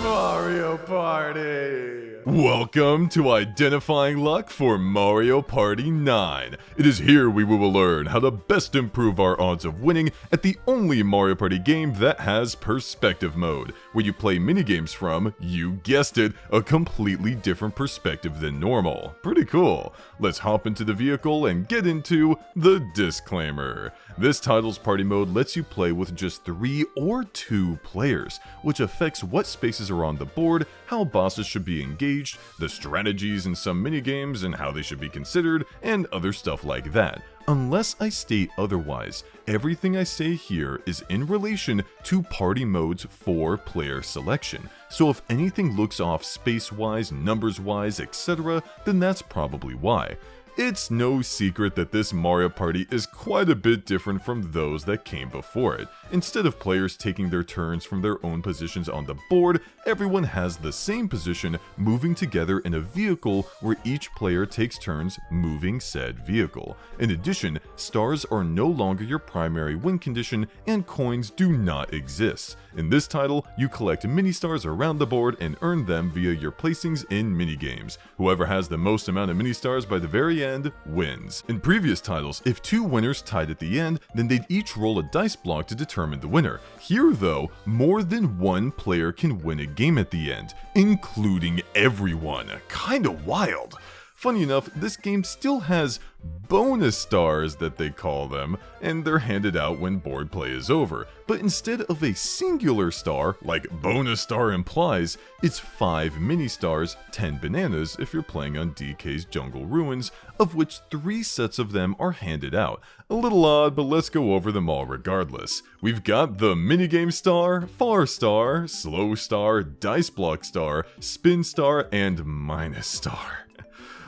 Mario Party! Welcome to Identifying Luck for Mario Party 9. It is here we will learn how to best improve our odds of winning at the only Mario Party game that has perspective mode, where you play minigames from, you guessed it, a completely different perspective than normal. Pretty cool. Let's hop into the vehicle and get into the disclaimer. This title's party mode lets you play with just 3 or 2 players, which affects what spaces are on the board, how bosses should be engaged, the strategies in some minigames and how they should be considered, and other stuff like that. Unless I state otherwise, everything I say here is in relation to party mode's 4-player selection, so if anything looks off space-wise, numbers-wise, etc., then that's probably why. It's no secret that this Mario Party is quite a bit different from those that came before it. Instead of players taking their turns from their own positions on the board, everyone has the same position moving together in a vehicle where each player takes turns moving said vehicle. In addition, stars are no longer your primary win condition and coins do not exist. In this title, you collect mini-stars around the board and earn them via your placings in minigames. Whoever has the most amount of mini-stars by the very end wins. In previous titles, if 2 winners tied at the end, then they'd each roll a dice block to determine the winner. Here though, more than 1 player can win a game at the end, including everyone. Kinda wild. Funny enough, this game still has bonus stars that they call them, and they're handed out when board play is over. But instead of a singular star, like bonus star implies, it's 5 mini stars, 10 bananas if you're playing on DK's Jungle Ruins, of which 3 sets of them are handed out. A little odd, but let's go over them all regardless. We've got the minigame star, far star, slow star, dice block star, spin star, and minus star.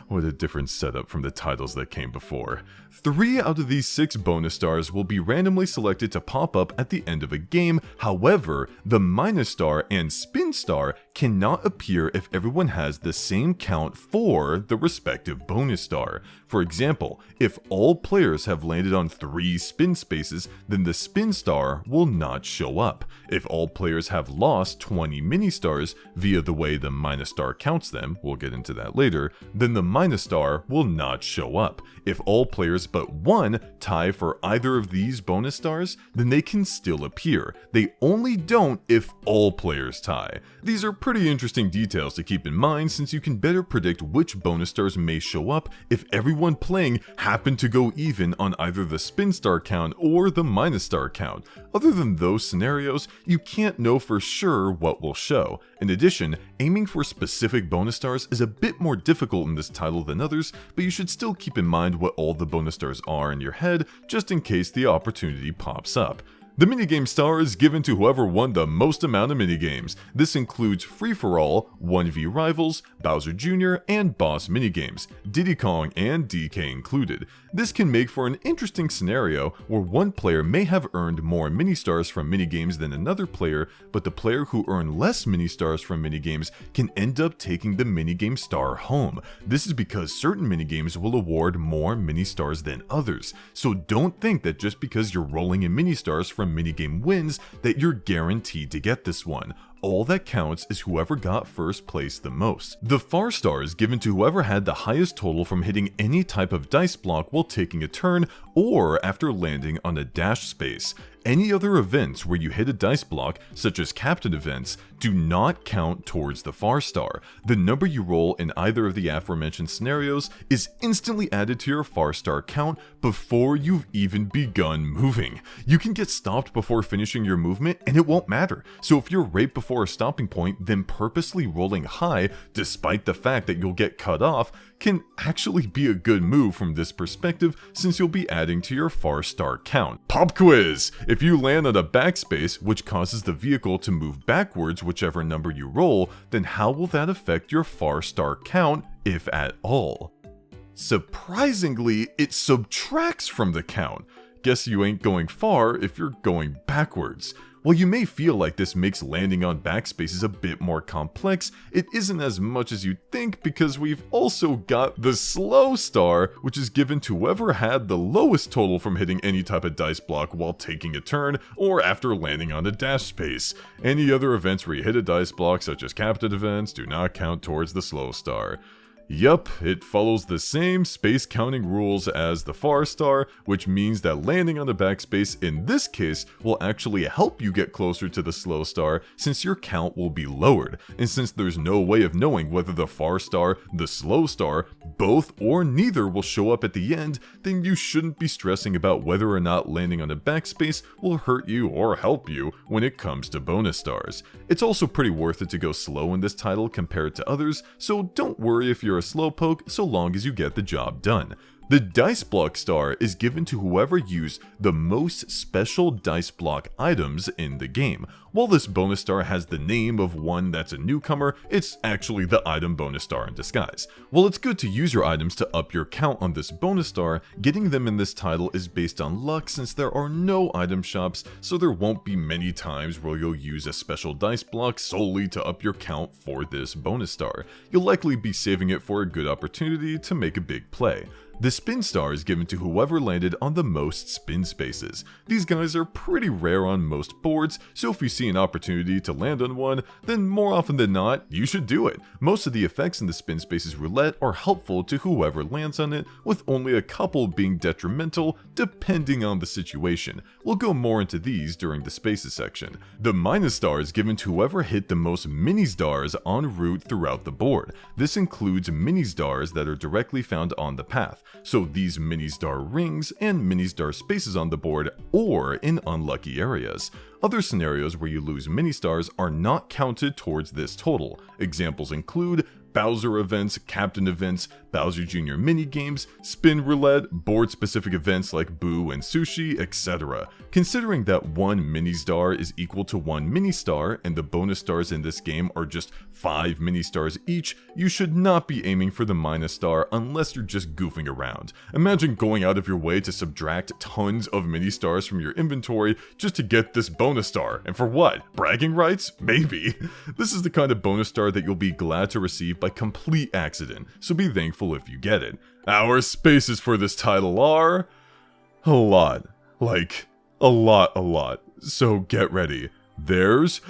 What a different setup from the titles that came before. 3 out of these 6 bonus stars will be randomly selected to pop up at the end of a game. However, the minus star and spin star cannot appear if everyone has the same count for the respective bonus star. For example, if all players have landed on 3 spin spaces, then the spin star will not show up. If all players have lost 20 mini stars via the way the minus star counts them, we'll get into that later, then the minus star will not show up. If all players but 1 tie for either of these bonus stars, then they can still appear. They only don't if all players tie. These are pretty interesting details to keep in mind since you can better predict which bonus stars may show up if everyone playing happened to go even on either the spin star count or the minus star count. Other than those scenarios, you can't know for sure what will show. In addition, aiming for specific bonus stars is a bit more difficult in this title than others, but you should still keep in mind what all the bonus stars are in your head just in case the opportunity pops up. The minigame star is given to whoever won the most amount of minigames. This includes free-for-all, 1v rivals, Bowser Jr., and boss minigames, Diddy Kong and DK included. This can make for an interesting scenario where one player may have earned more mini-stars from minigames than another player, but the player who earned less mini-stars from minigames can end up taking the minigame star home. This is because certain minigames will award more mini-stars than others, so don't think that just because you're rolling in mini-stars from minigame wins that you're guaranteed to get this one. All that counts is whoever got first place the most. The far star is given to whoever had the highest total from hitting any type of dice block while taking a turn or after landing on a dash space. Any other events where you hit a dice block, such as captain events, do not count towards the far star. The number you roll in either of the aforementioned scenarios is instantly added to your far star count before you've even begun moving. You can get stopped before finishing your movement and it won't matter. So if you're right before a stopping point, then purposely rolling high, despite the fact that you'll get cut off, can actually be a good move from this perspective since you'll be adding to your far star count. Pop quiz! If you land on a backspace, which causes the vehicle to move backwards whichever number you roll, then how will that affect your far star count, if at all? Surprisingly, it subtracts from the count. Guess you ain't going far if you're going backwards. While you may feel like this makes landing on backspaces a bit more complex, it isn't as much as you'd think because we've also got the slow star, which is given to whoever had the lowest total from hitting any type of dice block while taking a turn or after landing on a dash space. Any other events where you hit a dice block, such as captain events, do not count towards the slow star. Yup, it follows the same space counting rules as the far star, which means that landing on the backspace in this case will actually help you get closer to the slow star since your count will be lowered, and since there's no way of knowing whether the far star, the slow star, both or neither will show up at the end, then you shouldn't be stressing about whether or not landing on a backspace will hurt you or help you when it comes to bonus stars. It's also pretty worth it to go slow in this title compared to others, so don't worry if you're a slowpoke so long as you get the job done. The dice block star is given to whoever used the most special dice block items in the game. While this bonus star has the name of one that's a newcomer, it's actually the item bonus star in disguise. While it's good to use your items to up your count on this bonus star, getting them in this title is based on luck since there are no item shops, so there won't be many times where you'll use a special dice block solely to up your count for this bonus star. You'll likely be saving it for a good opportunity to make a big play. The spin star is given to whoever landed on the most spin spaces. These guys are pretty rare on most boards, so if you see an opportunity to land on one, then more often than not, you should do it. Most of the effects in the spin spaces roulette are helpful to whoever lands on it, with only a couple being detrimental depending on the situation. We'll go more into these during the spaces section. The minus star is given to whoever hit the most mini stars en route throughout the board. This includes mini stars that are directly found on the path. So these mini star rings and mini star spaces on the board or in unlucky areas. Other scenarios where you lose mini stars are not counted towards this total. Examples include Bowser events, Captain events, Bowser Jr. minigames, spin roulette, board-specific events like Boo and Sushi, etc. Considering that one mini star is equal to one mini star, and the bonus stars in this game are just 5 mini stars each, you should not be aiming for the minus star unless you're just goofing around. Imagine going out of your way to subtract tons of mini stars from your inventory just to get this bonus star, and for what? Bragging rights? Maybe. This is the kind of bonus star that you'll be glad to receive by complete accident, so be thankful if you get it. Our spaces for this title are a lot. Like, a lot. So get ready. There's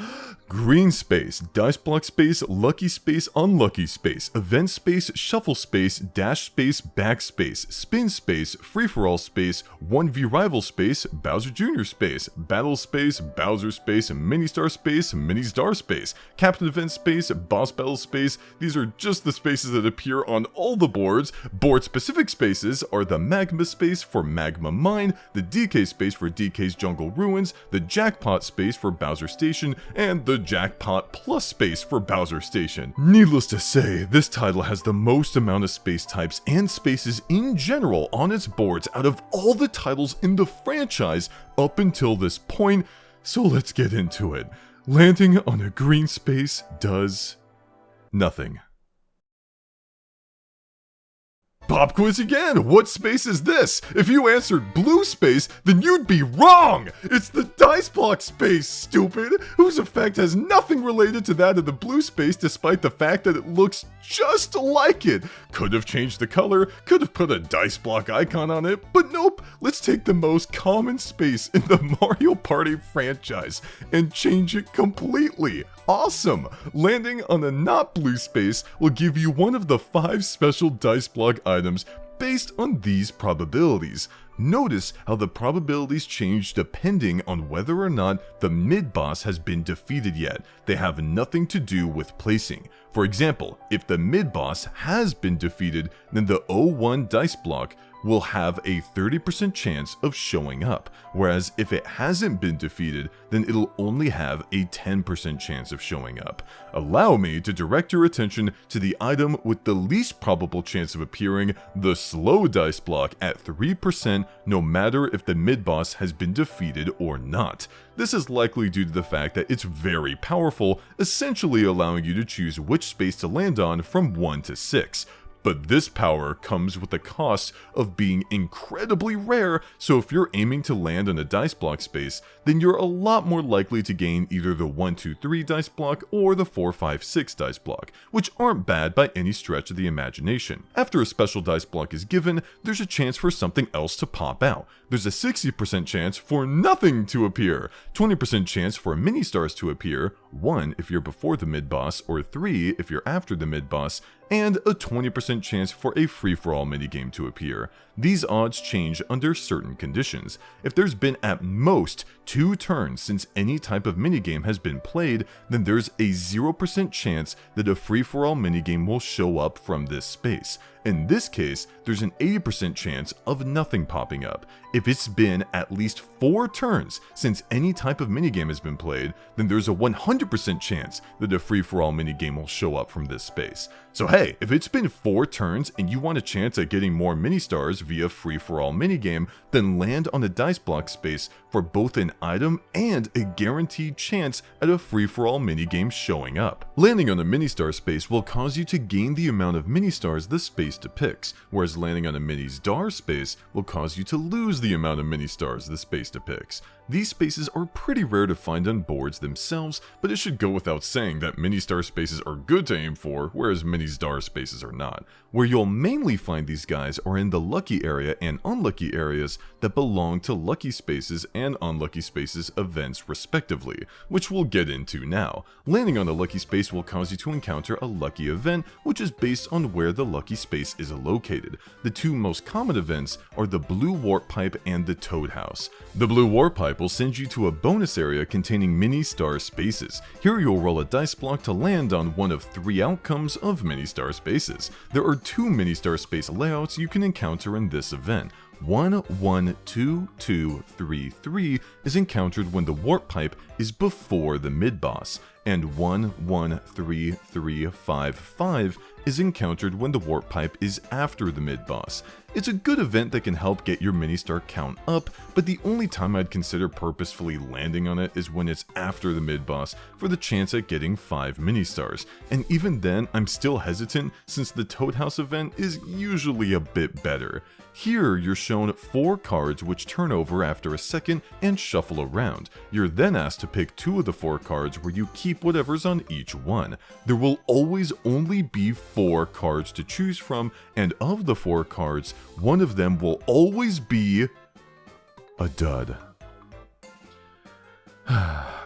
green space, dice block space, lucky space, unlucky space, event space, shuffle space, dash space, backspace, spin space, free-for-all space, 1v rival space, Bowser Jr. space, battle space, Bowser space, mini-star space, mini-star space, captain event space, boss battle space. These are just the spaces that appear on all the boards. Board-specific spaces are the magma space for Magma Mine, the DK space for DK's Jungle Ruins, the jackpot space for Bowser Station, and the jackpot plus space for Bowser Station. Needless to say, this title has the most amount of space types and spaces in general on its boards out of all the titles in the franchise up until this point, so let's get into it. Landing on a green space does nothing. Pop quiz again! What space is this? If you answered blue space, then you'd be wrong! It's the dice block space, stupid! Whose effect has nothing related to that of the blue space despite the fact that it looks just like it. Could have changed the color, could have put a dice block icon on it, but nope, let's take the most common space in the Mario Party franchise and change it completely. Awesome! Landing on a not blue space will give you one of the 5 special dice block items based on these probabilities. Notice how the probabilities change depending on whether or not the mid-boss has been defeated yet. They have nothing to do with placing. For example, if the mid-boss has been defeated, then the 0-1 dice block will have a 30% chance of showing up, whereas if it hasn't been defeated, then it'll only have a 10% chance of showing up. Allow me to direct your attention to the item with the least probable chance of appearing, the slow dice block at 3%, no matter if the mid-boss has been defeated or not. This is likely due to the fact that it's very powerful, essentially allowing you to choose which space to land on from 1 to 6. But this power comes with the cost of being incredibly rare, so if you're aiming to land on a dice block space, then you're a lot more likely to gain either the 1, 2, 3 dice block or the 4, 5, 6 dice block, which aren't bad by any stretch of the imagination. After a special dice block is given, there's a chance for something else to pop out. There's a 60% chance for nothing to appear, 20% chance for mini stars to appear, 1 if you're before the mid-boss or 3 if you're after the mid-boss, and a 20% chance for a free-for-all minigame to appear. These odds change under certain conditions. If there's been at most 2 turns since any type of minigame has been played, then there's a 0% chance that a free-for-all minigame will show up from this space. In this case, there's an 80% chance of nothing popping up. If it's been at least 4 turns since any type of minigame has been played, then there's a 100% chance that a free-for-all minigame will show up from this space. So hey, if it's been 4 turns and you want a chance at getting more mini-stars via free-for-all minigame, then land on a dice block space for both an item and a guaranteed chance at a free-for-all minigame showing up. Landing on a mini-star space will cause you to gain the amount of mini-stars the space depicts, whereas landing on a mini-star space will cause you to lose the amount of mini-stars the space depicts. These spaces are pretty rare to find on boards themselves, but it should go without saying that mini-star spaces are good to aim for, whereas mini-star spaces are not. Where you'll mainly find these guys are in the lucky area and unlucky areas that belong to lucky spaces and unlucky spaces events respectively, which we'll get into now. Landing on a lucky space will cause you to encounter a lucky event, which is based on where the lucky space is located. The 2 most common events are the blue warp pipe and the toad house. The blue warp pipe will send you to a bonus area containing mini-star spaces. Here you'll roll a dice block to land on one of 3 outcomes of mini-star spaces. There are 2 mini-star space layouts you can encounter in this event. 1, 1, 2, 2, 3, 3 is encountered when the warp pipe is before the mid-boss, and 1, 1, 3, 3, 5, 5 is encountered when the warp pipe is after the mid-boss. It's a good event that can help get your mini-star count up, but the only time I'd consider purposefully landing on it is when it's after the mid-boss for the chance at getting 5 mini-stars, and even then I'm still hesitant since the Toad House event is usually a bit better. Here you're shown 4 cards which turn over after a second and shuffle around. You're then asked to pick 2 of the 4 cards where you keep whatever's on each one. There will always only be 4 cards to choose from, and of the 4 cards, one of them will always be a dud.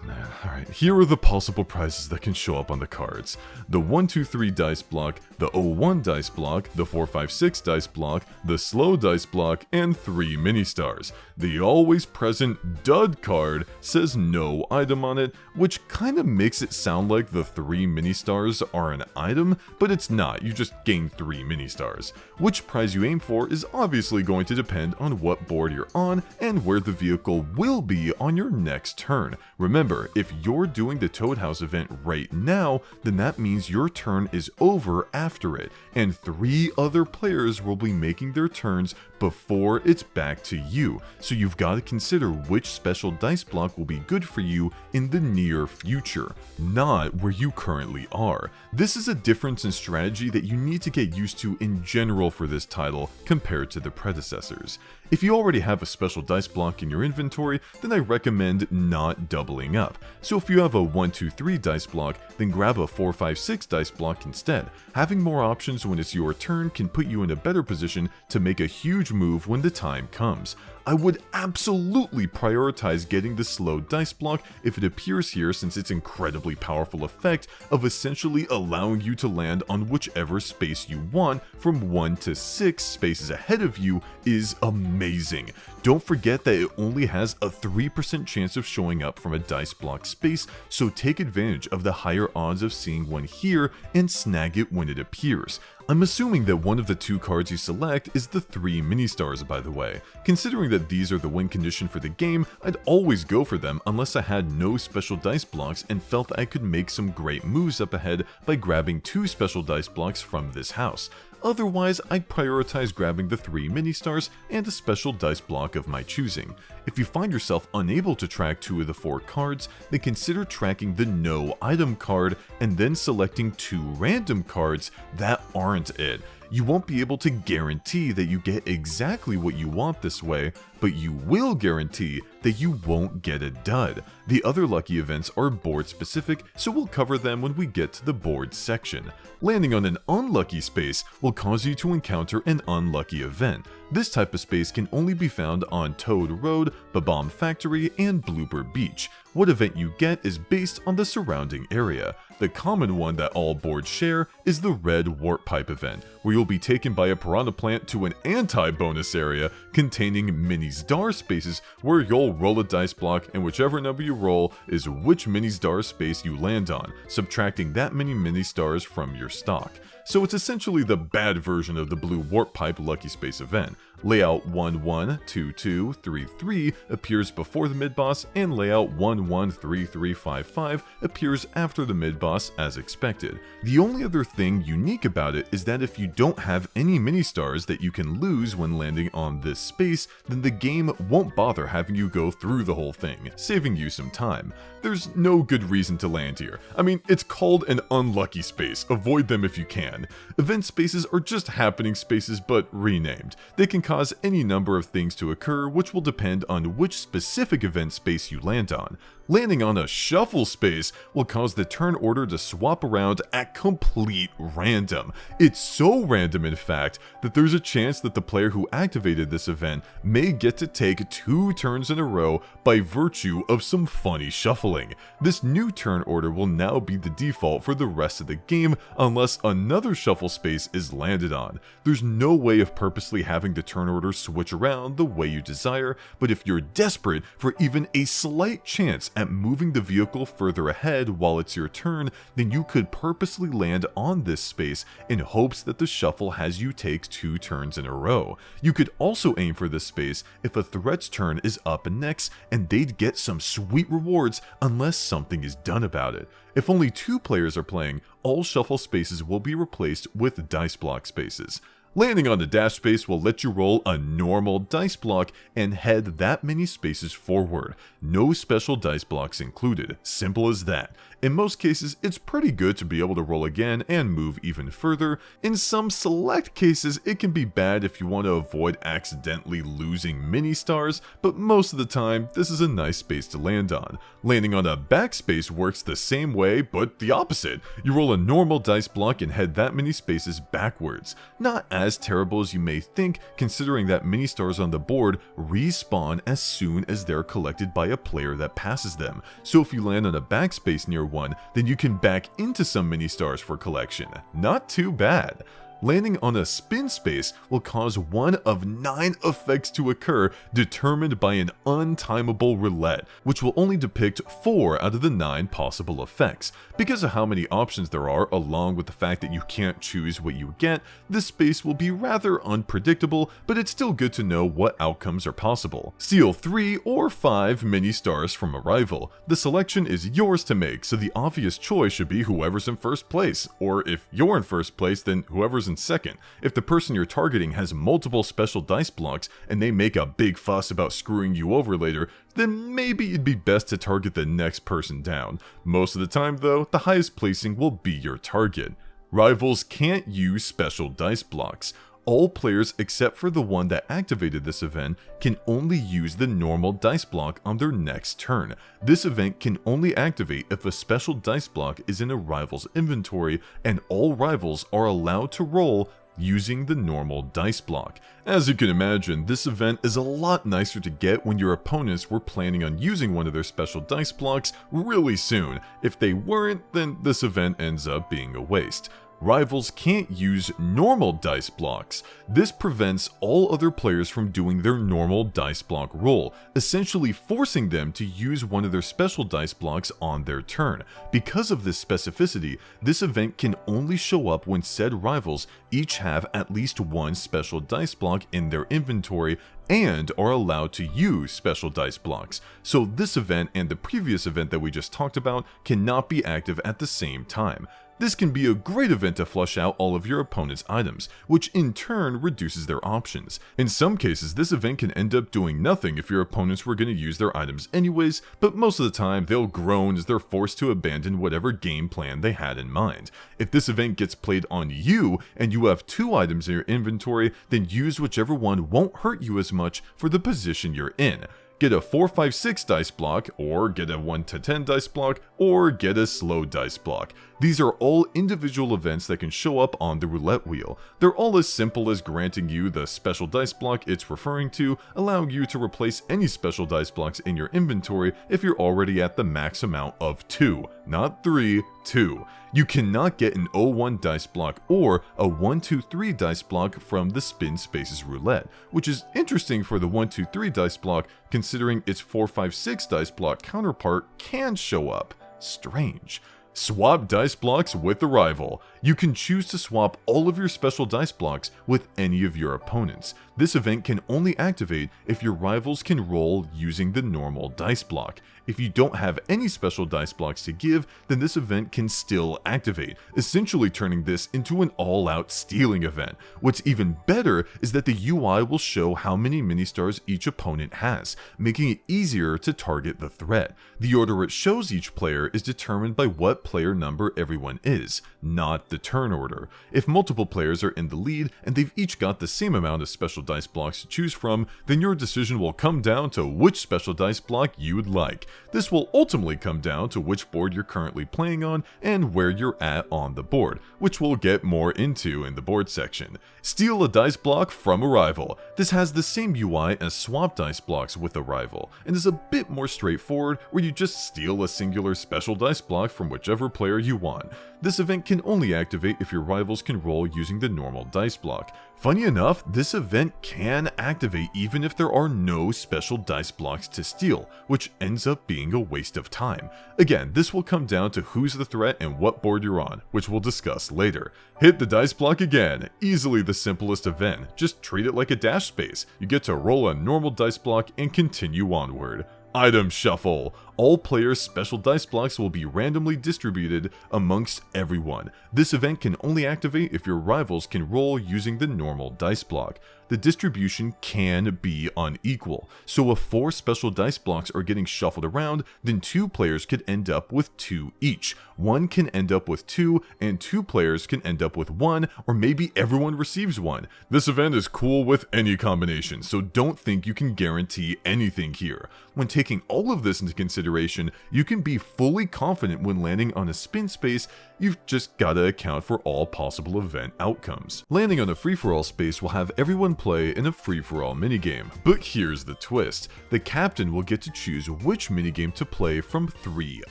Man, alright, here are the possible prizes that can show up on the cards. The 1, 2, 3 dice block, the 01 dice block, the 4, 5, 6 dice block, the slow dice block, and 3 mini-stars. The always present dud card says no item on it, which kinda makes it sound like the 3 mini-stars are an item, but it's not, you just gain 3 mini-stars. Which prize you aim for is obviously going to depend on what board you're on and where the vehicle will be on your next turn. Remember, if you're doing the Toad House event right now, then that means your turn is over after it, and 3 other players will be making their turns before it's back to you, so you've got to consider which special dice block will be good for you in the near future, not where you currently are. This is a difference in strategy that you need to get used to in general for this title compared to the predecessors. If you already have a special dice block in your inventory, then I recommend not doubling up. So if you have a 1, 2, 3 dice block, then grab a 4, 5, 6 dice block instead. Having more options when it's your turn can put you in a better position to make a huge move when the time comes. I would absolutely prioritize getting the slow dice block if it appears here, since its incredibly powerful effect of essentially allowing you to land on whichever space you want from 1 to 6 spaces ahead of you is amazing. Don't forget that it only has a 3% chance of showing up from a dice block space, so take advantage of the higher odds of seeing one here and snag it when it appears. I'm assuming that one of the 2 cards you select is the 3 mini-stars, by the way. Considering that these are the win condition for the game, I'd always go for them unless I had no special dice blocks and felt I could make some great moves up ahead by grabbing 2 special dice blocks from this house. Otherwise, I'd prioritize grabbing the 3 mini-stars and a special dice block of my choosing. If you find yourself unable to track 2 of the 4 cards, then consider tracking the no item card and then selecting 2 random cards that aren't it. You won't be able to guarantee that you get exactly what you want this way, but you will guarantee that you won't get a dud. The other lucky events are board specific, so we'll cover them when we get to the board section. Landing on an unlucky space will cause you to encounter an unlucky event. This type of space can only be found on Toad Road, Bob-omb Factory, and Blooper Beach. What event you get is based on the surrounding area. The common one that all boards share is the red warp pipe event, where you'll be taken by a piranha plant to an anti-bonus area containing mini Ztar spaces where you'll roll a dice block, and whichever number you roll is which mini Ztar space you land on, subtracting that many mini stars from your stock. So it's essentially the bad version of the blue warp pipe lucky space event. Layout 112233 appears before the mid-boss, and layout 113355 appears after the mid-boss as expected. The only other thing unique about it is that if you don't have any mini-stars that you can lose when landing on this space, then the game won't bother having you go through the whole thing, saving you some time. There's no good reason to land here. I mean, it's called an unlucky space, avoid them if you can. Event spaces are just happening spaces but renamed. They can cause any number of things to occur, which will depend on which specific event space you land on. Landing on a shuffle space will cause the turn order to swap around at complete random. It's so random, in fact, that there's a chance that the player who activated this event may get to take 2 turns in a row by virtue of some funny shuffling. This new turn order will now be the default for the rest of the game unless another shuffle space is landed on. There's no way of purposely having the turn order switch around the way you desire, but if you're desperate for even a slight chance at moving the vehicle further ahead while it's your turn, then you could purposely land on this space in hopes that the shuffle has you take 2 turns in a row. You could also aim for this space if a threat's turn is up next, and they'd get some sweet rewards unless something is done about it. If only 2 players are playing, all shuffle spaces will be replaced with dice block spaces. Landing on the dash space will let you roll a normal dice block and head that many spaces forward. No special dice blocks included, simple as that. In most cases, it's pretty good to be able to roll again and move even further. In some select cases, it can be bad if you want to avoid accidentally losing mini stars, but most of the time, this is a nice space to land on. Landing on a backspace works the same way, but the opposite. You roll a normal dice block and head that many spaces backwards. Not as terrible as you may think, considering that mini stars on the board respawn as soon as they're collected by a player that passes them. So if you land on a backspace near one, then you can back into some mini stars for collection. Not too bad. Landing on a spin space will cause one of 9 effects to occur determined by an untimable roulette, which will only depict 4 out of the 9 possible effects. Because of how many options there are, along with the fact that you can't choose what you get, this space will be rather unpredictable, but it's still good to know what outcomes are possible. Steal 3 or 5 mini stars from a rival. The selection is yours to make, so the obvious choice should be whoever's in first place, or if you're in first place, then whoever's in second. If the person you're targeting has multiple special dice blocks and they make a big fuss about screwing you over later, then maybe it'd be best to target the next person down. Most of the time though, the highest placing will be your target. Rivals can't use special dice blocks. All players except for the one that activated this event can only use the normal dice block on their next turn. This event can only activate if a special dice block is in a rival's inventory, and all rivals are allowed to roll using the normal dice block. As you can imagine, this event is a lot nicer to get when your opponents were planning on using one of their special dice blocks really soon. If they weren't, then this event ends up being a waste. Rivals can't use normal dice blocks. This prevents all other players from doing their normal dice block roll, essentially forcing them to use one of their special dice blocks on their turn. Because of this specificity, this event can only show up when said rivals each have at least one special dice block in their inventory and are allowed to use special dice blocks. So this event and the previous event that we just talked about cannot be active at the same time. This can be a great event to flush out all of your opponent's items, which in turn reduces their options. In some cases, this event can end up doing nothing if your opponents were going to use their items anyways, but most of the time they'll groan as they're forced to abandon whatever game plan they had in mind. If this event gets played on you and you have 2 items in your inventory, then use whichever one won't hurt you as much for the position you're in. Get a 4, 5, 6 dice block, or get a 1 to 10 dice block, or get a slow dice block. These are all individual events that can show up on the roulette wheel. They're all as simple as granting you the special dice block it's referring to, allowing you to replace any special dice blocks in your inventory if you're already at the max amount of 2, not 3, 2. You cannot get an 0-1 dice block or a 1-2-3 dice block from the Spin Spaces roulette, which is interesting for the 1-2-3 dice block considering its 4-5-6 dice block counterpart can show up. Strange. Swap dice blocks with the rival. You can choose to swap all of your special dice blocks with any of your opponents. This event can only activate if your rivals can roll using the normal dice block. If you don't have any special dice blocks to give, then this event can still activate, essentially turning this into an all-out stealing event. What's even better is that the UI will show how many mini-stars each opponent has, making it easier to target the threat. The order it shows each player is determined by what player number everyone is, not the turn order. If multiple players are in the lead and they've each got the same amount of special dice blocks to choose from, then your decision will come down to which special dice block you would like. This will ultimately come down to which board you're currently playing on and where you're at on the board, which we'll get more into in the board section. Steal a dice block from a rival. This has the same UI as swap dice blocks with a rival, and is a bit more straightforward where you just steal a singular special dice block from whichever player you want. This event can only activate if your rivals can roll using the normal dice block. Funny enough, this event can activate even if there are no special dice blocks to steal, which ends up being a waste of time. Again, this will come down to who's the threat and what board you're on, which we'll discuss later. Hit the dice block again. Easily the simplest event. Just treat it like a dash space. You get to roll a normal dice block and continue onward. Item Shuffle. All players' special dice blocks will be randomly distributed amongst everyone. This event can only activate if your rivals can roll using the normal dice block. The distribution can be unequal, so if 4 special dice blocks are getting shuffled around, then 2 players could end up with 2 each. 1 can end up with 2, and 2 players can end up with 1, or maybe everyone receives 1. This event is cool with any combination, so don't think you can guarantee anything here. When taking all of this into consideration, you can be fully confident when landing on a spin space. You've just gotta account for all possible event outcomes. Landing on a free-for-all space will have everyone play in a free-for-all minigame, but here's the twist. The captain will get to choose which minigame to play from 3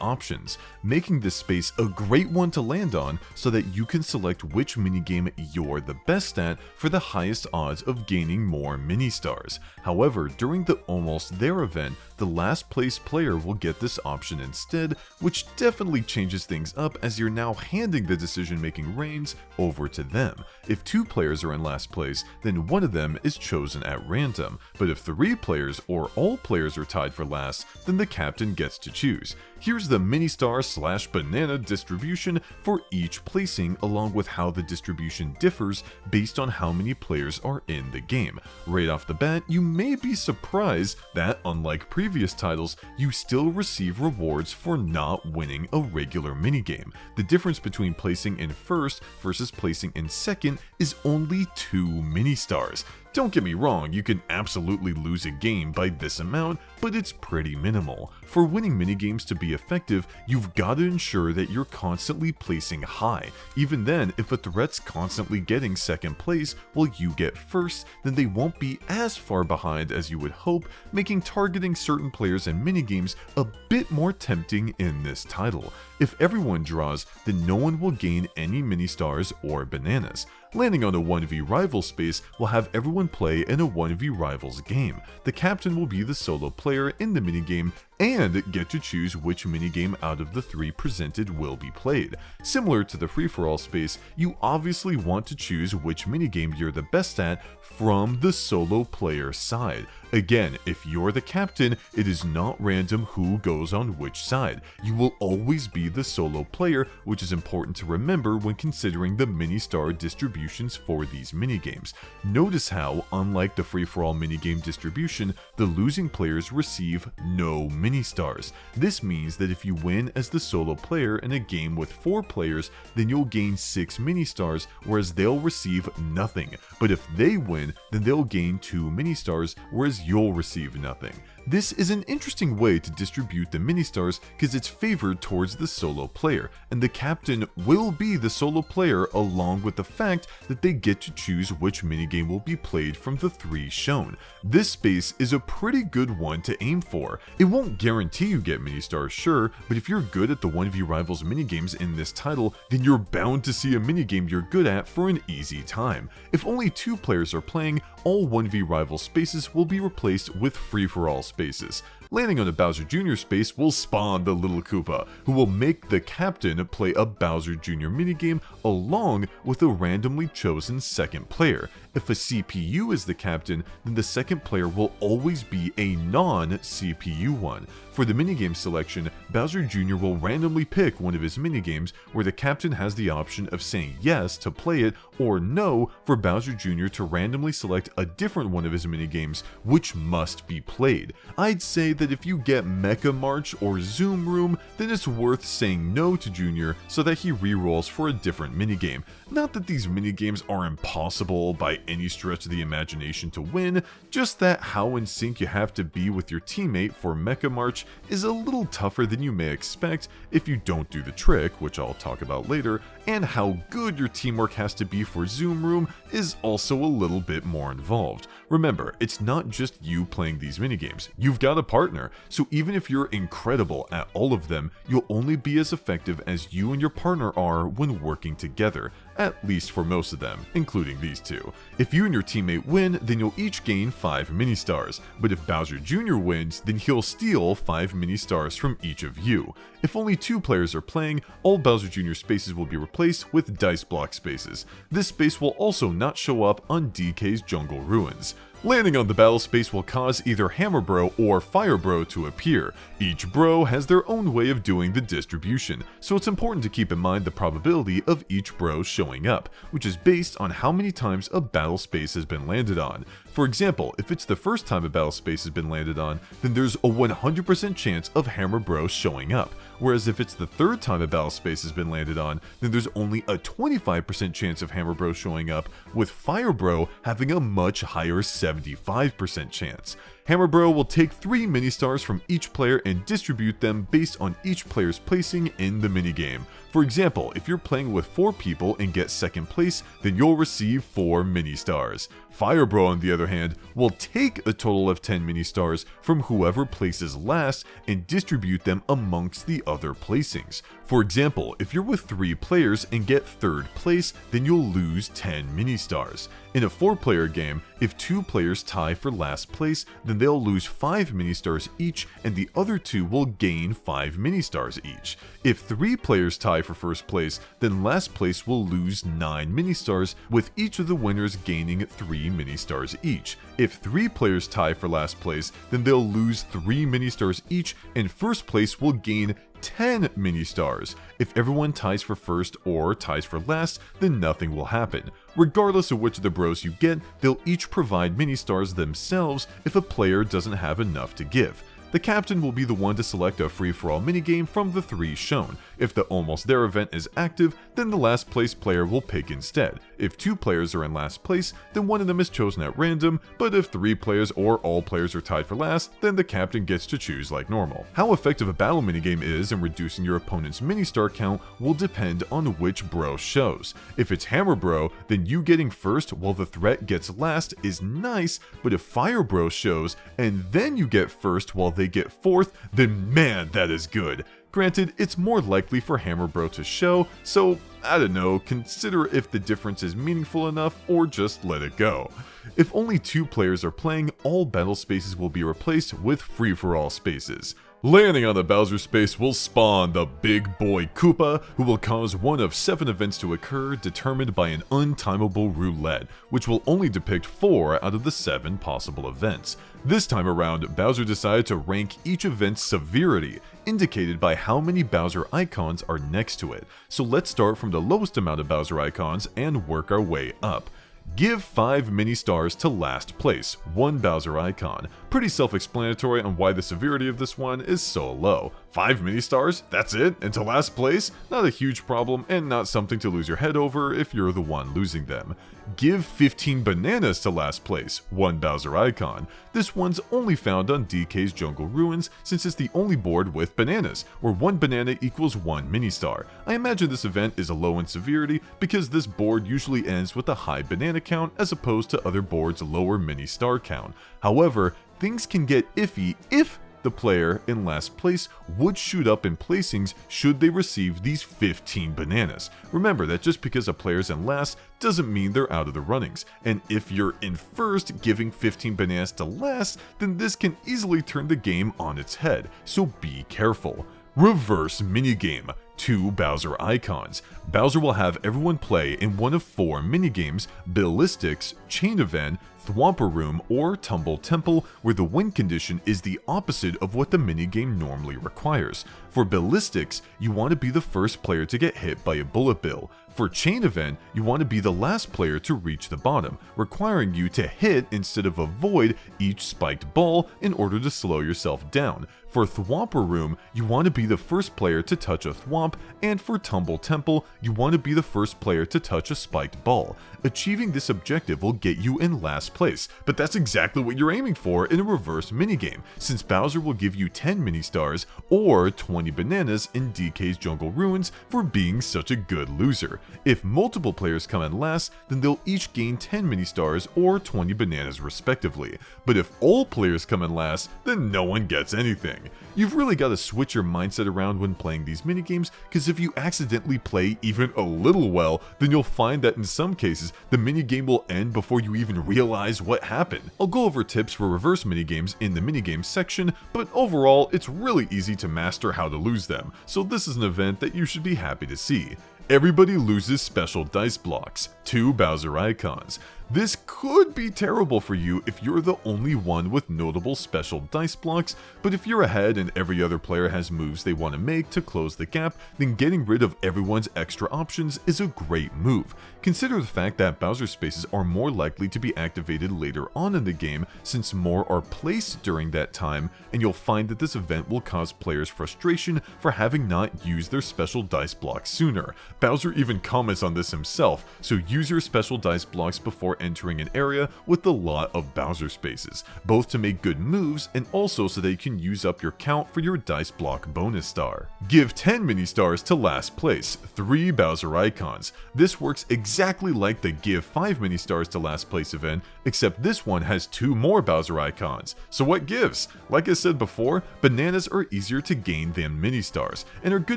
options, making this space a great one to land on so that you can select which minigame you're the best at for the highest odds of gaining more mini-stars. However, during the Almost There event, the last place player will get this option instead, which definitely changes things up as you're now handing the decision-making reins over to them. If 2 players are in last place, then one of them is chosen at random, but if 3 players or all players are tied for last, then the captain gets to choose. Here's the mini-star/banana distribution for each placing, along with how the distribution differs based on how many players are in the game. Right off the bat, you may be surprised that, unlike previous titles, you still receive rewards for not winning a regular minigame. The difference between placing in first versus placing in second is only 2 mini-stars. Don't get me wrong, you can absolutely lose a game by this amount, but it's pretty minimal. For winning minigames to be effective, you've got to ensure that you're constantly placing high. Even then, if a threat's constantly getting second place while you get first, then they won't be as far behind as you would hope, making targeting certain players and minigames a bit more tempting in this title. If everyone draws, then no one will gain any mini-stars or bananas. Landing on a 1v rival space will have everyone when play in a 1v Rivals game. The captain will be the solo player in the minigame and get to choose which minigame out of the 3 presented will be played. Similar to the free-for-all space, you obviously want to choose which minigame you're the best at from the solo player side. Again, if you're the captain, it is not random who goes on which side. You will always be the solo player, which is important to remember when considering the mini-star distributions for these minigames. Notice how, unlike the free-for-all minigame distribution, the losing players receive no mini-stars. This means that if you win as the solo player in a game with 4 players, then you'll gain 6 mini-stars, whereas they'll receive nothing. But if they win, then they'll gain 2 mini-stars, whereas you'll receive nothing. This is an interesting way to distribute the mini-stars because it's favored towards the solo player, and the captain will be the solo player along with the fact that they get to choose which minigame will be played from the 3 shown. This space is a pretty good one to aim for. It won't guarantee you get mini-stars, sure, but if you're good at the 1v Rivals minigames in this title, then you're bound to see a minigame you're good at for an easy time. If only 2 players are playing, all 1v Rivals spaces will be replaced with free-for-all spaces. Landing on a Bowser Jr. space will spawn the Little Koopa, who will make the captain play a Bowser Jr. minigame along with a randomly chosen second player. If a CPU is the captain, then the second player will always be a non-CPU one. For the minigame selection, Bowser Jr. will randomly pick one of his minigames where the captain has the option of saying yes to play it or no for Bowser Jr. to randomly select a different one of his minigames which must be played. I'd say that if you get Mecha March or Zoom Room, then it's worth saying no to Jr. so that he rerolls for a different minigame. Not that these minigames are impossible by any stretch of the imagination to win, just that how in sync you have to be with your teammate for Mecha March is a little tougher than you may expect if you don't do the trick, which I'll talk about later, and how good your teamwork has to be for Zoom Room is also a little bit more involved. Remember, it's not just you playing these minigames, you've got a partner, so even if you're incredible at all of them, you'll only be as effective as you and your partner are when working together, at least for most of them, including these 2. If you and your teammate win, then you'll each gain 5 mini-stars, but if Bowser Jr. wins, then he'll steal 5 mini-stars from each of you. If only 2 players are playing, all Bowser Jr. spaces will be replaced with dice block spaces. This space will also not show up on DK's Jungle Ruins. Landing on the battle space will cause either Hammer Bro or Fire Bro to appear. Each bro has their own way of doing the distribution, so it's important to keep in mind the probability of each bro showing up, which is based on how many times a battle space has been landed on. For example, if it's the first time a battle space has been landed on, then there's a 100% chance of Hammer Bro showing up, whereas if it's the third time a battle space has been landed on, then there's only a 25% chance of Hammer Bro showing up, with Fire Bro having a much higher 75% chance. Hammer Bro will take 3 mini-stars from each player and distribute them based on each player's placing in the minigame. For example, if you're playing with 4 people and get second place, then you'll receive 4 mini-stars. Fire Bro, on the other hand, will take a total of 10 mini-stars from whoever places last and distribute them amongst the other placings. For example, if you're with 3 players and get third place, then you'll lose 10 mini-stars. In a 4-player game, if 2 players tie for last place, then they'll lose 5 mini-stars each and the other 2 will gain 5 mini-stars each. If 3 players tie for first place, then last place will lose 9 mini-stars, with each of the winners gaining 3 mini-stars each. If 3 players tie for last place, then they'll lose 3 mini-stars each and first place will gain 10 mini-stars. If everyone ties for first or ties for last, then nothing will happen. Regardless of which of the bros you get, they'll each provide mini-stars themselves if a player doesn't have enough to give. The captain will be the one to select a free-for-all minigame from the 3 shown. If the Almost There event is active, then the last place player will pick instead. If 2 players are in last place, then one of them is chosen at random, but if 3 players or all players are tied for last, then the captain gets to choose like normal. How effective a battle minigame is in reducing your opponent's mini-star count will depend on which bro shows. If it's Hammer Bro, then you getting first while the threat gets last is nice, but if Fire Bro shows and then you get first while they get 4th, then man, that is good. Granted, it's more likely for Hammer Bro to show, so I don't know, consider if the difference is meaningful enough or just let it go. If only 2 players are playing, all battle spaces will be replaced with free-for-all spaces. Landing on the Bowser space will spawn the Big Boy Koopa, who will cause one of 7 events to occur determined by an untimable roulette, which will only depict 4 out of the 7 possible events. This time around, Bowser decided to rank each event's severity, indicated by how many Bowser icons are next to it. So let's start from the lowest amount of Bowser icons and work our way up. Give 5 mini stars to last place, 1 Bowser icon. Pretty self-explanatory on why the severity of this one is so low. 5 mini stars? That's it? And to last place? Not a huge problem and not something to lose your head over if you're the one losing them. Give 15 bananas to last place, 1 Bowser icon. This one's only found on DK's Jungle Ruins since it's the only board with bananas, where 1 banana equals 1 mini star. I imagine this event is a low in severity because this board usually ends with a high banana count as opposed to other boards' lower mini star count. However, things can get iffy if the player in last place would shoot up in placings should they receive these 15 bananas. Remember that just because a player's in last doesn't mean they're out of the runnings, and if you're in first giving 15 bananas to last, then this can easily turn the game on its head, so be careful. Reverse minigame. 2 Bowser icons. Bowser will have everyone play in one of 4 minigames: Billistics, Chain Event, Thwomper Room, or Tumble Temple, where the win condition is the opposite of what the minigame normally requires. For Billistics, you want to be the first player to get hit by a bullet bill. For Chain Event, you want to be the last player to reach the bottom, requiring you to hit instead of avoid each spiked ball in order to slow yourself down. For Thwomper Room, you want to be the first player to touch a thwomp, and for Tumble Temple, you want to be the first player to touch a spiked ball. Achieving this objective will get you in last place, but that's exactly what you're aiming for in a reverse minigame, since Bowser will give you 10 mini stars or 20 bananas in DK's Jungle Ruins for being such a good loser. If multiple players come in last, then they'll each gain 10 mini stars or 20 bananas respectively. But if all players come in last, then no one gets anything. You've really got to switch your mindset around when playing these minigames, because if you accidentally play even a little well, then you'll find that in some cases, the minigame will end before you even realize what happened. I'll go over tips for reverse minigames in the minigames section, but overall, it's really easy to master how to lose them, so this is an event that you should be happy to see. Everybody loses special dice blocks, 2 Bowser icons. This could be terrible for you if you're the only one with notable special dice blocks, but if you're ahead and every other player has moves they want to make to close the gap, then getting rid of everyone's extra options is a great move. Consider the fact that Bowser spaces are more likely to be activated later on in the game since more are placed during that time, and you'll find that this event will cause players frustration for having not used their special dice blocks sooner. Bowser even comments on this himself, so use your special dice blocks before entering an area with a lot of Bowser spaces, both to make good moves and also so that you can use up your count for your dice block bonus star. Give 10 mini stars to last place, 3 Bowser icons. This works exactly like the give 5 mini stars to last place event, except this one has 2 more Bowser icons. So what gives? Like I said before, bananas are easier to gain than mini stars, and are going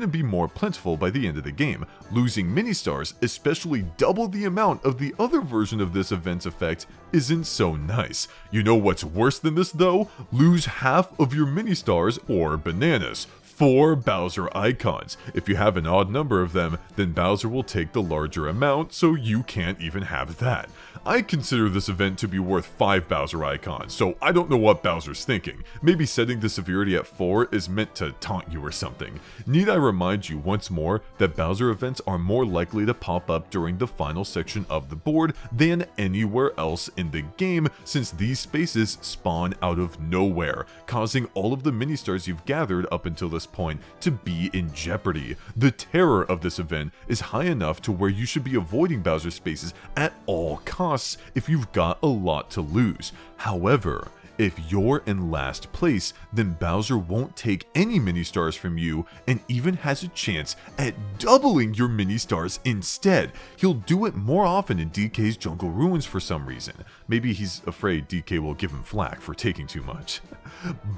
to be more plentiful by the end of the game. Losing mini stars, especially double the amount of the other version of this event's effect, isn't so nice. You know what's worse than this though? Lose half of your mini stars or bananas. 4 Bowser icons. If you have an odd number of them, then Bowser will take the larger amount, so you can't even have that. I consider this event to be worth 5 Bowser icons, so I don't know what Bowser's thinking. Maybe setting the severity at 4 is meant to taunt you or something. Need I remind you once more that Bowser events are more likely to pop up during the final section of the board than anywhere else in the game, since these spaces spawn out of nowhere, causing all of the mini stars you've gathered up until this point to be in jeopardy. The terror of this event is high enough to where you should be avoiding Bowser spaces at all costs if you've got a lot to lose. However, If you're in last place, then Bowser won't take any mini-stars from you and even has a chance at doubling your mini-stars instead. He'll do it more often in DK's Jungle Ruins for some reason. Maybe he's afraid DK will give him flack for taking too much.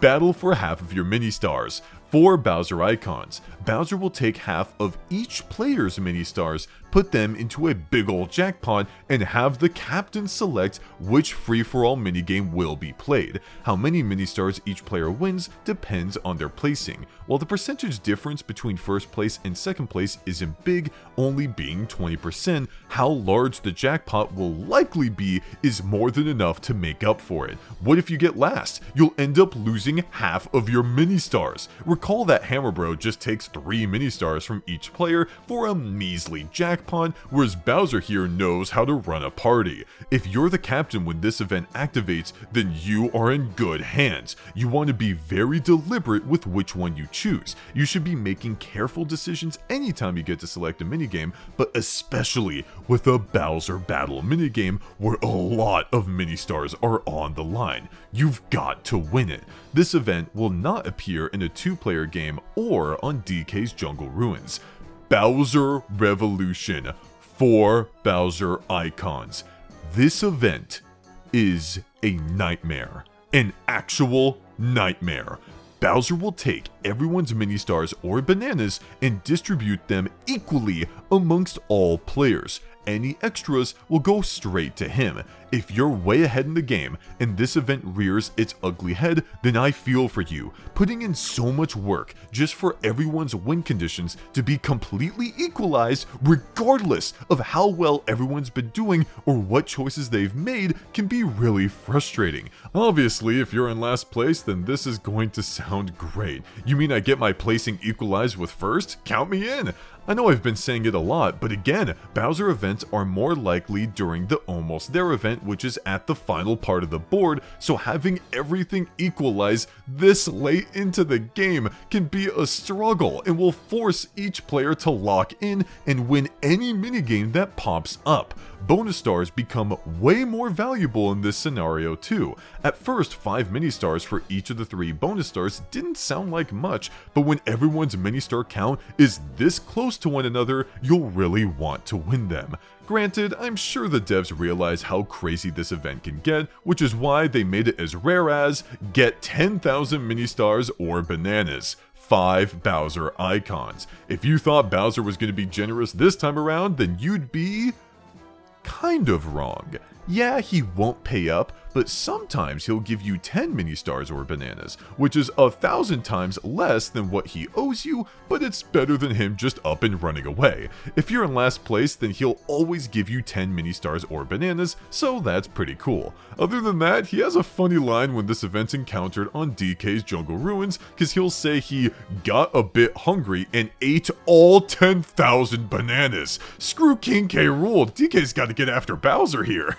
Battle for half of your mini-stars. 4 Bowser icons. Bowser will take half of each player's mini-stars, put them into a big ol' jackpot, and have the captain select which free-for-all minigame will be played. How many mini-stars each player wins depends on their placing. While the percentage difference between first place and second place isn't big, only being 20%, how large the jackpot will likely be is more than enough to make up for it. What if you get last? You'll end up losing half of your mini-stars. Recall that Hammer Bro just takes 3 mini-stars from each player for a measly jackpot, whereas Bowser here knows how to run a party. If you're the captain when this event activates, then you are in good hands. You want to be very deliberate with which one you choose. You should be making careful decisions anytime you get to select a minigame, but especially with a Bowser Battle minigame where a lot of mini-stars are on the line. You've got to win it. This event will not appear in a 2-player game or on DK's Jungle Ruins. Bowser Revolution. 4 Bowser icons. This event is a nightmare. An actual nightmare. Bowser will take everyone's mini-stars or bananas and distribute them equally amongst all players. Any extras will go straight to him. If you're way ahead in the game and this event rears its ugly head, then I feel for you. Putting in so much work just for everyone's win conditions to be completely equalized regardless of how well everyone's been doing or what choices they've made can be really frustrating. Obviously, if you're in last place, then this is going to sound great. You mean I get my placing equalized with first? Count me in! I know I've been saying it a lot, but again, Bowser events are more likely during the Almost There event, which is at the final part of the board, so having everything equalize this late into the game can be a struggle and will force each player to lock in and win any minigame that pops up. Bonus stars become way more valuable in this scenario too. At first, 5 mini-stars for each of the 3 bonus stars didn't sound like much, but when everyone's mini-star count is this close to one another, you'll really want to win them. Granted, I'm sure the devs realize how crazy this event can get, which is why they made it as rare as get 10,000 mini-stars or bananas. 5 Bowser icons. If you thought Bowser was going to be generous this time around, then you'd be kind of wrong. Yeah, he won't pay up, but sometimes he'll give you 10 mini-stars or bananas, which is 1,000 times less than what he owes you, but it's better than him just up and running away. If you're in last place, then he'll always give you 10 mini-stars or bananas, so that's pretty cool. Other than that, he has a funny line when this event's encountered on DK's Jungle Ruins, cause he'll say he got a bit hungry and ate all 10,000 bananas. Screw King K. Rool, DK's gotta get after Bowser here.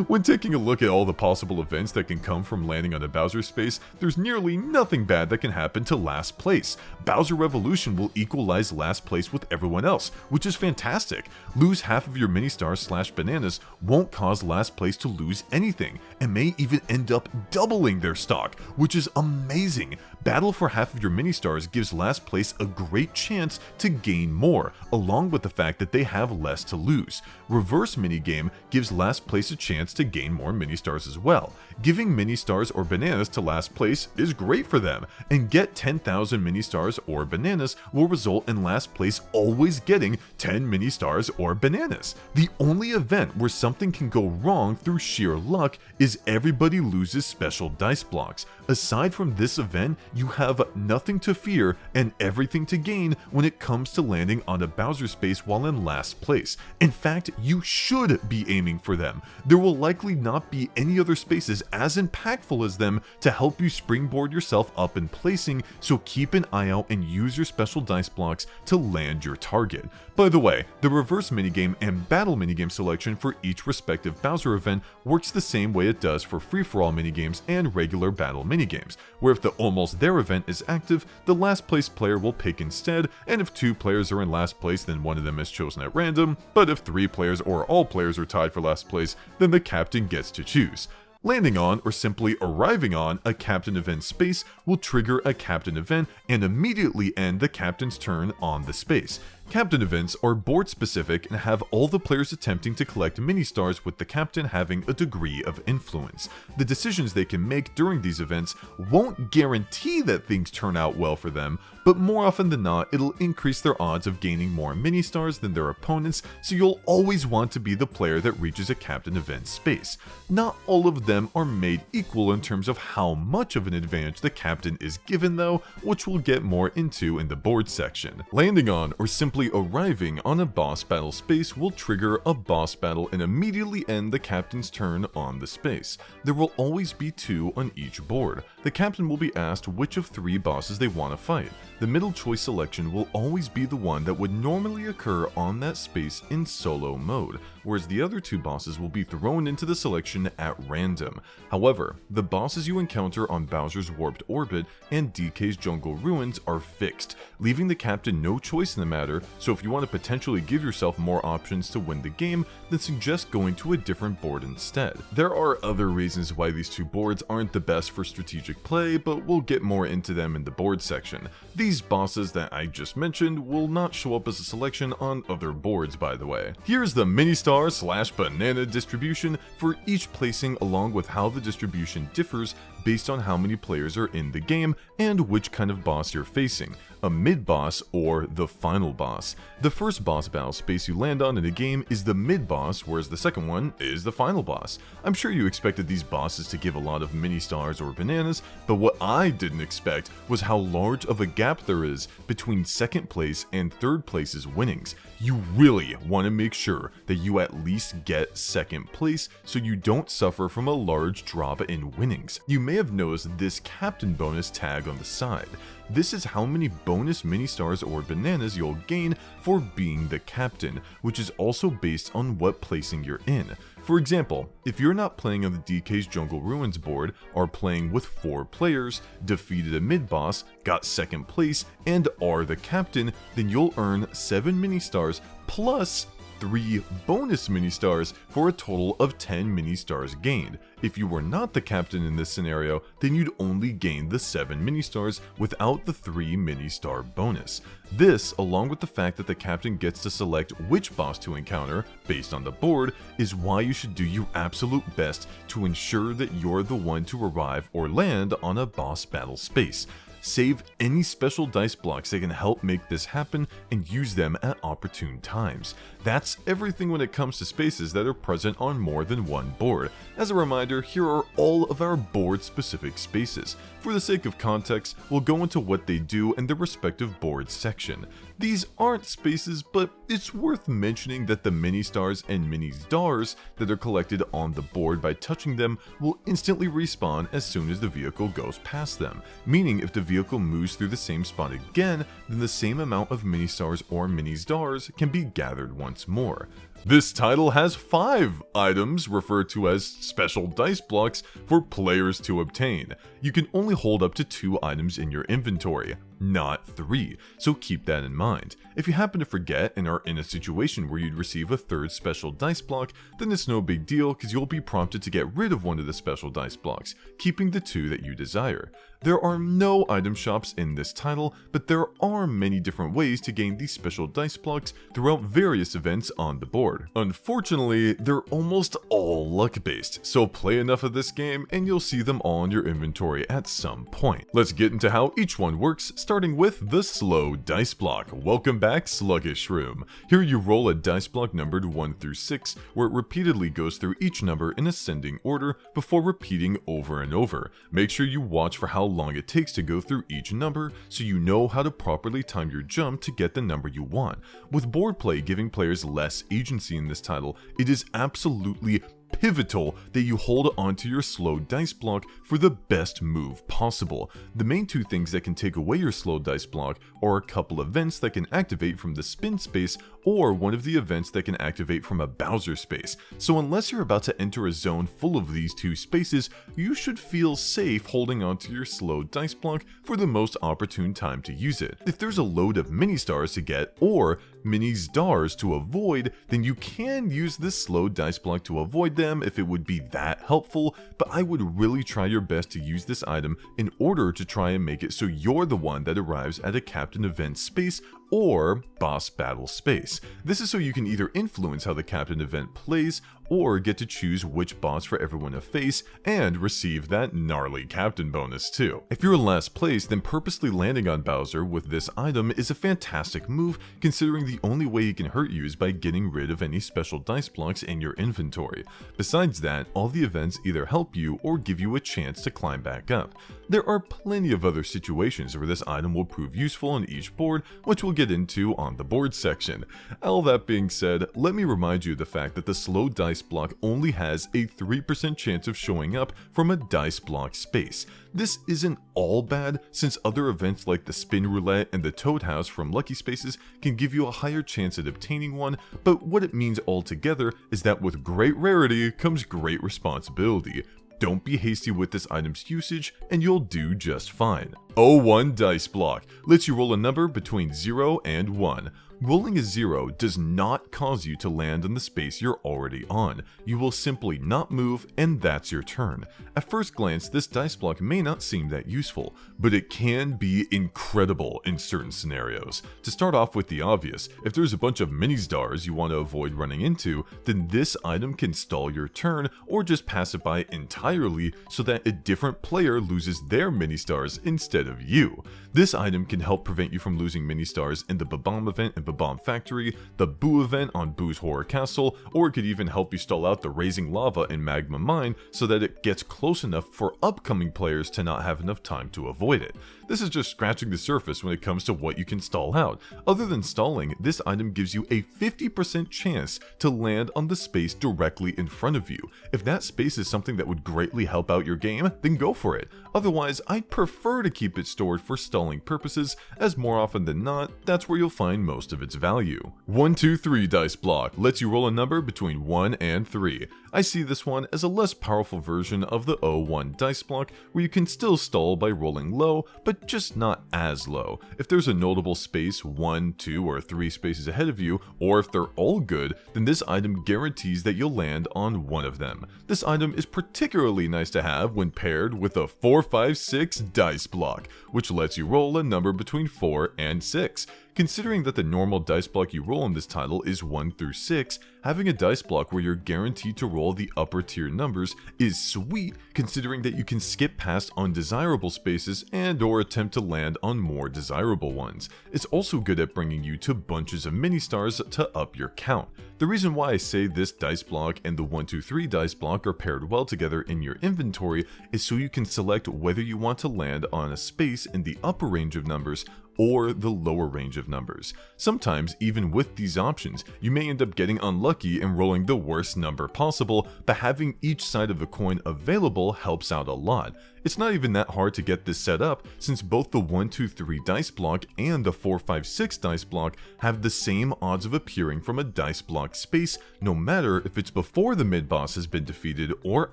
When taking a look at all the possible events that can come from landing on a Bowser space, there's nearly nothing bad that can happen to last place. Bowser Revolution will equalize last place with everyone else, which is fantastic. Lose half of your mini-stars / bananas won't cause last place to lose anything, and may even end up doubling their stock, which is amazing. Battle for half of your mini-stars gives last place a great chance to gain more, along with the fact that they have less to lose. Reverse minigame gives last place a chance to gain more mini-stars as well. Giving mini-stars or bananas to last place is great for them, and get 10,000 mini-stars or bananas will result in last place always getting 10 mini-stars or bananas. The only event where something can go wrong through sheer luck is everybody loses special dice blocks. Aside from this event, you have nothing to fear and everything to gain when it comes to landing on a Bowser space while in last place. In fact, you should be aiming for them. There will likely not be any other spaces as impactful as them to help you springboard yourself up in placing, so keep an eye out and use your special dice blocks to land your target. By the way, the reverse minigame and battle minigame selection for each respective Bowser event works the same way it does for free-for-all minigames and regular battle minigames, where if the Almost There event is active, the last place player will pick instead, and if 2 players are in last place, then one of them is chosen at random, but if 3 players or all players are tied for last place, then the captain gets to choose. Landing on or simply arriving on a captain event space will trigger a captain event and immediately end the captain's turn on the space. Captain events are board specific and have all the players attempting to collect mini-stars with the captain having a degree of influence. The decisions they can make during these events won't guarantee that things turn out well for them, but more often than not it'll increase their odds of gaining more mini-stars than their opponents, so you'll always want to be the player that reaches a captain event space. Not all of them are made equal in terms of how much of an advantage the captain is given though, which we'll get more into in the board section. Landing on or simply arriving on a boss battle space will trigger a boss battle and immediately end the captain's turn on the space. There will always be 2 on each board. The captain will be asked which of 3 bosses they want to fight. The middle choice selection will always be the one that would normally occur on that space in solo mode, whereas the other 2 bosses will be thrown into the selection at random. However, the bosses you encounter on Bowser's Warped Orbit and DK's Jungle Ruins are fixed, leaving the captain no choice in the matter, so if you want to potentially give yourself more options to win the game, then suggest going to a different board instead. There are other reasons why these 2 boards aren't the best for strategic play, but we'll get more into them in the board section. These bosses that I just mentioned will not show up as a selection on other boards, by the way. Here's the mini-star / banana distribution for each placing, along with how the distribution differs based on how many players are in the game and which kind of boss you're facing, a mid-boss or the final boss. The first boss battle space you land on in a game is the mid-boss, whereas the second one is the final boss. I'm sure you expected these bosses to give a lot of mini-stars or bananas, but what I didn't expect was how large of a gap there is between second place and third place's winnings. You really want to make sure that you at least get second place so you don't suffer from a large drop in winnings. You may have noticed this captain bonus tag on the side. This is how many bonus mini-stars or bananas you'll gain for being the captain, which is also based on what placing you're in. For example, if you're not playing on the DK's Jungle Ruins board, are playing with 4 players, defeated a mid-boss, got second place, and are the captain, then you'll earn 7 mini-stars plus 3 bonus mini-stars for a total of 10 mini-stars gained. If you were not the captain in this scenario, then you'd only gain the 7 mini-stars without the 3 mini-star bonus. This, along with the fact that the captain gets to select which boss to encounter based on the board, is why you should do your absolute best to ensure that you're the one to arrive or land on a boss battle space. Save any special dice blocks that can help make this happen and use them at opportune times. That's everything when it comes to spaces that are present on more than one board. As a reminder, here are all of our board-specific spaces. For the sake of context, we'll go into what they do in the respective board section. These aren't spaces, but it's worth mentioning that the mini-stars and mini-stars that are collected on the board by touching them will instantly respawn as soon as the vehicle goes past them, meaning if the vehicle moves through the same spot again, then the same amount of mini-stars or mini-stars can be gathered once more. This title has 5 items referred to as special dice blocks for players to obtain. You can only hold up to 2 items in your inventory, not 3, so keep that in mind. If you happen to forget and are in a situation where you'd receive a 3rd special dice block, then it's no big deal because you'll be prompted to get rid of one of the special dice blocks, keeping the 2 that you desire. There are no item shops in this title, but there are many different ways to gain these special dice blocks throughout various events on the board. Unfortunately, they're almost all luck-based, so play enough of this game and you'll see them all in your inventory at some point. Let's get into how each one works, starting with the slow dice block. Welcome back, Sluggish Room. Here you roll a dice block numbered 1 through 6, where it repeatedly goes through each number in ascending order before repeating over and over. Make sure you watch for how long it takes to go through each number so you know how to properly time your jump to get the number you want. With board play giving players less agency in this title, it is absolutely pivotal that you hold onto your slow dice block for the best move possible. The main 2 things that can take away your slow dice block are a couple events that can activate from the spin space or one of the events that can activate from a Bowser space. So unless you're about to enter a zone full of these 2 spaces, you should feel safe holding onto your slow dice block for the most opportune time to use it. If there's a load of mini stars to get or mini stars to avoid, then you can use this slow dice block to avoid them them if it would be that helpful, but I would really try your best to use this item in order to try and make it so you're the one that arrives at a captain event space or boss battle space. This is so you can either influence how the captain event plays or get to choose which boss for everyone to face and receive that gnarly captain bonus too. If you're in last place, then purposely landing on Bowser with this item is a fantastic move, considering the only way he can hurt you is by getting rid of any special dice blocks in your inventory. Besides that, all the events either help you or give you a chance to climb back up. There are plenty of other situations where this item will prove useful on each board, which we'll get into on the board section. All that being said, let me remind you of the fact that the slow dice block only has a 3% chance of showing up from a dice block space. This isn't all bad, since other events like the Spin Roulette and the Toad House from Lucky Spaces can give you a higher chance at obtaining one, but what it means altogether is that with great rarity comes great responsibility. Don't be hasty with this item's usage, and you'll do just fine. 01 Dice Block lets you roll a number between 0 and 1. Rolling a 0 does not cause you to land on the space you're already on. You will simply not move, and that's your turn. At first glance, this dice block may not seem that useful, but it can be incredible in certain scenarios. To start off with the obvious, if there's a bunch of mini stars you want to avoid running into, then this item can stall your turn or just pass it by entirely so that a different player loses their mini stars instead of you. This item can help prevent you from losing mini stars in the Bob-omb event and Bob-omb Factory, the Boo event on Boo's Horror Castle, or it could even help you stall out the Raising Lava in Magma Mine so that it gets close enough for upcoming players to not have enough time to avoid it. This is just scratching the surface when it comes to what you can stall out. Other than stalling, this item gives you a 50% chance to land on the space directly in front of you. If that space is something that would greatly help out your game, then go for it. Otherwise, I'd prefer to keep it stored for stalling purposes, as more often than not, that's where you'll find most of its value. 1, 2, 3 Dice Block lets you roll a number between 1 and 3. I see this one as a less powerful version of the 01 Dice Block, where you can still stall by rolling low, but just not as low. If there's a notable space 1, 2, or 3 spaces ahead of you, or if they're all good, then this item guarantees that you'll land on one of them. This item is particularly nice to have when paired with a 4, 5, 6 Dice Block, which lets you roll a number between 4 and 6. Considering that the normal dice block you roll in this title is 1 through 6, having a dice block where you're guaranteed to roll the upper tier numbers is sweet, considering that you can skip past undesirable spaces and or attempt to land on more desirable ones. It's also good at bringing you to bunches of mini stars to up your count. The reason why I say this dice block and the 1, 2, 3 dice block are paired well together in your inventory is so you can select whether you want to land on a space in the upper range of numbers or the lower range of numbers. Sometimes, even with these options, you may end up getting unlucky and rolling the worst number possible, but having each side of the coin available helps out a lot. It's not even that hard to get this set up, since both the 1, 2, 3 dice block and the 4, 5, 6 dice block have the same odds of appearing from a dice block space, no matter if it's before the mid-boss has been defeated or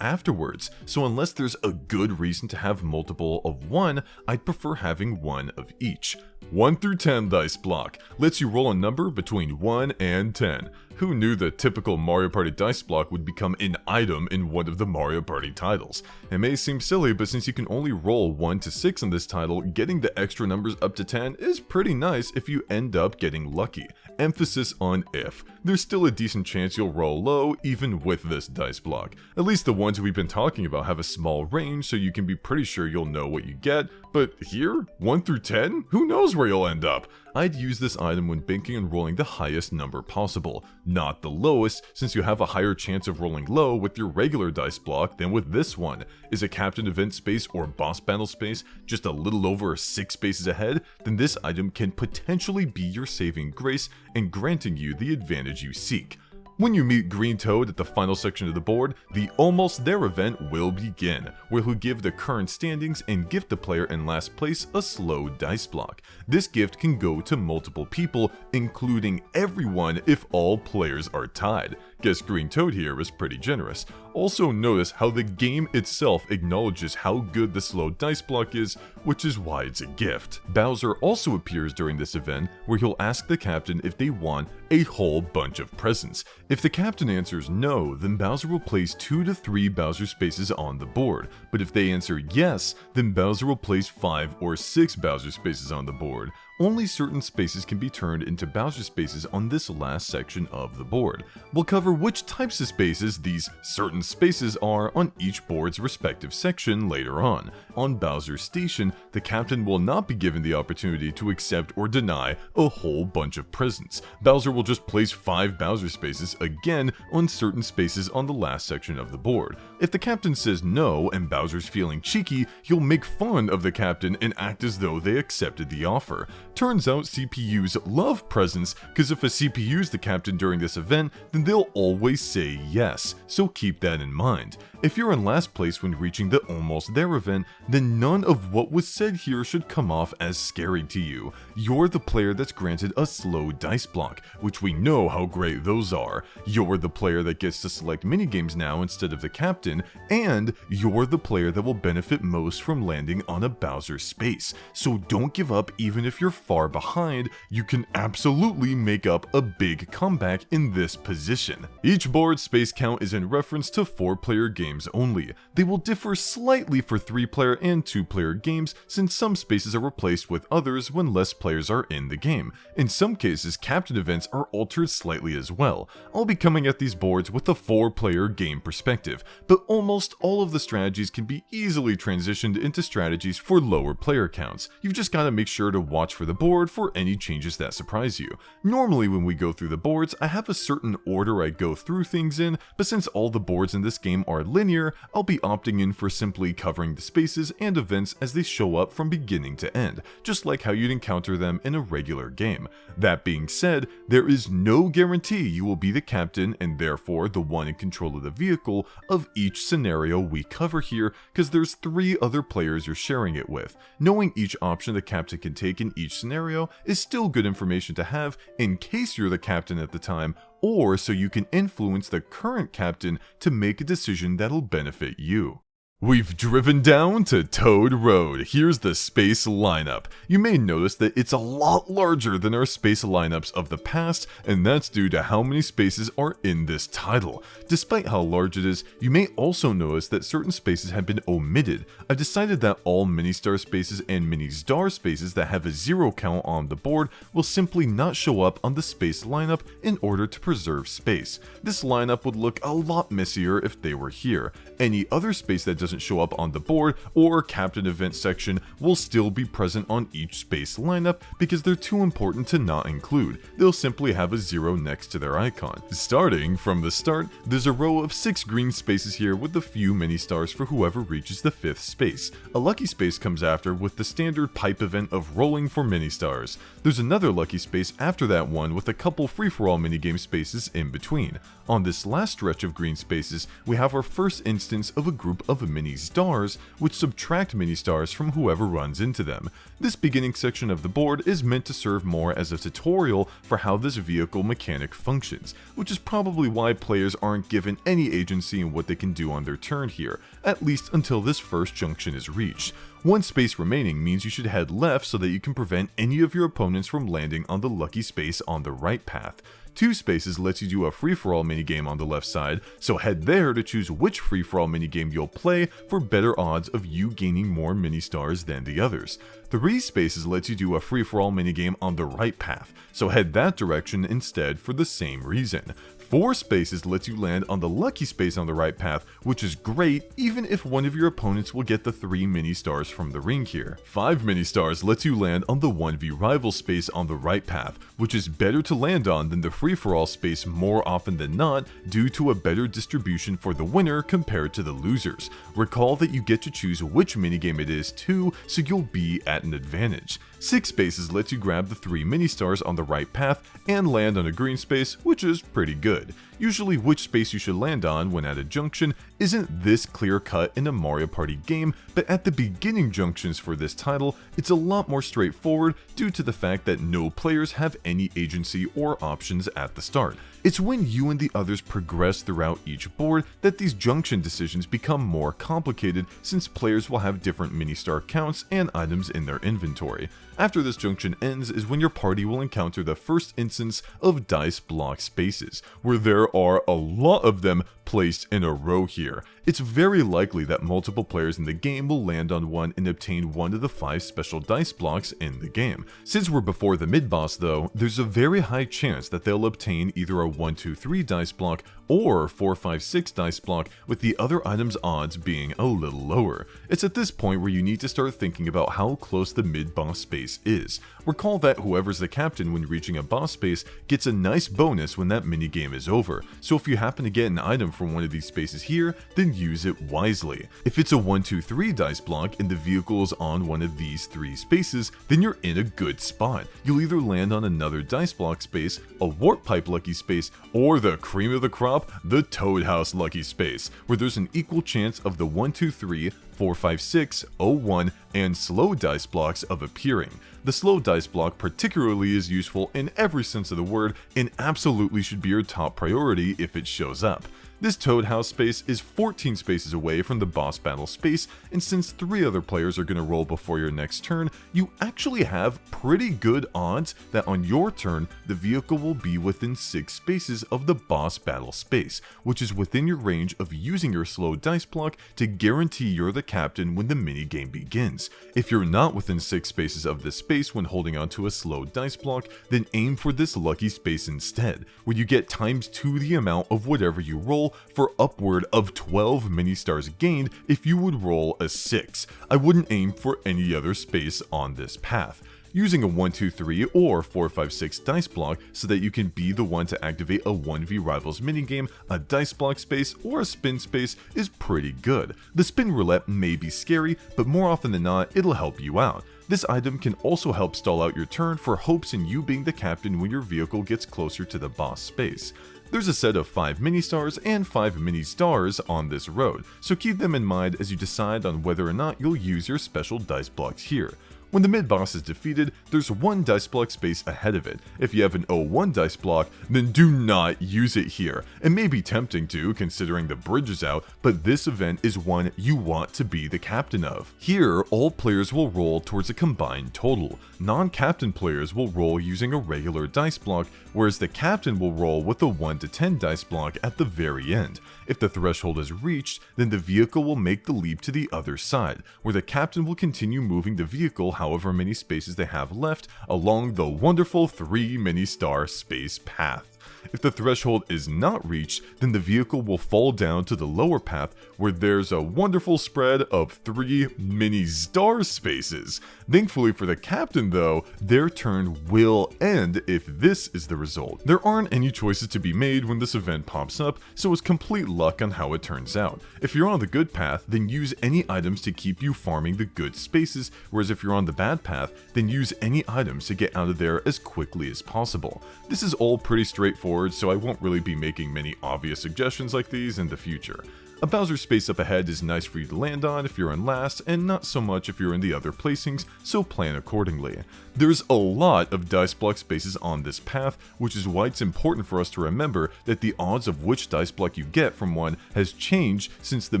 afterwards. So unless there's a good reason to have multiple of one, I'd prefer having one of each. 1 through 10 Dice Block lets you roll a number between 1 and 10. Who knew the typical Mario Party dice block would become an item in one of the Mario Party titles? It may seem silly, but since you can only roll 1 to 6 in this title, getting the extra numbers up to 10 is pretty nice if you end up getting lucky. Emphasis on if. There's still a decent chance you'll roll low even with this dice block. At least the ones we've been talking about have a small range, so you can be pretty sure you'll know what you get, but here, 1 through 10? Who knows where you'll end up? I'd use this item when banking and rolling the highest number possible, not the lowest, since you have a higher chance of rolling low with your regular dice block than with this one. Is a captain event space or boss battle space just a little over 6 spaces ahead? Then this item can potentially be your saving grace and granting you the advantage you seek. When you meet Green Toad at the final section of the board, the Almost There event will begin, where he'll give the current standings and gift the player in last place a slow dice block. This gift can go to multiple people, including everyone if all players are tied. Guess Green Toad here is pretty generous. Also notice how the game itself acknowledges how good the slow dice block is, which is why it's a gift. Bowser also appears during this event, where he'll ask the captain if they want a whole bunch of presents. If the captain answers no, then Bowser will place 2 to 3 Bowser spaces on the board, but if they answer yes, then Bowser will place 5 or 6 Bowser spaces on the board. Only certain spaces can be turned into Bowser spaces on this last section of the board. We'll cover which types of spaces these certain spaces are on each board's respective section later on. On Bowser's station, the captain will not be given the opportunity to accept or deny a whole bunch of presents. Bowser will just place 5 Bowser spaces again on certain spaces on the last section of the board. If the captain says no and Bowser's feeling cheeky, he'll make fun of the captain and act as though they accepted the offer. Turns out CPUs love presents, because if a CPU's the captain during this event, then they'll always say yes, so keep that in mind. If you're in last place when reaching the Almost There event, then none of what was said here should come off as scary to you. You're the player that's granted a slow dice block, which we know how great those are. You're the player that gets to select minigames now instead of the captain, and you're the player that will benefit most from landing on a Bowser space. So don't give up even if you're far behind. You can absolutely make up a big comeback in this position. Each board's space count is in reference to 4-player games only. They will differ slightly for 3-player and 2-player games, since some spaces are replaced with others when less players are in the game. In some cases, captain events are altered slightly as well. I'll be coming at these boards with a 4-player game perspective, but almost all of the strategies can be easily transitioned into strategies for lower player counts. You've just got to make sure to watch for the board for any changes that surprise you. Normally when we go through the boards, I have a certain order I go through things in, but since all the boards in this game are linear, I'll be opting in for simply covering the spaces and events as they show up from beginning to end, just like how you'd encounter them in a regular game. That being said, there is no guarantee you will be the captain and therefore the one in control of the vehicle of each scenario we cover here, because there's 3 other players you're sharing it with. Knowing each option the captain can take in each scenario is still good information to have in case you're the captain at the time, or so you can influence the current captain to make a decision that'll benefit you. We've driven down to Toad Road. Here's the space lineup. You may notice that it's a lot larger than our space lineups of the past, and that's due to how many spaces are in this title. Despite how large it is, you may also notice that certain spaces have been omitted. I've decided that all mini-star spaces and mini-star spaces that have a 0 count on the board will simply not show up on the space lineup in order to preserve space. This lineup would look a lot messier if they were here. Any other space that doesn't show up on the board or captain event section will still be present on each space lineup because they're too important to not include. They'll simply have a 0 next to their icon. Starting from the start, there's a row of 6 green spaces here with a few mini stars for whoever reaches the 5th space. A lucky space comes after with the standard pipe event of rolling for mini stars. There's another lucky space after that one with a couple free-for-all minigame spaces in between. On this last stretch of green spaces, we have our first instance of a group of mini stars, which subtract mini stars from whoever runs into them. This beginning section of the board is meant to serve more as a tutorial for how this vehicle mechanic functions, which is probably why players aren't given any agency in what they can do on their turn here, at least until this first junction is reached. One space remaining means you should head left so that you can prevent any of your opponents from landing on the lucky space on the right path. 2 spaces lets you do a free-for-all minigame on the left side, so head there to choose which free-for-all minigame you'll play for better odds of you gaining more mini-stars than the others. 3 spaces lets you do a free-for-all minigame on the right path, so head that direction instead for the same reason. 4 spaces lets you land on the lucky space on the right path, which is great even if one of your opponents will get the 3 mini stars from the ring here. 5 mini stars lets you land on the 1v rival space on the right path, which is better to land on than the free-for-all space more often than not due to a better distribution for the winner compared to the losers. Recall that you get to choose which minigame it is too, so you'll be at an advantage. 6 spaces lets you grab the 3 mini stars on the right path and land on a green space, which is pretty good. good. Usually which space you should land on when at a junction isn't this clear cut in a Mario Party game, but at the beginning junctions for this title, it's a lot more straightforward due to the fact that no players have any agency or options at the start. It's when you and the others progress throughout each board that these junction decisions become more complicated, since players will have different mini-star counts and items in their inventory. After this junction ends is when your party will encounter the first instance of dice block spaces, where there are a lot of them placed in a row here. It's very likely that multiple players in the game will land on one and obtain one of the 5 special dice blocks in the game. Since we're before the mid-boss though, there's a very high chance that they'll obtain either a 1, 2, 3 dice block or 4, 5, 6 dice block, with the other items' odds being a little lower. It's at this point where you need to start thinking about how close the mid-boss space is. Recall that whoever's the captain when reaching a boss space gets a nice bonus when that minigame is over, so if you happen to get an item from one of these spaces here, then use it wisely. If it's a 1, 2, 3 dice block and the vehicle is on one of these 3 spaces, then you're in a good spot. You'll either land on another dice block space, a warp pipe lucky space, or the cream of the crop, the Toad House lucky space, where there's an equal chance of the 1, 2, 3, 4, 5, 6, 0, 1, and slow dice blocks of appearing. The slow dice block particularly is useful in every sense of the word and absolutely should be your top priority if it shows up. This Toad House space is 14 spaces away from the boss battle space, and since 3 other players are going to roll before your next turn, you actually have pretty good odds that on your turn, the vehicle will be within 6 spaces of the boss battle space, which is within your range of using your slow dice block to guarantee you're the captain when the minigame begins. If you're not within 6 spaces of this space when holding onto a slow dice block, then aim for this lucky space instead, where you get ×2 the amount of whatever you roll for upward of 12 mini stars gained if you would roll a 6. I wouldn't aim for any other space on this path. Using a 1, 2, 3 or 4, 5, 6 dice block so that you can be the one to activate a 1v Rivals minigame, a dice block space, or a spin space is pretty good. The spin roulette may be scary, but more often than not, it'll help you out. This item can also help stall out your turn for hopes in you being the captain when your vehicle gets closer to the boss space. There's a set of 5 mini-stars and 5 mini-stars on this road, so keep them in mind as you decide on whether or not you'll use your special dice blocks here. When the mid-boss is defeated, there's 1 dice block space ahead of it. If you have an 0-1 dice block, then do not use it here. It may be tempting to, considering the bridge is out, but this event is one you want to be the captain of. Here, all players will roll towards a combined total. Non-captain players will roll using a regular dice block, whereas the captain will roll with a 1 to 10 dice block at the very end. If the threshold is reached, then the vehicle will make the leap to the other side, where the captain will continue moving the vehicle however many spaces they have left along the wonderful 3 mini-star space path. If the threshold is not reached, then the vehicle will fall down to the lower path where there's a wonderful spread of 3 mini-star spaces. Thankfully for the captain though, their turn will end if this is the result. There aren't any choices to be made when this event pops up, so it's complete luck on how it turns out. If you're on the good path, then use any items to keep you farming the good spaces, whereas if you're on the bad path, then use any items to get out of there as quickly as possible. This is all pretty straightforward, so I won't really be making many obvious suggestions like these in the future. A Bowser space up ahead is nice for you to land on if you're in last, and not so much if you're in the other placings, so plan accordingly. There's a lot of dice block spaces on this path, which is why it's important for us to remember that the odds of which dice block you get from one has changed since the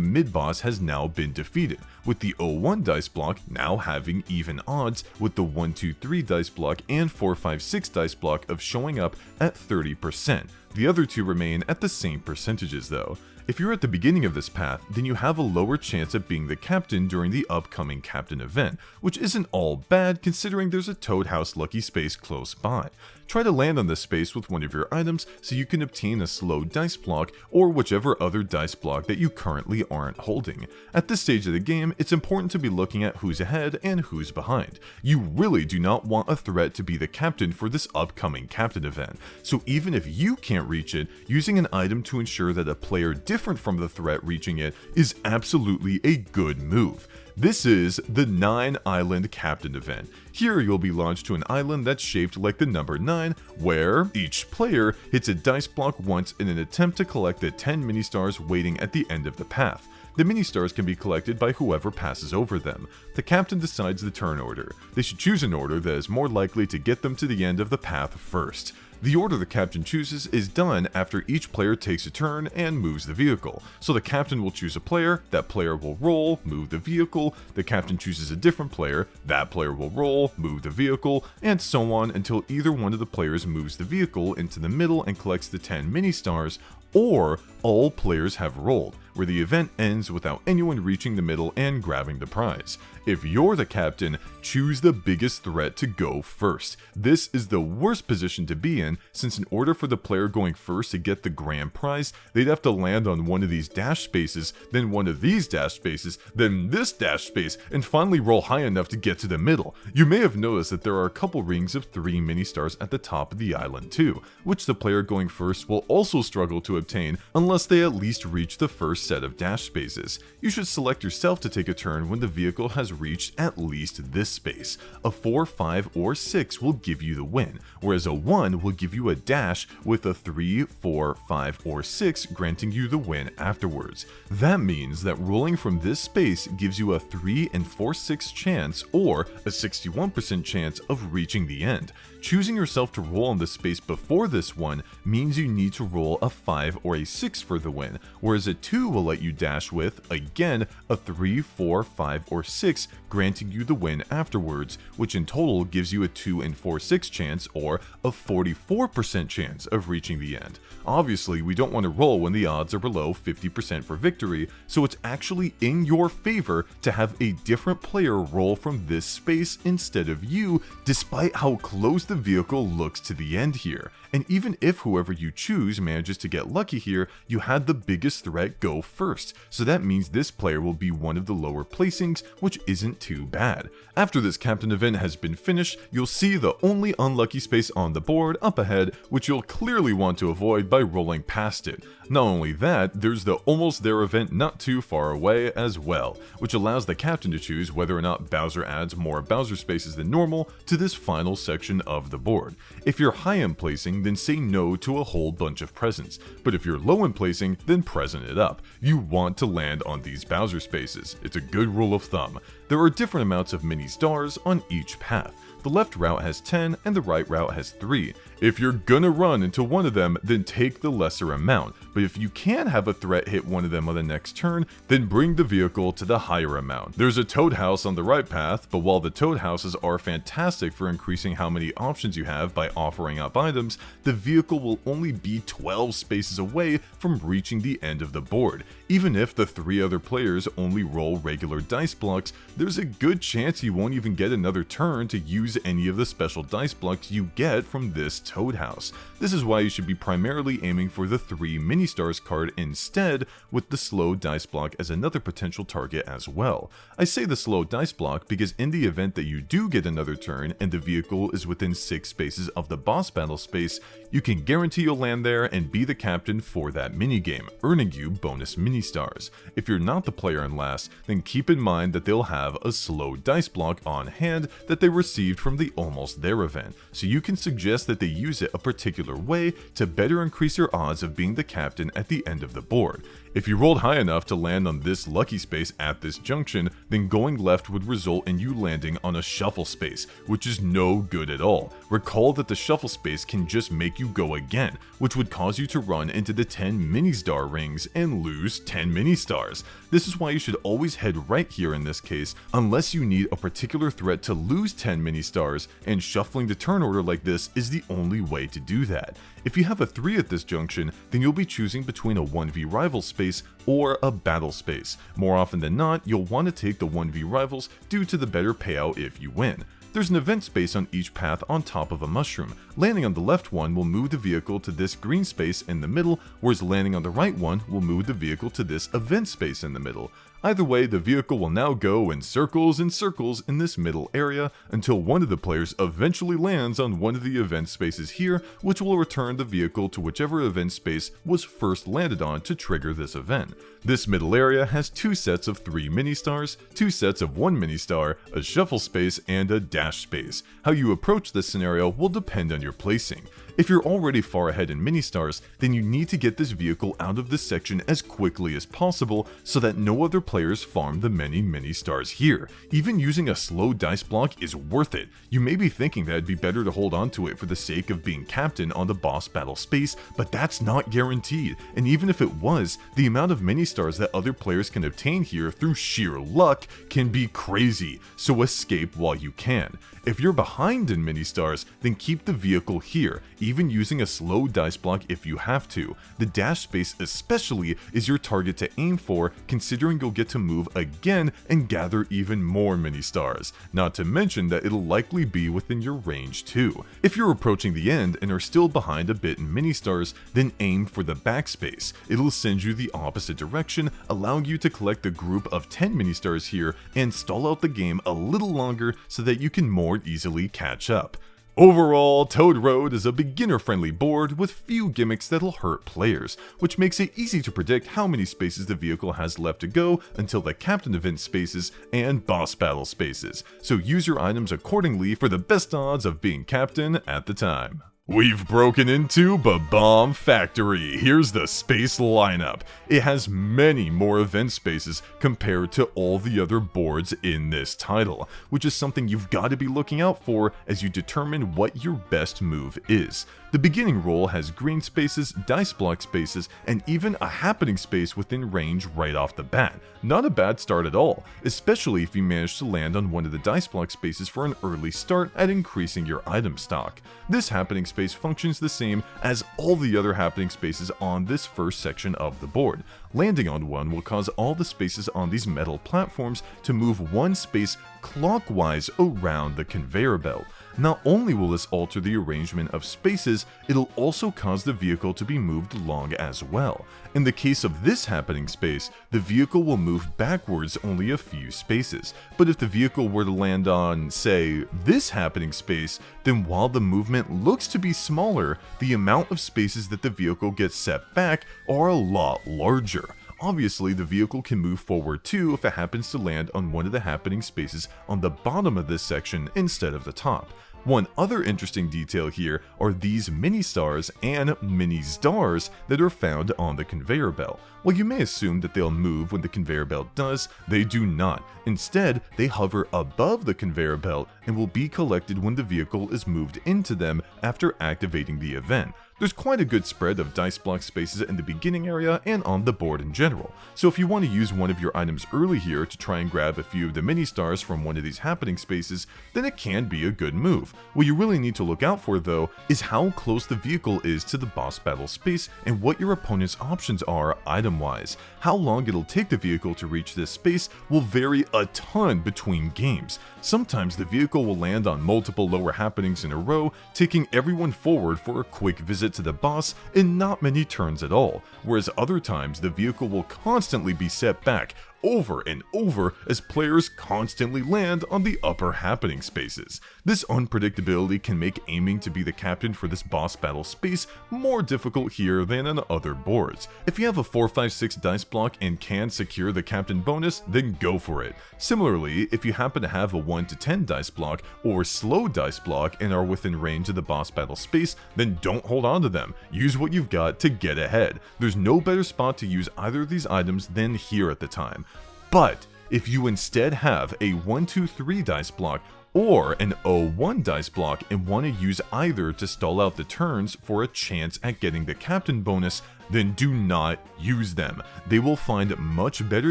mid-boss has now been defeated, with the 0-1 dice block now having even odds with the 1, 2, 3 dice block and 4, 5, 6 dice block of showing up at 30%. The other two remain at the same percentages though. If you're at the beginning of this path, then you have a lower chance of being the captain during the upcoming captain event, which isn't all bad considering there's a Toad House lucky space close by. Try to land on this space with one of your items so you can obtain a slow dice block or whichever other dice block that you currently aren't holding. At this stage of the game, it's important to be looking at who's ahead and who's behind. You really do not want a threat to be the captain for this upcoming captain event, so even if you can't reach it, using an item to ensure that a player different from the threat reaching it is absolutely a good move. This is the 9 Island Captain event. Here you'll be launched to an island that's shaped like the number 9, where each player hits a dice block once in an attempt to collect the 10 mini-stars waiting at the end of the path. The mini-stars can be collected by whoever passes over them. The captain decides the turn order. They should choose an order that is more likely to get them to the end of the path first. The order the captain chooses is done after each player takes a turn and moves the vehicle. So the captain will choose a player, that player will roll, move the vehicle, the captain chooses a different player, that player will roll, move the vehicle, and so on until either one of the players moves the vehicle into the middle and collects the 10 mini-stars, or all players have rolled, where the event ends without anyone reaching the middle and grabbing the prize. If you're the captain, choose the biggest threat to go first. This is the worst position to be in, since in order for the player going first to get the grand prize, they'd have to land on one of these dash spaces, then one of these dash spaces, then this dash space, and finally roll high enough to get to the middle. You may have noticed that there are a couple rings of 3 mini-stars at the top of the island too, which the player going first will also struggle to obtain unless they at least reach the first set of dash spaces. You should select yourself to take a turn when the vehicle has reached at least this space. A 4, 5, or 6 will give you the win, whereas a 1 will give you a dash, with a 3, 4, 5, or 6 granting you the win afterwards. That means that rolling from this space gives you a 3 and 4/6 chance, or a 61% chance of reaching the end. Choosing yourself to roll on the space before this one means you need to roll a 5 or a 6 for the win, whereas a 2 will let you dash with, again, a 3, 4, 5, or 6, granting you the win afterwards, which in total gives you a 2 and 4/6 chance, or a 44% chance of reaching the end. Obviously, we don't want to roll when the odds are below 50% for victory, so it's actually in your favor to have a different player roll from this space instead of you, despite how close the vehicle looks to the end here. And even if whoever you choose manages to get lucky here, you had the biggest threat go first, so that means this player will be one of the lower placings, which isn't too bad. After this captain event has been finished, you'll see the only unlucky space on the board up ahead, which you'll clearly want to avoid by rolling past it. Not only that, there's the almost there event not too far away as well, which allows the captain to choose whether or not Bowser adds more Bowser spaces than normal to this final section of the board. If you're high in placing, then say no to a whole bunch of presents, but if you're low in placing, then present it up. You want to land on these Bowser spaces. It's a good rule of thumb. There are different amounts of mini stars on each path. The left route has 10 and the right route has 3. If you're gonna run into one of them, then take the lesser amount, but if you can have a threat hit one of them on the next turn, then bring the vehicle to the higher amount. There's a toad house on the right path, but while the toad houses are fantastic for increasing how many options you have by offering up items, the vehicle will only be 12 spaces away from reaching the end of the board. Even if the 3 other players only roll regular dice blocks, there's a good chance you won't even get another turn to use any of the special dice blocks you get from this toad house. This is why you should be primarily aiming for the 3 mini-stars card instead, with the slow dice block as another potential target as well. I say the slow dice block because in the event that you do get another turn and the vehicle is within 6 spaces of the boss battle space, you can guarantee you'll land there and be the captain for that minigame, earning you bonus mini-stars. If you're not the player in last, then keep in mind that they'll have a slow dice block on hand that they received from the Almost There event, so you can suggest that they use it a particular way to better increase your odds of being the captain at the end of the board. If you rolled high enough to land on this lucky space at this junction, then going left would result in you landing on a shuffle space, which is no good at all. Recall that the shuffle space can just make you go again, which would cause you to run into the 10 mini-star rings and lose 10 mini-stars. This is why you should always head right here in this case, unless you need a particular threat to lose 10 mini-stars, and shuffling the turn order like this is the only way to do that. If you have a 3 at this junction, then you'll be choosing between a 1v rival space or a battle space. More often than not, you'll want to take the 1v rivals due to the better payout if you win. There's an event space on each path on top of a mushroom. Landing on the left one will move the vehicle to this green space in the middle, whereas landing on the right one will move the vehicle to this event space in the middle. Either way, the vehicle will now go in circles and circles in this middle area until one of the players eventually lands on one of the event spaces here, which will return the vehicle to whichever event space was first landed on to trigger this event. This middle area has 2 sets of 3 mini-stars, 2 sets of 1 mini-star, a shuffle space, and a dash space. How you approach this scenario will depend on your placing. If you're already far ahead in mini-stars, then you need to get this vehicle out of this section as quickly as possible so that no other players farm the many mini-stars here. Even using a slow dice block is worth it. You may be thinking that it'd be better to hold on to it for the sake of being captain on the boss battle space, but that's not guaranteed, and even if it was, the amount of mini-stars that other players can obtain here through sheer luck can be crazy, so escape while you can. If you're behind in mini-stars, then keep the vehicle here, even using a slow dice block if you have to. The dash space especially is your target to aim for, considering you'll get to move again and gather even more mini-stars, not to mention that it'll likely be within your range too. If you're approaching the end and are still behind a bit in mini-stars, then aim for the backspace. It'll send you the opposite direction, allowing you to collect a group of 10 mini-stars here and stall out the game a little longer so that you can more easily catch up. Overall, Toad Road is a beginner-friendly board with few gimmicks that'll hurt players, which makes it easy to predict how many spaces the vehicle has left to go until the captain event spaces and boss battle spaces, so use your items accordingly for the best odds of being captain at the time. We've broken into Bob-omb Factory. Here's the space lineup. It has many more event spaces compared to all the other boards in this title, which is something you've got to be looking out for as you determine what your best move is. The beginning roll has green spaces, dice block spaces, and even a happening space within range right off the bat. Not a bad start at all, especially if you manage to land on one of the dice block spaces for an early start at increasing your item stock. This happening space functions the same as all the other happening spaces on this first section of the board. Landing on one will cause all the spaces on these metal platforms to move one space clockwise around the conveyor belt. Not only will this alter the arrangement of spaces, it'll also cause the vehicle to be moved along as well. In the case of this happening space, the vehicle will move backwards only a few spaces, but if the vehicle were to land on, say, this happening space, then while the movement looks to be smaller, the amount of spaces that the vehicle gets set back are a lot larger. Obviously, the vehicle can move forward too if it happens to land on one of the happening spaces on the bottom of this section instead of the top. One other interesting detail here are these mini-stars and mini-stars that are found on the conveyor belt. While you may assume that they'll move when the conveyor belt does, they do not. Instead, they hover above the conveyor belt and will be collected when the vehicle is moved into them after activating the event. There's quite a good spread of dice block spaces in the beginning area and on the board in general, so if you want to use one of your items early here to try and grab a few of the mini-stars from one of these happening spaces, then it can be a good move. What you really need to look out for though is how close the vehicle is to the boss battle space and what your opponent's options are item-wise. How long it'll take the vehicle to reach this space will vary a ton between games. Sometimes the vehicle will land on multiple lower happenings in a row, taking everyone forward for a quick visit to the boss in not many turns at all, whereas other times the vehicle will constantly be set back over and over as players constantly land on the upper happening spaces. This unpredictability can make aiming to be the captain for this boss battle space more difficult here than on other boards. If you have a 4, 5, 6 dice block and can secure the captain bonus, then go for it. Similarly, if you happen to have a 1 to 10 dice block or slow dice block and are within range of the boss battle space, then don't hold on to them. Use what you've got to get ahead. There's no better spot to use either of these items than here at the time. But if you instead have a 1, 2, 3 dice block or an 0-1 dice block and want to use either to stall out the turns for a chance at getting the captain bonus, then do not use them. They will find much better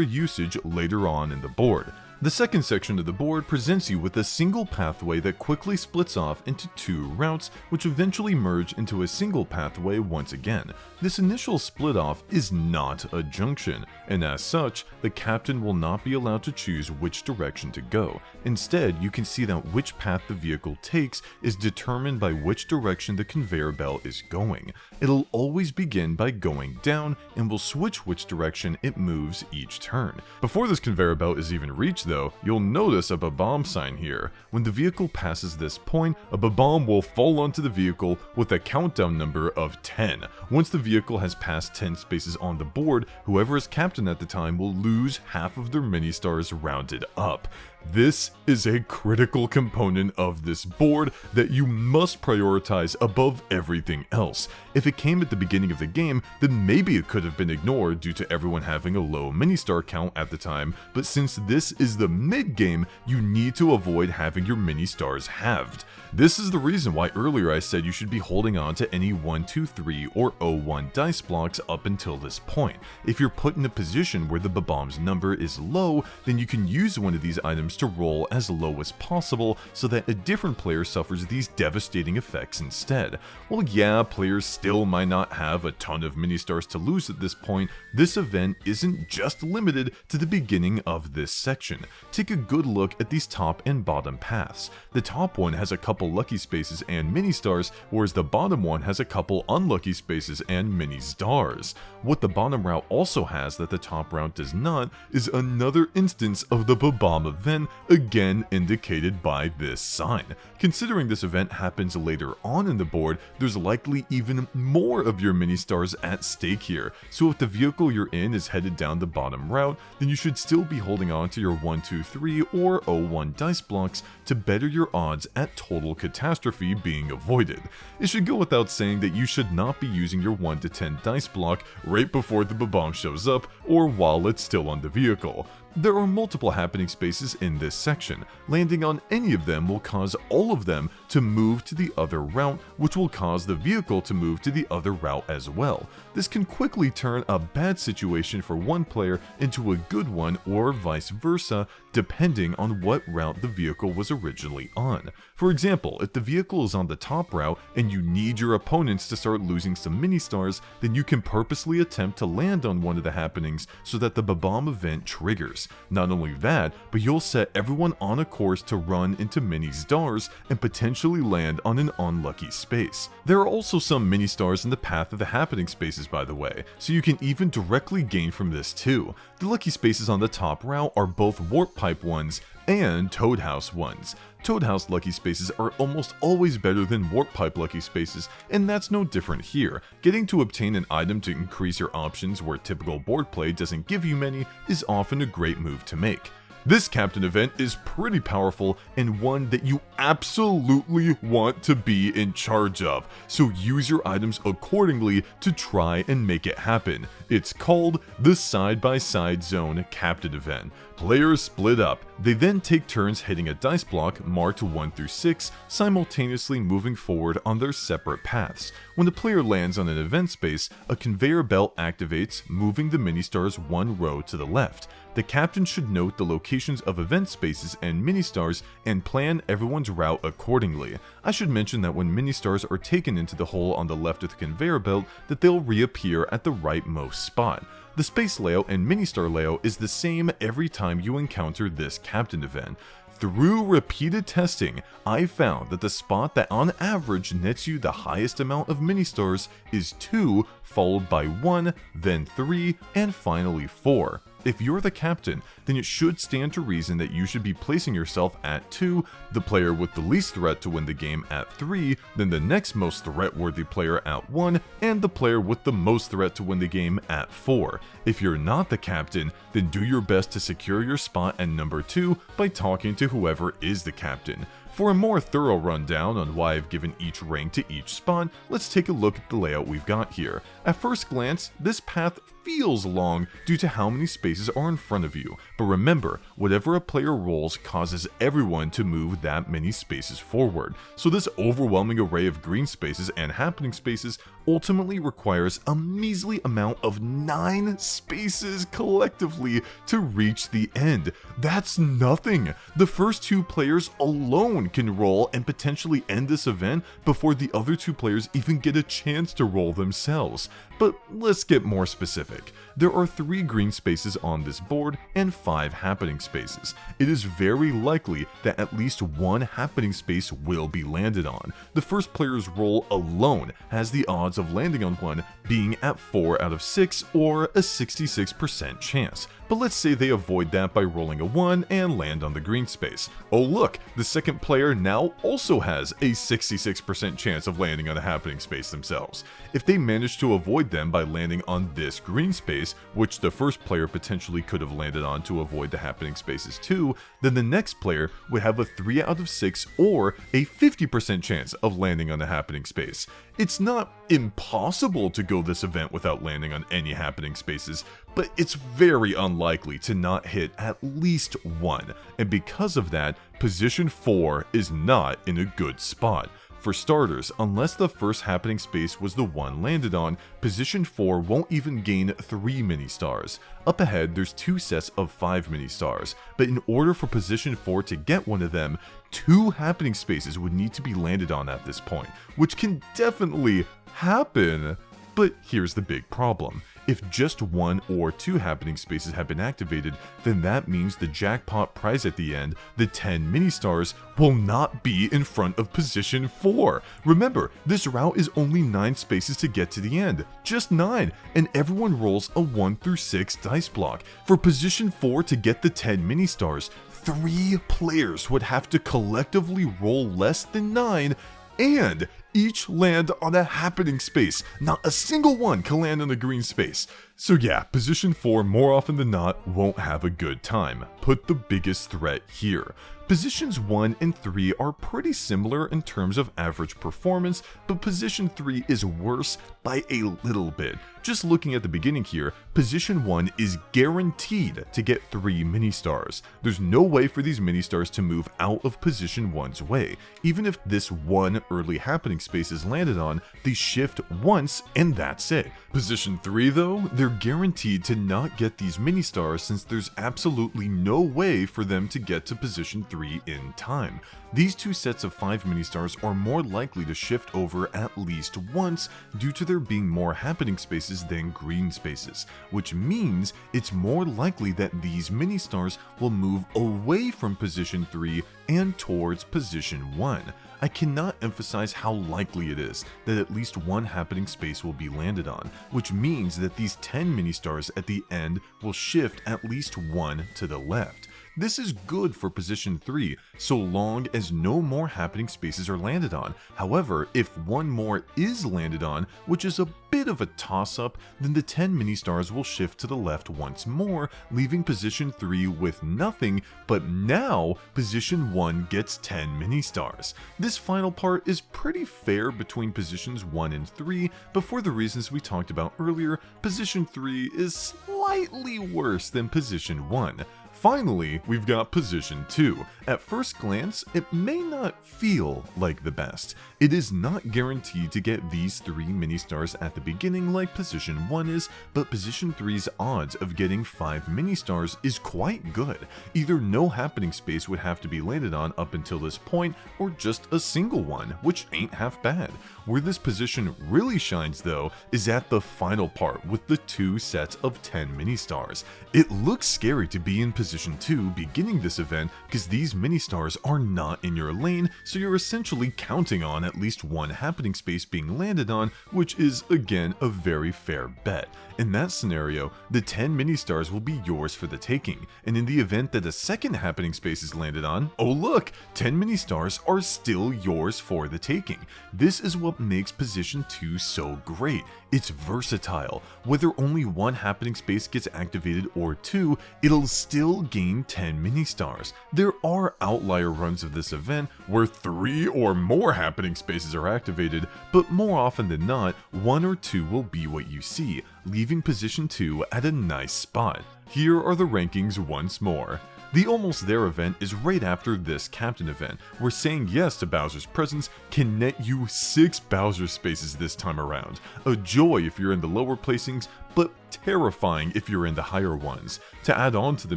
usage later on in the board. The second section of the board presents you with a single pathway that quickly splits off into 2 routes, which eventually merge into a single pathway once again. This initial split off is not a junction, and as such, the captain will not be allowed to choose which direction to go. Instead, you can see that which path the vehicle takes is determined by which direction the conveyor belt is going. It'll always begin by going down, and will switch which direction it moves each turn. Before this conveyor belt is even reached though, you'll notice a Bob-omb sign here. When the vehicle passes this point, a Bob-omb will fall onto the vehicle with a countdown number of 10. Once the vehicle has passed 10 spaces on the board, whoever is captain at the time will lose half of their mini stars rounded up. This is a critical component of this board that you must prioritize above everything else. If it came at the beginning of the game, then maybe it could have been ignored due to everyone having a low mini-star count at the time, but since this is the mid-game, you need to avoid having your mini-stars halved. This is the reason why earlier I said you should be holding on to any 1, 2, 3 or 01 dice blocks up until this point. If you're put in a position where the Bob-omb's number is low, then you can use one of these items to roll as low as possible so that a different player suffers these devastating effects instead. Well, yeah, players still might not have a ton of mini-stars to lose at this point. This event isn't just limited to the beginning of this section. Take a good look at these top and bottom paths. The top one has a couple lucky spaces and mini-stars, whereas the bottom one has a couple unlucky spaces and mini-stars. What the bottom route also has that the top route does not is another instance of the Bob-omb event, again indicated by this sign. Considering this event happens later on in the board, there's likely even more of your mini-stars at stake here, so if the vehicle you're in is headed down the bottom route, then you should still be holding on to your 1, 2, 3 or 01 dice blocks to better your odds at total catastrophe being avoided. It should go without saying that you should not be using your 1 to 10 dice block right before the Bob-omb shows up or while it's still on the vehicle. There are multiple happening spaces in this section. Landing on any of them will cause all of them to move to the other route, which will cause the vehicle to move to the other route as well. This can quickly turn a bad situation for one player into a good one or vice versa, depending on what route the vehicle was originally on. For example, if the vehicle is on the top route and you need your opponents to start losing some mini-stars, then you can purposely attempt to land on one of the happenings so that the Bob-omb event triggers. Not only that, but you'll set everyone on a course to run into mini-stars and potentially land on an unlucky space. There are also some mini-stars in the path of the happening spaces, by the way, so you can even directly gain from this too. The lucky spaces on the top route are both warp pipe ones and Toad House ones. Toad House lucky spaces are almost always better than Warp Pipe lucky spaces, and that's no different here. Getting to obtain an item to increase your options where typical board play doesn't give you many is often a great move to make. This captain event is pretty powerful and one that you absolutely want to be in charge of, so use your items accordingly to try and make it happen. It's called the Side-by-Side Zone Captain event. Players split up. They then take turns hitting a dice block marked 1 through 6, simultaneously moving forward on their separate paths. When the player lands on an event space, a conveyor belt activates, moving the mini-stars one row to the left. The captain should note the locations of event spaces and mini-stars and plan everyone's route accordingly. I should mention that when mini-stars are taken into the hole on the left of the conveyor belt, that they'll reappear at the rightmost spot. The space layout and mini-star layout is the same every time you encounter this captain event. Through repeated testing, I found that the spot that on average nets you the highest amount of mini-stars is 2, followed by 1, then 3, and finally 4. If you're the captain, then it should stand to reason that you should be placing yourself at 2, the player with the least threat to win the game at 3, then the next most threat-worthy player at 1, and the player with the most threat to win the game at 4. If you're not the captain, then do your best to secure your spot at number 2 by talking to whoever is the captain. For a more thorough rundown on why I've given each rank to each spot, let's take a look at the layout we've got here. At first glance, this path feels long due to how many spaces are in front of you, but remember, whatever a player rolls causes everyone to move that many spaces forward, so this overwhelming array of green spaces and happening spaces ultimately requires a measly amount of 9 spaces collectively to reach the end. That's nothing! The first 2 players alone can roll and potentially end this event before the other 2 players even get a chance to roll themselves. But let's get more specific. There are 3 green spaces on this board and 5 happening spaces. It is very likely that at least 1 happening space will be landed on. The first player's roll alone has the odds of landing on one being at 4 out of 6 or a 66% chance. But let's say they avoid that by rolling a 1 and land on the green space. Oh look, the second player now also has a 66% chance of landing on a happening space themselves. If they manage to avoid them by landing on this green space, which the first player potentially could have landed on to avoid the happening spaces too, then the next player would have a 3 out of 6 or a 50% chance of landing on a happening space. It's not impossible to go this event without landing on any happening spaces, but it's very unlikely to not hit at least 1, and because of that, position 4 is not in a good spot. For starters, unless the first happening space was the one landed on, position 4 won't even gain 3 mini-stars. Up ahead, there's 2 sets of 5 mini-stars, but in order for position 4 to get one of them, 2 happening spaces would need to be landed on at this point, which can definitely happen. But here's the big problem. If just 1 or 2 happening spaces have been activated, then that means the jackpot prize at the end, the 10 mini-stars, will not be in front of position 4. Remember, this route is only 9 spaces to get to the end, just 9, and everyone rolls a 1 through 6 dice block. For position 4 to get the 10 mini-stars, 3 players would have to collectively roll less than 9 and each land on a happening space. Not a single one can land on a green space. So yeah, position 4 more often than not won't have a good time. Put the biggest threat here. Positions 1 and 3 are pretty similar in terms of average performance, but position 3 is worse by a little bit. Just looking at the beginning here, position 1 is guaranteed to get 3 mini-stars. There's no way for these mini-stars to move out of position 1's way. Even if this one early happening space is landed on, they shift once and that's it. Position 3 though, they're guaranteed to not get these mini-stars since there's absolutely no way for them to get to position 3 in time. These 2 sets of 5 mini-stars are more likely to shift over at least once due to there being more happening spaces than green spaces, which means it's more likely that these mini-stars will move away from position 3 and towards position 1. I cannot emphasize how likely it is that at least 1 happening space will be landed on, which means that these 10 mini-stars at the end will shift at least 1 to the left. This is good for position 3, so long as no more happening spaces are landed on. However, if 1 more is landed on, which is a bit of a toss-up, then the 10 mini-stars will shift to the left once more, leaving position 3 with nothing, but now position 1 gets 10 mini-stars. This final part is pretty fair between positions 1 and 3, but for the reasons we talked about earlier, position 3 is slightly worse than position 1. Finally, we've got position 2. At first glance, it may not feel like the best. It is not guaranteed to get these 3 mini-stars at the beginning like position 1 is, but position 3's odds of getting 5 mini-stars is quite good. Either no happening space would have to be landed on up until this point, or just a single one, which ain't half bad. Where this position really shines though, is at the final part with the 2 sets of 10 mini-stars. It looks scary to be in position 2 beginning this event because these mini-stars are not in your lane, so you're essentially counting on at least 1 happening space being landed on, which is again a very fair bet. In that scenario, the 10 mini-stars will be yours for the taking, and in the event that a second happening space is landed on, oh look, 10 mini-stars are still yours for the taking. This is what makes position 2 so great. It's versatile. Whether only 1 happening space gets activated or 2, it'll still will gain 10 mini stars. There are outlier runs of this event where 3 or more happening spaces are activated, but more often than not, 1 or 2 will be what you see, leaving position 2 at a nice spot. Here are the rankings once more. The Almost There event is right after this Captain event, where saying yes to Bowser's presence can net you 6 Bowser spaces this time around. A joy if you're in the lower placings, but terrifying if you're in the higher ones. To add on to the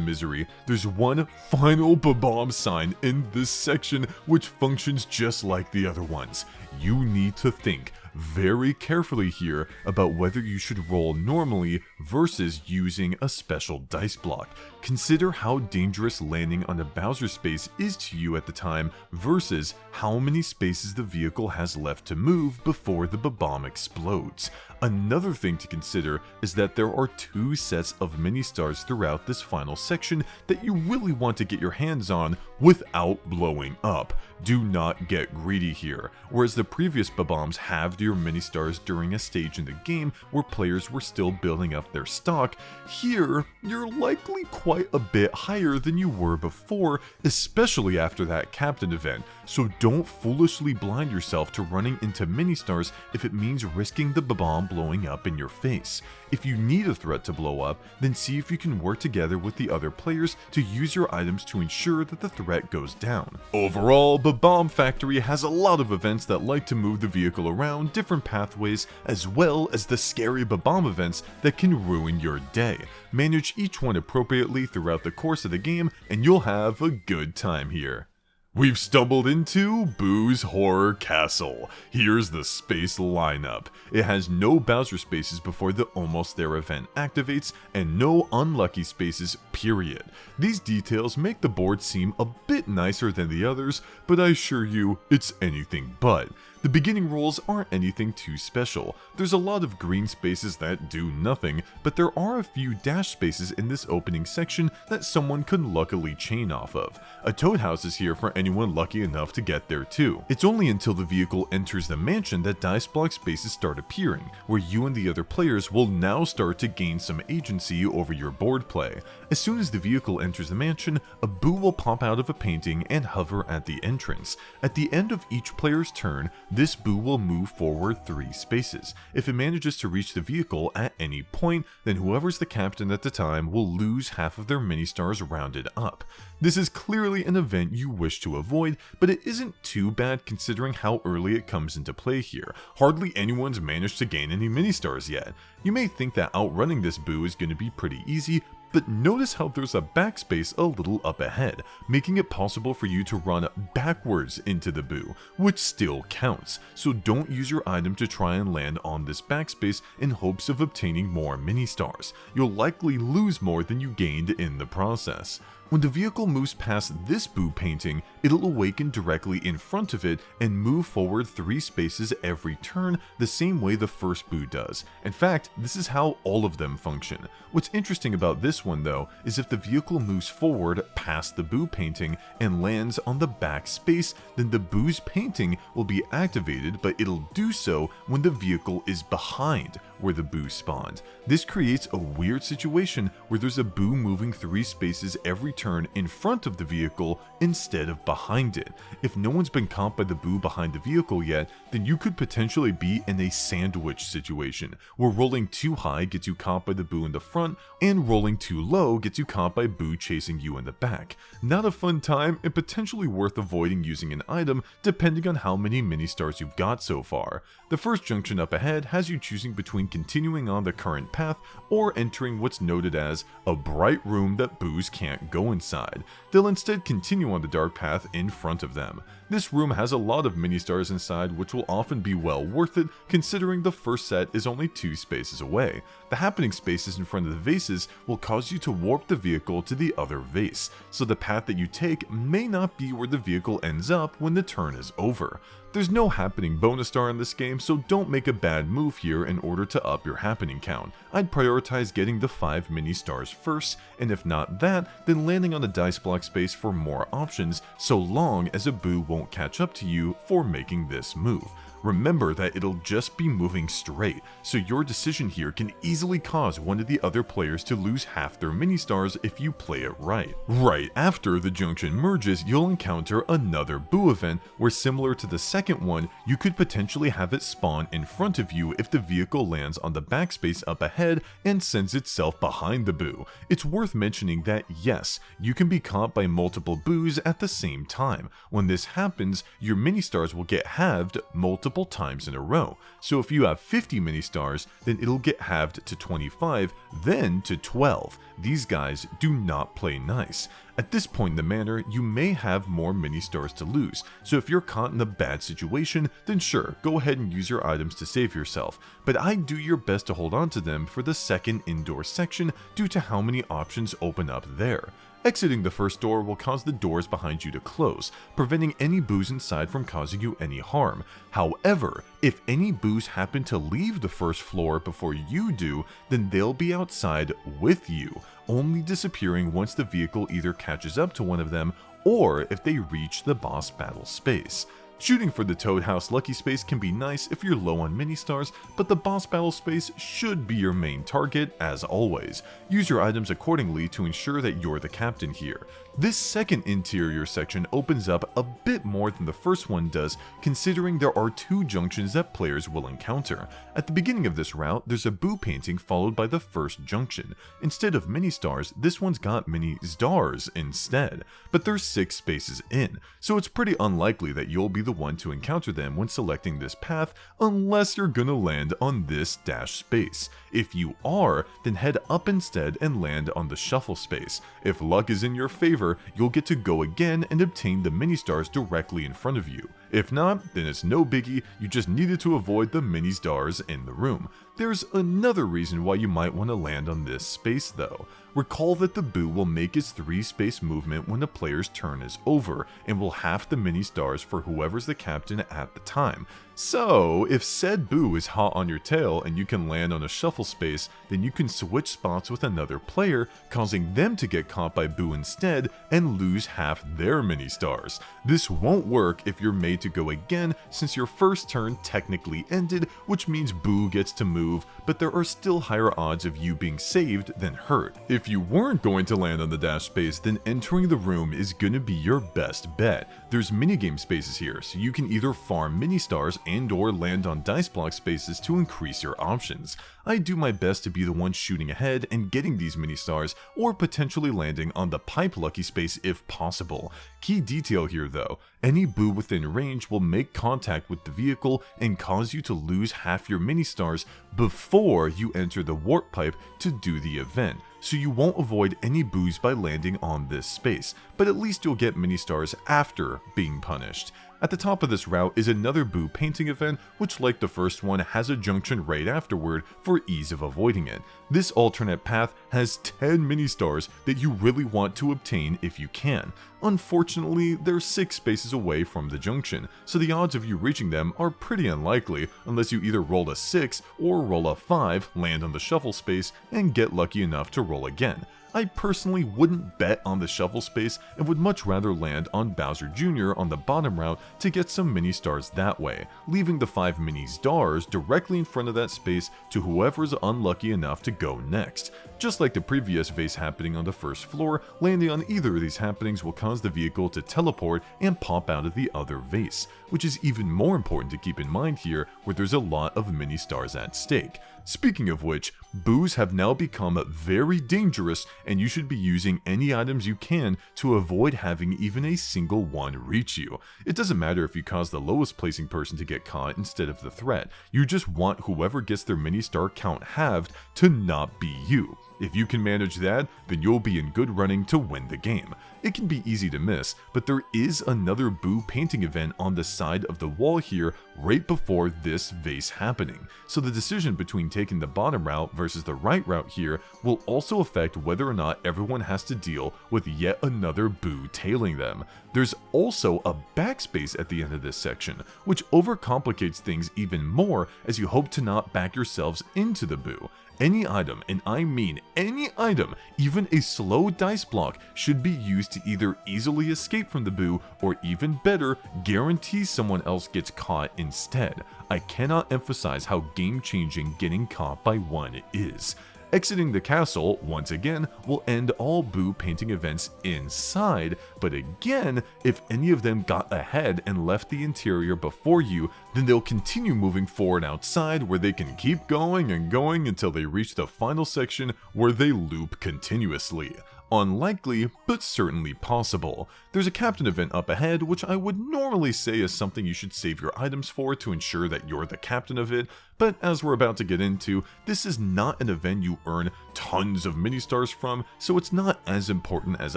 misery, there's one final Bob-omb sign in this section which functions just like the other ones. You need to think very carefully here about whether you should roll normally versus using a special dice block. Consider how dangerous landing on a Bowser space is to you at the time versus how many spaces the vehicle has left to move before the Bob-omb explodes. Another thing to consider is that there are 2 sets of mini stars throughout this final section that you really want to get your hands on without blowing up. Do not get greedy here. Whereas the previous Bob-ombs halved your mini stars during a stage in the game where players were still building up their stock, here you're likely quite a bit higher than you were before, especially after that Captain event. So don't foolishly blind yourself to running into mini stars if it means risking the Bob-omb blowing up in your face. If you need a threat to blow up, then see if you can work together with the other players to use your items to ensure that the threat goes down. Overall, Bob-omb Factory has a lot of events that like to move the vehicle around different pathways, as well as the scary Bob-omb events that can ruin your day. Manage each one appropriately throughout the course of the game, and you'll have a good time here. We've stumbled into Boo's Horror Castle. Here's the space lineup. It has no Bowser spaces before the Almost There event activates, and no unlucky spaces, period. These details make the board seem a bit nicer than the others, but I assure you, it's anything but. The beginning rolls aren't anything too special. There's a lot of green spaces that do nothing, but there are a few dash spaces in this opening section that someone could luckily chain off of. A toad house is here for anyone lucky enough to get there too. It's only until the vehicle enters the mansion that dice block spaces start appearing, where you and the other players will now start to gain some agency over your board play. As soon as the vehicle enters the mansion, a Boo will pop out of a painting and hover at the entrance. At the end of each player's turn, this Boo will move forward 3 spaces. If it manages to reach the vehicle at any point, then whoever's the captain at the time will lose half of their mini stars rounded up. This is clearly an event you wish to avoid, but it isn't too bad considering how early it comes into play here. Hardly anyone's managed to gain any mini stars yet. You may think that outrunning this Boo is going to be pretty easy, but notice how there's a backspace a little up ahead, making it possible for you to run backwards into the Boo, which still counts. So don't use your item to try and land on this backspace in hopes of obtaining more mini stars. You'll likely lose more than you gained in the process. When the vehicle moves past this Boo painting, it'll awaken directly in front of it and move forward 3 spaces every turn the same way the first Boo does. In fact, this is how all of them function. What's interesting about this one though, is if the vehicle moves forward past the Boo painting and lands on the back space, then the Boo's painting will be activated, but it'll do so when the vehicle is behind where the Boo spawned. This creates a weird situation where there's a Boo moving 3 spaces every turn in front of the vehicle instead of behind it. If no one's been caught by the Boo behind the vehicle yet, then you could potentially be in a sandwich situation, where rolling too high gets you caught by the Boo in the front, and rolling too low gets you caught by Boo chasing you in the back. Not a fun time, and potentially worth avoiding using an item depending on how many mini stars you've got so far. The first junction up ahead has you choosing between continuing on the current path or entering what's noted as a bright room that Boos can't go inside. They'll instead continue on the dark path in front of them. This room has a lot of mini stars inside, which will often be well worth it considering the first set is only 2 spaces away. The happening spaces in front of the vases will cause you to warp the vehicle to the other vase, so the path that you take may not be where the vehicle ends up when the turn is over. There's no happening bonus star in this game, so don't make a bad move here in order to up your happening count. I'd prioritize getting the 5 mini stars first, and if not that, then landing on the dice block space for more options, so long as a Boo won't catch up to you for making this move. remember that it'll just be moving straight, so your decision here can easily cause one of the other players to lose half their mini-stars if you play it right. Right after the junction merges, you'll encounter another boo event where, similar to the second one, you could potentially have it spawn in front of you if the vehicle lands on the backspace up ahead and sends itself behind the boo. It's worth mentioning that yes, you can be caught by multiple boos at the same time. When this happens, your mini-stars will get halved multiple times in a row. So if you have 50 mini-stars, then it'll get halved to 25, then to 12. These guys do not play nice. At this point in the manor, you may have more mini-stars to lose, so if you're caught in a bad situation, then sure, go ahead and use your items to save yourself, but I'd do your best to hold on to them for the second indoor section due to how many options open up there. Exiting the first door will cause the doors behind you to close, preventing any boos inside from causing you any harm. However, if any boos happen to leave the first floor before you do, then they'll be outside with you, only disappearing once the vehicle either catches up to one of them or if they reach the boss battle space. Shooting for the Toad House Lucky Space can be nice if you're low on mini-stars, but the boss battle space should be your main target as always. Use your items accordingly to ensure that you're the captain here. This second interior section opens up a bit more than the first one does, considering there are two junctions that players will encounter. At the beginning of this route, there's a boo painting followed by the first junction. Instead of mini-stars, this one's got mini-stars instead, but there's 6 spaces in, so it's pretty unlikely that you'll be the one to encounter them when selecting this path unless you're gonna land on this dash space. If you are, then head up instead and land on the shuffle space. If luck is in your favor, you'll get to go again and obtain the mini-stars directly in front of you. If not, then it's no biggie, you just needed to avoid the mini-stars in the room. There's another reason why you might want to land on this space though. Recall that the boo will make its 3-space movement when the player's turn is over, and will halve the mini-stars for whoever's the captain at the time. So, if said boo is hot on your tail and you can land on a shuffle space, then you can switch spots with another player, causing them to get caught by boo instead and lose half their mini-stars. This won't work if you're made to go again, since your first turn technically ended, which means boo gets to move, but there are still higher odds of you being saved than hurt. If you weren't going to land on the dash space, then entering the room is gonna be your best bet. There's minigame spaces here, so you can either farm mini-stars and or land on dice block spaces to increase your options. I do my best to be the one shooting ahead and getting these mini-stars, or potentially landing on the pipe lucky space if possible. Key detail here though, any boo within range will make contact with the vehicle and cause you to lose half your mini-stars before you enter the warp pipe to do the event, so you won't avoid any boos by landing on this space, but at least you'll get mini-stars after being punished. At the top of this route is another boo painting event, which like the first one has a junction right afterward for ease of avoiding it. This alternate path has 10 mini-stars that you really want to obtain if you can. Unfortunately, they're 6 spaces away from the junction, so the odds of you reaching them are pretty unlikely unless you either roll a 6 or roll a 5, land on the shuffle space, and get lucky enough to roll again. I personally wouldn't bet on the shuffle space and would much rather land on Bowser Jr. on the bottom route to get some mini-stars that way, leaving the 5 mini-stars directly in front of that space to whoever's unlucky enough to go next. Just like the previous vase happening on the first floor, landing on either of these happenings will cause the vehicle to teleport and pop out of the other vase, which is even more important to keep in mind here where there's a lot of mini-stars at stake. Speaking of which, boos have now become very dangerous, and you should be using any items you can to avoid having even a single one reach you. It doesn't matter if you cause the lowest placing person to get caught instead of the threat, you just want whoever gets their mini-star count halved to not be you. If you can manage that, then you'll be in good running to win the game. It can be easy to miss, but there is another boo painting event on the side of the wall here right before this vase happening, so the decision between taking the bottom route versus the right route here will also affect whether or not everyone has to deal with yet another boo tailing them. There's also a backspace at the end of this section, which overcomplicates things even more as you hope to not back yourselves into the boo. Any item, and I mean any item, even a slow dice block, should be used to either easily escape from the boo, or even better, guarantee someone else gets caught instead. I cannot emphasize how game-changing getting caught by one is. Exiting the castle, once again, will end all boo painting events inside, but again, if any of them got ahead and left the interior before you, then they'll continue moving forward outside, where they can keep going and going until they reach the final section where they loop continuously. Unlikely, but certainly possible. There's a captain event up ahead, which I would normally say is something you should save your items for to ensure that you're the captain of it, but as we're about to get into, this is not an event you earn tons of mini stars from, so it's not as important as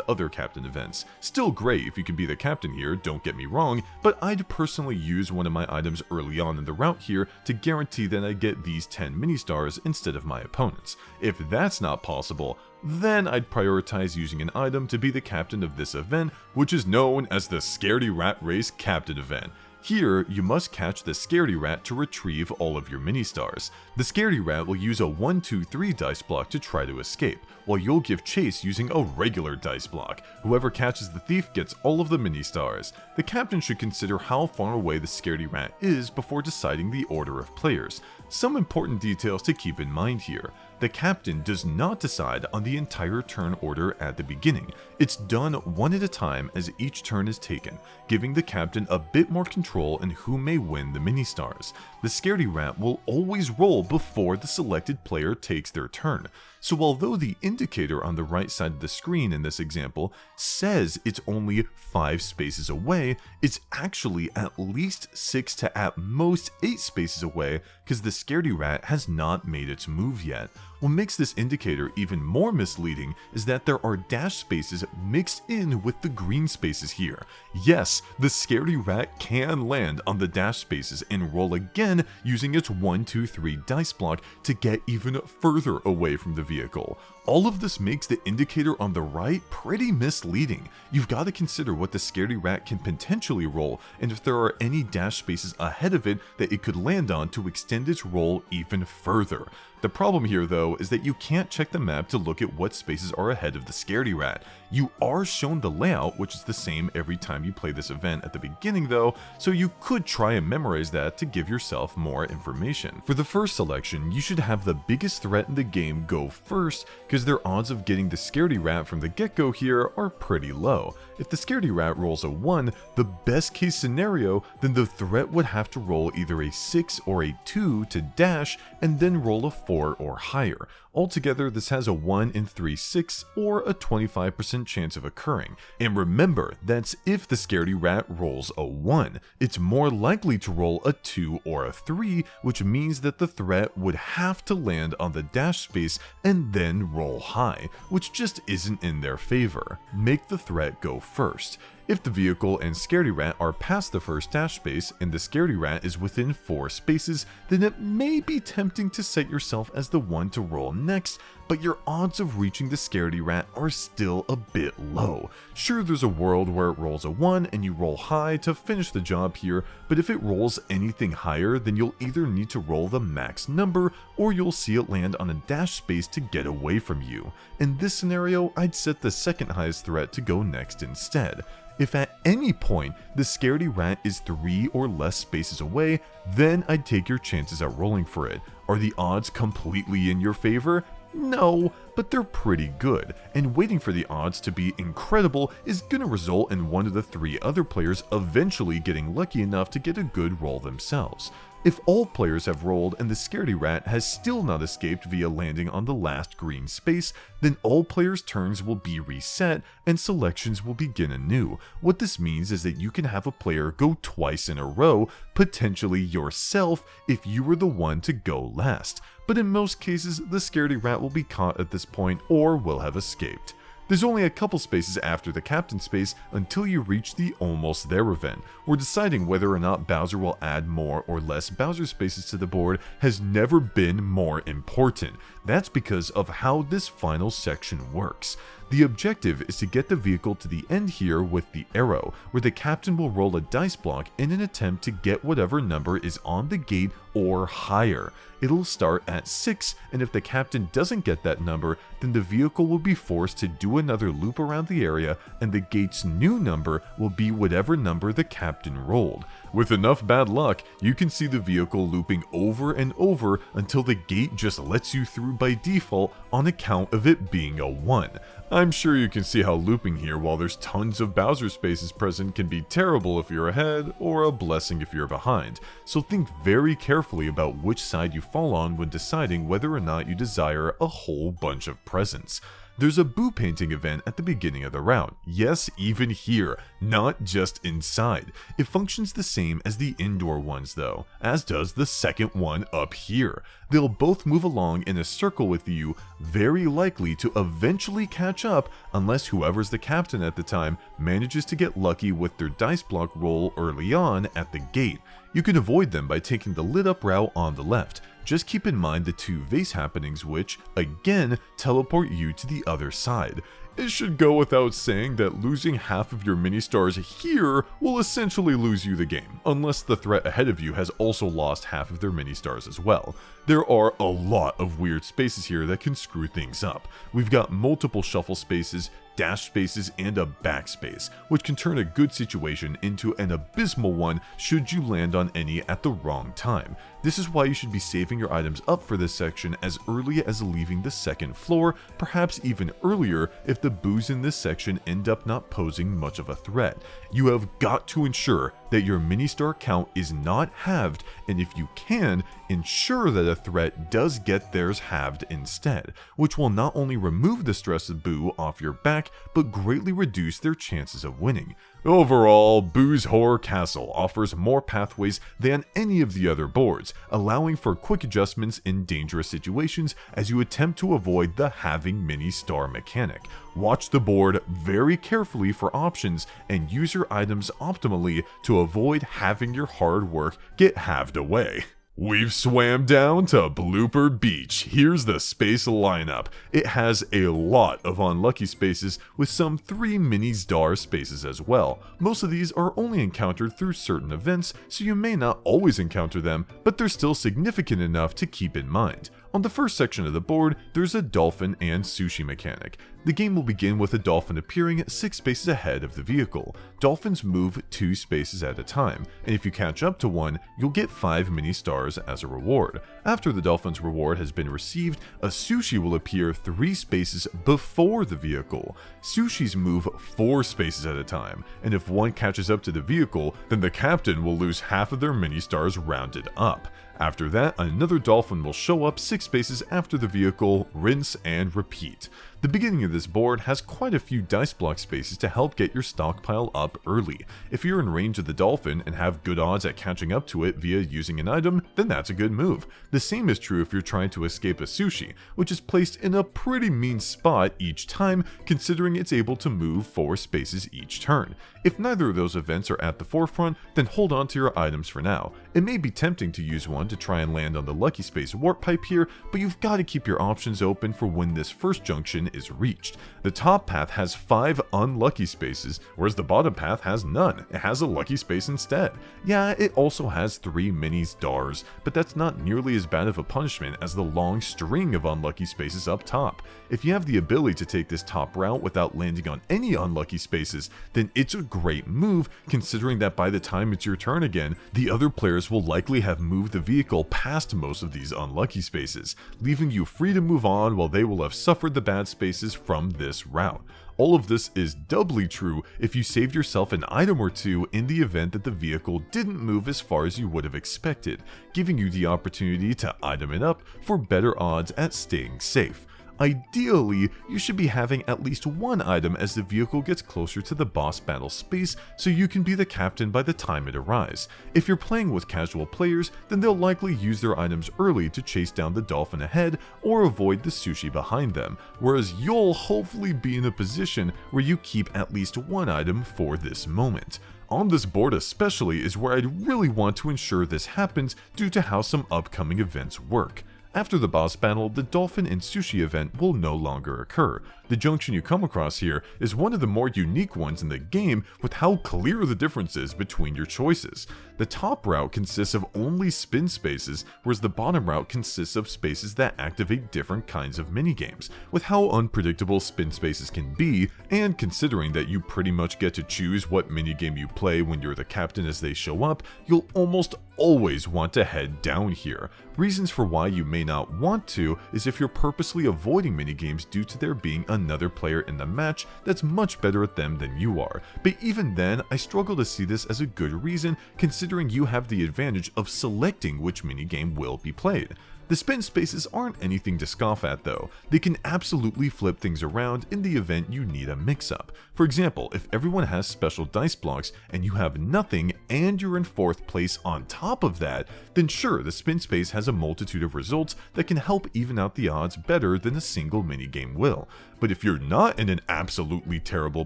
other captain events. Still great if you can be the captain here, don't get me wrong, but I'd personally use one of my items early on in the route here to guarantee that I get these 10 mini stars instead of my opponents. If that's not possible, then I'd prioritize using an item to be the captain of this event, which is known as the Scaredy Rat Race Captain Event. Here, you must catch the Scaredy Rat to retrieve all of your mini stars. The Scaredy Rat will use a 1, 2, 3 dice block to try to escape, while you'll give chase using a regular dice block. Whoever catches the thief gets all of the mini stars. The captain should consider how far away the Scaredy Rat is before deciding the order of players. Some important details to keep in mind here. The captain does not decide on the entire turn order at the beginning. It's done one at a time as each turn is taken, giving the captain a bit more control in who may win the mini stars. The Scaredy Rat will always roll before the selected player takes their turn. So although the indicator on the right side of the screen in this example says it's only 5 spaces away, it's actually at least 6 to at most 8 spaces away because the Scaredy Rat has not made its move yet. What makes this indicator even more misleading is that there are dash spaces mixed in with the green spaces here. Yes, the Scaredy Rat can land on the dash spaces and roll again using its 1, 2, 3 dice block to get even further away from the vehicle. All of this makes the indicator on the right pretty misleading. You've got to consider what the Scaredy Rat can potentially roll, and if there are any dash spaces ahead of it that it could land on to extend its roll even further. The problem here though is that you can't check the map to look at what spaces are ahead of the Scaredy Rat. You are shown the layout, which is the same every time you play this event at the beginning though, so you could try and memorize that to give yourself more information. For the first selection, you should have the biggest threat in the game go first, because their odds of getting the Scaredy Rat from the get-go here are pretty low. If the Scaredy Rat rolls a 1, the best case scenario, then the threat would have to roll either a 6 or a 2 to dash, and then roll a 4 or higher. Altogether, this has a 1 in 3 6 or a 25% chance of occurring. And remember, that's if the Scaredy Rat rolls a 1. It's more likely to roll a 2 or a 3, which means that the threat would have to land on the dash space and then roll high, which just isn't in their favor. Make the threat go first. If the vehicle and Scaredy Rat are past the first dash space and the Scaredy Rat is within 4 spaces, then it may be tempting to set yourself as the one to roll next, but your odds of reaching the Scaredy Rat are still a bit low. Sure, there's a world where it rolls a 1 and you roll high to finish the job here, but if it rolls anything higher, then you'll either need to roll the max number or you'll see it land on a dash space to get away from you. In this scenario, I'd set the second highest threat to go next instead. If at any point the Scaredy Rat is 3 or less spaces away, then I'd take your chances at rolling for it. Are the odds completely in your favor? No, but they're pretty good, and waiting for the odds to be incredible is gonna result in one of the 3 other players eventually getting lucky enough to get a good roll themselves. If all players have rolled and the Scaredy Rat has still not escaped via landing on the last green space, then all players' turns will be reset and selections will begin anew. What this means is that you can have a player go twice in a row, potentially yourself if you were the one to go last. But in most cases, the Scaredy Rat will be caught at this point or will have escaped. There's only a couple spaces after the captain space until you reach the Almost There event, where deciding whether or not Bowser will add more or less Bowser spaces to the board has never been more important. That's because of how this final section works. The objective is to get the vehicle to the end here with the arrow, where the captain will roll a dice block in an attempt to get whatever number is on the gate or higher. It'll start at 6, and if the captain doesn't get that number, then the vehicle will be forced to do another loop around the area, and the gate's new number will be whatever number the captain rolled. With enough bad luck, you can see the vehicle looping over and over until the gate just lets you through by default on account of it being a 1. I'm sure you can see how looping here while there's tons of Bowser spaces present can be terrible if you're ahead, or a blessing if you're behind, so think very carefully about which side you fall on when deciding whether or not you desire a whole bunch of presents. There's a Boo painting event at the beginning of the round. Yes, even here, not just inside. It functions the same as the indoor ones though, as does the second one up here. They'll both move along in a circle with you, very likely to eventually catch up unless whoever's the captain at the time manages to get lucky with their dice block roll early on at the gate. You can avoid them by taking the lit up route on the left. Just keep in mind the 2 vase happenings which, again, teleport you to the other side. It should go without saying that losing half of your mini-stars here will essentially lose you the game, unless the threat ahead of you has also lost half of their mini-stars as well. There are a lot of weird spaces here that can screw things up. We've got multiple shuffle spaces, dash spaces, and a backspace, which can turn a good situation into an abysmal one should you land on any at the wrong time. This is why you should be saving your items up for this section as early as leaving the second floor, perhaps even earlier if the boos in this section end up not posing much of a threat. You have got to ensure that your mini-star count is not halved, and if you can, ensure that a threat does get theirs halved instead, which will not only remove the stress of Boo off your back, but greatly reduce their chances of winning. Overall, Boo's Horror Castle offers more pathways than any of the other boards, allowing for quick adjustments in dangerous situations as you attempt to avoid the halving mini-star mechanic. Watch the board very carefully for options and use your items optimally to avoid having your hard work get halved away. We've swam down to Blooper Beach. Here's the space lineup. It has a lot of unlucky spaces with some 3 mini-star spaces as well. Most of these are only encountered through certain events, so you may not always encounter them, but they're still significant enough to keep in mind. On the first section of the board, there's a dolphin and sushi mechanic. The game will begin with a dolphin appearing 6 spaces ahead of the vehicle. Dolphins move 2 spaces at a time, and if you catch up to one, you'll get 5 mini-stars as a reward. After the dolphin's reward has been received, a sushi will appear 3 spaces before the vehicle. Sushis move 4 spaces at a time, and if one catches up to the vehicle, then the captain will lose half of their mini-stars rounded up. After that, another dolphin will show up 6 spaces after the vehicle, rinse and repeat. The beginning of this board has quite a few dice block spaces to help get your stockpile up early. If you're in range of the dolphin and have good odds at catching up to it via using an item, then that's a good move. The same is true if you're trying to escape a sushi, which is placed in a pretty mean spot each time, considering it's able to move 4 spaces each turn. If neither of those events are at the forefront, then hold on to your items for now. It may be tempting to use one to try and land on the lucky space warp pipe here, but you've got to keep your options open for when this first junction is reached. The top path has 5 unlucky spaces, whereas the bottom path has none. It has a lucky space instead. Yeah, it also has 3 mini-stars, but that's not nearly as bad of a punishment as the long string of unlucky spaces up top. If you have the ability to take this top route without landing on any unlucky spaces, then it's a great move, considering that by the time it's your turn again, the other players will likely have moved the vehicle past most of these unlucky spaces, leaving you free to move on while they will have suffered the bad spaces from this route. All of this is doubly true if you saved yourself an item or 2 in the event that the vehicle didn't move as far as you would have expected, giving you the opportunity to item it up for better odds at staying safe. Ideally, you should be having at least one item as the vehicle gets closer to the boss battle space so you can be the captain by the time it arrives. If you're playing with casual players, then they'll likely use their items early to chase down the dolphin ahead or avoid the sushi behind them, whereas you'll hopefully be in a position where you keep at least one item for this moment. On this board especially is where I'd really want to ensure this happens due to how some upcoming events work. After the boss battle, the dolphin and sushi event will no longer occur. The junction you come across here is one of the more unique ones in the game with how clear the difference is between your choices. The top route consists of only spin spaces, whereas the bottom route consists of spaces that activate different kinds of minigames. With how unpredictable spin spaces can be, and considering that you pretty much get to choose what minigame you play when you're the captain as they show up, you'll almost always want to head down here. Reasons for why you may not want to is if you're purposely avoiding minigames due to there being another player in the match that's much better at them than you are. But even then, I struggle to see this as a good reason, considering you have the advantage of selecting which minigame will be played. The spin spaces aren't anything to scoff at though. They can absolutely flip things around in the event you need a mix-up. For example, if everyone has special dice blocks and you have nothing and you're in 4th place on top of that, then sure, the spin space has a multitude of results that can help even out the odds better than a single minigame will. But if you're not in an absolutely terrible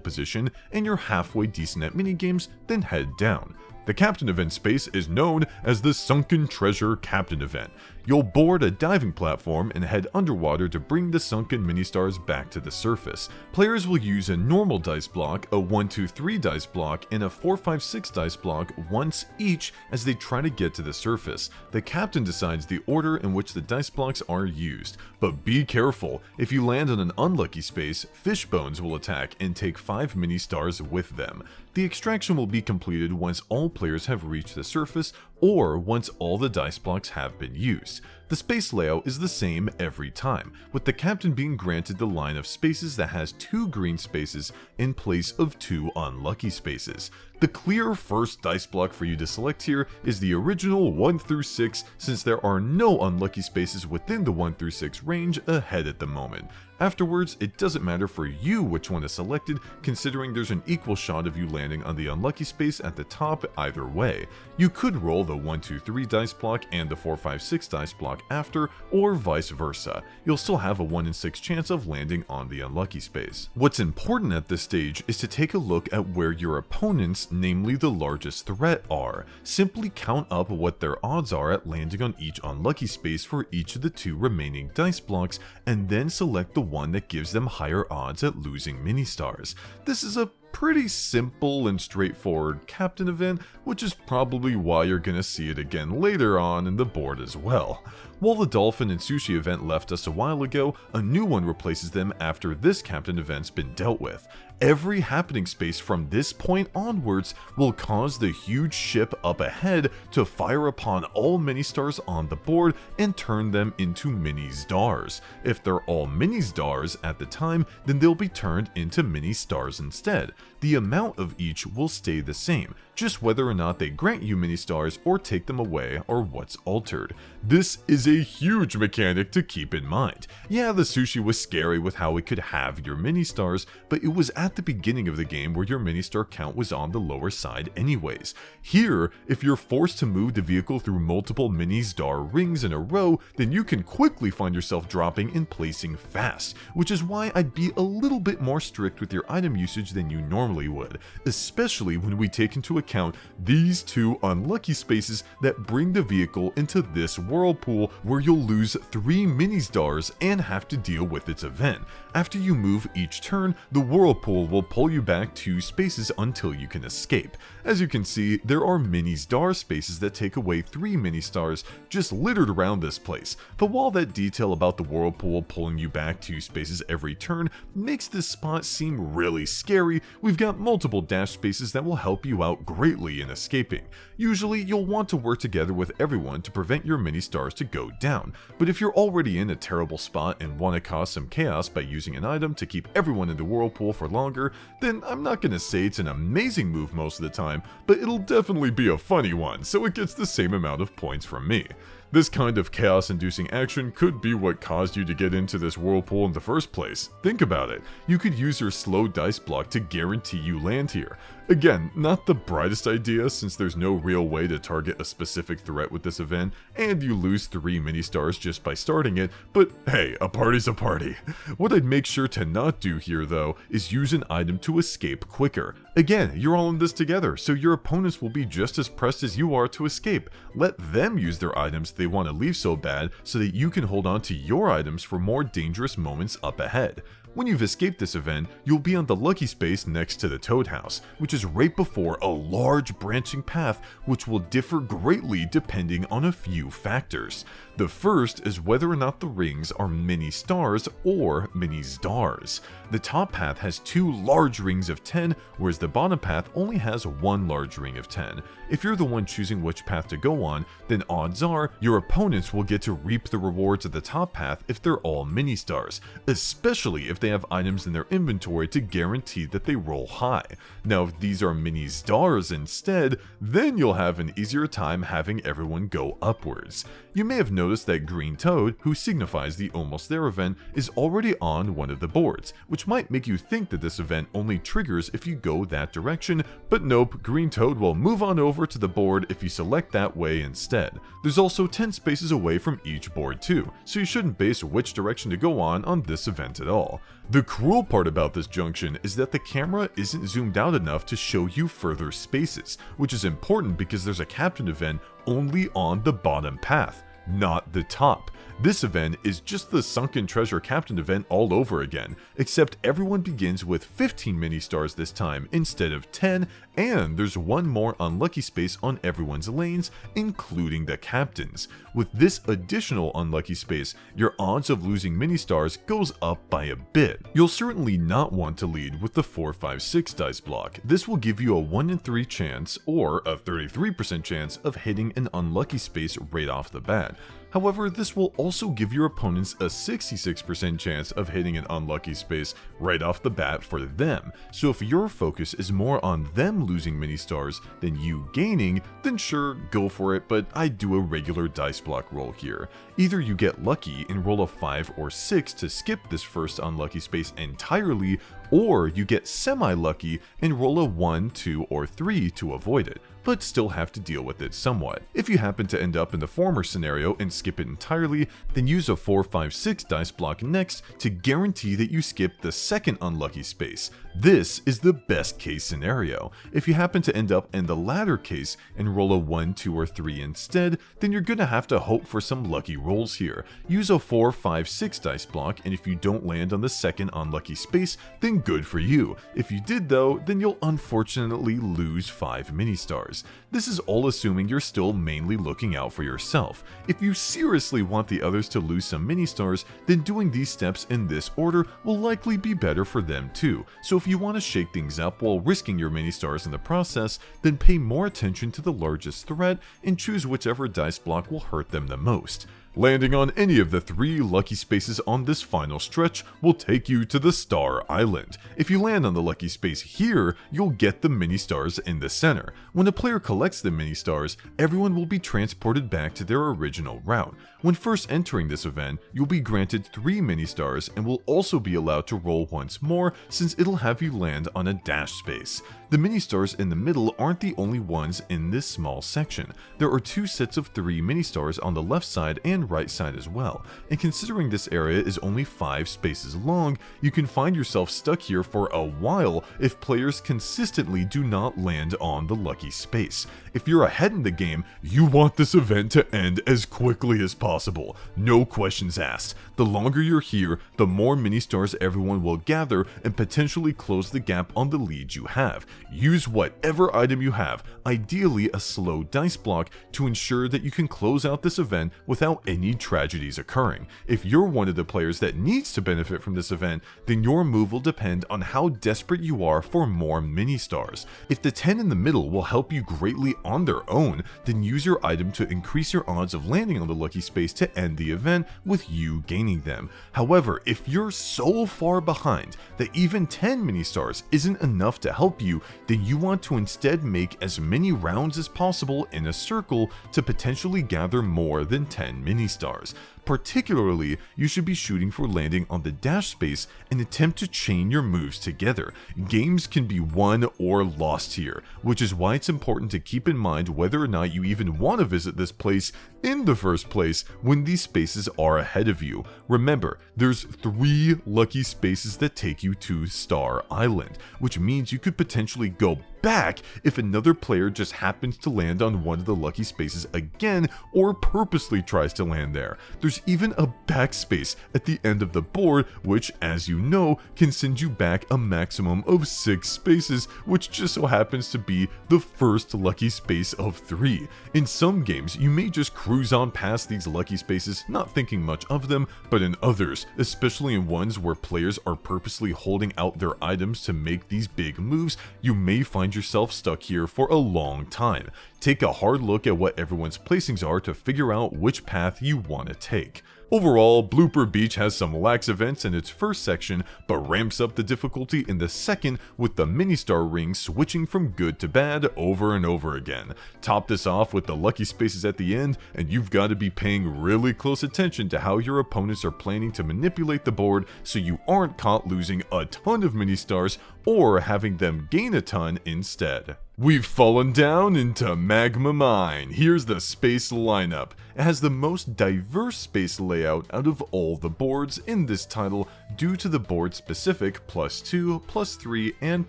position and you're halfway decent at minigames, then head down. The Captain Event space is known as the Sunken Treasure Captain Event. You'll board a diving platform and head underwater to bring the sunken mini-stars back to the surface. Players will use a normal dice block, a 1-2-3 dice block, and a 4-5-6 dice block once each as they try to get to the surface. The captain decides the order in which the dice blocks are used. But be careful, if you land on an unlucky space, fish bones will attack and take 5 mini-stars with them. The extraction will be completed once all players have reached the surface or once all the dice blocks have been used. The space layout is the same every time, with the captain being granted the line of spaces that has 2 green spaces in place of 2 unlucky spaces. The clear first dice block for you to select here is the original 1 through 6, since there are no unlucky spaces within the 1 through 6 range ahead at the moment. Afterwards, it doesn't matter for you which one is selected, considering there's an equal shot of you landing on the unlucky space at the top either way. You could roll the 1-2-3 dice block and the 4-5-6 dice block after, or vice versa. You'll still have a 1 in 6 chance of landing on the unlucky space. What's important at this stage is to take a look at where your opponents, namely the largest threat, are. Simply count up what their odds are at landing on each unlucky space for each of the 2 remaining dice blocks, and then select the one that gives them higher odds at losing mini-stars. This is a pretty simple and straightforward captain event, which is probably why you're gonna see it again later on in the board as well. While the dolphin and sushi event left us a while ago, a new one replaces them after this captain event's been dealt with. Every happening space from this point onwards will cause the huge ship up ahead to fire upon all mini-stars on the board and turn them into mini-stars. If they're all mini-stars at the time, then they'll be turned into mini-stars instead. The amount of each will stay the same, just whether or not they grant you mini-stars or take them away or what's altered. This is a huge mechanic to keep in mind. Yeah, the sushi was scary with how it could have your mini-stars, but it was at the beginning of the game where your mini-star count was on the lower side anyways. Here, if you're forced to move the vehicle through multiple mini-star rings in a row, then you can quickly find yourself dropping and placing fast, which is why I'd be a little bit more strict with your item usage than you normally would, especially when we take into account these 2 unlucky spaces that bring the vehicle into this whirlpool where you'll lose 3 mini-stars and have to deal with its event. After you move each turn, the whirlpool will pull you back 2 spaces until you can escape. As you can see, there are mini-star spaces that take away 3 mini-stars just littered around this place, but while that detail about the whirlpool pulling you back 2 spaces every turn makes this spot seem really scary, we've got multiple dash spaces that will help you out greatly in escaping. Usually, you'll want to work together with everyone to prevent your mini-stars to go down, but if you're already in a terrible spot and want to cause some chaos by using an item to keep everyone in the whirlpool for longer, then I'm not going to say it's an amazing move most of the time, but it'll definitely be a funny one, so it gets the same amount of points from me. This kind of chaos-inducing action could be what caused you to get into this whirlpool in the first place. Think about it. You could use your slow dice block to guarantee you land here. Again, not the brightest idea since there's no real way to target a specific threat with this event, and you lose 3 mini-stars just by starting it, but hey, a party's a party. What I'd make sure to not do here though is use an item to escape quicker. Again, you're all in this together, so your opponents will be just as pressed as you are to escape. Let them use their items they want to leave so bad so that you can hold on to your items for more dangerous moments up ahead. When you've escaped this event, you'll be on the lucky space next to the Toad House, which is right before a large branching path which will differ greatly depending on a few factors. The first is whether or not the rings are mini stars or mini Ztars. The top path has 2 large rings of 10, whereas the bottom path only has 1 large ring of 10. If you're the one choosing which path to go on, then odds are your opponents will get to reap the rewards of the top path if they're all mini stars, especially if they have items in their inventory to guarantee that they roll high. Now if these are mini Ztars instead, then you'll have an easier time having everyone go upwards. You may have noticed that Green Toad, who signifies the Almost There event, is already on one of the boards, which might make you think that this event only triggers if you go that direction, but nope, Green Toad will move on over to the board if you select that way instead. There's also 10 spaces away from each board too, so you shouldn't base which direction to go on this event at all. The cruel part about this junction is that the camera isn't zoomed out enough to show you further spaces, which is important because there's a captain event only on the bottom path, not the top. This event is just the Sunken Treasure Captain event all over again, except everyone begins with 15 mini stars this time instead of 10, and there's 1 more unlucky space on everyone's lanes, including the captain's. With this additional unlucky space, your odds of losing mini stars goes up by a bit. You'll certainly not want to lead with the 4, 5, 6 dice block. This will give you a 1 in 3 chance, or a 33% chance of hitting an unlucky space right off the bat. However, this will also give your opponents a 66% chance of hitting an unlucky space right off the bat for them. So if your focus is more on them losing mini stars than you gaining, then sure, go for it, but I do a regular dice block roll here. Either you get lucky and roll a 5 or 6 to skip this first unlucky space entirely, or you get semi-lucky and roll a 1, 2, or 3 to avoid it, but still have to deal with it somewhat. If you happen to end up in the former scenario and skip it entirely, then use a 4, 5, 6 dice block next to guarantee that you skip the second unlucky space. This is the best case scenario. If you happen to end up in the latter case and roll a 1, 2, or 3 instead, then you're gonna have to hope for some lucky rolls here. Use a 4, 5, 6 dice block, and if you don't land on the second unlucky space, then good for you. If you did though, then you'll unfortunately lose 5 mini stars. This is all assuming you're still mainly looking out for yourself. If you seriously want the others to lose some mini stars, then doing these steps in this order will likely be better for them too. So if you want to shake things up while risking your mini stars in the process, then pay more attention to the largest threat and choose whichever dice block will hurt them the most. Landing on any of the 3 lucky spaces on this final stretch will take you to the Star Island. If you land on the lucky space here, you'll get the mini stars in the center. When a player collects the mini stars, everyone will be transported back to their original route. When first entering this event, you'll be granted 3 mini stars and will also be allowed to roll once more since it'll have you land on a dash space. The mini stars in the middle aren't the only ones in this small section. There are 2 sets of 3 mini stars on the left side and right side as well, and considering this area is only 5 spaces long, you can find yourself stuck here for a while if players consistently do not land on the lucky space. If you're ahead in the game, you want this event to end as quickly as possible, no questions asked. The longer you're here, the more mini stars everyone will gather and potentially close the gap on the lead you have. Use whatever item you have, ideally a slow dice block, to ensure that you can close out this event without any tragedies occurring. If you're one of the players that needs to benefit from this event, then your move will depend on how desperate you are for more mini stars. If the 10 in the middle will help you greatly on their own, then use your item to increase your odds of landing on the lucky space to end the event with you gaining them. However, if you're so far behind that even 10 mini stars isn't enough to help you, then you want to instead make as many rounds as possible in a circle to potentially gather more than 10 mini stars. Particularly, you should be shooting for landing on the dash space and attempt to chain your moves together. Games can be won or lost here, which is why it's important to keep in mind whether or not you even want to visit this place in the first place when these spaces are ahead of you. Remember, there's 3 lucky spaces that take you to Star Island, which means you could potentially go back if another player just happens to land on one of the lucky spaces again or purposely tries to land there. There's even a backspace at the end of the board, which, as you know, can send you back a maximum of 6 spaces, which just so happens to be the first lucky space of 3. In some games, you may just cruise on past these lucky spaces, not thinking much of them, but in others, especially in ones where players are purposely holding out their items to make these big moves, you may find yourself stuck here for a long time. Take a hard look at what everyone's placings are to figure out which path you want to take. Overall, Blooper Beach has some lax events in its first section, but ramps up the difficulty in the second with the mini-star ring switching from good to bad over and over again. Top this off with the lucky spaces at the end, and you've got to be paying really close attention to how your opponents are planning to manipulate the board so you aren't caught losing a ton of mini-stars or having them gain a ton instead. We've fallen down into Magma Mine. Here's the space lineup. It has the most diverse space layout out of all the boards in this title due to the board-specific +2, +3, and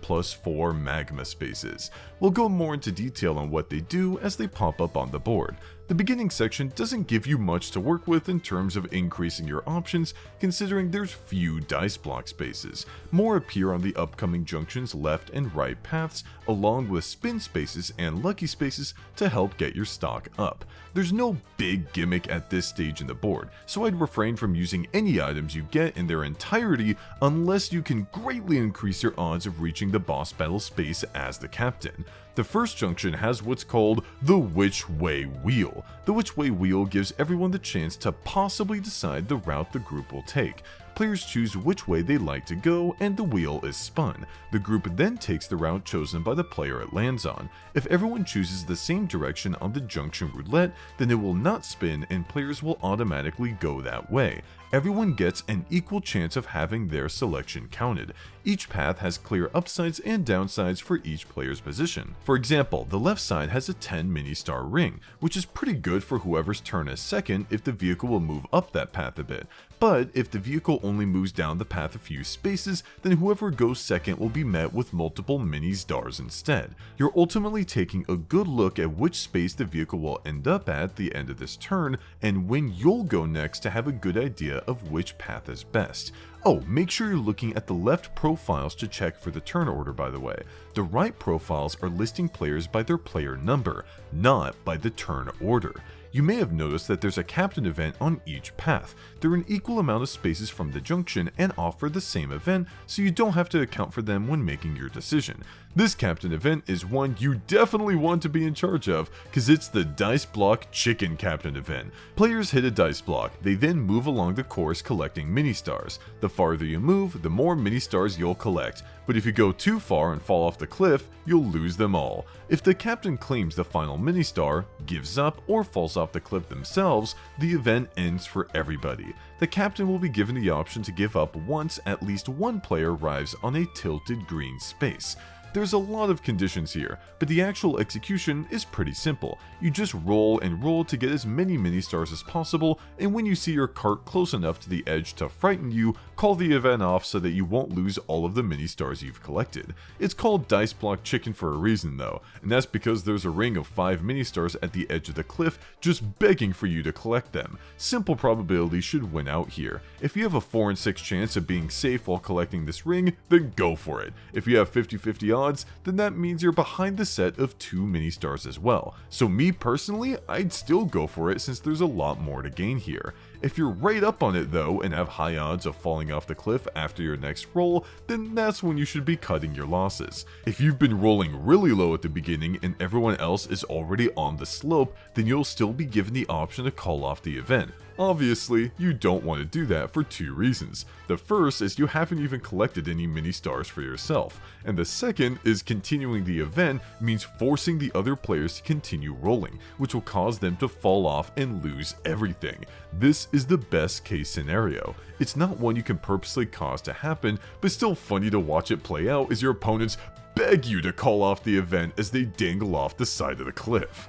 +4 magma spaces. We'll go more into detail on what they do as they pop up on the board. The beginning section doesn't give you much to work with in terms of increasing your options, considering there's few dice block spaces. More appear on the upcoming junctions left and right paths, along with spin spaces and lucky spaces to help get your stock up. There's no big gimmick at this stage in the board, so I'd refrain from using any items you get in their entirety unless you can greatly increase your odds of reaching the boss battle space as the captain. The first junction has what's called the Which Way Wheel. The Which Way Wheel gives everyone the chance to possibly decide the route the group will take. Players choose which way they like to go, and the wheel is spun. The group then takes the route chosen by the player it lands on. If everyone chooses the same direction on the junction roulette, then it will not spin and players will automatically go that way. Everyone gets an equal chance of having their selection counted. Each path has clear upsides and downsides for each player's position. For example, the left side has a 10 mini-star ring, which is pretty good for whoever's turn is second if the vehicle will move up that path a bit. But if the vehicle only moves down the path a few spaces, then whoever goes second will be met with multiple mini-stars instead. You're ultimately taking a good look at which space the vehicle will end up at the end of this turn, and when you'll go next to have a good idea of which path is best. Oh, make sure you're looking at the left profiles to check for the turn order, by the way. The right profiles are listing players by their player number, not by the turn order. You may have noticed that there's a captain event on each path. They're an equal amount of spaces from the junction and offer the same event, so you don't have to account for them when making your decision. This captain event is one you definitely want to be in charge of, because it's the Dice Block Chicken Captain event. Players hit a dice block, they then move along the course collecting mini-stars. The farther you move, the more mini-stars you'll collect, but if you go too far and fall off the cliff, you'll lose them all. If the captain claims the final mini-star, gives up, or falls off the cliff themselves, the event ends for everybody. The captain will be given the option to give up once at least one player arrives on a tilted green space. There's a lot of conditions here, but the actual execution is pretty simple. You just roll and roll to get as many mini-stars as possible, and when you see your cart close enough to the edge to frighten you, call the event off so that you won't lose all of the mini-stars you've collected. It's called Dice Block Chicken for a reason though, and that's because there's a ring of 5 mini-stars at the edge of the cliff just begging for you to collect them. Simple probability should win out here. If you have a 4 in 6 chance of being safe while collecting this ring, then go for it. If you have 50-50 odds, then that means you're behind the set of 2 mini-stars as well. So me personally, I'd still go for it since there's a lot more to gain here. If you're right up on it though and have high odds of falling off the cliff after your next roll, then that's when you should be cutting your losses. If you've been rolling really low at the beginning and everyone else is already on the slope, then you'll still be given the option to call off the event. Obviously, you don't want to do that for 2 reasons. The first is you haven't even collected any mini-stars for yourself, and the second is continuing the event means forcing the other players to continue rolling, which will cause them to fall off and lose everything. This is the best case scenario. It's not one you can purposely cause to happen, but still funny to watch it play out as your opponents beg you to call off the event as they dangle off the side of the cliff.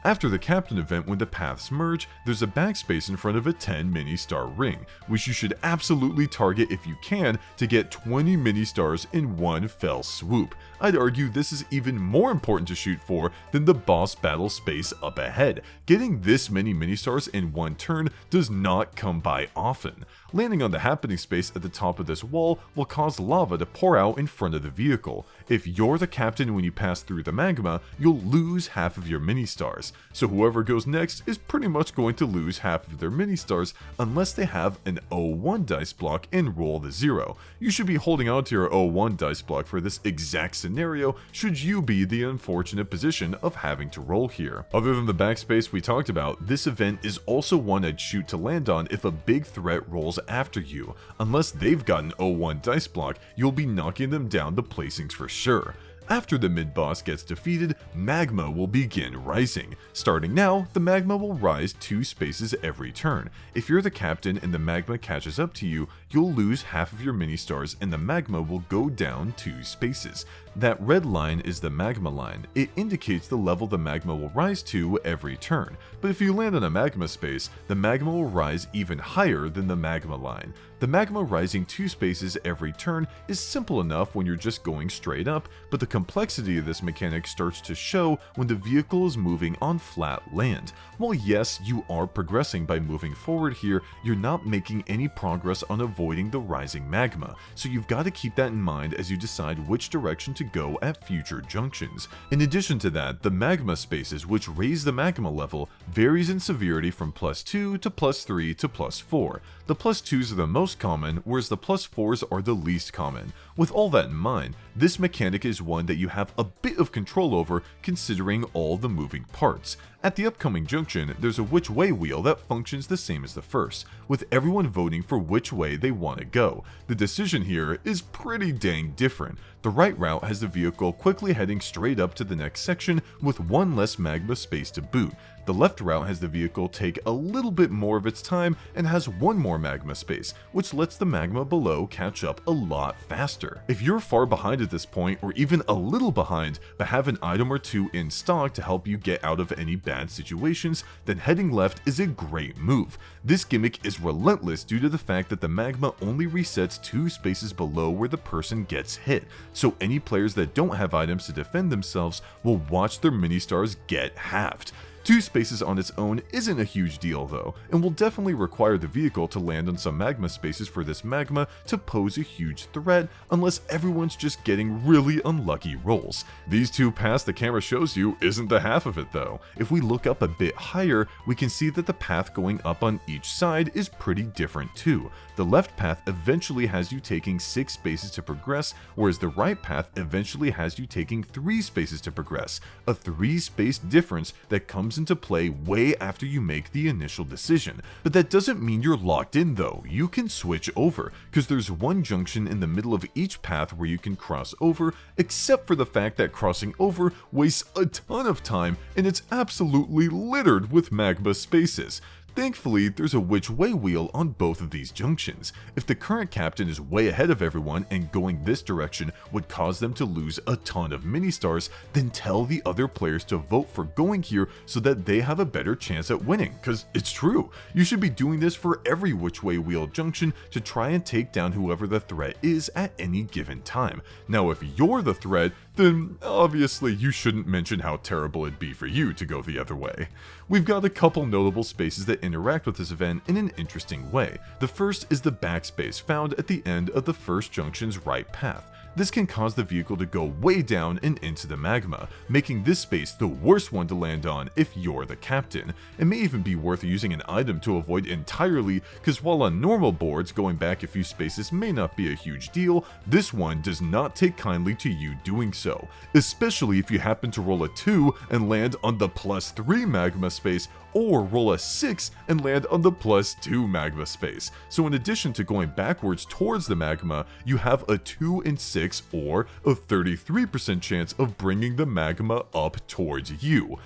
After the captain event, when the paths merge, there's a backspace in front of a 10 mini-star ring, which you should absolutely target if you can to get 20 mini-stars in one fell swoop. I'd argue this is even more important to shoot for than the boss battle space up ahead. Getting this many mini-stars in one turn does not come by often. Landing on the happening space at the top of this wall will cause lava to pour out in front of the vehicle. If you're the captain when you pass through the magma, you'll lose half of your mini-stars. So whoever goes next is pretty much going to lose half of their mini-stars unless they have an 0-1 dice block and roll the 0. You should be holding on to your 0-1 dice block for this exact scenario should you be the unfortunate position of having to roll here. Other than the backspace we talked about, this event is also one I'd shoot to land on if a big threat rolls after you. Unless they've got an 0-1 dice block, you'll be knocking them down the placings for sure. After the mid-boss gets defeated, magma will begin rising. Starting now, the magma will rise 2 spaces every turn. If you're the captain and the magma catches up to you, you'll lose half of your mini-stars and the magma will go down 2 spaces. That red line is the magma line. It indicates the level the magma will rise to every turn. But if you land on a magma space, the magma will rise even higher than the magma line. The magma rising 2 spaces every turn is simple enough when you're just going straight up, but the complexity of this mechanic starts to show when the vehicle is moving on flat land. While yes, you are progressing by moving forward here, you're not making any progress on avoiding the rising magma, so you've got to keep that in mind as you decide which direction to go at future junctions. In addition to that, the magma spaces which raise the magma level varies in severity from +2 to +3 to +4. The +2s are the most common, whereas the +4s are the least common. With all that in mind, this mechanic is one that you have a bit of control over considering all the moving parts. At the upcoming junction, there's a which way wheel that functions the same as the first, with everyone voting for which way they want to go. The decision here is pretty dang different. The right route has the vehicle quickly heading straight up to the next section with one less magma space to boot. The left route has the vehicle take a little bit more of its time and has one more magma space, which lets the magma below catch up a lot faster. If you're far behind at this point, or even a little behind, but have an item or two in stock to help you get out of any bad situations, then heading left is a great move. This gimmick is relentless due to the fact that the magma only resets 2 spaces below where the person gets hit, so any players that don't have items to defend themselves will watch their mini-stars get halved. 2 spaces on its own isn't a huge deal though, and will definitely require the vehicle to land on some magma spaces for this magma to pose a huge threat unless everyone's just getting really unlucky rolls. These 2 paths the camera shows you isn't the half of it though. If we look up a bit higher, we can see that the path going up on each side is pretty different too. The left path eventually has you taking 6 spaces to progress, whereas the right path eventually has you taking 3 spaces to progress, a 3-space difference that comes into play way after you make the initial decision. But that doesn't mean you're locked in though. You can switch over, because there's one junction in the middle of each path where you can cross over, except for the fact that crossing over wastes a ton of time and it's absolutely littered with magma spaces. Thankfully, there's a which way wheel on both of these junctions. If the current captain is way ahead of everyone and going this direction would cause them to lose a ton of mini-stars, then tell the other players to vote for going here so that they have a better chance at winning, cause it's true. You should be doing this for every which way wheel junction to try and take down whoever the threat is at any given time. Now if you're the threat, then obviously you shouldn't mention how terrible it'd be for you to go the other way. We've got a couple notable spaces that interact with this event in an interesting way. The first is the backspace found at the end of the first junction's right path. This can cause the vehicle to go way down and into the magma, making this space the worst one to land on if you're the captain. It may even be worth using an item to avoid entirely, because while on normal boards going back a few spaces may not be a huge deal, this one does not take kindly to you doing so, especially if you happen to roll a 2 and land on the +3 magma space, or roll a 6 and land on the +2 magma space. So in addition to going backwards towards the magma, you have a 2 and 6 or a 33% chance of bringing the magma up towards you.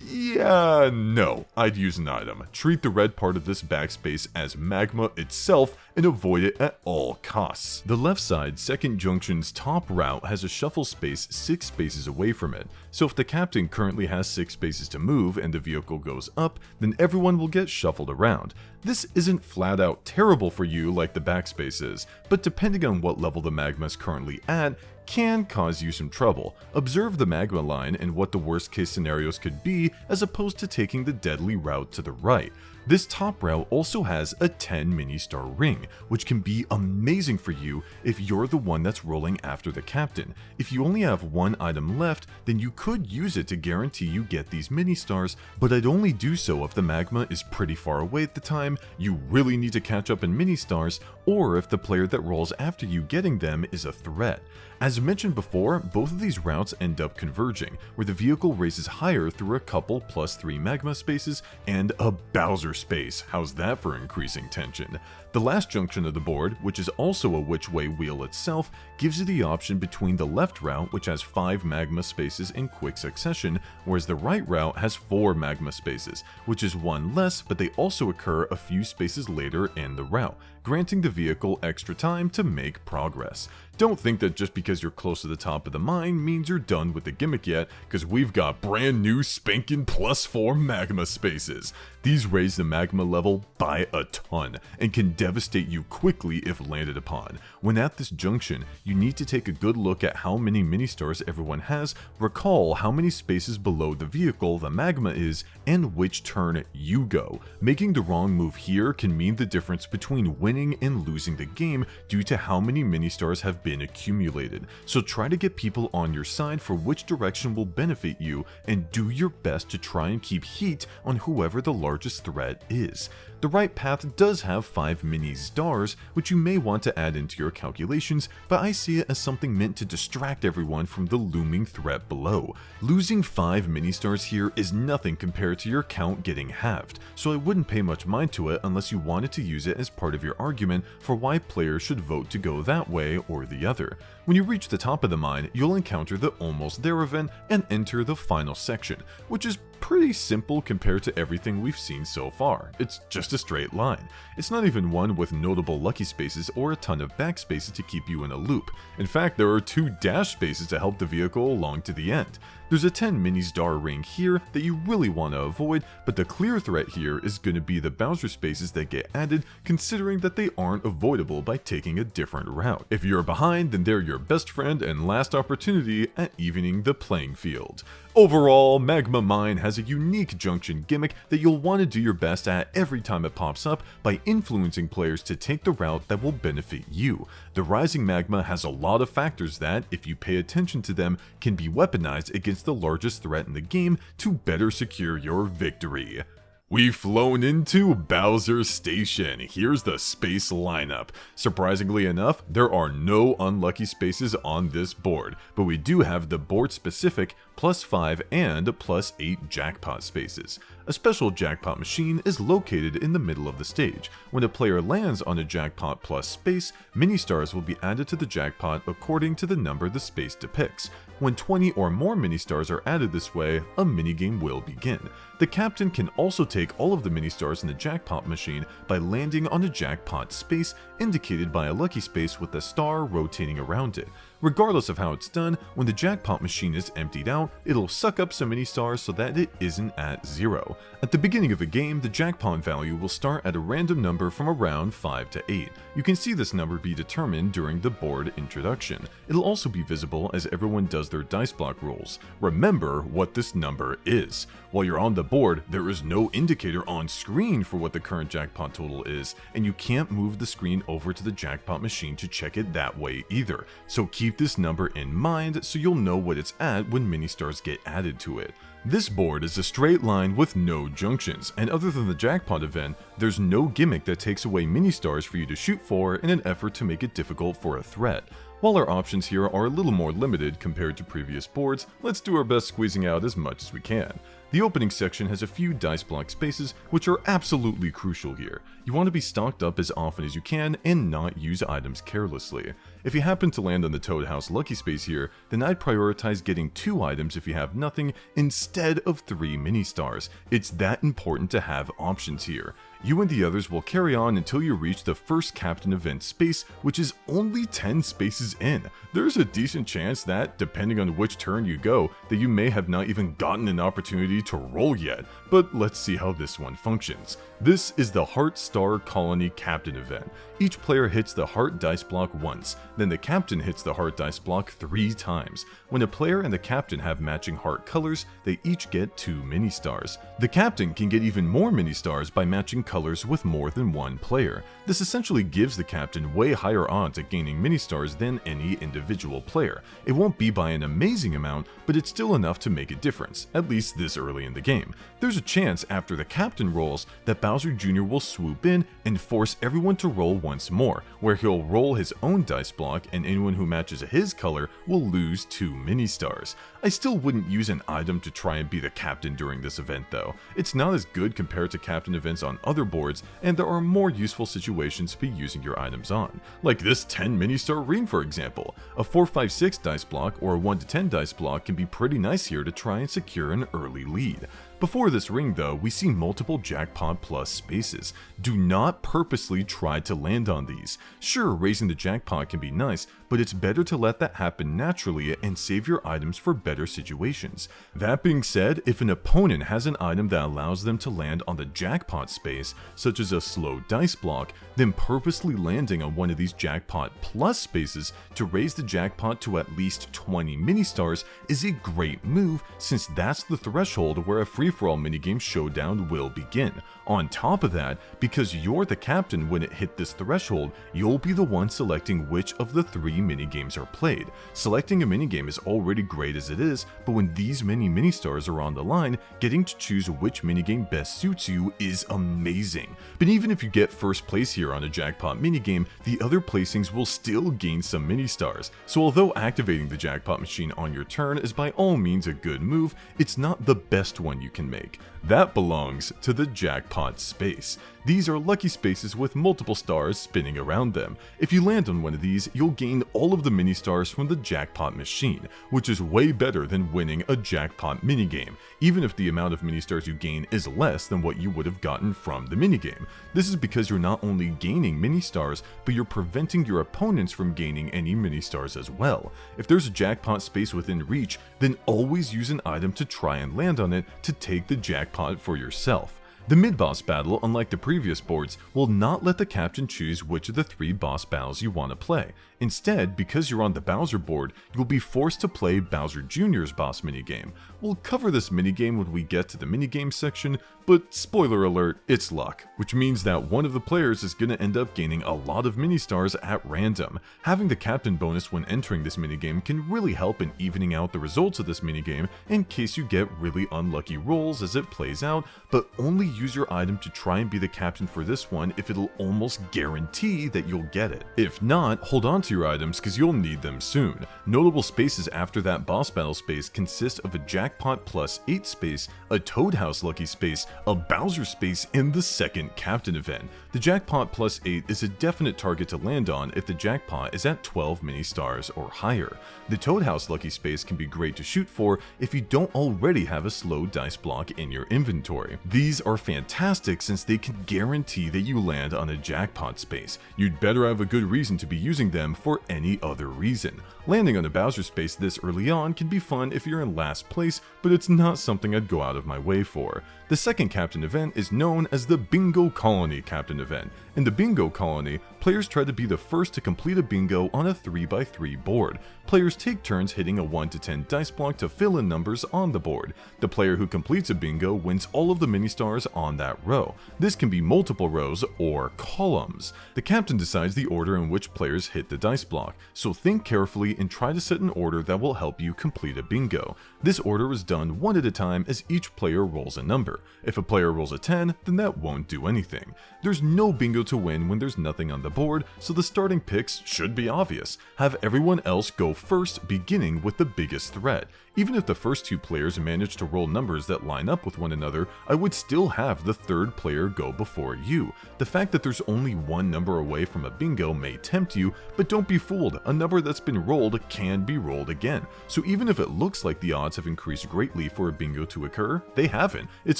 Yeah, no, I'd use an item. Treat the red part of this backspace as magma itself and avoid it at all costs. The left side second junction's top route has a shuffle space 6 spaces away from it, so if the captain currently has 6 spaces to move and the vehicle goes up, then everyone will get shuffled around. This isn't flat out terrible for you like the backspace is, but depending on what level the magma is currently at, can cause you some trouble. Observe the magma line and what the worst case scenarios could be as opposed to taking the deadly route to the right. This top route also has a 10 mini-star ring, which can be amazing for you if you're the one that's rolling after the captain. If you only have one item left, then you could use it to guarantee you get these mini-stars, but I'd only do so if the magma is pretty far away at the time, you really need to catch up in mini-stars, or if the player that rolls after you getting them is a threat. As mentioned before, both of these routes end up converging, where the vehicle races higher through a couple +3 magma spaces and a Bowser space. How's that for increasing tension? The last junction of the board, which is also a which way wheel itself, gives you the option between the left route, which has 5 magma spaces in quick succession, whereas the right route has 4 magma spaces, which is 1 less, but they also occur a few spaces later in the route, granting the vehicle extra time to make progress. Don't think that just because you're close to the top of the mine means you're done with the gimmick yet, because we've got brand new spanking +4 magma spaces. These raise the magma level by a ton, and can devastate you quickly if landed upon. When at this junction, you need to take a good look at how many mini-stars everyone has, recall how many spaces below the vehicle the magma is, and which turn you go. Making the wrong move here can mean the difference between winning and losing the game due to how many mini-stars have been accumulated. So try to get people on your side for which direction will benefit you, and do your best to try and keep heat on whoever the largest threat is. The right path does have 5 mini stars, which you may want to add into your calculations, but I see it as something meant to distract everyone from the looming threat below. Losing 5 mini stars here is nothing compared to your count getting halved, so I wouldn't pay much mind to it unless you wanted to use it as part of your argument for why players should vote to go that way or the other. When you reach the top of the mine, you'll encounter the Almost There event and enter the final section, which is pretty simple compared to everything we've seen so far. It's just a straight line. It's not even one with notable lucky spaces or a ton of backspaces to keep you in a loop. In fact, there are 2 dash spaces to help the vehicle along to the end. There's a 10 mini star ring here that you really want to avoid, but the clear threat here is going to be the Bowser spaces that get added, considering that they aren't avoidable by taking a different route. If you're behind, then they're your best friend and last opportunity at evening the playing field. Overall, Magma Mine has a unique junction gimmick that you'll want to do your best at every time it pops up by influencing players to take the route that will benefit you. The rising magma has a lot of factors that, if you pay attention to them, can be weaponized against the largest threat in the game to better secure your victory. We've flown into Bowser Station. Here's the space lineup. Surprisingly enough, there are no unlucky spaces on this board, but we do have the board-specific +5 and +8 jackpot spaces. A special jackpot machine is located in the middle of the stage. When a player lands on a jackpot plus space, mini-stars will be added to the jackpot according to the number the space depicts. When 20 or more mini-stars are added this way, a minigame will begin. The captain can also take all of the mini-stars in the jackpot machine by landing on a jackpot space indicated by a lucky space with a star rotating around it. Regardless of how it's done, when the jackpot machine is emptied out, it'll suck up some mini-stars so that it isn't at 0. At the beginning of a game, the jackpot value will start at a random number from around 5 to 8. You can see this number be determined during the board introduction. It'll also be visible as everyone does their dice block rolls. Remember what this number is. While you're on the board, there is no indicator on screen for what the current jackpot total is, and you can't move the screen over to the jackpot machine to check it that way either. So keep this number in mind so you'll know what it's at when mini-stars get added to it. This board is a straight line with no junctions, and other than the jackpot event, there's no gimmick that takes away mini-stars for you to shoot for in an effort to make it difficult for a threat. While our options here are a little more limited compared to previous boards, let's do our best squeezing out as much as we can. The opening section has a few dice block spaces, which are absolutely crucial here. You want to be stocked up as often as you can and not use items carelessly. If you happen to land on the Toad House lucky space here, then I'd prioritize getting 2 items if you have nothing instead of 3 mini stars. It's that important to have options here. You and the others will carry on until you reach the first captain event space, which is only 10 spaces in. There's a decent chance that, depending on which turn you go, that you may have not even gotten an opportunity to roll yet, but let's see how this one functions. This is the Heart Star Colony Captain event. Each player hits the Heart dice block once, then the captain hits the Heart dice block 3 times. When a player and the captain have matching heart colors, they each get 2 mini stars. The captain can get even more mini stars by matching colors with more than one player. This essentially gives the captain way higher odds at gaining mini stars than any individual player. It won't be by an amazing amount, but it's still enough to make a difference, at least this early in the game. There's a chance after the captain rolls that Bowser Jr. will swoop in and force everyone to roll once more, where he'll roll his own dice block and anyone who matches his color will lose 2 mini stars. I still wouldn't use an item to try and be the captain during this event though. It's not as good compared to captain events on other boards, and there are more useful situations to be using your items on. Like this 10 mini star ring for example. A 4-5-6 dice block or a 1-10 dice block can be pretty nice here to try and secure an early lead. Before this ring though, we see multiple jackpot plus spaces. Do not purposely try to land on these. Sure, raising the jackpot can be nice, but it's better to let that happen naturally and save your items for better situations. That being said, if an opponent has an item that allows them to land on the jackpot space, such as a slow dice block, then purposely landing on one of these jackpot plus spaces to raise the jackpot to at least 20 mini stars is a great move, since that's the threshold where a free-for-all minigame showdown will begin. On top of that, because you're the captain when it hit this threshold, you'll be the one selecting which of the 3 minigames are played. Selecting a minigame is already great as it is, but when these many mini-stars are on the line, getting to choose which minigame best suits you is amazing. But even if you get first place here on a jackpot minigame, the other placings will still gain some mini-stars. So although activating the jackpot machine on your turn is by all means a good move, it's not the best one you can make. That belongs to the jackpot space. These are lucky spaces with multiple stars spinning around them. If you land on one of these, you'll gain all of the mini stars from the jackpot machine, which is way better than winning a jackpot minigame, even if the amount of mini stars you gain is less than what you would have gotten from the minigame. This is because you're not only gaining mini stars, but you're preventing your opponents from gaining any mini stars as well. If there's a jackpot space within reach, then always use an item to try and land on it to take the jackpot for yourself. The mid-boss battle, unlike the previous boards, will not let the captain choose which of the 3 boss battles you want to play. Instead, because you're on the Bowser board, you'll be forced to play Bowser Jr.'s boss minigame. We'll cover this minigame when we get to the minigame section, but spoiler alert, it's luck, which means that one of the players is going to end up gaining a lot of mini-stars at random. Having the captain bonus when entering this minigame can really help in evening out the results of this minigame in case you get really unlucky rolls as it plays out, but only use your item to try and be the captain for this one if it'll almost guarantee that you'll get it. If not, hold on to your items because you'll need them soon. Notable spaces after that boss battle space consist of a jackpot plus 8 space, a Toad House lucky space, a Bowser space, and the second captain event. The jackpot plus 8 is a definite target to land on if the jackpot is at 12 mini stars or higher. The Toad House lucky space can be great to shoot for if you don't already have a slow dice block in your inventory. These are fantastic since they can guarantee that you land on a jackpot space. You'd better have a good reason to be using them for any other reason. Landing on a Bowser space this early on can be fun if you're in last place, but it's not something I'd go out of my way for. The second captain event is known as the Bingo Colony Captain event. In the Bingo Colony, players try to be the first to complete a bingo on a 3x3 board. Players take turns hitting a 1 to 10 dice block to fill in numbers on the board. The player who completes a bingo wins all of the mini stars on that row. This can be multiple rows or columns. The captain decides the order in which players hit the dice block, so think carefully and try to set an order that will help you complete a bingo. This order is done one at a time as each player rolls a number. If a player rolls a 10, then that won't do anything. There's no bingo to win when there's nothing on the board, so the starting picks should be obvious. Have everyone else go first, beginning with the biggest threat. Even if the first two players manage to roll numbers that line up with one another, I would still have the third player go before you. The fact that there's only one number away from a bingo may tempt you, but don't be fooled, a number that's been rolled can be rolled again. So even if it looks like the odds have increased greatly for a bingo to occur, they haven't. It's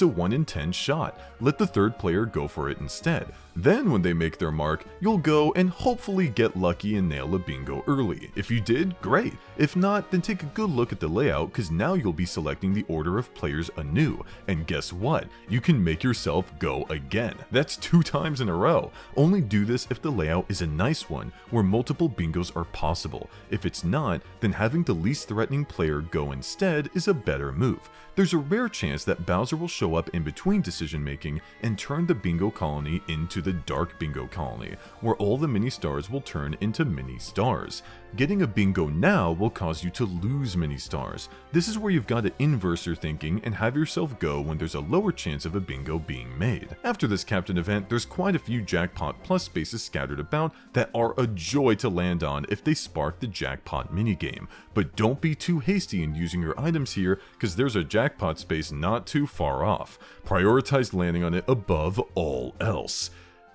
a 1 in 10 shot. Let the third player go for it instead. Then when they make their mark, you'll go and hopefully get lucky and nail a bingo early. If you did, great. If not, then take a good look at the layout, because now you'll be selecting the order of players anew. And guess what? You can make yourself go again. That's 2 times in a row. Only do this if the layout is a nice one, where multiple bingos are possible. If it's not, then having the least threatening player go instead is a better move. There's a rare chance that Bowser will show up in between decision making and turn the bingo colony into the dark bingo colony, where all the mini stars will turn into mini stars. Getting a bingo now will cause you to lose mini stars. This is where you've got to inverse your thinking and have yourself go when there's a lower chance of a bingo being made. After this captain event, there's quite a few jackpot plus spaces scattered about that are a joy to land on if they spark the jackpot minigame. But don't be too hasty in using your items here, because there's a jackpot space not too far off. Prioritize landing on it above all else.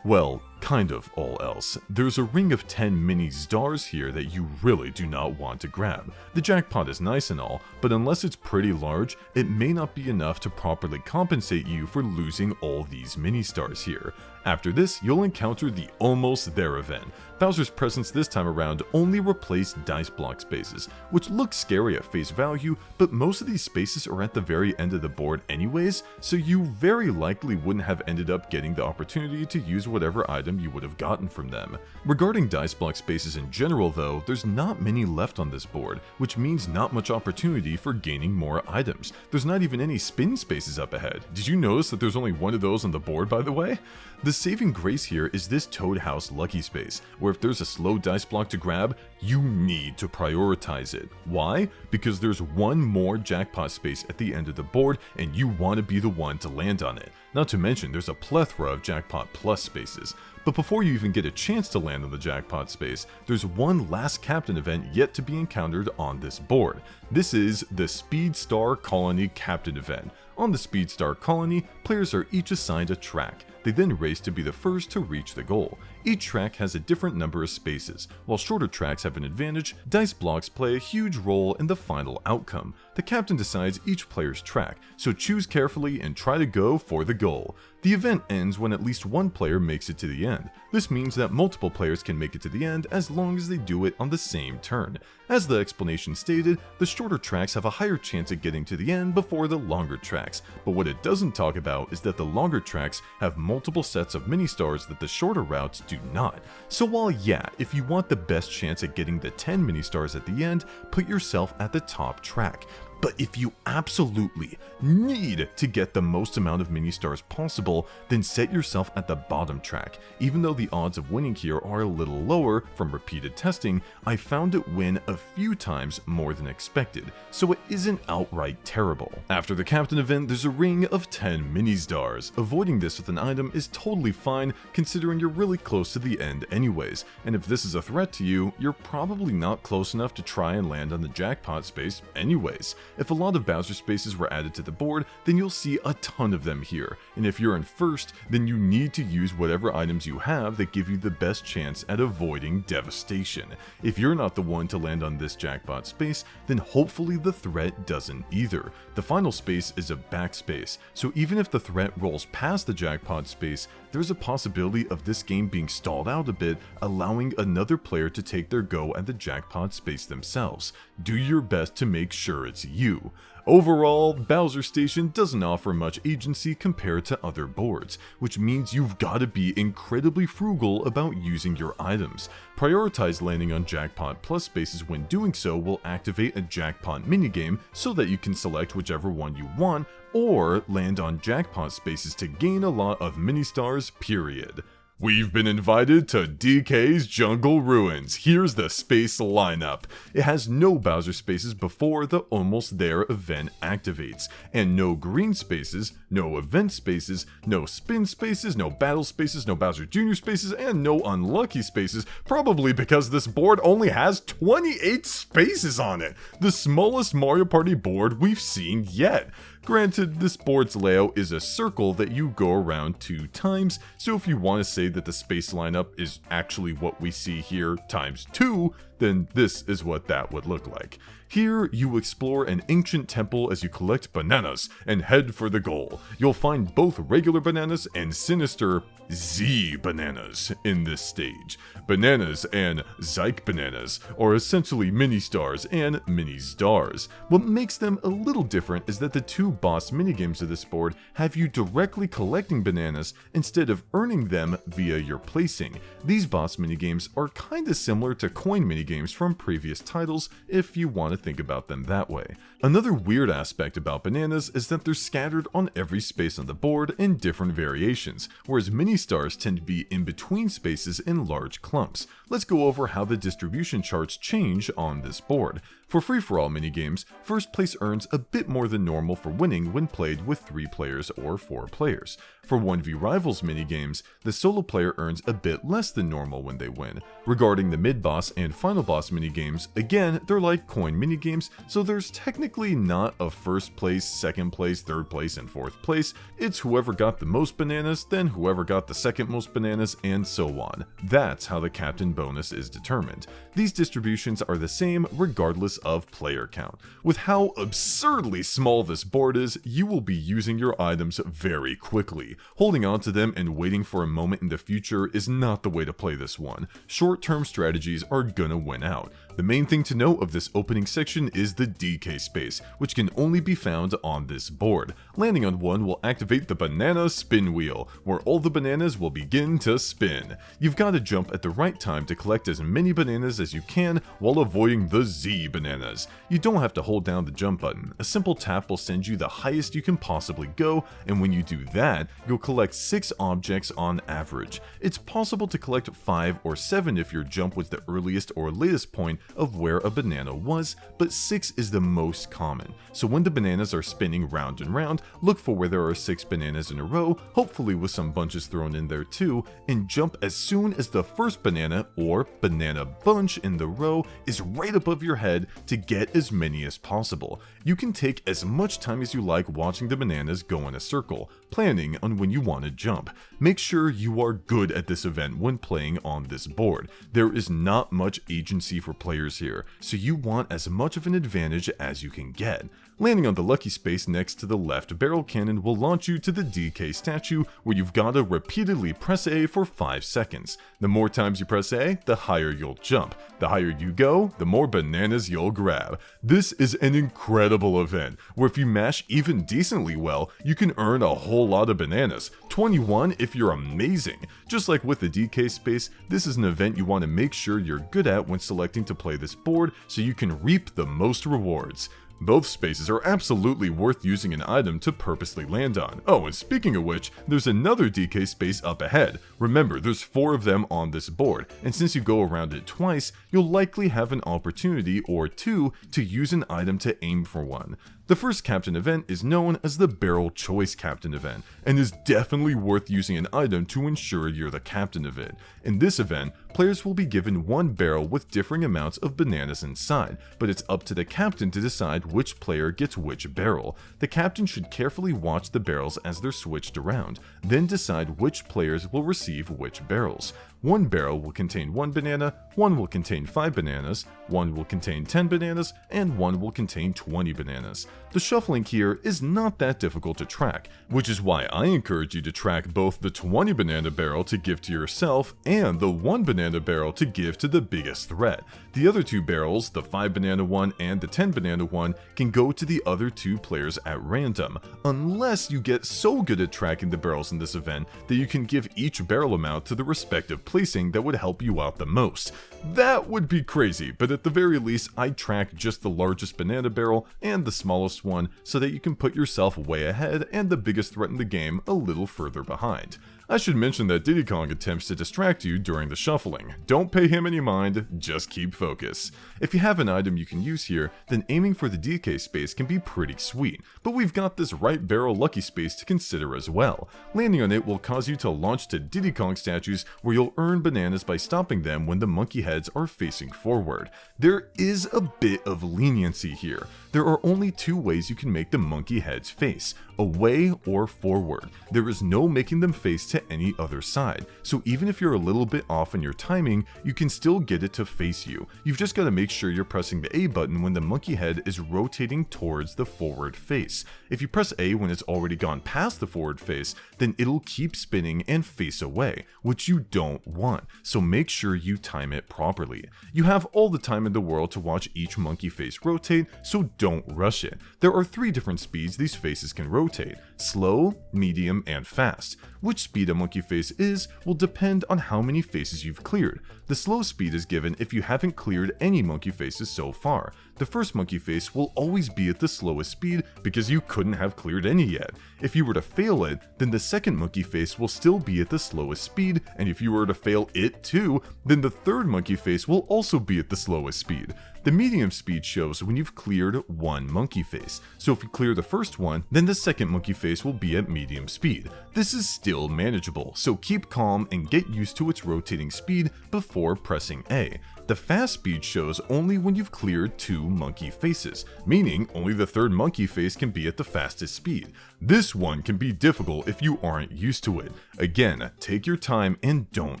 Well, kind of all else. There's a ring of 10 mini stars here that you really do not want to grab. The jackpot is nice and all, but unless it's pretty large, it may not be enough to properly compensate you for losing all these mini stars here. After this, you'll encounter the Almost There event. Bowser's presence this time around only replaced dice block spaces, which look scary at face value, but most of these spaces are at the very end of the board anyways, so you very likely wouldn't have ended up getting the opportunity to use whatever item you would have gotten from them. Regarding dice block spaces in general though, there's not many left on this board, which means not much opportunity for gaining more items. There's not even any spin spaces up ahead. Did you notice that there's only one of those on the board, by the way? The saving grace here is this Toad House Lucky Space, where if there's a slow dice block to grab, you need to prioritize it. Why? Because there's one more jackpot space at the end of the board and you want to be the one to land on it. Not to mention there's a plethora of jackpot plus spaces. But before you even get a chance to land on the jackpot space, there's one last captain event yet to be encountered on this board. This is the Speed Star Colony Captain event. On the Speed Star Colony, players are each assigned a track. They then race to be the first to reach the goal. Each track has a different number of spaces. While shorter tracks have an advantage, dice blocks play a huge role in the final outcome. The captain decides each player's track, so choose carefully and try to go for the goal. The event ends when at least one player makes it to the end. This means that multiple players can make it to the end as long as they do it on the same turn. As the explanation stated, the shorter tracks have a higher chance of getting to the end before the longer tracks, but what it doesn't talk about is that the longer tracks have multiple sets of mini stars that the shorter routes do not. So while yeah, if you want the best chance at getting the 10 mini stars at the end, put yourself at the top track. But if you absolutely need to get the most amount of mini stars possible, then set yourself at the bottom track. Even though the odds of winning here are a little lower from repeated testing, I found it win a few times more than expected, so it isn't outright terrible. After the captain event, there's a ring of 10 mini stars. Avoiding this with an item is totally fine considering you're really close to the end anyways, and if this is a threat to you, you're probably not close enough to try and land on the jackpot space anyways. If a lot of Bowser spaces were added to the board, then you'll see a ton of them here, and if you're in first, then you need to use whatever items you have that give you the best chance at avoiding devastation. If you're not the one to land on this jackpot space, then hopefully the threat doesn't either. The final space is a backspace, so even if the threat rolls past the jackpot space, there's a possibility of this game being stalled out a bit, allowing another player to take their go at the jackpot space themselves. Do your best to make sure it's you. Overall, Bowser Station doesn't offer much agency compared to other boards, which means you've got to be incredibly frugal about using your items. Prioritize landing on jackpot plus spaces when doing so will activate a jackpot minigame so that you can select whichever one you want, or land on jackpot spaces to gain a lot of mini stars, period. We've been invited to DK's Jungle Ruins. Here's the space lineup. It has no Bowser spaces before the Almost There event activates, and no green spaces, no event spaces, no spin spaces, no battle spaces, no Bowser Jr. spaces, and no unlucky spaces, probably because this board only has 28 spaces on it, the smallest Mario Party board we've seen yet. Granted, this board's layout is a circle that you go around 2 times, so if you want to say that the space lineup is actually what we see here times 2, then this is what that would look like. Here, you explore an ancient temple as you collect bananas and head for the goal. You'll find both regular bananas and sinister Z bananas in this stage. Bananas and Zyke bananas are essentially mini stars and mini stars. What makes them a little different is that the 2 boss minigames of this board have you directly collecting bananas instead of earning them via your placing. These boss minigames are kinda similar to coin minigames from previous titles if you want to think about them that way. Another weird aspect about bananas is that they're scattered on every space on the board in different variations, whereas mini stars tend to be in between spaces in large clumps. Let's go over how the distribution charts change on this board. For free-for-all minigames, first place earns a bit more than normal for winning when played with 3 players or 4 players. For 1v Rivals minigames, the solo player earns a bit less than normal when they win. Regarding the mid-boss and final boss minigames, again, they're like coin minigames, so there's technically not a first place, second place, third place, and fourth place. It's whoever got the most bananas, then whoever got the second most bananas, and so on. That's how the captain bonus is determined. These distributions are the same regardless of player count. With how absurdly small this board is, you will be using your items very quickly. Holding on to them and waiting for a moment in the future is not the way to play this one. Short-term strategies are gonna win out. The main thing to note of this opening section is the DK space, which can only be found on this board. Landing on one will activate the banana spin wheel, where all the bananas will begin to spin. You've got to jump at the right time to collect as many bananas as you can while avoiding the Z bananas. You don't have to hold down the jump button. A simple tap will send you the highest you can possibly go, and when you do that, you'll collect 6 objects on average. It's possible to collect 5 or 7 if your jump was the earliest or latest point of where a banana was, but 6 is the most common. So when the bananas are spinning round and round, look for where there are 6 bananas in a row, hopefully with some bunches thrown in there too, and jump as soon as the first banana or banana bunch in the row is right above your head to get as many as possible. You can take as much time as you like watching the bananas go in a circle, planning on when you want to jump. Make sure you are good at this event when playing on this board. There is not much agency for players here, so you want as much of an advantage as you can get. Landing on the lucky space next to the left barrel cannon will launch you to the DK statue, where you've got to repeatedly press A for 5 seconds. The more times you press A, the higher you'll jump. The higher you go, the more bananas you'll grab. This is an incredible event, where if you mash even decently well, you can earn a whole lot of bananas. 21 if you're amazing. Just like with the DK space, this is an event you want to make sure you're good at when selecting to play this board so you can reap the most rewards. Both spaces are absolutely worth using an item to purposely land on. Oh, and speaking of which, there's another DK space up ahead. Remember, there's 4 of them on this board, and since you go around it twice, you'll likely have an opportunity or 2 to use an item to aim for one. The first captain event is known as the Barrel Choice Captain event, and is definitely worth using an item to ensure you're the captain of it. In this event, players will be given 1 barrel with differing amounts of bananas inside, but it's up to the captain to decide which player gets which barrel. The captain should carefully watch the barrels as they're switched around, then decide which players will receive which barrels. 1 barrel will contain 1 banana, 1 will contain 5 bananas, 1 will contain 10 bananas, and 1 will contain 20 bananas. The shuffling here is not that difficult to track, which is why I encourage you to track both the 20 banana barrel to give to yourself and the 1 banana barrel to give to the biggest threat. The other 2 barrels, the 5 banana one and the 10 banana one, can go to the other 2 players at random, unless you get so good at tracking the barrels in this event that you can give each barrel amount to the respective placing that would help you out the most. That would be crazy, but at the very least, I'd track just the largest banana barrel and the smallest one so that you can put yourself way ahead and the biggest threat in the game a little further behind. I should mention that Diddy Kong attempts to distract you during the shuffling. Don't pay him any mind, just keep focus. If you have an item you can use here, then aiming for the DK space can be pretty sweet, but we've got this right barrel lucky space to consider as well. Landing on it will cause you to launch to Diddy Kong statues where you'll earn bananas by stopping them when the monkey heads are facing forward. There is a bit of leniency here. There are only two ways you can make the monkey heads face, away or forward. There is no making them face to any other side, so even if you're a little bit off in your timing, you can still get it to face you. You've just got to make sure you're pressing the A button when the monkey head is rotating towards the forward face. If you press A when it's already gone past the forward face, then it'll keep spinning and face away, which you don't want, so make sure you time it properly. You have all the time in the world to watch each monkey face rotate, so don't rush it. There are 3 different speeds these faces can rotate: slow, medium, and fast. Which speed a monkey face is will depend on how many faces you've cleared. The slow speed is given if you haven't cleared any monkey faces so far. The first monkey face will always be at the slowest speed because you couldn't have cleared any yet. If you were to fail it, then the second monkey face will still be at the slowest speed, and if you were to fail it too, then the third monkey face will also be at the slowest speed. The medium speed shows when you've cleared one monkey face, so if you clear the first one, then the second monkey face will be at medium speed. This is still manageable, so keep calm and get used to its rotating speed before pressing A. The fast speed shows only when you've cleared 2 monkey faces, meaning only the third monkey face can be at the fastest speed. This one can be difficult if you aren't used to it. Again, take your time and don't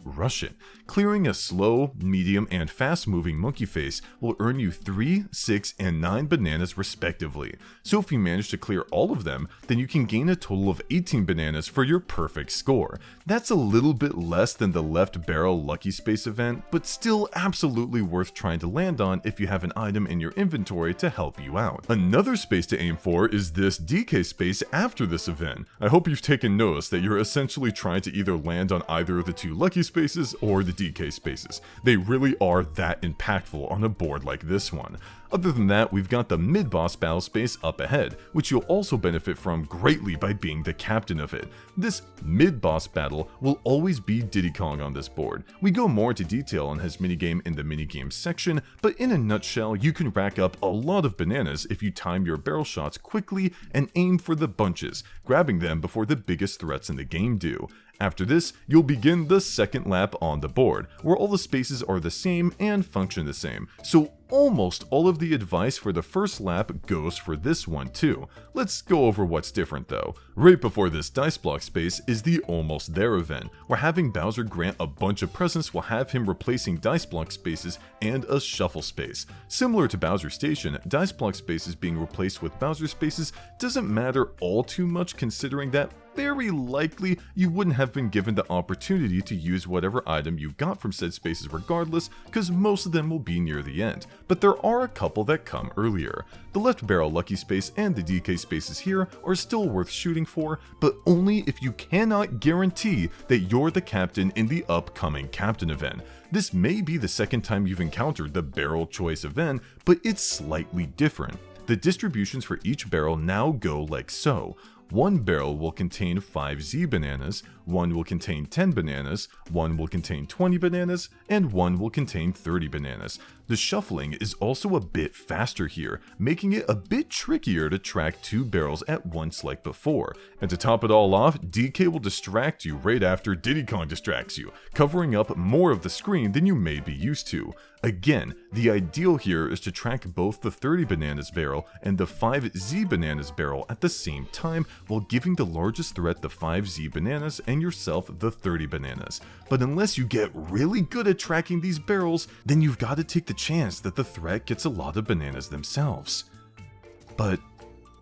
rush it. Clearing a slow, medium, and fast moving monkey face will earn you 3, 6, and 9 bananas respectively. So if you manage to clear all of them, then you can gain a total of 18 bananas for your perfect score. That's a little bit less than the left barrel lucky space event, but still absolutely worth trying to land on if you have an item in your inventory to help you out. Another space to aim for is this DK space after this event. I hope you've taken notice that you're essentially trying to either land on either of the 2 lucky spaces or the DK spaces. They really are that impactful on a board like this one. Other than that, we've got the mid-boss battle space up ahead, which you'll also benefit from greatly by being the captain of it. This mid-boss battle will always be Diddy Kong on this board. We go more into detail on his minigame in the minigames section, but in a nutshell, you can rack up a lot of bananas if you time your barrel shots quickly and aim for the bunches, grabbing them before the biggest threats in the game do. After this, you'll begin the second lap on the board, where all the spaces are the same and function the same, so almost all of the advice for the first lap goes for this one too. Let's go over what's different though. Right before this dice block space is the Almost There event, where having Bowser grant a bunch of presents will have him replacing dice block spaces and a shuffle space. Similar to Bowser Station, dice block spaces being replaced with Bowser spaces doesn't matter all too much, considering that very likely you wouldn't have been given the opportunity to use whatever item you got from said spaces regardless, because most of them will be near the end, but there are a couple that come earlier. The left barrel lucky space and the DK spaces here are still worth shooting for, but only if you cannot guarantee that you're the captain in the upcoming captain event. This may be the second time you've encountered the barrel choice event, but it's slightly different. The distributions for each barrel now go like so. One barrel will contain 5 Z bananas, one will contain 10 bananas, one will contain 20 bananas, and one will contain 30 bananas. The shuffling is also a bit faster here, making it a bit trickier to track 2 barrels at once like before. And to top it all off, DK will distract you right after Diddy Kong distracts you, covering up more of the screen than you may be used to. Again, the ideal here is to track both the 30 bananas barrel and the 5 Z bananas barrel at the same time, while giving the largest threat the 5 Z bananas and yourself the 30 bananas. But unless you get really good at tracking these barrels, then you've got to take the chance that the threat gets a lot of bananas themselves. But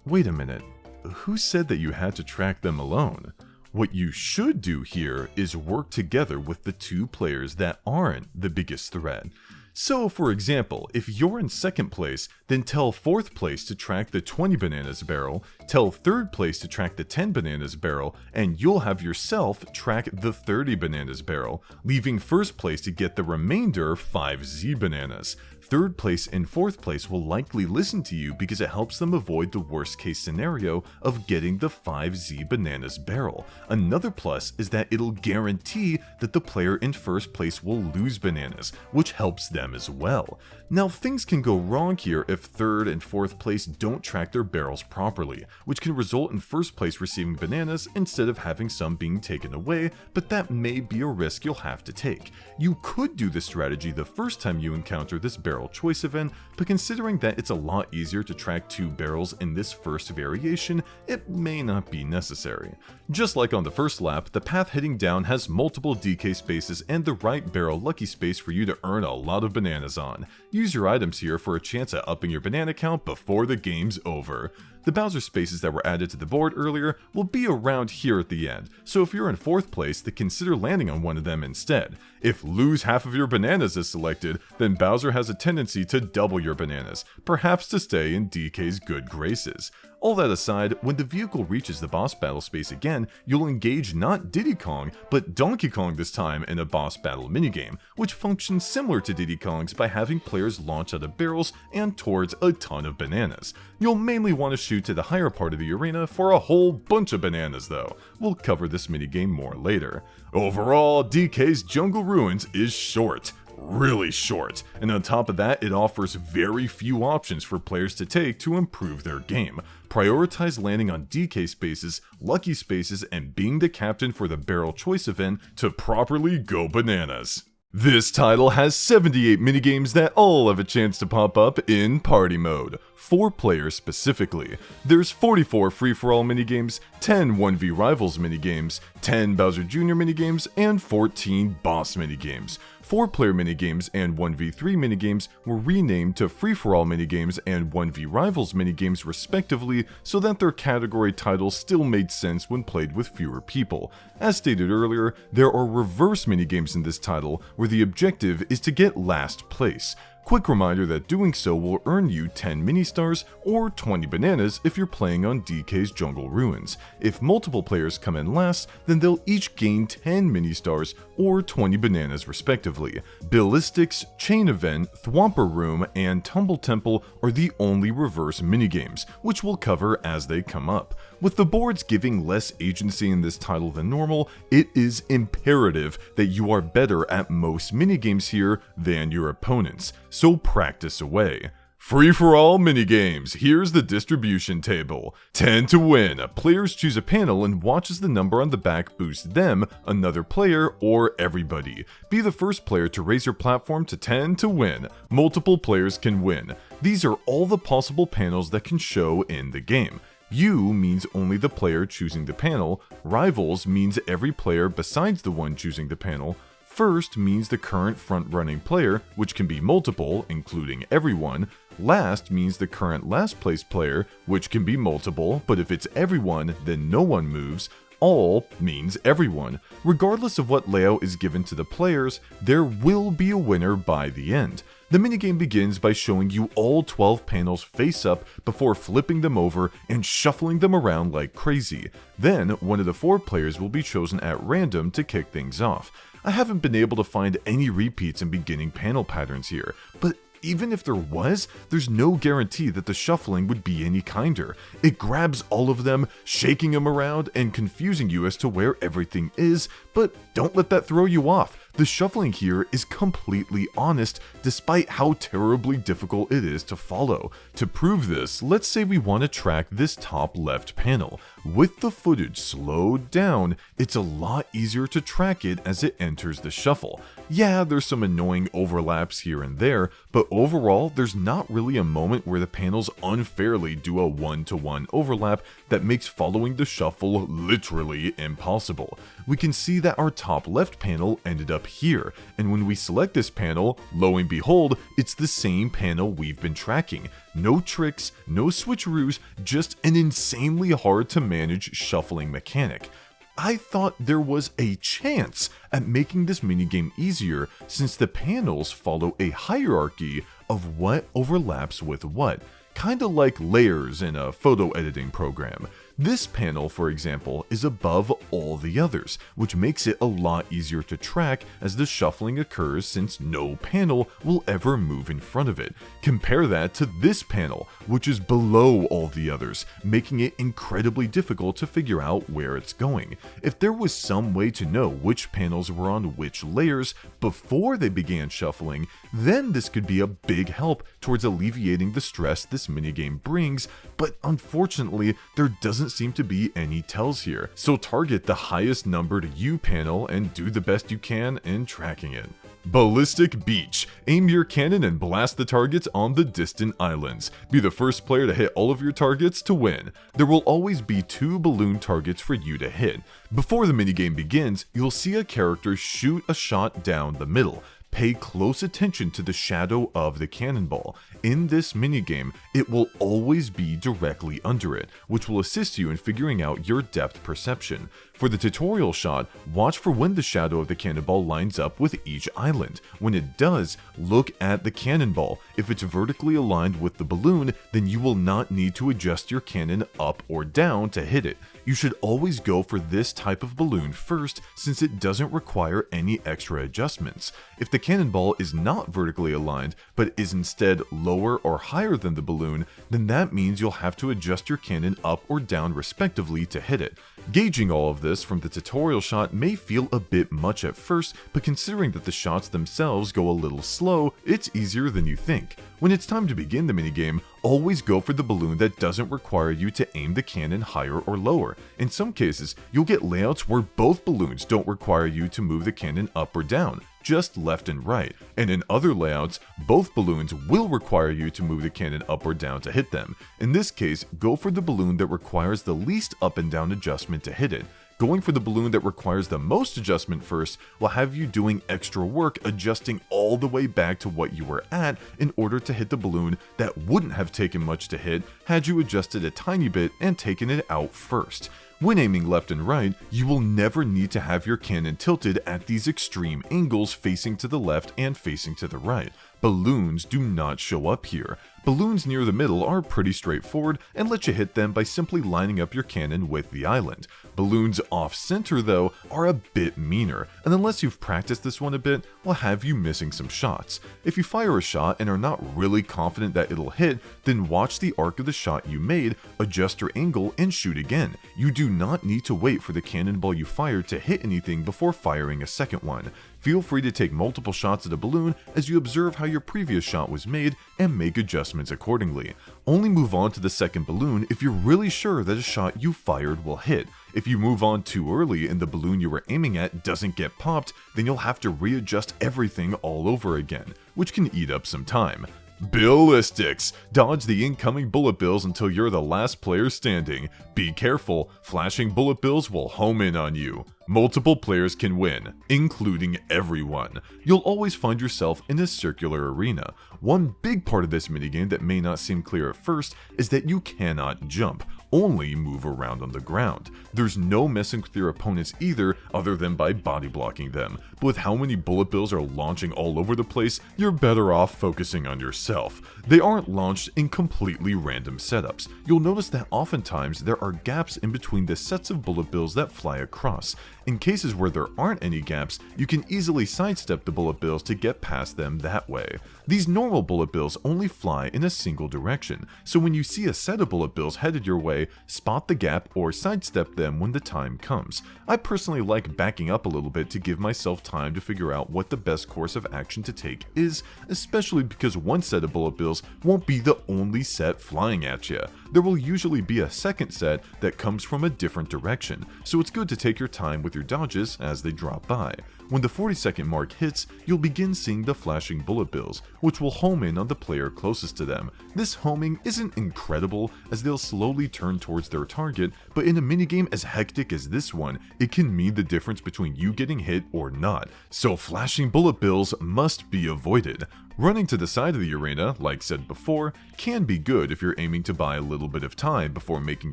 wait a minute, who said that you had to track them alone? What you should do here is work together with the 2 players that aren't the biggest threat. So, for example, if you're in second place, then tell fourth place to track the 20 bananas barrel, tell third place to track the 10 bananas barrel, and you'll have yourself track the 30 bananas barrel, leaving first place to get the remainder 5 Z bananas. Third place and fourth place will likely listen to you because it helps them avoid the worst case scenario of getting the 5Z bananas barrel. Another plus is that it'll guarantee that the player in first place will lose bananas, which helps them as well. Now things can go wrong here if third and fourth place don't track their barrels properly, which can result in first place receiving bananas instead of having some being taken away, but that may be a risk you'll have to take. You could do this strategy the first time you encounter this barrel choice event, but considering that it's a lot easier to track 2 barrels in this first variation, it may not be necessary. Just like on the first lap, the path heading down has multiple DK spaces and the right barrel lucky space for you to earn a lot of bananas on. Use your items here for a chance at upping your banana count before the game's over. The Bowser spaces that were added to the board earlier will be around here at the end, so if you're in fourth place, then consider landing on one of them instead. If lose half of your bananas is selected, then Bowser has a tendency to double your bananas, perhaps to stay in DK's good graces. All that aside, when the vehicle reaches the boss battle space again, you'll engage not Diddy Kong, but Donkey Kong this time in a boss battle minigame, which functions similar to Diddy Kong's by having players launch out of barrels and towards a ton of bananas. You'll mainly want to shoot to the higher part of the arena for a whole bunch of bananas though. We'll cover this minigame more later. Overall, DK's Jungle Ruins is short. Really short, and on top of that, it offers very few options for players to take to improve their game. Prioritize landing on DK spaces, lucky spaces, and being the captain for the barrel choice event to properly go bananas. This title has 78 minigames that all have a chance to pop up in party mode, 4 players specifically. There's 44 free-for-all minigames, 10 1v Rivals minigames, 10 Bowser Jr. minigames, and 14 boss minigames. 4-player minigames and 1v3 minigames were renamed to free-for-all minigames and 1v Rivals minigames respectively so that their category titles still made sense when played with fewer people. As stated earlier, there are reverse minigames in this title where the objective is to get last place. Quick reminder that doing so will earn you 10 mini-stars or 20 bananas if you're playing on DK's Jungle Ruins. If multiple players come in last, then they'll each gain 10 mini-stars or 20 bananas respectively. Billistics, Chain Event, Thwomper Room, and Tumble Temple are the only reverse minigames, which we'll cover as they come up. With the boards giving less agency in this title than normal, it is imperative that you are better at most minigames here than your opponents, so practice away. Free-for-all minigames, here's the distribution table. 10 to win, players choose a panel and watch as the number on the back boosts them, another player, or everybody. Be the first player to raise your platform to 10 to win. Multiple players can win. These are all the possible panels that can show in the game. U means only the player choosing the panel, Rivals means every player besides the one choosing the panel, First means the current front-running player, which can be multiple, including everyone, Last means the current last place player, which can be multiple, but if it's everyone, then no one moves, All means everyone. Regardless of what layout is given to the players, there will be a winner by the end. The minigame begins by showing you all 12 panels face up before flipping them over and shuffling them around like crazy. Then, one of the 4 players will be chosen at random to kick things off. I haven't been able to find any repeats in beginning panel patterns here, but even if there was, there's no guarantee that the shuffling would be any kinder. It grabs all of them, shaking them around and confusing you as to where everything is, but don't let that throw you off. The shuffling here is completely honest, despite how terribly difficult it is to follow. To prove this, let's say we want to track this top left panel. With the footage slowed down, it's a lot easier to track it as it enters the shuffle. Yeah, there's some annoying overlaps here and there, but overall, there's not really a moment where the panels unfairly do a one-to-one overlap that makes following the shuffle literally impossible. We can see that our top left panel ended up here, and when we select this panel, lo and behold, it's the same panel we've been tracking. No tricks, no switcheroos, just an insanely hard to manage shuffling mechanic. I thought there was a chance at making this minigame easier since the panels follow a hierarchy of what overlaps with what, kinda like layers in a photo editing program. This panel, for example, is above all the others, which makes it a lot easier to track as the shuffling occurs since no panel will ever move in front of it. Compare that to this panel, which is below all the others, making it incredibly difficult to figure out where it's going. If there was some way to know which panels were on which layers before they began shuffling, then this could be a big help towards alleviating the stress this minigame brings, but unfortunately there doesn't seem to be any tells here. So target the highest numbered U panel and do the best you can in tracking it. Ballistic Beach. Aim your cannon and blast the targets on the distant islands. Be the first player to hit all of your targets to win. There will always be 2 balloon targets for you to hit. Before the minigame begins, you'll see a character shoot a shot down the middle. Pay close attention to the shadow of the cannonball. In this minigame, it will always be directly under it, which will assist you in figuring out your depth perception. For the tutorial shot, watch for when the shadow of the cannonball lines up with each island. When it does, look at the cannonball. If it's vertically aligned with the balloon, then you will not need to adjust your cannon up or down to hit it. You should always go for this type of balloon first since it doesn't require any extra adjustments. If the cannonball is not vertically aligned, but is instead lower or higher than the balloon, then that means you'll have to adjust your cannon up or down respectively to hit it. Gauging all of this from the tutorial shot may feel a bit much at first, but considering that the shots themselves go a little slow, it's easier than you think. When it's time to begin the minigame, always go for the balloon that doesn't require you to aim the cannon higher or lower. In some cases, you'll get layouts where both balloons don't require you to move the cannon up or down, just left and right, and in other layouts, both balloons will require you to move the cannon up or down to hit them. In this case, go for the balloon that requires the least up and down adjustment to hit it. Going for the balloon that requires the most adjustment first will have you doing extra work adjusting all the way back to what you were at in order to hit the balloon that wouldn't have taken much to hit had you adjusted a tiny bit and taken it out first. When aiming left and right, you will never need to have your cannon tilted at these extreme angles facing to the left and facing to the right. Balloons do not show up here. Balloons near the middle are pretty straightforward and let you hit them by simply lining up your cannon with the island. Balloons off-center though are a bit meaner, and unless you've practiced this one a bit, will have you missing some shots. If you fire a shot and are not really confident that it'll hit, then watch the arc of the shot you made, adjust your angle, and shoot again. You do not need to wait for the cannonball you fired to hit anything before firing a second one. Feel free to take multiple shots at a balloon as you observe how your previous shot was made and make adjustments accordingly. Only move on to the second balloon if you're really sure that a shot you fired will hit. If you move on too early and the balloon you were aiming at doesn't get popped, then you'll have to readjust everything all over again, which can eat up some time. Billistics. Dodge the incoming bullet bills until you're the last player standing. Be careful, flashing bullet bills will home in on you. Multiple players can win, including everyone. You'll always find yourself in a circular arena. One big part of this minigame that may not seem clear at first is that you cannot jump, only move around on the ground. There's no messing with your opponents either other than by body blocking them, but with how many bullet bills are launching all over the place, you're better off focusing on yourself. They aren't launched in completely random setups. You'll notice that oftentimes there are gaps in between the sets of bullet bills that fly across. In cases where there aren't any gaps, you can easily sidestep the bullet bills to get past them that way. These normal bullet bills only fly in a single direction, so when you see a set of bullet bills headed your way, spot the gap or sidestep them when the time comes. I personally like backing up a little bit to give myself time to figure out what the best course of action to take is, especially because one set of bullet bills won't be the only set flying at you. There will usually be a second set that comes from a different direction, so it's good to take your time with your dodges as they drop by. When the 40-second mark hits, you'll begin seeing the flashing bullet bills, which will home in on the player closest to them. This homing isn't incredible as they'll slowly turn towards their target, but in a minigame as hectic as this one, it can mean the difference between you getting hit or not, so flashing bullet bills must be avoided. Running to the side of the arena, like said before, can be good if you're aiming to buy a little bit of time before making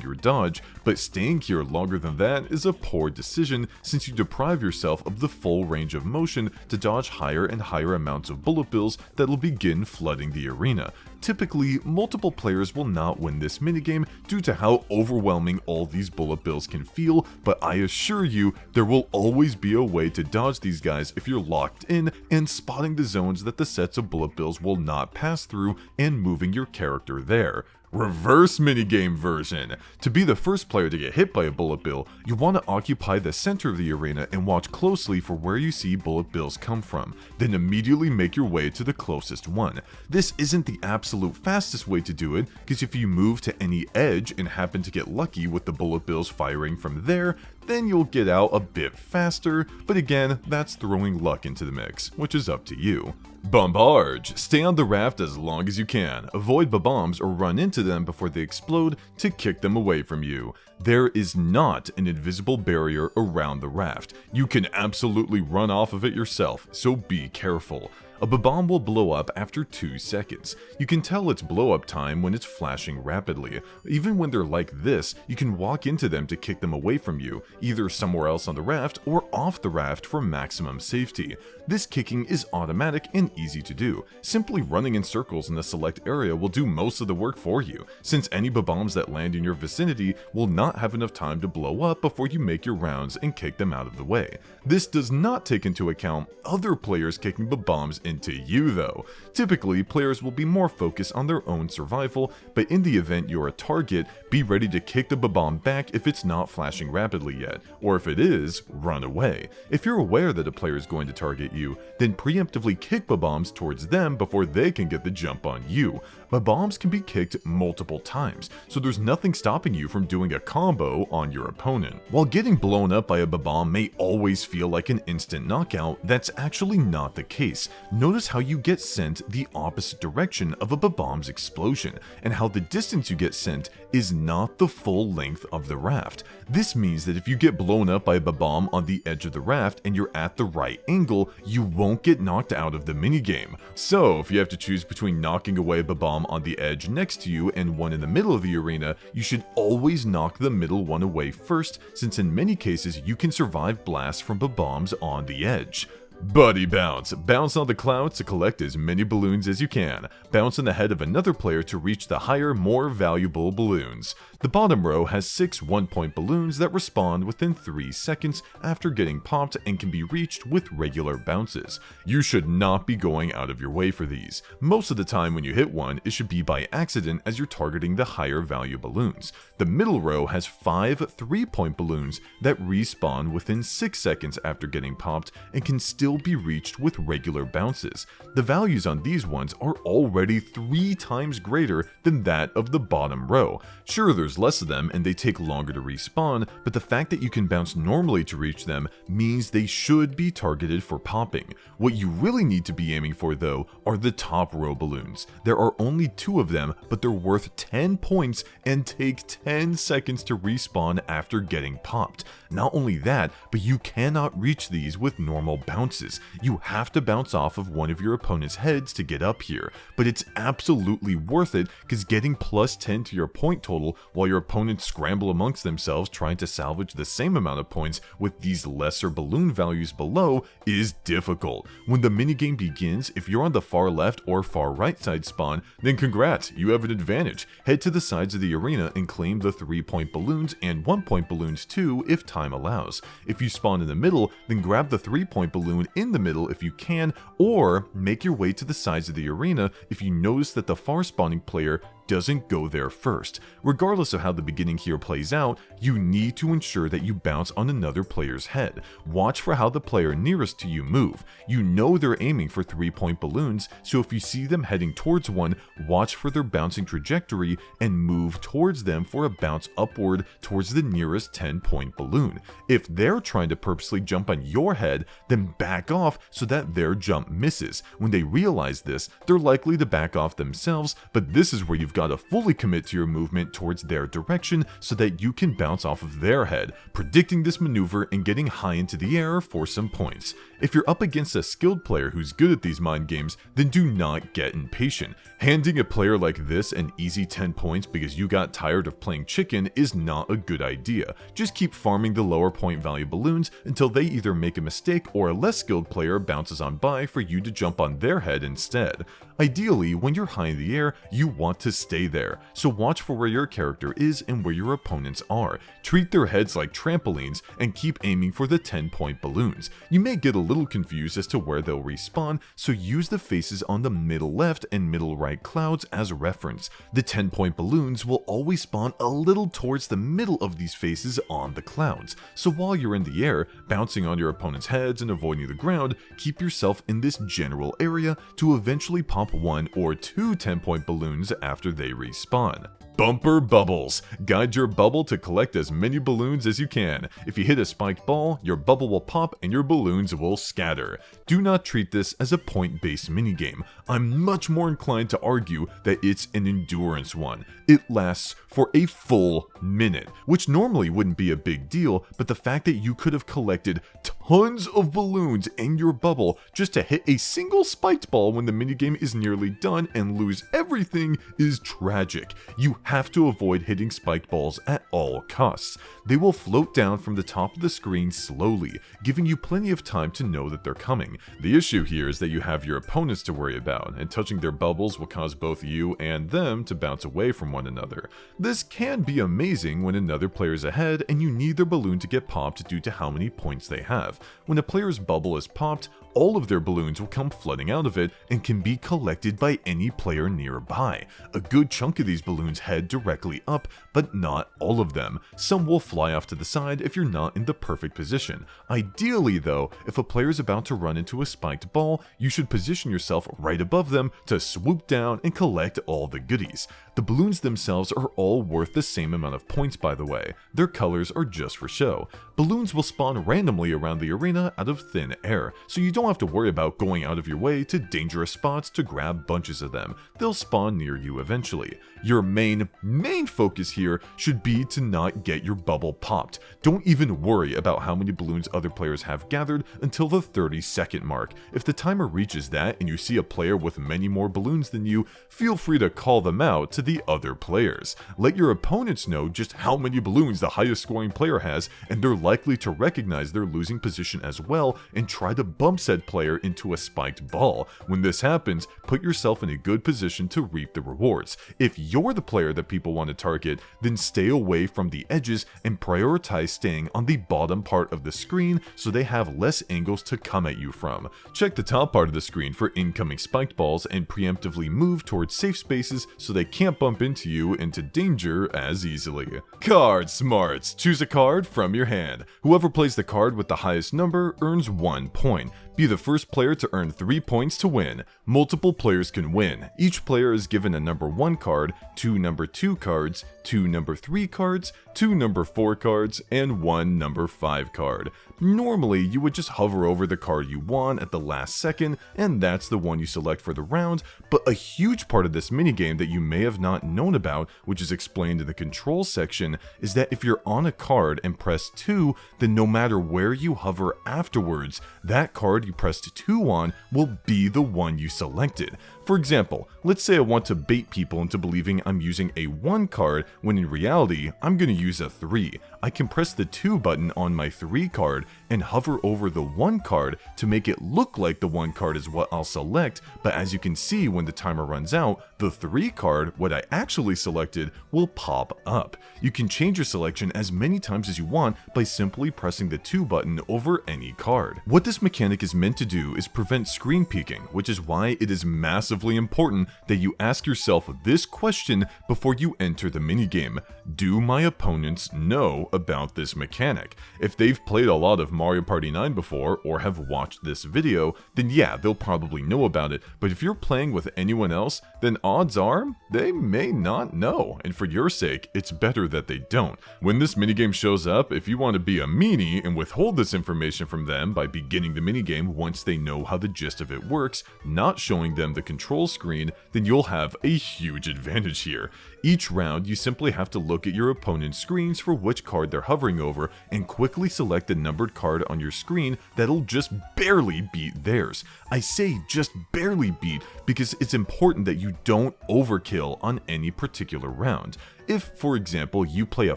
your dodge, but staying here longer than that is a poor decision since you deprive yourself of the full range of motion to dodge higher and higher amounts of bullet bills that'll begin flooding the arena. Typically, multiple players will not win this minigame due to how overwhelming all these bullet bills can feel, but I assure you, there will always be a way to dodge these guys if you're locked in and spotting the zones that the sets of bullet bills will not pass through and moving your character there. Reverse minigame version. To be the first player to get hit by a bullet bill, you want to occupy the center of the arena and watch closely for where you see bullet bills come from, then immediately make your way to the closest one. This isn't the absolute fastest way to do it, because if you move to any edge and happen to get lucky with the bullet bills firing from there, then you'll get out a bit faster, but again, that's throwing luck into the mix, which is up to you. Barge. Stay on the raft as long as you can, avoid bombs or run into them before they explode to kick them away from you. There is not an invisible barrier around the raft. You can absolutely run off of it yourself, so be careful. A bomb will blow up after 2 seconds. You can tell its blow up time when it's flashing rapidly. Even when they're like this, you can walk into them to kick them away from you, either somewhere else on the raft or off the raft for maximum safety. This kicking is automatic and easy to do. Simply running in circles in the select area will do most of the work for you, since any bombs that land in your vicinity will not have enough time to blow up before you make your rounds and kick them out of the way. This does not take into account other players kicking bombs into you though. Typically, players will be more focused on their own survival, but in the event you're a target, be ready to kick the bomb back if it's not flashing rapidly yet, or if it is, run away. If you're aware that a player is going to target you, then preemptively kick bombs towards them before they can get the jump on you. Bombs can be kicked multiple times, so there's nothing stopping you from doing a combo on your opponent. While getting blown up by a bomb may always feel like an instant knockout, that's actually not the case. Notice how you get sent the opposite direction of a bomb's explosion, and how the distance you get sent is not the full length of the raft. This means that if you get blown up by a bomb on the edge of the raft and you're at the right angle, you won't get knocked out of the minigame. So if you have to choose between knocking away a bomb on the edge next to you and one in the middle of the arena, you should always knock the middle one away first, since in many cases you can survive blasts from bombs on the edge. Buddy Bounce. Bounce on the clouds to collect as many balloons as you can. Bounce on the head of another player to reach the higher, more valuable balloons. The bottom row has 6 1-point balloons that respawn within 3 seconds after getting popped and can be reached with regular bounces. You should not be going out of your way for these. Most of the time when you hit one, it should be by accident as you're targeting the higher value balloons. The middle row has 5 3-point balloons that respawn within 6 seconds after getting popped and can still be reached with regular bounces. The values on these ones are already 3 times greater than that of the bottom row. Sure, there's less of them and they take longer to respawn, but the fact that you can bounce normally to reach them means they should be targeted for popping. What you really need to be aiming for though are the top row balloons. There are only 2 of them, but they're worth 10 points and take 10 seconds to respawn after getting popped. Not only that, but you cannot reach these with normal bounces. You have to bounce off of one of your opponent's heads to get up here, but it's absolutely worth it because getting plus 10 to your point total while your opponents scramble amongst themselves trying to salvage the same amount of points with these lesser balloon values below is difficult. When the minigame begins, if you're on the far left or far right side spawn, then congrats, you have an advantage. Head to the sides of the arena and claim the 3-point balloons and 1-point balloons too if time allows. If you spawn in the middle, then grab the 3-point balloon in the middle if you can, or make your way to the sides of the arena if you notice that the far spawning player doesn't go there first. Regardless of how the beginning here plays out, you need to ensure that you bounce on another player's head. Watch for how the player nearest to you move. You know they're aiming for 3-point balloons, so if you see them heading towards one, watch for their bouncing trajectory and move towards them for a bounce upward towards the nearest 10-point balloon. If they're trying to purposely jump on your head, then back off so that their jump misses. When they realize this, they're likely to back off themselves, but this is where you've gotta fully commit to your movement towards their direction so that you can bounce off of their head, predicting this maneuver and getting high into the air for some points. If you're up against a skilled player who's good at these mind games, then do not get impatient. Handing a player like this an easy 10 points because you got tired of playing chicken is not a good idea. Just keep farming the lower point value balloons until they either make a mistake or a less skilled player bounces on by for you to jump on their head instead. Ideally, when you're high in the air, you want to stay there, so watch for where your character is and where your opponents are. Treat their heads like trampolines and keep aiming for the 10-point balloons. You may get a little confused as to where they'll respawn, so use the faces on the middle left and middle right clouds as reference. The 10-point balloons will always spawn a little towards the middle of these faces on the clouds, so while you're in the air, bouncing on your opponent's heads and avoiding the ground, keep yourself in this general area to eventually pop 1 or 2 10-point balloons after they respawn. Bumper Bubbles. Guide your bubble to collect as many balloons as you can. If you hit a spiked ball, your bubble will pop and your balloons will scatter. Do not treat this as a point-based minigame. I'm much more inclined to argue that it's an endurance one. It lasts for a full minute, which normally wouldn't be a big deal, but the fact that you could have collected tons of balloons in your bubble just to hit a single spiked ball when the minigame is nearly done and lose everything is tragic. You have to avoid hitting spiked balls at all costs. They will float down from the top of the screen slowly, giving you plenty of time to know that they're coming. The issue here is that you have your opponents to worry about, and touching their bubbles will cause both you and them to bounce away from one another. This can be amazing when another player's ahead and you need their balloon to get popped due to how many points they have. When a player's bubble is popped, all of their balloons will come flooding out of it and can be collected by any player nearby. A good chunk of these balloons head directly up, but not all of them. Some will fly off to the side if you're not in the perfect position. Ideally though, if a player is about to run into a spiked ball, you should position yourself right above them to swoop down and collect all the goodies. The balloons themselves are all worth the same amount of points, by the way. Their colors are just for show. Balloons will spawn randomly around the arena out of thin air, so you don't have to worry about going out of your way to dangerous spots to grab bunches of them. They'll spawn near you eventually. Your main focus here should be to not get your bubble popped. Don't even worry about how many balloons other players have gathered until the 30-second mark. If the timer reaches that and you see a player with many more balloons than you, feel free to call them out to the other players. Let your opponents know just how many balloons the highest scoring player has, and they're likely to recognize their losing position as well and try to bump said player into a spiked ball. When this happens, put yourself in a good position to reap the rewards. If you're the player that people want to target, then stay away from the edges and prioritize staying on the bottom part of the screen so they have less angles to come at you from. Check the top part of the screen for incoming spiked balls and preemptively move towards safe spaces so they can't bump into you into danger as easily. Card smarts. Choose a card from your hand. Whoever plays the card with the highest number earns 1 point. Be the first player to earn 3 points to win. Multiple players can win. Each player is given a number 1 card, 2 number 2 cards, 2 number 3 cards, 2 number 4 cards, and 1 number 5 card. Normally, you would just hover over the card you want at the last second, and that's the one you select for the round, but a huge part of this minigame that you may have not known about, which is explained in the controls section, is that if you're on a card and press 2, then no matter where you hover afterwards, that card you pressed 2 on will be the one you selected. For example, let's say I want to bait people into believing I'm using a 1 card when in reality I'm going to use a 3. I can press the 2 button on my 3 card and hover over the 1 card to make it look like the 1 card is what I'll select, but as you can see when the timer runs out, the 3 card, what I actually selected, will pop up. You can change your selection as many times as you want by simply pressing the 2 button over any card. What this mechanic is meant to do is prevent screen peeking, which is why it is massively important that you ask yourself this question before you enter the minigame. Do my opponents know about this mechanic? If they've played a lot of Mario Party 9 before or have watched this video, then yeah, they'll probably know about it, but if you're playing with anyone else, then odds are they may not know, and for your sake, it's better that they don't. When this minigame shows up, if you want to be a meanie and withhold this information from them by beginning the minigame once they know how the gist of it works, not showing them the control control screen, then you'll have a huge advantage here. Each round, you simply have to look at your opponent's screens for which card they're hovering over and quickly select the numbered card on your screen that'll just barely beat theirs. I say just barely beat because it's important that you don't overkill on any particular round. If, for example, you play a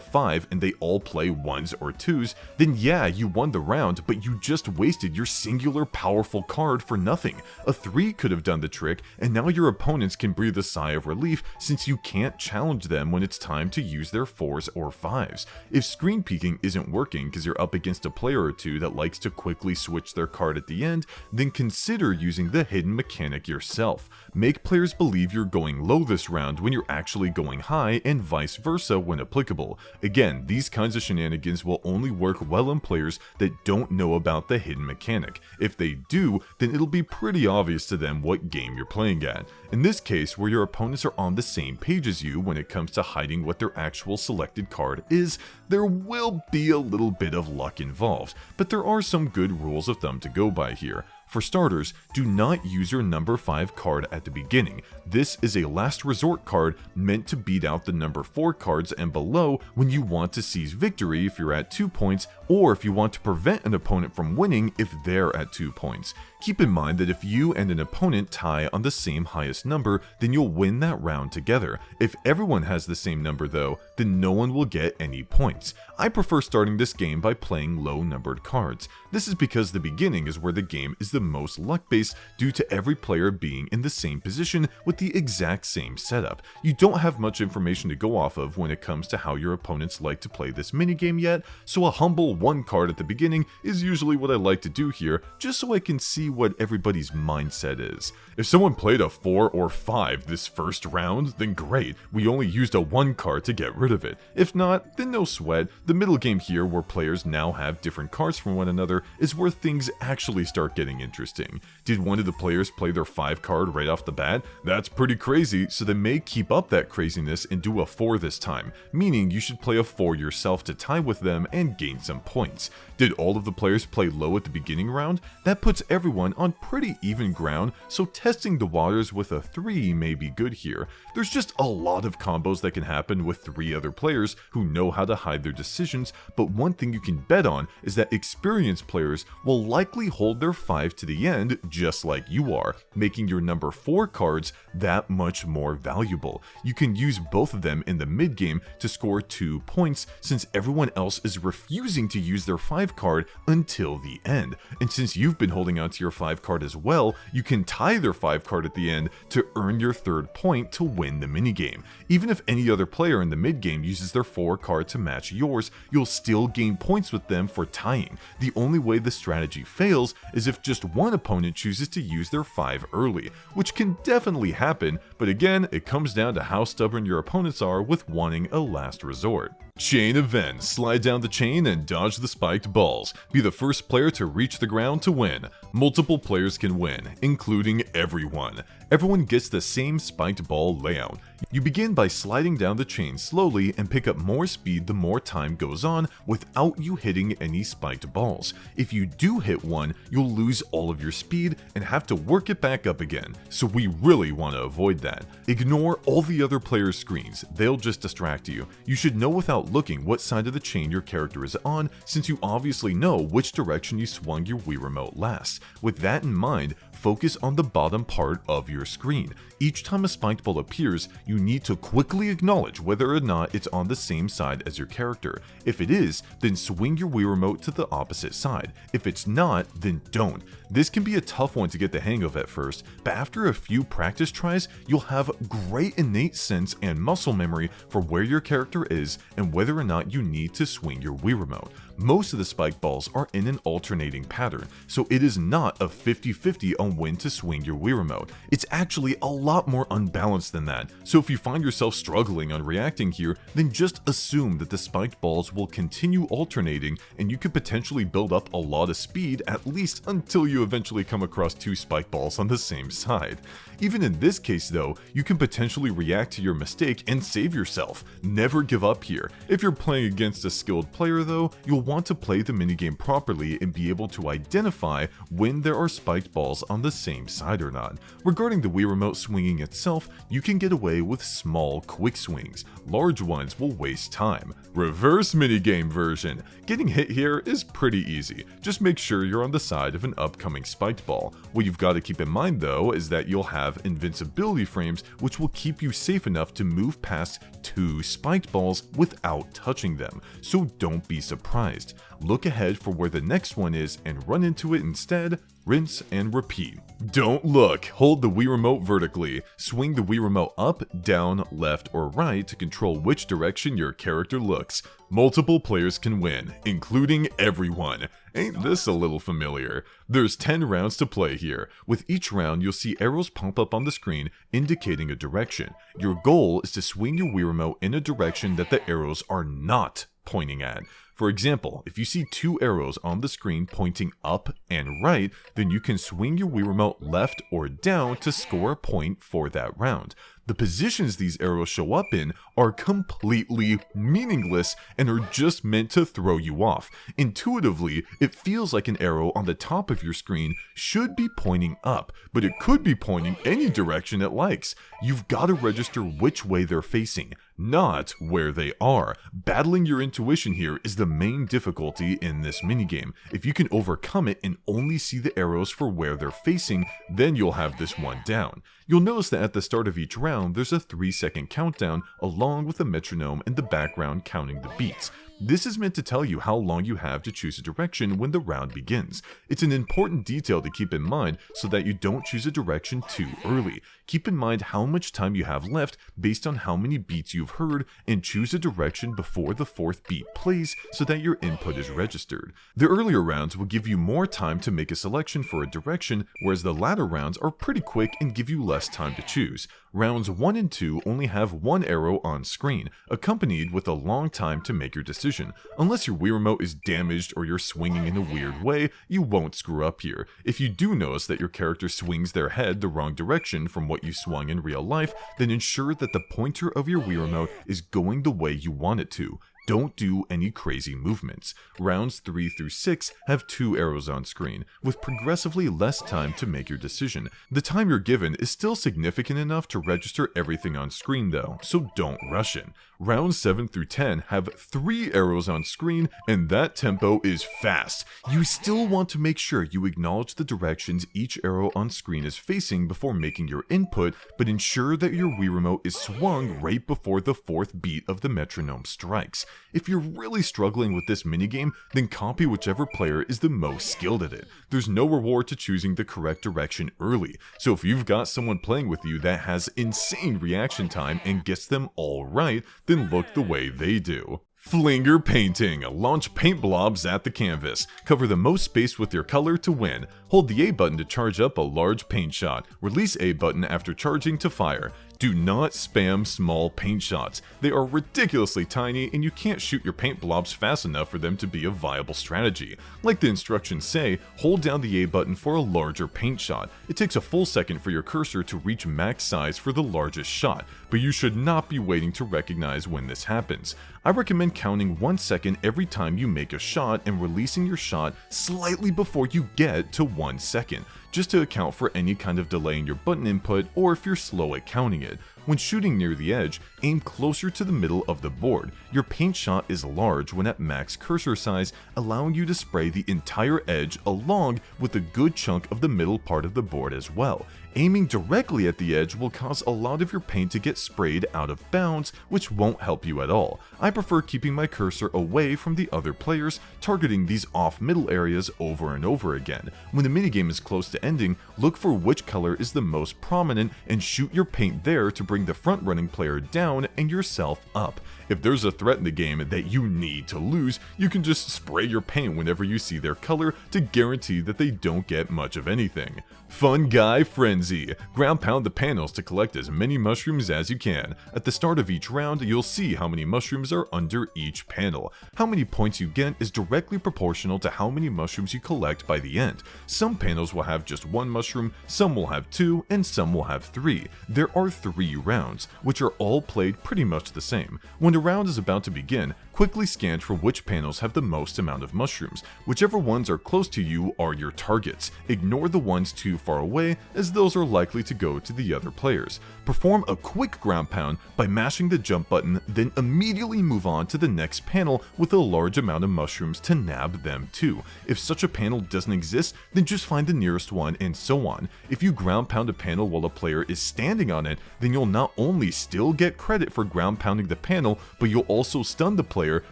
5 and they all play 1s or 2s, then yeah, you won the round, but you just wasted your singular powerful card for nothing. A 3 could have done the trick, and now your opponents can breathe a sigh of relief since you can't challenge them when it's time to use their 4s or 5s. If screen peeking isn't working because you're up against a player or two that likes to quickly switch their card at the end, then consider using the hidden mechanic yourself. Make players believe you're going low this round when you're actually going high, and vice versa when applicable. Again, these kinds of shenanigans will only work well in players that don't know about the hidden mechanic. If they do, then it'll be pretty obvious to them what game you're playing at. In this case, where your opponents are on the same page as you when it comes to hiding what their actual selected card is, there will be a little bit of luck involved, but there are some good rules of thumb to go by here. For starters, do not use your number 5 card at the beginning. This is a last resort card meant to beat out the number 4 cards and below when you want to seize victory if you're at 2 points, or if you want to prevent an opponent from winning if they're at 2 points. Keep in mind that if you and an opponent tie on the same highest number, then you'll win that round together. If everyone has the same number though, then no one will get any points. I prefer starting this game by playing low numbered cards. This is because the beginning is where the game is the most luck-based due to every player being in the same position with the exact same setup. You don't have much information to go off of when it comes to how your opponents like to play this minigame yet, so a humble 1 card at the beginning is usually what I like to do here, just so I can see what everybody's mindset is. If someone played a 4 or 5 this first round, then great, we only used a 1 card to get rid of it. If not, then no sweat. The middle game here, where players now have different cards from one another, is where things actually start getting interesting. Did one of the players play their 5 card right off the bat? That's pretty crazy, so they may keep up that craziness and do a 4 this time, meaning you should play a 4 yourself to tie with them and gain some points. Did all of the players play low at the beginning round? That puts everyone on pretty even ground, so testing the waters with a 3 may be good here. There's just a lot of combos that can happen with 3 other players who know how to hide their decisions, but one thing you can bet on is that experienced players will likely hold their 5 to the end just like you are, making your number 4 cards that much more valuable. You can use both of them in the mid game to score 2 points since everyone else is refusing to use their 5 card until the end. And since you've been holding on to your 5 card as well, you can tie their 5 card at the end to earn your 3rd point to win the minigame. Even if any other player in the mid game uses their 4 card to match yours, you'll still gain points with them for tying. The only way the strategy fails is if just one opponent chooses to use their 5 early, which can definitely happen, but again, it comes down to how stubborn your opponents are with wanting a last resort. Chain event. Slide down the chain and dodge the spiked balls. Be the first player to reach the ground to win. Multiple players can win, including everyone. Everyone gets the same spiked ball layout. You begin by sliding down the chain slowly and pick up more speed the more time goes on without you hitting any spiked balls. If you do hit one, you'll lose all of your speed and have to work it back up again, so we really want to avoid that. Ignore all the other players' screens, they'll just distract you. You should know without looking what side of the chain your character is on, since you obviously know which direction you swung your Wii Remote last. With that in mind, focus on the bottom part of your screen. Each time a spiked ball appears, you need to quickly acknowledge whether or not it's on the same side as your character. If it is, then swing your Wii Remote to the opposite side. If it's not, then don't. This can be a tough one to get the hang of at first, but after a few practice tries, you'll have great innate sense and muscle memory for where your character is and whether or not you need to swing your Wii Remote. Most of the spike balls are in an alternating pattern, so it is not a 50-50 on when to swing your Wii Remote. It's actually a lot more unbalanced than that, so if you find yourself struggling on reacting here, then just assume that the spiked balls will continue alternating and you could potentially build up a lot of speed at least until you you eventually come across 2 spike balls on the same side. Even in this case though, you can potentially react to your mistake and save yourself. Never give up here. If you're playing against a skilled player though, you'll want to play the minigame properly and be able to identify when there are spiked balls on the same side or not. Regarding the Wii Remote swinging itself, you can get away with small, quick swings. Large ones will waste time. Reverse minigame version. Getting hit here is pretty easy. Just make sure you're on the side of an upcoming spiked ball. What you've got to keep in mind though is that you'll have invincibility frames which will keep you safe enough to move past 2 spiked balls without touching them, so don't be surprised. Look ahead for where the next one is and run into it instead. Rinse and repeat. Don't look. Hold the Wii Remote vertically. Swing the Wii Remote up, down, left, or right to control which direction your character looks. Multiple players can win, including everyone. Ain't this a little familiar? There's 10 rounds to play here. With each round, you'll see arrows pop up on the screen indicating a direction. Your goal is to swing your Wii Remote in a direction that the arrows are not pointing at. For example, if you see 2 arrows on the screen pointing up and right, then you can swing your Wii Remote left or down to score a point for that round. The positions these arrows show up in are completely meaningless and are just meant to throw you off. Intuitively, it feels like an arrow on the top of your screen should be pointing up, but it could be pointing any direction it likes. You've got to register which way they're facing, not where they are. Battling your intuition here is the main difficulty in this minigame. If you can overcome it and only see the arrows for where they're facing, then you'll have this one down. You'll notice that at the start of each round, there's a 3-second countdown along with a metronome in the background counting the beats. This is meant to tell you how long you have to choose a direction when the round begins. It's an important detail to keep in mind so that you don't choose a direction too early. Keep in mind how much time you have left based on how many beats you've heard, and choose a direction before the 4th beat plays so that your input is registered. The earlier rounds will give you more time to make a selection for a direction, whereas the latter rounds are pretty quick and give you less time to choose. Rounds 1 and 2 only have 1 arrow on screen, accompanied with a long time to make your decision. Unless your Wii Remote is damaged or you're swinging in a weird way, you won't screw up here. If you do notice that your character swings their head the wrong direction from what you swung in real life, then ensure that the pointer of your Wii Remote is going the way you want it to. Don't do any crazy movements. Rounds 3 through 6 have 2 arrows on screen, with progressively less time to make your decision. The time you're given is still significant enough to register everything on screen though, so don't rush in. Rounds 7 through 10 have 3 arrows on screen, and that tempo is fast. You still want to make sure you acknowledge the directions each arrow on screen is facing before making your input, but ensure that your Wii Remote is swung right before the 4th beat of the metronome strikes. If you're really struggling with this minigame, then copy whichever player is the most skilled at it. There's no reward to choosing the correct direction early, so if you've got someone playing with you that has insane reaction time and gets them all right, then look the way they do. Flinger Painting. Launch paint blobs at the canvas. Cover the most space with your color to win. Hold the A button to charge up a large paint shot. Release A button after charging to fire. Do not spam small paint shots. They are ridiculously tiny and you can't shoot your paint blobs fast enough for them to be a viable strategy. Like the instructions say, hold down the A button for a larger paint shot. It takes a full second for your cursor to reach max size for the largest shot, but you should not be waiting to recognize when this happens. I recommend counting 1 second every time you make a shot and releasing your shot slightly before you get to 1 second, just to account for any kind of delay in your button input or if you're slow at counting it. When shooting near the edge, aim closer to the middle of the board. Your paint shot is large when at max cursor size, allowing you to spray the entire edge along with a good chunk of the middle part of the board as well. Aiming directly at the edge will cause a lot of your paint to get sprayed out of bounds, which won't help you at all. I prefer keeping my cursor away from the other players, targeting these off-middle areas over and over again. When the minigame is close to ending, look for which color is the most prominent and shoot your paint there to bring the front-running player down and yourself up. If there's a threat in the game that you need to lose, you can just spray your paint whenever you see their color to guarantee that they don't get much of anything. Fungi Frenzy. Ground pound the panels to collect as many mushrooms as you can. At the start of each round, you'll see how many mushrooms are under each panel. How many points you get is directly proportional to how many mushrooms you collect by the end. Some panels will have just one mushroom, some will have two, and some will have three. There are 3 rounds, which are all played pretty much the same. When the round is about to begin, quickly scan for which panels have the most amount of mushrooms. Whichever ones are close to you are your targets. Ignore the ones too far away, as those are likely to go to the other players. Perform a quick ground pound by mashing the jump button, then immediately move on to the next panel with a large amount of mushrooms to nab them too. If such a panel doesn't exist, then just find the nearest one and so on. If you ground pound a panel while a player is standing on it, then you'll not only still get credit for ground pounding the panel, but you'll also stun the player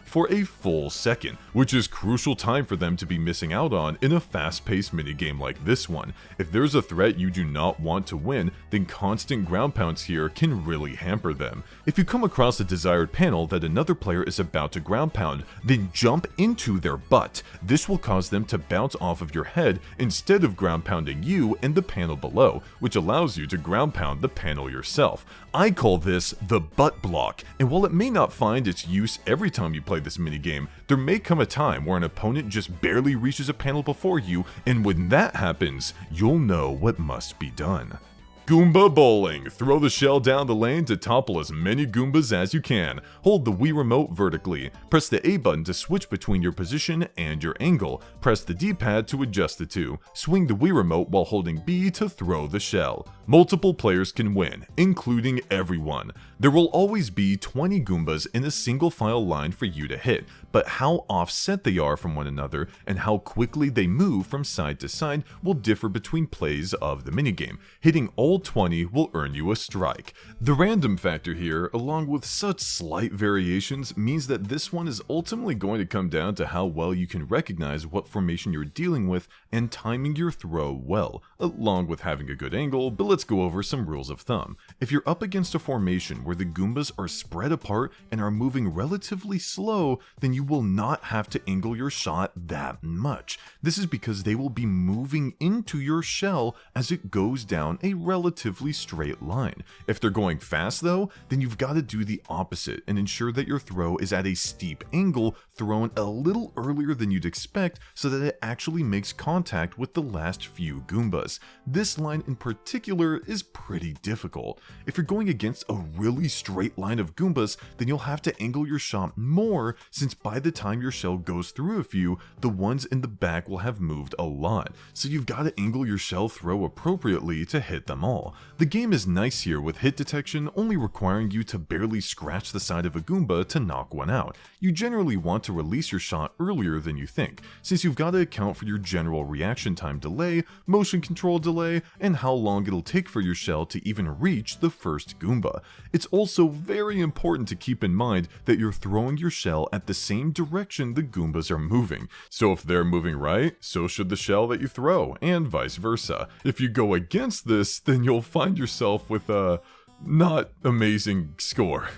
for a full second, which is crucial time for them to be missing out on in a fast-paced minigame like this one. If there's a threat you do not want to win, then constant ground pounds here can really hamper them. If you come across a desired panel that another player is about to ground pound, then jump into their butt. This will cause them to bounce off of your head instead of ground pounding you and the panel below, which allows you to ground pound the panel yourself. I call this the butt block, and while it may not find its use every time you play this minigame, there may come a time where an opponent just barely reaches a panel before you, and when that happens, you'll know what must be done. Goomba Bowling. Throw the shell down the lane to topple as many Goombas as you can. Hold the Wii remote vertically. Press the A button to switch between your position and your angle. Press the D-pad to adjust the two. Swing the Wii remote while holding B to throw the shell. Multiple players can win, including everyone. There will always be 20 Goombas in a single file line for you to hit, but how offset they are from one another and how quickly they move from side to side will differ between plays of the minigame. Hitting all 20 will earn you a strike. The random factor here, along with such slight variations, means that this one is ultimately going to come down to how well you can recognize what formation you're dealing with and timing your throw well, along with having a good angle. But let's go over some rules of thumb. If you're up against a formation where the Goombas are spread apart and are moving relatively slow, then you will not have to angle your shot that much. This is because they will be moving into your shell as it goes down a relatively straight line. If they're going fast though, then you've got to do the opposite and ensure that your throw is at a steep angle, thrown a little earlier than you'd expect so that it actually makes contact with the last few Goombas. This line in particular is pretty difficult. If you're going against a really straight line of Goombas, then you'll have to angle your shot more, since by the time your shell goes through a few, the ones in the back will have moved a lot. So you've got to angle your shell throw appropriately to hit them all. The game is nice here with hit detection only requiring you to barely scratch the side of a Goomba to knock one out. You generally want to release your shot earlier than you think, since you've got to account for your general reaction time delay, motion control delay, and how long it'll take for your shell to even reach the first Goomba. It's also very important to keep in mind that you're throwing your shell at the same direction the Goombas are moving. So if they're moving right, so should the shell that you throw, and vice versa. If you go against this, then you'll find yourself with a not amazing score.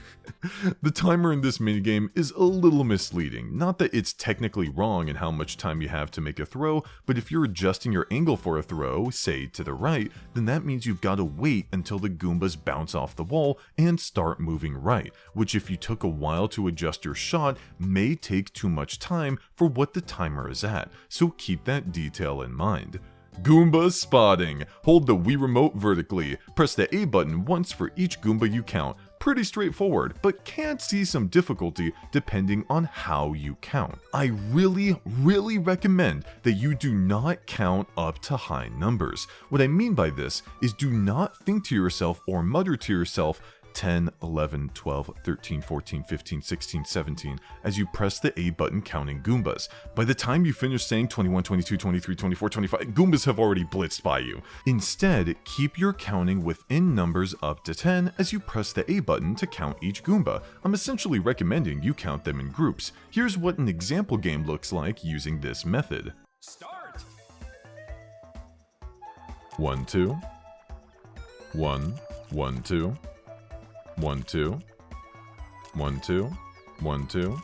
The timer in this minigame is a little misleading. Not that it's technically wrong in how much time you have to make a throw, but if you're adjusting your angle for a throw, say to the right, then that means you've got to wait until the Goombas bounce off the wall and start moving right, which if you took a while to adjust your shot may take too much time for what the timer is at, so keep that detail in mind. Goomba Spotting. Hold the Wii remote vertically. Press the A button once for each Goomba you count. Pretty straightforward, but can see some difficulty depending on how you count. I really recommend that you do not count up to high numbers. What I mean by this is do not think to yourself or mutter to yourself 10, 11, 12, 13, 14, 15, 16, 17 as you press the A button counting Goombas. By the time you finish saying 21, 22, 23, 24, 25, Goombas have already blitzed by you. Instead, keep your counting within numbers up to 10 as you press the A button to count each Goomba. I'm essentially recommending you count them in groups. Here's what an example game looks like using this method. Start! 1, 2. 1, 1, 2. 1, 2, 1, 2, 1, 2.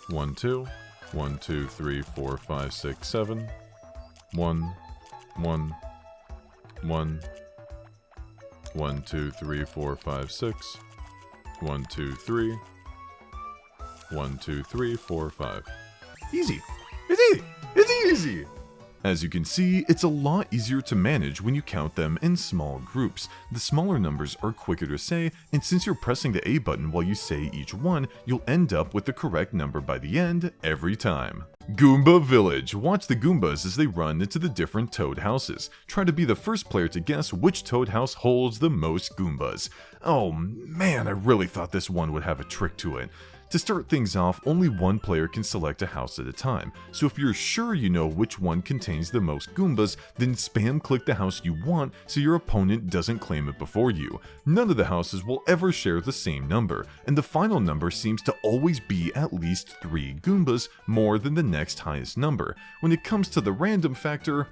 1, 2. 1, 2, 3, 4, 5, 6, 7. 1, 1, 1. 1, 2, 3, 4, 5, 6. 1, 2, 3. 1, 2, 3, 4, 5. Easy. It's easy. It's easy. As you can see, it's a lot easier to manage when you count them in small groups. The smaller numbers are quicker to say, and since you're pressing the A button while you say each one, you'll end up with the correct number by the end every time. Goomba Village. Watch the Goombas as they run into the different Toad houses. Try to be the first player to guess which Toad house holds the most Goombas. Oh man, I really thought this one would have a trick to it. To start things off, only one player can select a house at a time, so if you're sure you know which one contains the most Goombas, then spam click the house you want so your opponent doesn't claim it before you. None of the houses will ever share the same number, and the final number seems to always be at least 3 Goombas more than the next highest number. When it comes to the random factor,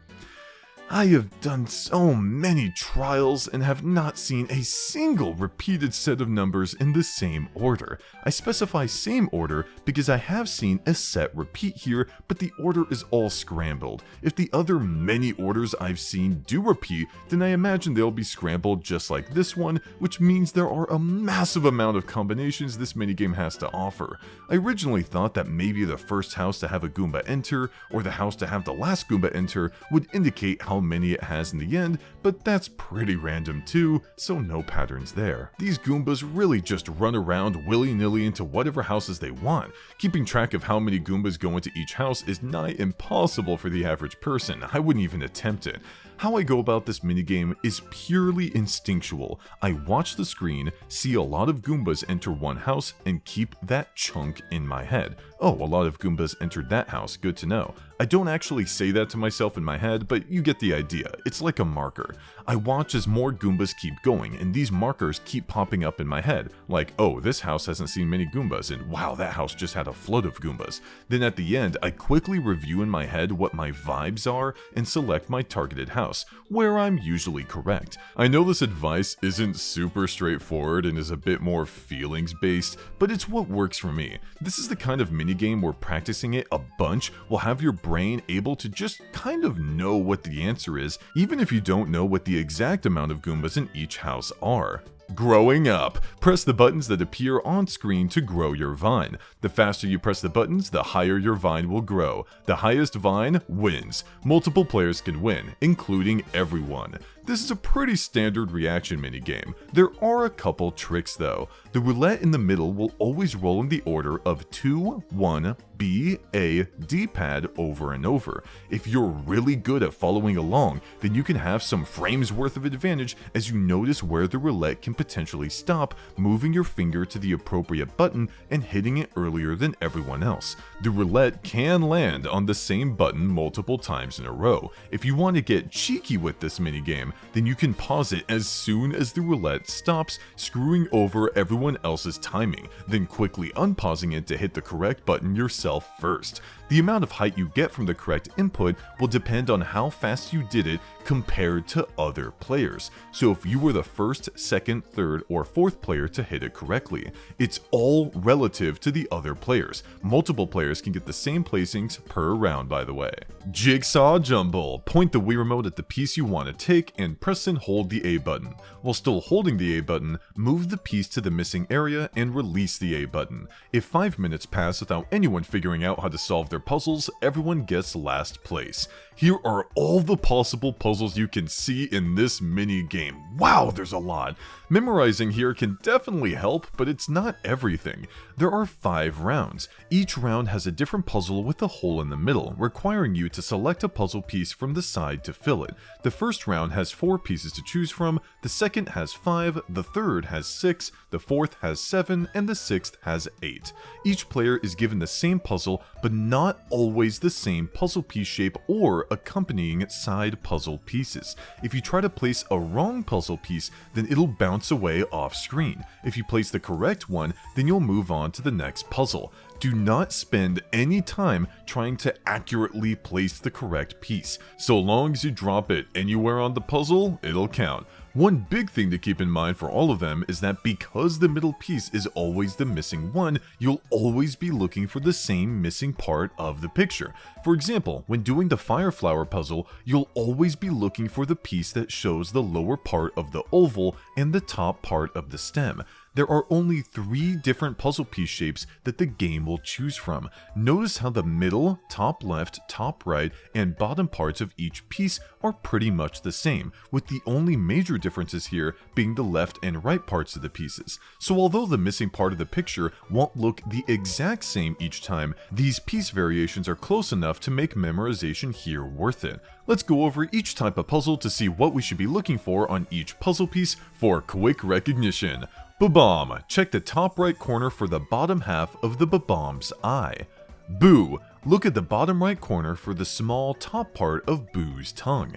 I have done so many trials and have not seen a single repeated set of numbers in the same order. I specify same order because I have seen a set repeat here, but the order is all scrambled. If the other many orders I've seen do repeat, then I imagine they'll be scrambled just like this one, which means there are a massive amount of combinations this minigame has to offer. I originally thought that maybe the first house to have a Goomba enter, or the house to have the last Goomba enter, would indicate how many it has in the end, but that's pretty random too, so no patterns there. These Goombas really just run around willy-nilly into whatever houses they want. Keeping track of how many Goombas go into each house is nigh impossible for the average person. I wouldn't even attempt it. How I go about this minigame is purely instinctual. I watch the screen, see a lot of Goombas enter one house, and keep that chunk in my head. Oh, a lot of Goombas entered that house, good to know. I don't actually say that to myself in my head, but you get the idea. It's like a marker. I watch as more Goombas keep going, and these markers keep popping up in my head. Like, oh, this house hasn't seen many Goombas, and wow, that house just had a flood of Goombas. Then at the end, I quickly review in my head what my vibes are and select my targeted house, where I'm usually correct. I know this advice isn't super straightforward and is a bit more feelings based, but it's what works for me. This is the kind of minigame where practicing it a bunch will have your brain able to just kind of know what the answer is, even if you don't know what the exact amount of Goombas in each house are. Growing up. Press the buttons that appear on screen to grow your vine. The faster you press the buttons, the higher your vine will grow. The highest vine wins. Multiple players can win, including everyone. This is a pretty standard reaction minigame. There are a couple tricks though. The roulette in the middle will always roll in the order of 2, 1, B, A, D-pad over and over. If you're really good at following along, then you can have some frames worth of advantage as you notice where the roulette can potentially stop, moving your finger to the appropriate button and hitting it earlier than everyone else. The roulette can land on the same button multiple times in a row. If you want to get cheeky with this minigame, then you can pause it as soon as the roulette stops, screwing over everyone else's timing, then quickly unpausing it to hit the correct button yourself first. The amount of height you get from the correct input will depend on how fast you did it compared to other players. So if you were the first, second, third, or fourth player to hit it correctly, it's all relative to the other players. Multiple players can get the same placings per round, by the way. Jigsaw Jumble. Point the Wii remote at the piece you want to take and press and hold the A button. While still holding the A button, move the piece to the missing area and release the A button. If 5 minutes pass without anyone figuring out how to solve their puzzles, everyone gets last place. Here are all the possible puzzles you can see in this mini game. Wow, there's a lot. Memorizing here can definitely help, but it's not everything. There are 5 rounds. Each round has a different puzzle with a hole in the middle, requiring you to select a puzzle piece from the side to fill it. The first round has 4 pieces to choose from, the second has 5, the third has 6, the fourth has 7, and the sixth has 8. Each player is given the same puzzle, but not always the same puzzle piece shape or accompanying side puzzle pieces. If you try to place a wrong puzzle piece, then it'll bounce away off screen. If you place the correct one, then you'll move on to the next puzzle. Do not spend any time trying to accurately place the correct piece. So long as you drop it anywhere on the puzzle, it'll count. One big thing to keep in mind for all of them is that because the middle piece is always the missing one, you'll always be looking for the same missing part of the picture. For example, when doing the fire flower puzzle, you'll always be looking for the piece that shows the lower part of the oval and the top part of the stem. There are only 3 different puzzle piece shapes that the game will choose from. Notice how the middle, top left, top right, and bottom parts of each piece are pretty much the same, with the only major differences here being the left and right parts of the pieces. So although the missing part of the picture won't look the exact same each time, these piece variations are close enough to make memorization here worth it. Let's go over each type of puzzle to see what we should be looking for on each puzzle piece for quick recognition. Bob-omb, check the top right corner for the bottom half of the Bob-omb's eye. Boo, look at the bottom right corner for the small top part of Boo's tongue.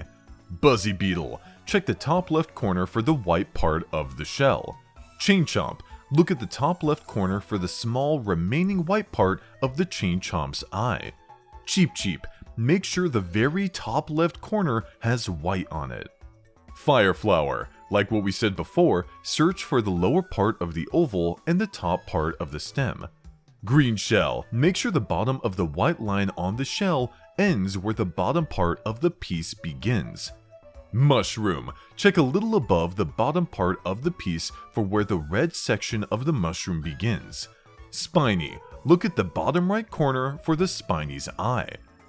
Buzzy Beetle, check the top left corner for the white part of the shell. Chain Chomp, look at the top left corner for the small remaining white part of the Chain Chomp's eye. Cheep Cheep, make sure the very top left corner has white on it. Fire Flower, like what we said before, search for the lower part of the oval and the top part of the stem. Green Shell, make sure the bottom of the white line on the shell ends where the bottom part of the piece begins. Mushroom, check a little above the bottom part of the piece for where the red section of the mushroom begins. Spiny, look at the bottom right corner for the Spiny's eye.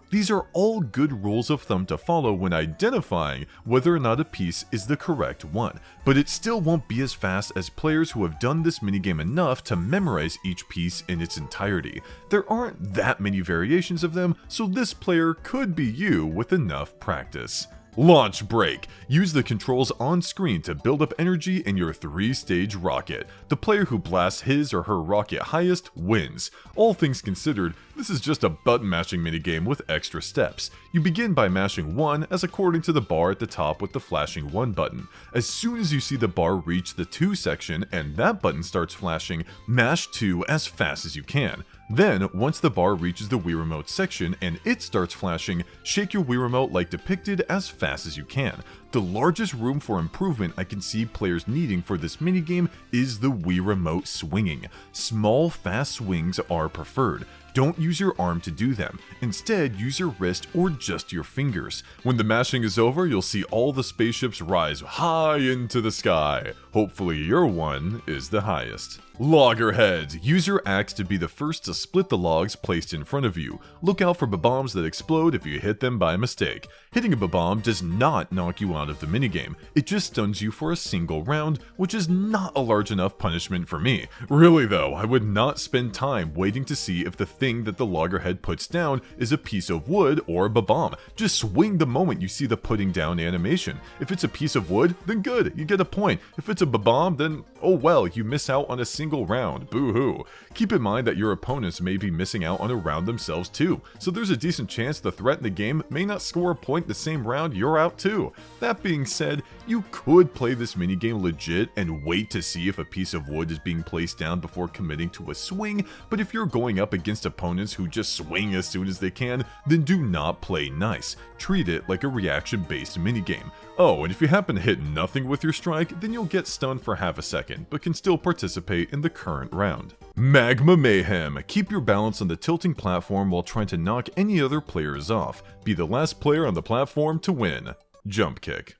These are all good rules of thumb to follow when identifying whether or not a piece is the correct one, but it still won't be as fast as players who have done this minigame enough to memorize each piece in its entirety. There aren't that many variations of them, so this player could be you with enough practice. Launch Break. Use the controls on screen to build up energy in your 3-stage rocket. The player who blasts his or her rocket highest wins. All things considered, this is just a button mashing minigame with extra steps. You begin by mashing 1 as according to the bar at the top with the flashing 1 button. As soon as you see the bar reach the 2 section and that button starts flashing, mash 2 as fast as you can. Then, once the bar reaches the Wii Remote section and it starts flashing, shake your Wii Remote like depicted as fast as you can. The largest room for improvement I can see players needing for this minigame is the Wii Remote swinging. Small, fast swings are preferred. Don't use your arm to do them. Instead, use your wrist or just your fingers. When the mashing is over, you'll see all the spaceships rise high into the sky. Hopefully your one is the highest. Loggerheads. Use your axe to be the first to split the logs placed in front of you. Look out for bob-ombs that explode if you hit them by mistake. Hitting a bob-omb does not knock you out of the minigame. It just stuns you for a single round, which is not a large enough punishment for me. Really though, I would not spend time waiting to see if the thing that the loggerhead puts down is a piece of wood or a bob-omb. Just swing the moment you see the putting down animation. If it's a piece of wood, then good, you get a point. If it's a bob-omb, then oh well, you miss out on a single round. Boo-hoo. Keep in mind that your opponents may be missing out on a round themselves too, so there's a decent chance the threat in the game may not score a point the same round you're out too. That being said, you could play this minigame legit and wait to see if a piece of wood is being placed down before committing to a swing, but if you're going up against opponents who just swing as soon as they can, then do not play nice. Treat it like a reaction-based minigame. Oh, and if you happen to hit nothing with your strike, then you'll get stunned for half a second, but can still participate in the current round. Magma Mayhem. Keep your balance on the tilting platform while trying to knock any other players off. Be the last player on the platform to win. Jump kick.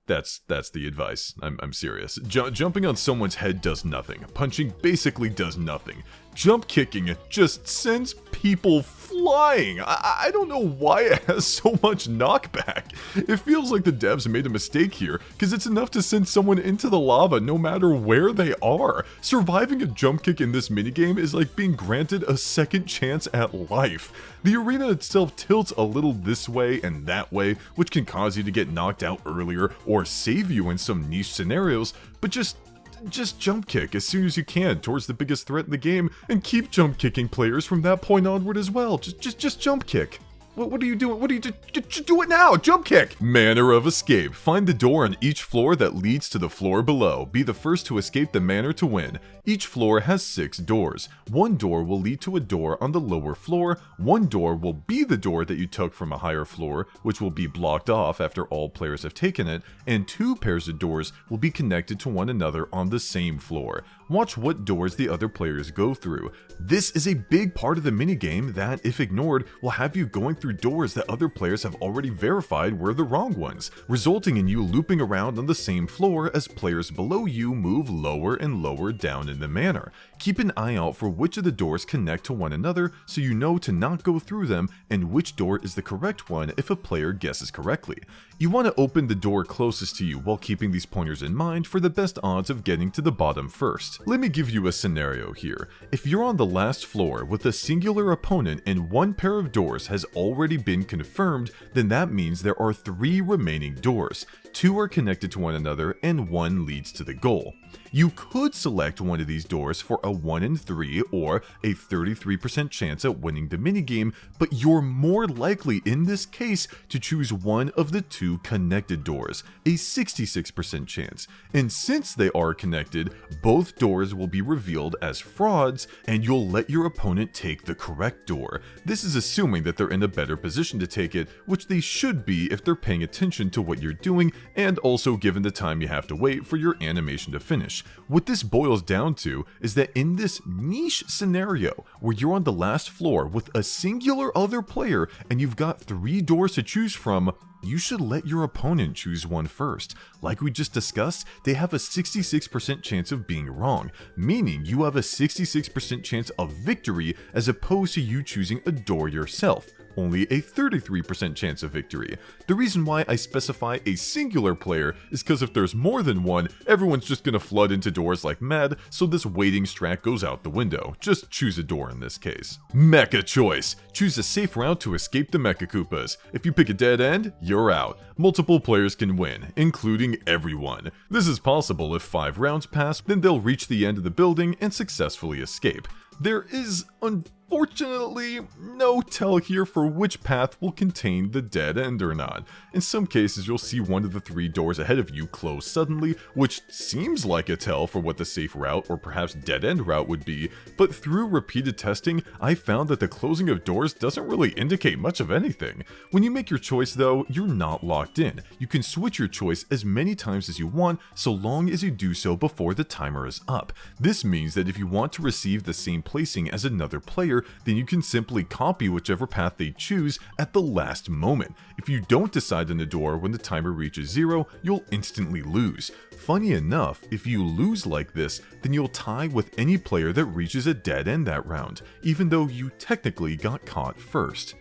That's the advice. I'm serious. Jumping on someone's head does nothing. Punching basically does nothing. Jump kicking just sends people flying. I don't know why it has so much knockback. It feels like the devs made a mistake here, because it's enough to send someone into the lava no matter where they are. Surviving a jump kick in this minigame is like being granted a second chance at life. The arena itself tilts a little this way and that way, which can cause you to get knocked out earlier or save you in some niche scenarios, but just jump kick as soon as you can towards the biggest threat in the game and keep jump kicking players from that point onward as well. Just jump kick. What are you doing? What are you just do it now? Jump kick! Manor of Escape. Find the door on each floor that leads to the floor below. Be the first to escape the manor to win. Each floor has 6 doors. One door will lead to a door on the lower floor. One door will be the door that you took from a higher floor, which will be blocked off after all players have taken it, and 2 pairs of doors will be connected to one another on the same floor. Watch what doors the other players go through. This is a big part of the minigame that, if ignored, will have you going through doors that other players have already verified were the wrong ones, resulting in you looping around on the same floor as players below you move lower and lower down in the manor. Keep an eye out for which of the doors connect to one another so you know to not go through them and which door is the correct one if a player guesses correctly. You want to open the door closest to you while keeping these pointers in mind for the best odds of getting to the bottom first. Let me give you a scenario here. If you're on the last floor with a singular opponent and 1 pair of doors has already been confirmed, then that means there are 3 remaining doors. 2 are connected to one another and 1 leads to the goal. You could select one of these doors for a 1 in 3 or a 33% chance at winning the minigame, but you're more likely in this case to choose one of the 2 connected doors, a 66% chance. And since they are connected, both doors will be revealed as frauds and you'll let your opponent take the correct door. This is assuming that they're in a better position to take it, which they should be if they're paying attention to what you're doing and also given the time you have to wait for your animation to finish. What this boils down to is that in this niche scenario where you're on the last floor with a singular other player and you've got 3 doors to choose from, you should let your opponent choose one first. Like we just discussed, they have a 66% chance of being wrong, meaning you have a 66% chance of victory as opposed to you choosing a door yourself. Only a 33% chance of victory. The reason why I specify a singular player is because if there's more than one, everyone's just gonna flood into doors like mad, so this waiting strat goes out the window. Just choose a door in this case. Mecha Choice. Choose a safe route to escape the Mecha Koopas. If you pick a dead end, you're out. Multiple players can win, including everyone. This is possible if 5 rounds pass, then they'll reach the end of the building and successfully escape. There is, unfortunately, no tell here for which path will contain the dead end or not. In some cases, you'll see one of the 3 doors ahead of you close suddenly, which seems like a tell for what the safe route or perhaps dead end route would be, but through repeated testing, I found that the closing of doors doesn't really indicate much of anything. When you make your choice though, you're not locked in. You can switch your choice as many times as you want, so long as you do so before the timer is up. This means that if you want to receive the same placing as another player, then you can simply copy whichever path they choose at the last moment. If you don't decide on the door when the timer reaches 0, you'll instantly lose. Funny enough, if you lose like this, then you'll tie with any player that reaches a dead end that round, even though you technically got caught first.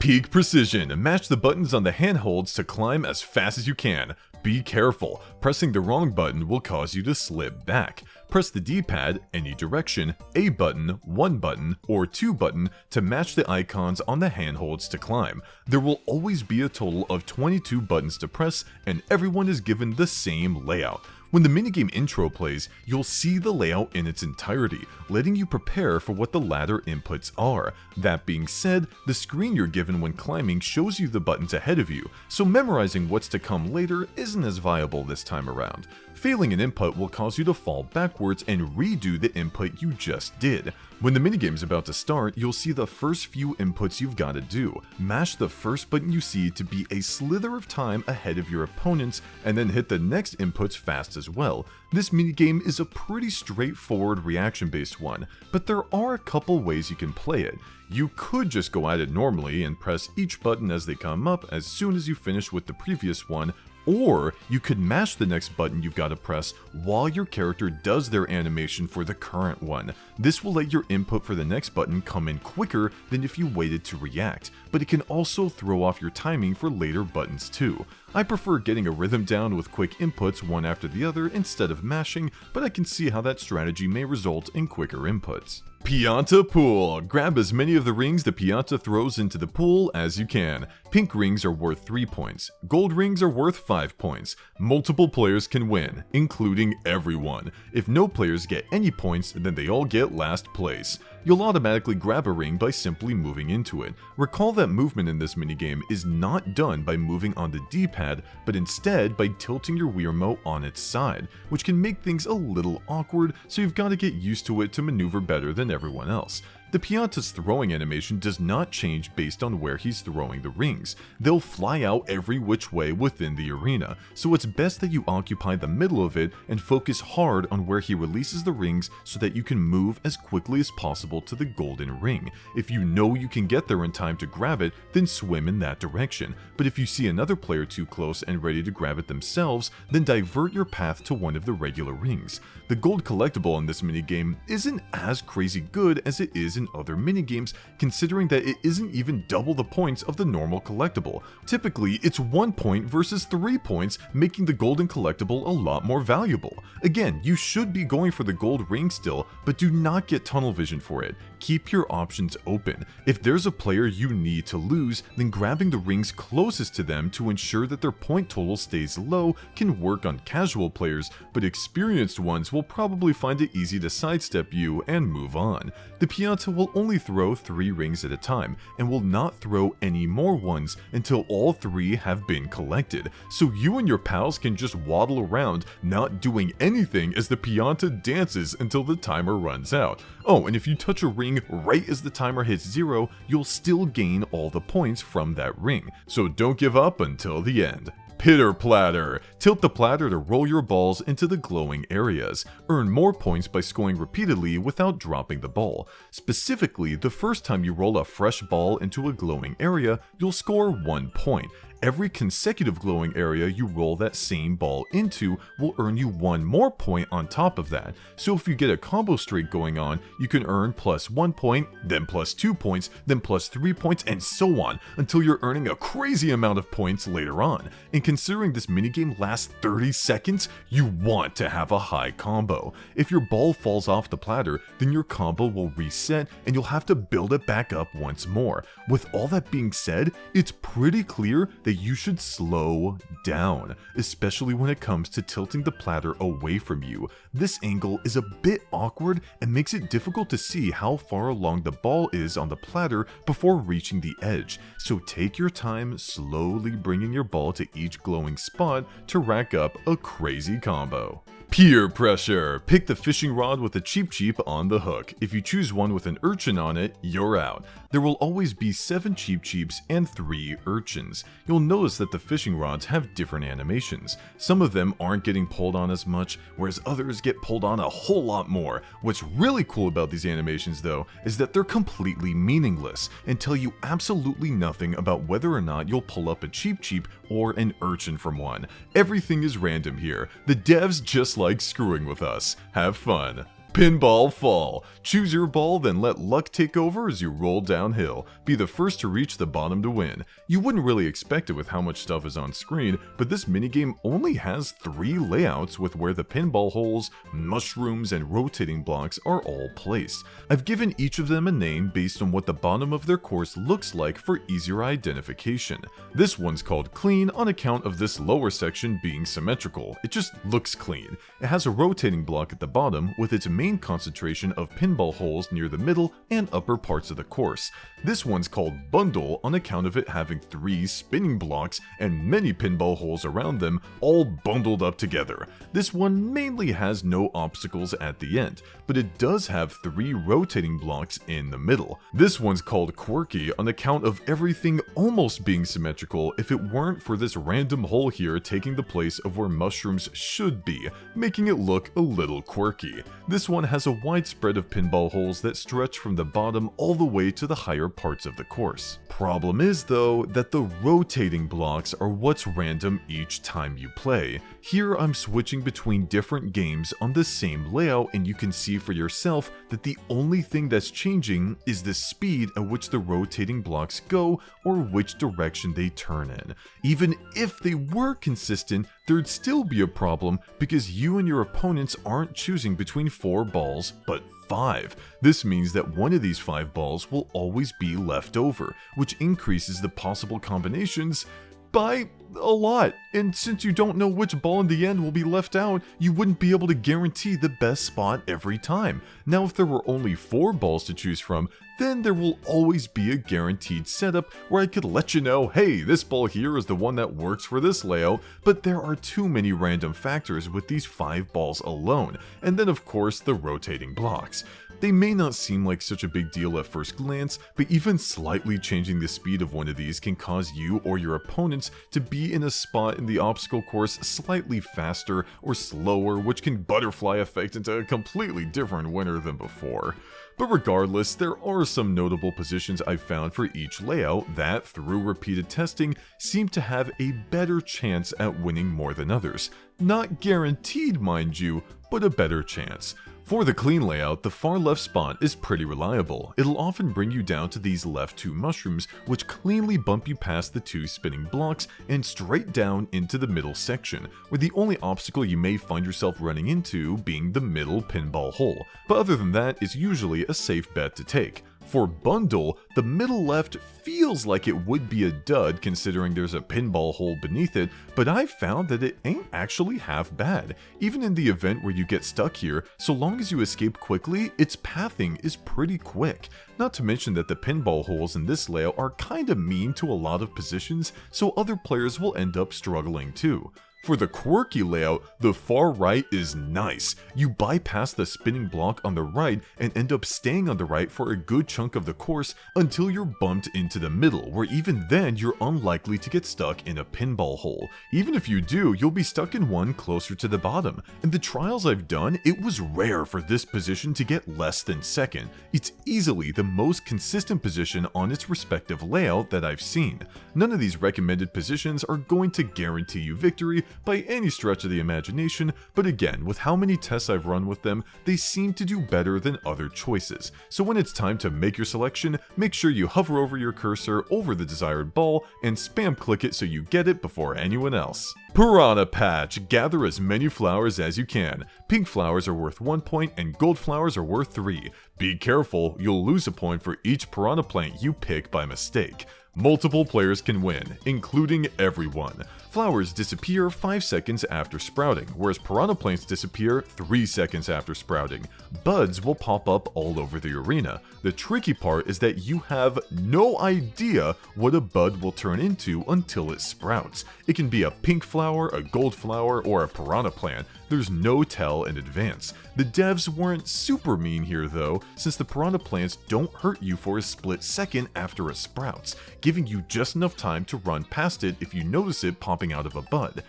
Peak precision. Match the buttons on the handholds to climb as fast as you can. Be careful. Pressing the wrong button will cause you to slip back. Press the D-pad any direction, A button, 1 button, or 2 button to match the icons on the handholds to climb. There will always be a total of 22 buttons to press, and everyone is given the same layout. When the minigame intro plays, you'll see the layout in its entirety, letting you prepare for what the ladder inputs are. That being said, the screen you're given when climbing shows you the buttons ahead of you, so memorizing what's to come later isn't as viable this time around. Failing an input will cause you to fall backwards and redo the input you just did. When the minigame is about to start, you'll see the first few inputs you've got to do. Mash the first button you see to be a slither of time ahead of your opponents, and then hit the next inputs fast as well. This minigame is a pretty straightforward reaction-based one, but there are a couple ways you can play it. You could just go at it normally and press each button as they come up as soon as you finish with the previous one, or you could mash the next button you've got to press while your character does their animation for the current one. This will let your input for the next button come in quicker than if you waited to react, but it can also throw off your timing for later buttons too. I prefer getting a rhythm down with quick inputs one after the other instead of mashing, but I can see how that strategy may result in quicker inputs. Pianta Pool. Grab as many of the rings the Pianta throws into the pool as you can. Pink rings are worth 3 points. Gold rings are worth 5 points. Multiple players can win, including everyone. If no players get any points, then they all get last place. you'll automatically grab a ring by simply moving into it. Recall that movement in this minigame is not done by moving on the D-pad, but instead by tilting your Wiimote on its side, which can make things a little awkward, so you've got to get used to it to maneuver better than everyone else. The Pianta's throwing animation does not change based on where he's throwing the rings. They'll fly out every which way within the arena, so it's best that you occupy the middle of it and focus hard on where he releases the rings so that you can move as quickly as possible to the golden ring. If you know you can get there in time to grab it, then swim in that direction, but if you see another player too close and ready to grab it themselves, then divert your path to one of the regular rings. The gold collectible in this minigame isn't as crazy good as it is in other minigames, considering that it isn't even double the points of the normal collectible. Typically, it's 1 point versus 3 points, making the golden collectible a lot more valuable. Again, you should be going for the gold ring still, but do not get tunnel vision for it. Keep your options open. If there's a player you need to lose, then grabbing the rings closest to them to ensure that their point total stays low can work on casual players, but experienced ones will probably find it easy to sidestep you and move on. The Pianta will only throw 3 rings at a time, and will not throw any more ones until all 3 have been collected, so you and your pals can just waddle around not doing anything as the Pianta dances until the timer runs out. Oh, and if you touch a ring right as the timer hits 0, you'll still gain all the points from that ring, so don't give up until the end. Pitter Platter. Tilt the platter to roll your balls into the glowing areas. Earn more points by scoring repeatedly without dropping the ball. Specifically, the first time you roll a fresh ball into a glowing area, you'll score 1 point. Every consecutive glowing area you roll that same ball into will earn you 1 more point on top of that. So if you get a combo streak going on, you can earn +1 point, then +2 points, then +3 points, and so on, until you're earning a crazy amount of points later on. And considering this minigame lasts 30 seconds, you want to have a high combo. If your ball falls off the platter, then your combo will reset and you'll have to build it back up once more. With all that being said, it's pretty clear that you should slow down, especially when it comes to tilting the platter away from you. This angle is a bit awkward and makes it difficult to see how far along the ball is on the platter before reaching the edge, so take your time slowly bringing your ball to each glowing spot to rack up a crazy combo. Pier Pressure. Pick the fishing rod with a Cheep Cheep on the hook. If you choose one with an urchin on it, you're out. There will always be 7 Cheep Cheeps and 3 urchins. You'll notice that the fishing rods have different animations. Some of them aren't getting pulled on as much, whereas others get pulled on a whole lot more. What's really cool about these animations though, is that they're completely meaningless and tell you absolutely nothing about whether or not you'll pull up a Cheep Cheep or an urchin from one. Everything is random here. The devs just like screwing with us. Have fun. Pinball Fall. Choose your ball, then let luck take over as you roll downhill. Be the first to reach the bottom to win. You wouldn't really expect it with how much stuff is on screen, but this minigame only has 3 layouts with where the pinball holes, mushrooms, and rotating blocks are all placed. I've given each of them a name based on what the bottom of their course looks like for easier identification. This one's called Clean on account of this lower section being symmetrical. It just looks clean. It has a rotating block at the bottom with its main concentration of pinball holes near the middle and upper parts of the course. This one's called Bundle on account of it having 3 spinning blocks and many pinball holes around them, all bundled up together. This one mainly has no obstacles at the end, but it does have 3 rotating blocks in the middle. This one's called Quirky on account of everything almost being symmetrical if it weren't for this random hole here taking the place of where mushrooms should be, making it look a little quirky. This one has a wide spread of pinball holes that stretch from the bottom all the way to the higher parts of the course. Problem is though, that the rotating blocks are what's random each time you play. Here I'm switching between different games on the same layout and you can see for yourself that the only thing that's changing is the speed at which the rotating blocks go or which direction they turn in. Even if they were consistent, there'd still be a problem because you and your opponents aren't choosing between 4 balls, but 5. This means that one of these 5 balls will always be left over, which increases the possible combinations by a lot. And since you don't know which ball in the end will be left out, you wouldn't be able to guarantee the best spot every time. Now, if there were only 4 balls to choose from, then there will always be a guaranteed setup where I could let you know, hey, this ball here is the one that works for this layout, but there are too many random factors with these 5 balls alone, and then of course the rotating blocks. They may not seem like such a big deal at first glance, but even slightly changing the speed of one of these can cause you or your opponents to be in a spot in the obstacle course slightly faster or slower, which can butterfly effect into a completely different winner than before. But regardless, there are some notable positions I've found for each layout that, through repeated testing, seem to have a better chance at winning more than others. Not guaranteed, mind you, but a better chance. For the clean layout, the far left spot is pretty reliable. It'll often bring you down to these left 2 mushrooms, which cleanly bump you past the 2 spinning blocks and straight down into the middle section, where the only obstacle you may find yourself running into being the middle pinball hole. But other than that, it's usually a safe bet to take. For bundle, the middle left feels like it would be a dud considering there's a pinball hole beneath it, but I've found that it ain't actually half bad. Even in the event where you get stuck here, so long as you escape quickly, its pathing is pretty quick. Not to mention that the pinball holes in this layout are kinda mean to a lot of positions, so other players will end up struggling too. For the quirky layout, the far right is nice. You bypass the spinning block on the right and end up staying on the right for a good chunk of the course until you're bumped into the middle, where even then you're unlikely to get stuck in a pinball hole. Even if you do, you'll be stuck in one closer to the bottom. In the trials I've done, it was rare for this position to get less than second. It's easily the most consistent position on its respective layout that I've seen. None of these recommended positions are going to guarantee you victory by any stretch of the imagination, but again, with how many tests I've run with them, they seem to do better than other choices. So when it's time to make your selection, make sure you hover over your cursor over the desired ball and spam click it so you get it before anyone else. Piranha Patch. Gather as many flowers as you can. Pink flowers are worth 1 point and gold flowers are worth 3. Be careful, you'll lose a point for each piranha plant you pick by mistake. Multiple players can win, including everyone. Flowers disappear 5 seconds after sprouting, whereas piranha plants disappear 3 seconds after sprouting. Buds will pop up all over the arena. The tricky part is that you have no idea what a bud will turn into until it sprouts. It can be a pink flower, a gold flower, or a piranha plant. There's no tell in advance. The devs weren't super mean here though, since the piranha plants don't hurt you for a split second after it sprouts, giving you just enough time to run past it if you notice it popping out of a bud.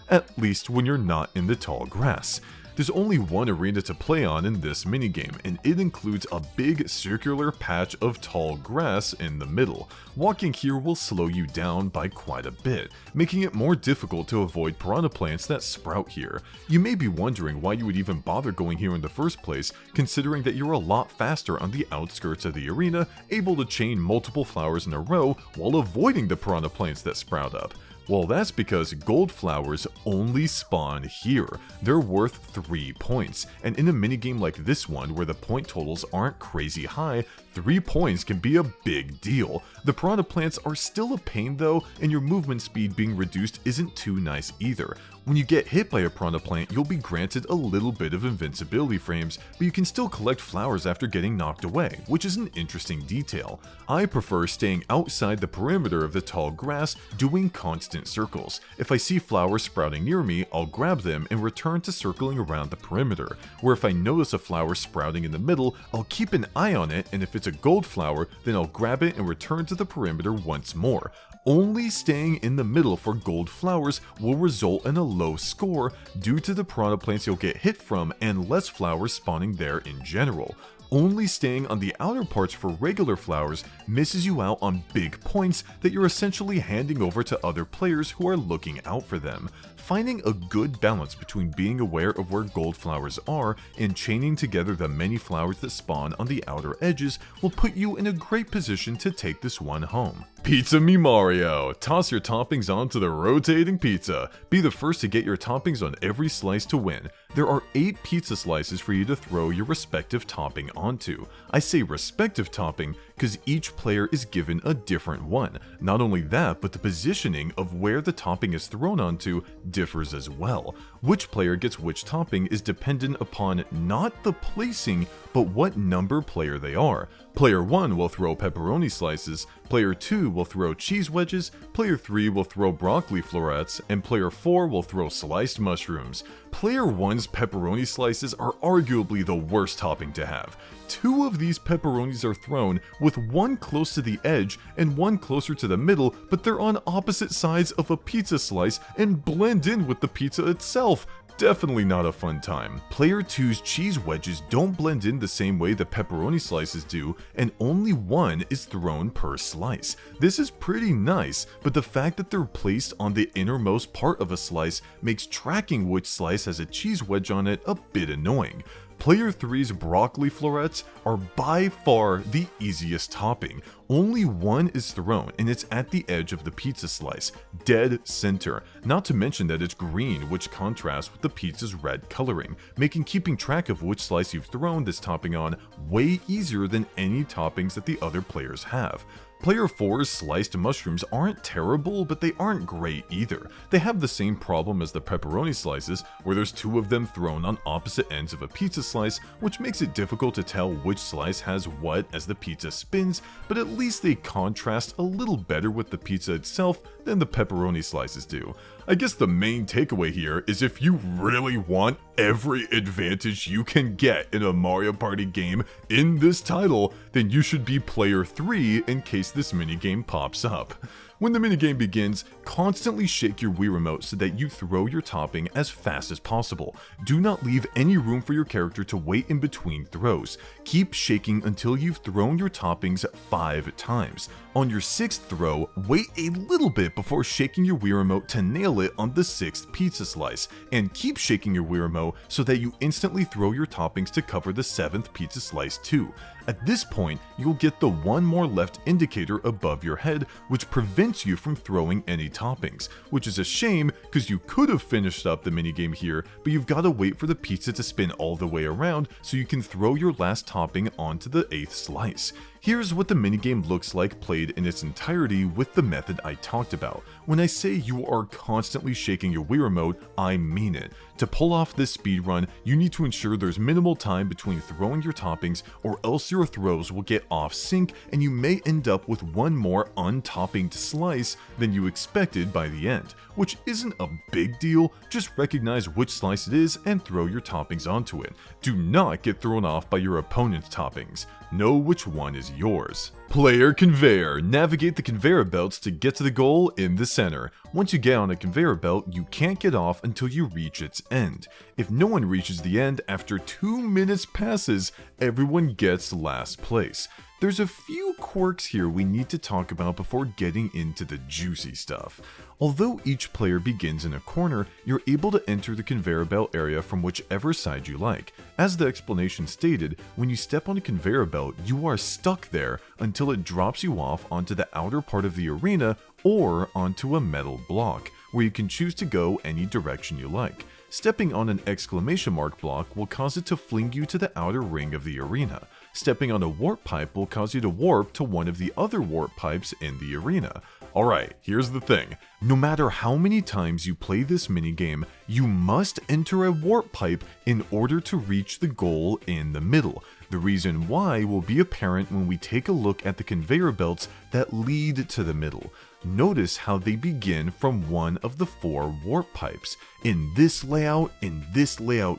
At least when you're not in the tall grass. There's only one arena to play on in this minigame, and it includes a big circular patch of tall grass in the middle. Walking here will slow you down by quite a bit, making it more difficult to avoid piranha plants that sprout here. You may be wondering why you would even bother going here in the first place, considering that you're a lot faster on the outskirts of the arena, able to chain multiple flowers in a row while avoiding the piranha plants that sprout up. Well, that's because gold flowers only spawn here. They're worth 3 points, and in a minigame like this one where the point totals aren't crazy high, 3 points can be a big deal. The piranha plants are still a pain though, and your movement speed being reduced isn't too nice either. When you get hit by a piranha plant, you'll be granted a little bit of invincibility frames, but you can still collect flowers after getting knocked away, which is an interesting detail. I prefer staying outside the perimeter of the tall grass, doing constant circles. If I see flowers sprouting near me, I'll grab them and return to circling around the perimeter, where if I notice a flower sprouting in the middle, I'll keep an eye on it, and if it's a gold flower, then I'll grab it and return to the perimeter once more. Only staying in the middle for gold flowers will result in a low score due to the piranha plants you'll get hit from and less flowers spawning there in general. Only staying on the outer parts for regular flowers misses you out on big points that you're essentially handing over to other players who are looking out for them. Finding a good balance between being aware of where gold flowers are and chaining together the many flowers that spawn on the outer edges will put you in a great position to take this one home. Pizza Me Mario! Toss your toppings onto the rotating pizza. Be the first to get your toppings on every slice to win. There are 8 pizza slices for you to throw your respective topping onto. I say respective topping because each player is given a different one. Not only that, but the positioning of where the topping is thrown onto differs as well. Which player gets which topping is dependent upon not the placing, but what number player they are. Player 1 will throw pepperoni slices, player 2 will throw cheese wedges, player 3 will throw broccoli florets, and player 4 will throw sliced mushrooms. Player 1's pepperoni slices are arguably the worst topping to have. 2 of these pepperonis are thrown, with one close to the edge and one closer to the middle, but they're on opposite sides of a pizza slice and blend in with the pizza itself. Definitely not a fun time. Player 2's cheese wedges don't blend in the same way the pepperoni slices do, and only one is thrown per slice. This is pretty nice, but the fact that they're placed on the innermost part of a slice makes tracking which slice has a cheese wedge on it a bit annoying. Player 3's broccoli florets are by far the easiest topping. Only one is thrown, and it's at the edge of the pizza slice, dead center. Not to mention that it's green, which contrasts with the pizza's red coloring, making keeping track of which slice you've thrown this topping on way easier than any toppings that the other players have. Player 4's sliced mushrooms aren't terrible, but they aren't great either. They have the same problem as the pepperoni slices, where there's 2 of them thrown on opposite ends of a pizza slice, which makes it difficult to tell which slice has what as the pizza spins, but at least they contrast a little better with the pizza itself than the pepperoni slices do. I guess the main takeaway here is if you really want every advantage you can get in a Mario Party game in this title, then you should be player 3 in case this minigame pops up. When the minigame begins, constantly shake your Wii Remote so that you throw your topping as fast as possible. Do not leave any room for your character to wait in between throws. Keep shaking until you've thrown your toppings 5 times. On your 6th throw, wait a little bit before shaking your Wii Remote to nail it on the 6th pizza slice, and keep shaking your Wii Remote so that you instantly throw your toppings to cover the 7th pizza slice too. At this point, you'll get the one more left indicator above your head, which prevents you from throwing any toppings, which is a shame because you could have finished up the minigame here, but you've got to wait for the pizza to spin all the way around so you can throw your last topping onto the 8th slice. Here's what the minigame looks like played in its entirety with the method I talked about. When I say you are constantly shaking your Wii Remote, I mean it. To pull off this speedrun, you need to ensure there's minimal time between throwing your toppings, or else your throws will get off sync and you may end up with one more untoppinged slice than you expected by the end, which isn't a big deal. Just recognize which slice it is and throw your toppings onto it. Do not get thrown off by your opponent's toppings. Know which one is yours. Player Conveyor. Navigate the conveyor belts to get to the goal in the center. Once you get on a conveyor belt, you can't get off until you reach its end. If no one reaches the end after 2 minutes passes, everyone gets last place. There's a few quirks here we need to talk about before getting into the juicy stuff. Although each player begins in a corner, you're able to enter the conveyor belt area from whichever side you like. As the explanation stated, when you step on a conveyor belt, you are stuck there until it drops you off onto the outer part of the arena or onto a metal block, where you can choose to go any direction you like. Stepping on an exclamation mark block will cause it to fling you to the outer ring of the arena. Stepping on a warp pipe will cause you to warp to one of the other warp pipes in the arena. Alright, here's the thing. No matter how many times you play this minigame, you must enter a warp pipe in order to reach the goal in the middle. The reason why will be apparent when we take a look at the conveyor belts that lead to the middle. Notice how they begin from one of the 4 warp pipes. In this layout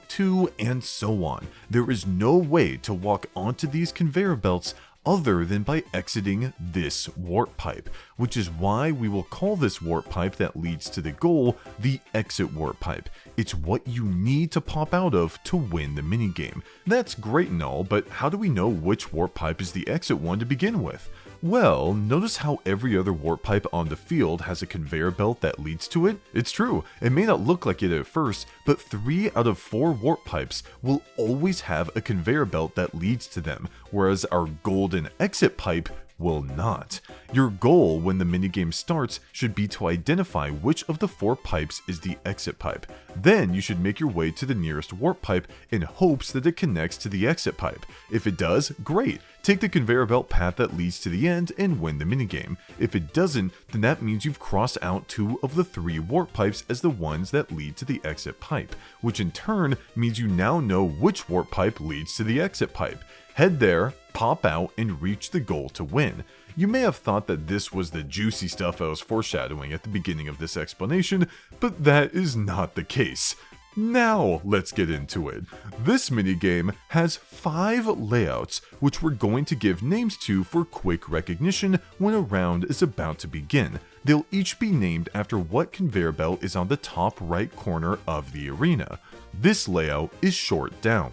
too, and so on. There is no way to walk onto these conveyor belts other than by exiting this warp pipe, which is why we will call this warp pipe that leads to the goal the exit warp pipe. It's what you need to pop out of to win the minigame. That's great and all, but how do we know which warp pipe is the exit one to begin with? Well, notice how every other warp pipe on the field has a conveyor belt that leads to it? It's true, it may not look like it at first, but 3 out of 4 warp pipes will always have a conveyor belt that leads to them, whereas our golden exit pipe will not. Your goal when the minigame starts should be to identify which of the 4 pipes is the exit pipe. Then you should make your way to the nearest warp pipe in hopes that it connects to the exit pipe. If it does, great. Take the conveyor belt path that leads to the end and win the minigame. If it doesn't, then that means you've crossed out 2 of the 3 warp pipes as the ones that lead to the exit pipe, which in turn means you now know which warp pipe leads to the exit pipe. Head there, pop out, and reach the goal to win. You may have thought that this was the juicy stuff I was foreshadowing at the beginning of this explanation, but that is not the case. Now, let's get into it. This minigame has 5 layouts, which we're going to give names to for quick recognition when a round is about to begin. They'll each be named after what conveyor belt is on the top right corner of the arena. This layout is short down.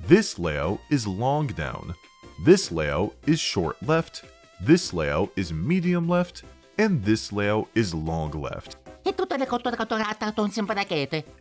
This layout is long down. This layout is short left. This layout is medium left. And this layout is long left.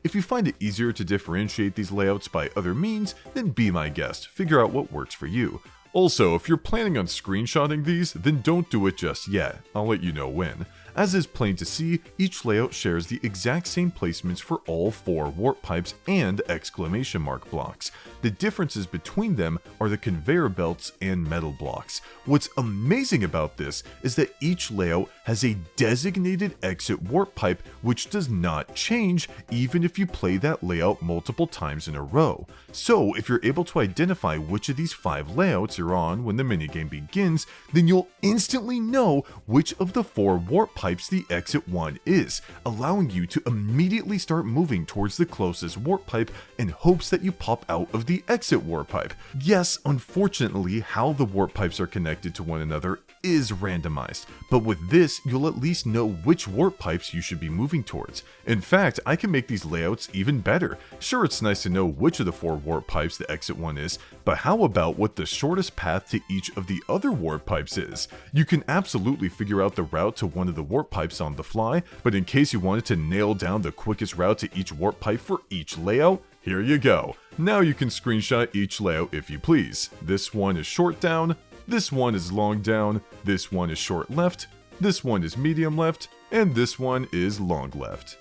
If you find it easier to differentiate these layouts by other means, then be my guest, figure out what works for you. Also, if you're planning on screenshotting these, then don't do it just yet, I'll let you know when. As is plain to see, each layout shares the exact same placements for all 4 warp pipes and exclamation mark blocks. The differences between them are the conveyor belts and metal blocks. What's amazing about this is that each layout has a designated exit warp pipe which does not change even if you play that layout multiple times in a row. So if you're able to identify which of these 5 layouts you're on when the minigame begins, then you'll instantly know which of the 4 warp pipes the exit one is, allowing you to immediately start moving towards the closest warp pipe in hopes that you pop out of the exit warp pipe. Yes, unfortunately, how the warp pipes are connected to one another is randomized, but with this, you'll at least know which warp pipes you should be moving towards. In fact, I can make these layouts even better. Sure, it's nice to know which of the 4 warp pipes the exit one is, but how about what the shortest path to each of the other warp pipes is? You can absolutely figure out the route to one of the warp pipes on the fly, but in case you wanted to nail down the quickest route to each warp pipe for each layout, here you go. Now you can screenshot each layout if you please. This one is short down, this one is long down, this one is short left, this one is medium left, and this one is long left.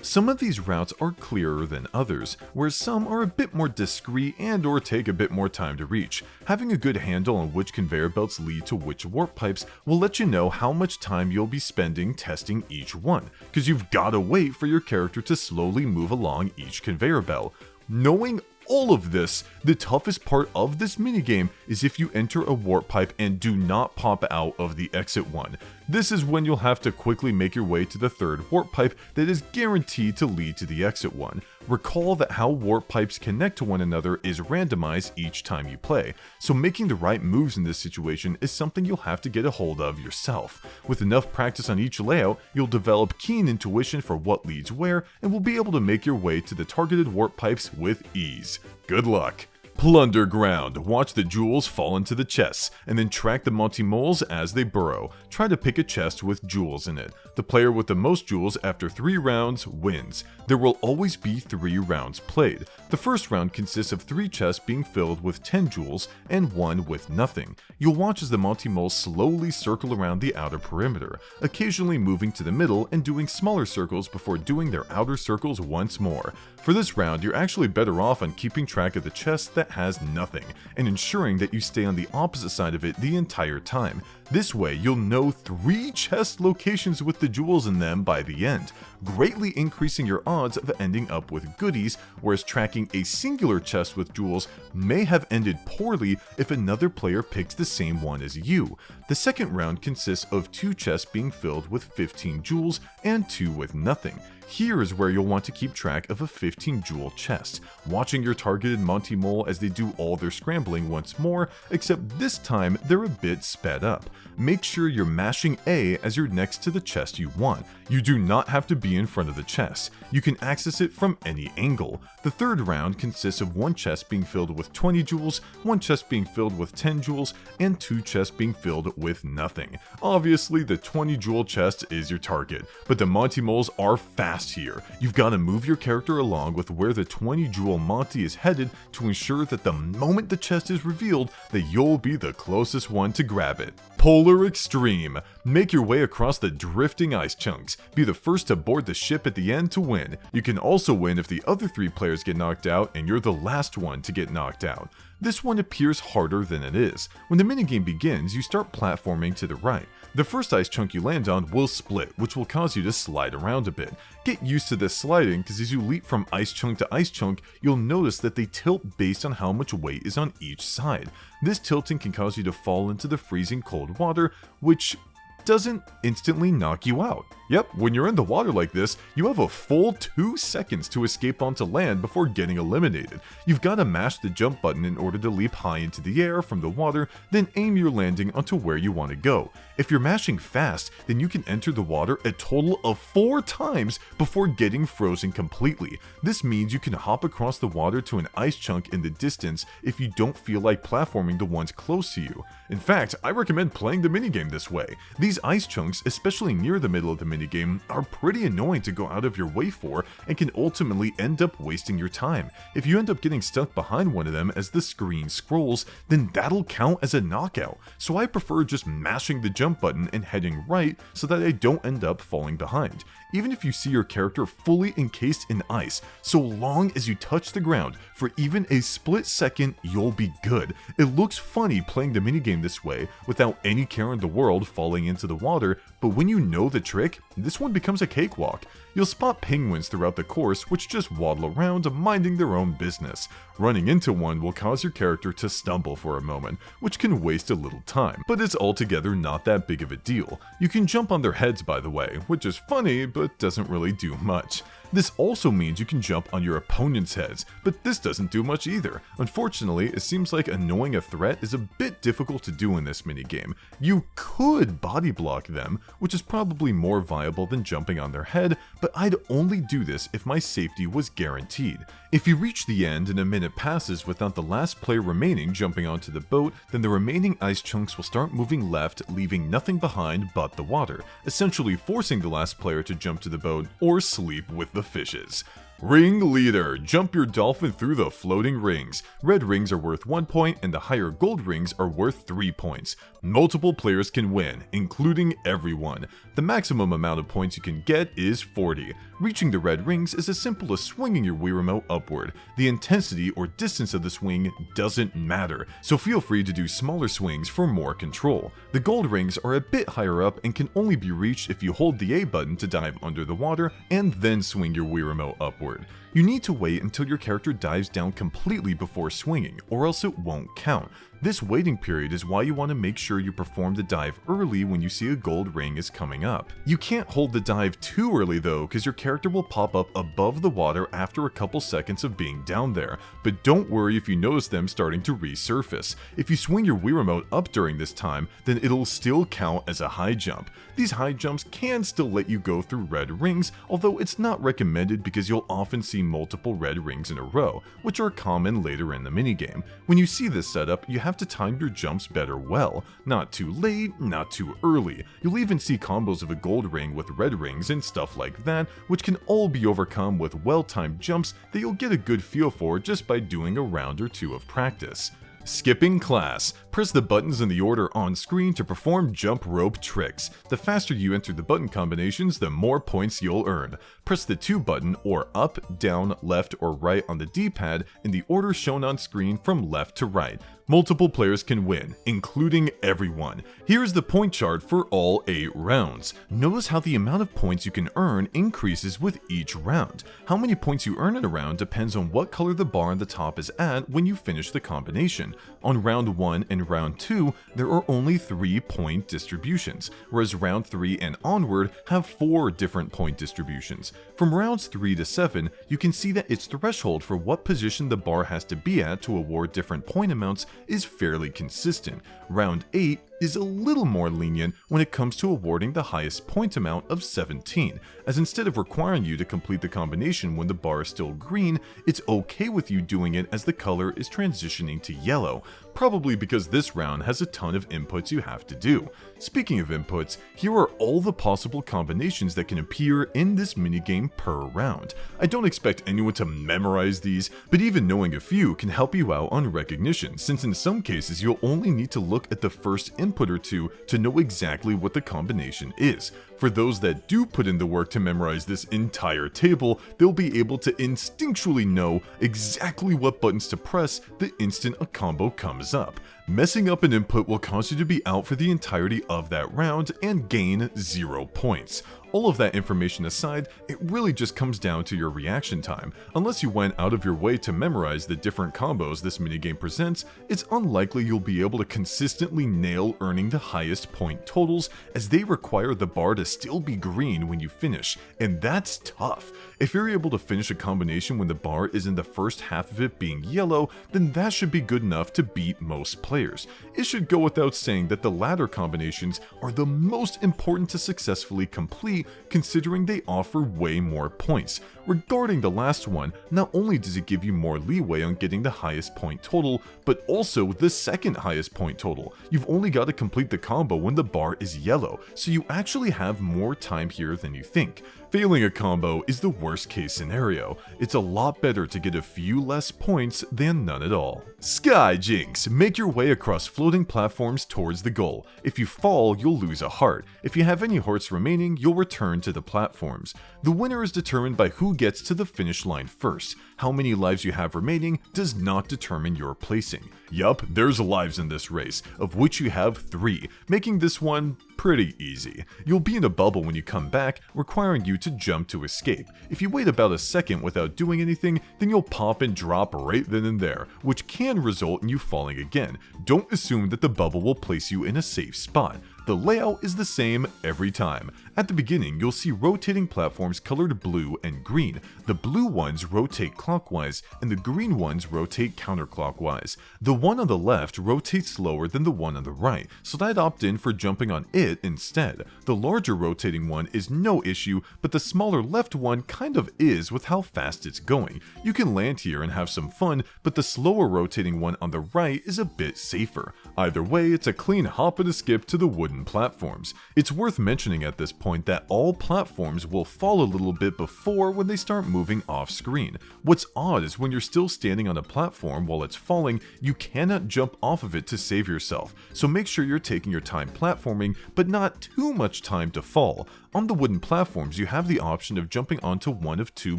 Some of these routes are clearer than others, whereas some are a bit more discreet and or take a bit more time to reach. Having a good handle on which conveyor belts lead to which warp pipes will let you know how much time you'll be spending testing each one, because you've gotta wait for your character to slowly move along each conveyor belt. Knowing all of this, the toughest part of this minigame is if you enter a warp pipe and do not pop out of the exit one. This is when you'll have to quickly make your way to the 3rd warp pipe that is guaranteed to lead to the exit one. Recall that how warp pipes connect to one another is randomized each time you play, so making the right moves in this situation is something you'll have to get a hold of yourself. With enough practice on each layout, you'll develop keen intuition for what leads where, and will be able to make your way to the targeted warp pipes with ease. Good luck! Plunder Ground. Watch the jewels fall into the chests, and then track the Monty Moles as they burrow. Try to pick a chest with jewels in it. The player with the most jewels after 3 rounds wins. There will always be 3 rounds played. The first round consists of 3 chests being filled with 10 jewels and 1 with nothing. You'll watch as the Monty Moles slowly circle around the outer perimeter, occasionally moving to the middle and doing smaller circles before doing their outer circles once more. For this round, you're actually better off on keeping track of the chest that has nothing, and ensuring that you stay on the opposite side of it the entire time. This way, you'll know 3 chest locations with the jewels in them by the end, greatly increasing your odds of ending up with goodies, whereas tracking a singular chest with jewels may have ended poorly if another player picks the same one as you. The second round consists of 2 chests being filled with 15 jewels and 2 with nothing. Here is where you'll want to keep track of a 15 jewel chest, watching your targeted Monty Mole as they do all their scrambling once more, except this time they're a bit sped up. Make sure you're mashing A as you're next to the chest you want. You do not have to be in front of the chest. You can access it from any angle. The third round consists of 1 chest being filled with 20 jewels, 1 chest being filled with 10 jewels, and 2 chests being filled with nothing. Obviously, the 20 jewel chest is your target, but the Monty Moles are fast here. You've got to move your character along with where the 20 jewel Monty is headed to ensure that the moment the chest is revealed, that you'll be the closest one to grab it. Polar Extreme. Make your way across the drifting ice chunks. Be the first to board the ship at the end to win. You can also win if the other 3 players get knocked out and you're the last one to get knocked out. This one appears harder than it is. When the minigame begins, you start platforming to the right. The first ice chunk you land on will split, which will cause you to slide around a bit. Get used to this sliding, because as you leap from ice chunk to ice chunk, you'll notice that they tilt based on how much weight is on each side. This tilting can cause you to fall into the freezing cold water, which doesn't instantly knock you out. Yep, when you're in the water like this, you have a full 2 seconds to escape onto land before getting eliminated. You've got to mash the jump button in order to leap high into the air from the water, then aim your landing onto where you want to go. If you're mashing fast, then you can enter the water a total of 4 times before getting frozen completely. This means you can hop across the water to an ice chunk in the distance if you don't feel like platforming the ones close to you. In fact, I recommend playing the minigame this way. These ice chunks, especially near the middle of the minigame, are pretty annoying to go out of your way for and can ultimately end up wasting your time. If you end up getting stuck behind one of them as the screen scrolls, then that'll count as a knockout. So I prefer just mashing the jump button and heading right so that I don't end up falling behind. Even if you see your character fully encased in ice, so long as you touch the ground for even a split second, you'll be good. It looks funny playing the minigame this way without any care in the world falling into the water, but when you know the trick, this one becomes a cakewalk. You'll spot penguins throughout the course which just waddle around minding their own business. Running into one will cause your character to stumble for a moment, which can waste a little time, but it's altogether not that big of a deal. You can jump on their heads, by the way, which is funny but doesn't really do much. This also means you can jump on your opponent's heads, but this doesn't do much either. Unfortunately, it seems like annoying a threat is a bit difficult to do in this minigame. You could body block them, which is probably more viable than jumping on their head, but I'd only do this if my safety was guaranteed. If you reach the end and a minute passes without the last player remaining jumping onto the boat, then the remaining ice chunks will start moving left, leaving nothing behind but the water, essentially forcing the last player to jump to the boat or sleep with the fishes. Ring Leader. Jump your dolphin through the floating rings. Red rings are worth 1 point and the higher gold rings are worth 3 points. Multiple players can win, including everyone. The maximum amount of points you can get is 40. Reaching the red rings is as simple as swinging your Wii Remote upward. The intensity or distance of the swing doesn't matter, so feel free to do smaller swings for more control. The gold rings are a bit higher up and can only be reached if you hold the A button to dive under the water and then swing your Wii Remote upward. You need to wait until your character dives down completely before swinging, or else it won't count. This waiting period is why you want to make sure you perform the dive early when you see a gold ring is coming up. You can't hold the dive too early though, because your character will pop up above the water after a couple seconds of being down there, but don't worry if you notice them starting to resurface. If you swing your Wii Remote up during this time, then it'll still count as a high jump. These high jumps can still let you go through red rings, although it's not recommended because you'll often see multiple red rings in a row, which are common later in the minigame. When you see this setup, you have to time your jumps better well. Not too late, not too early. You'll even see combos of a gold ring with red rings and stuff like that, which can all be overcome with well-timed jumps that you'll get a good feel for just by doing a round or two of practice. Skipping class. Press the buttons in the order on screen to perform jump rope tricks. The faster you enter the button combinations, the more points you'll earn. Press the 2 button or up, down, left, or right on the D-pad in the order shown on screen from left to right. Multiple players can win, including everyone. Here's the point chart for all 8 rounds. Notice how the amount of points you can earn increases with each round. How many points you earn in a round depends on what color the bar on the top is at when you finish the combination. On round 1 and round 2, there are only 3 point distributions, whereas round 3 and onward have 4 different point distributions. From rounds 3 to 7, you can see that its threshold for what position the bar has to be at to award different point amounts is fairly consistent. Round 8 is a little more lenient when it comes to awarding the highest point amount of 17, as instead of requiring you to complete the combination when the bar is still green, it's okay with you doing it as the color is transitioning to yellow, probably because this round has a ton of inputs you have to do. Speaking of inputs, here are all the possible combinations that can appear in this minigame per round. I don't expect anyone to memorize these, but even knowing a few can help you out on recognition, since in some cases you'll only need to look at the first input or two to know exactly what the combination is. For those that do put in the work to memorize this entire table, they'll be able to instinctually know exactly what buttons to press the instant a combo comes up. Messing up an input will cause you to be out for the entirety of that round and gain 0 points. All of that information aside, it really just comes down to your reaction time. Unless you went out of your way to memorize the different combos this minigame presents, it's unlikely you'll be able to consistently nail earning the highest point totals, as they require the bar to still be green when you finish, and that's tough. If you're able to finish a combination when the bar is in the first half of it being yellow, then that should be good enough to beat most players. It should go without saying that the latter combinations are the most important to successfully complete, considering they offer way more points. Regarding the last one, not only does it give you more leeway on getting the highest point total, but also the second highest point total. You've only got to complete the combo when the bar is yellow, so you actually have more time here than you think. Failing a combo is the worst case scenario. It's a lot better to get a few less points than none at all. Sky Jinx. Make your way across floating platforms towards the goal. If you fall, you'll lose a heart. If you have any hearts remaining, you'll return to the platforms. The winner is determined by who gets to the finish line first. How many lives you have remaining does not determine your placing. Yup, there's lives in this race, of which you have 3, making this one pretty easy. You'll be in a bubble when you come back, requiring you to jump to escape. If you wait about a second without doing anything, then you'll pop and drop right then and there, which can result in you falling again. Don't assume that the bubble will place you in a safe spot. The layout is the same every time. At the beginning, you'll see rotating platforms colored blue and green. The blue ones rotate clockwise, and the green ones rotate counterclockwise. The one on the left rotates slower than the one on the right, so I'd opt in for jumping on it instead. The larger rotating one is no issue, but the smaller left one kind of is with how fast it's going. You can land here and have some fun, but the slower rotating one on the right is a bit safer. Either way, it's a clean hop and a skip to the wooden platforms. It's worth mentioning at this point that all platforms will fall a little bit before when they start moving off screen. What's odd is when you're still standing on a platform while it's falling, you cannot jump off of it to save yourself, so make sure you're taking your time platforming, but not too much time to fall. On the wooden platforms, you have the option of jumping onto one of 2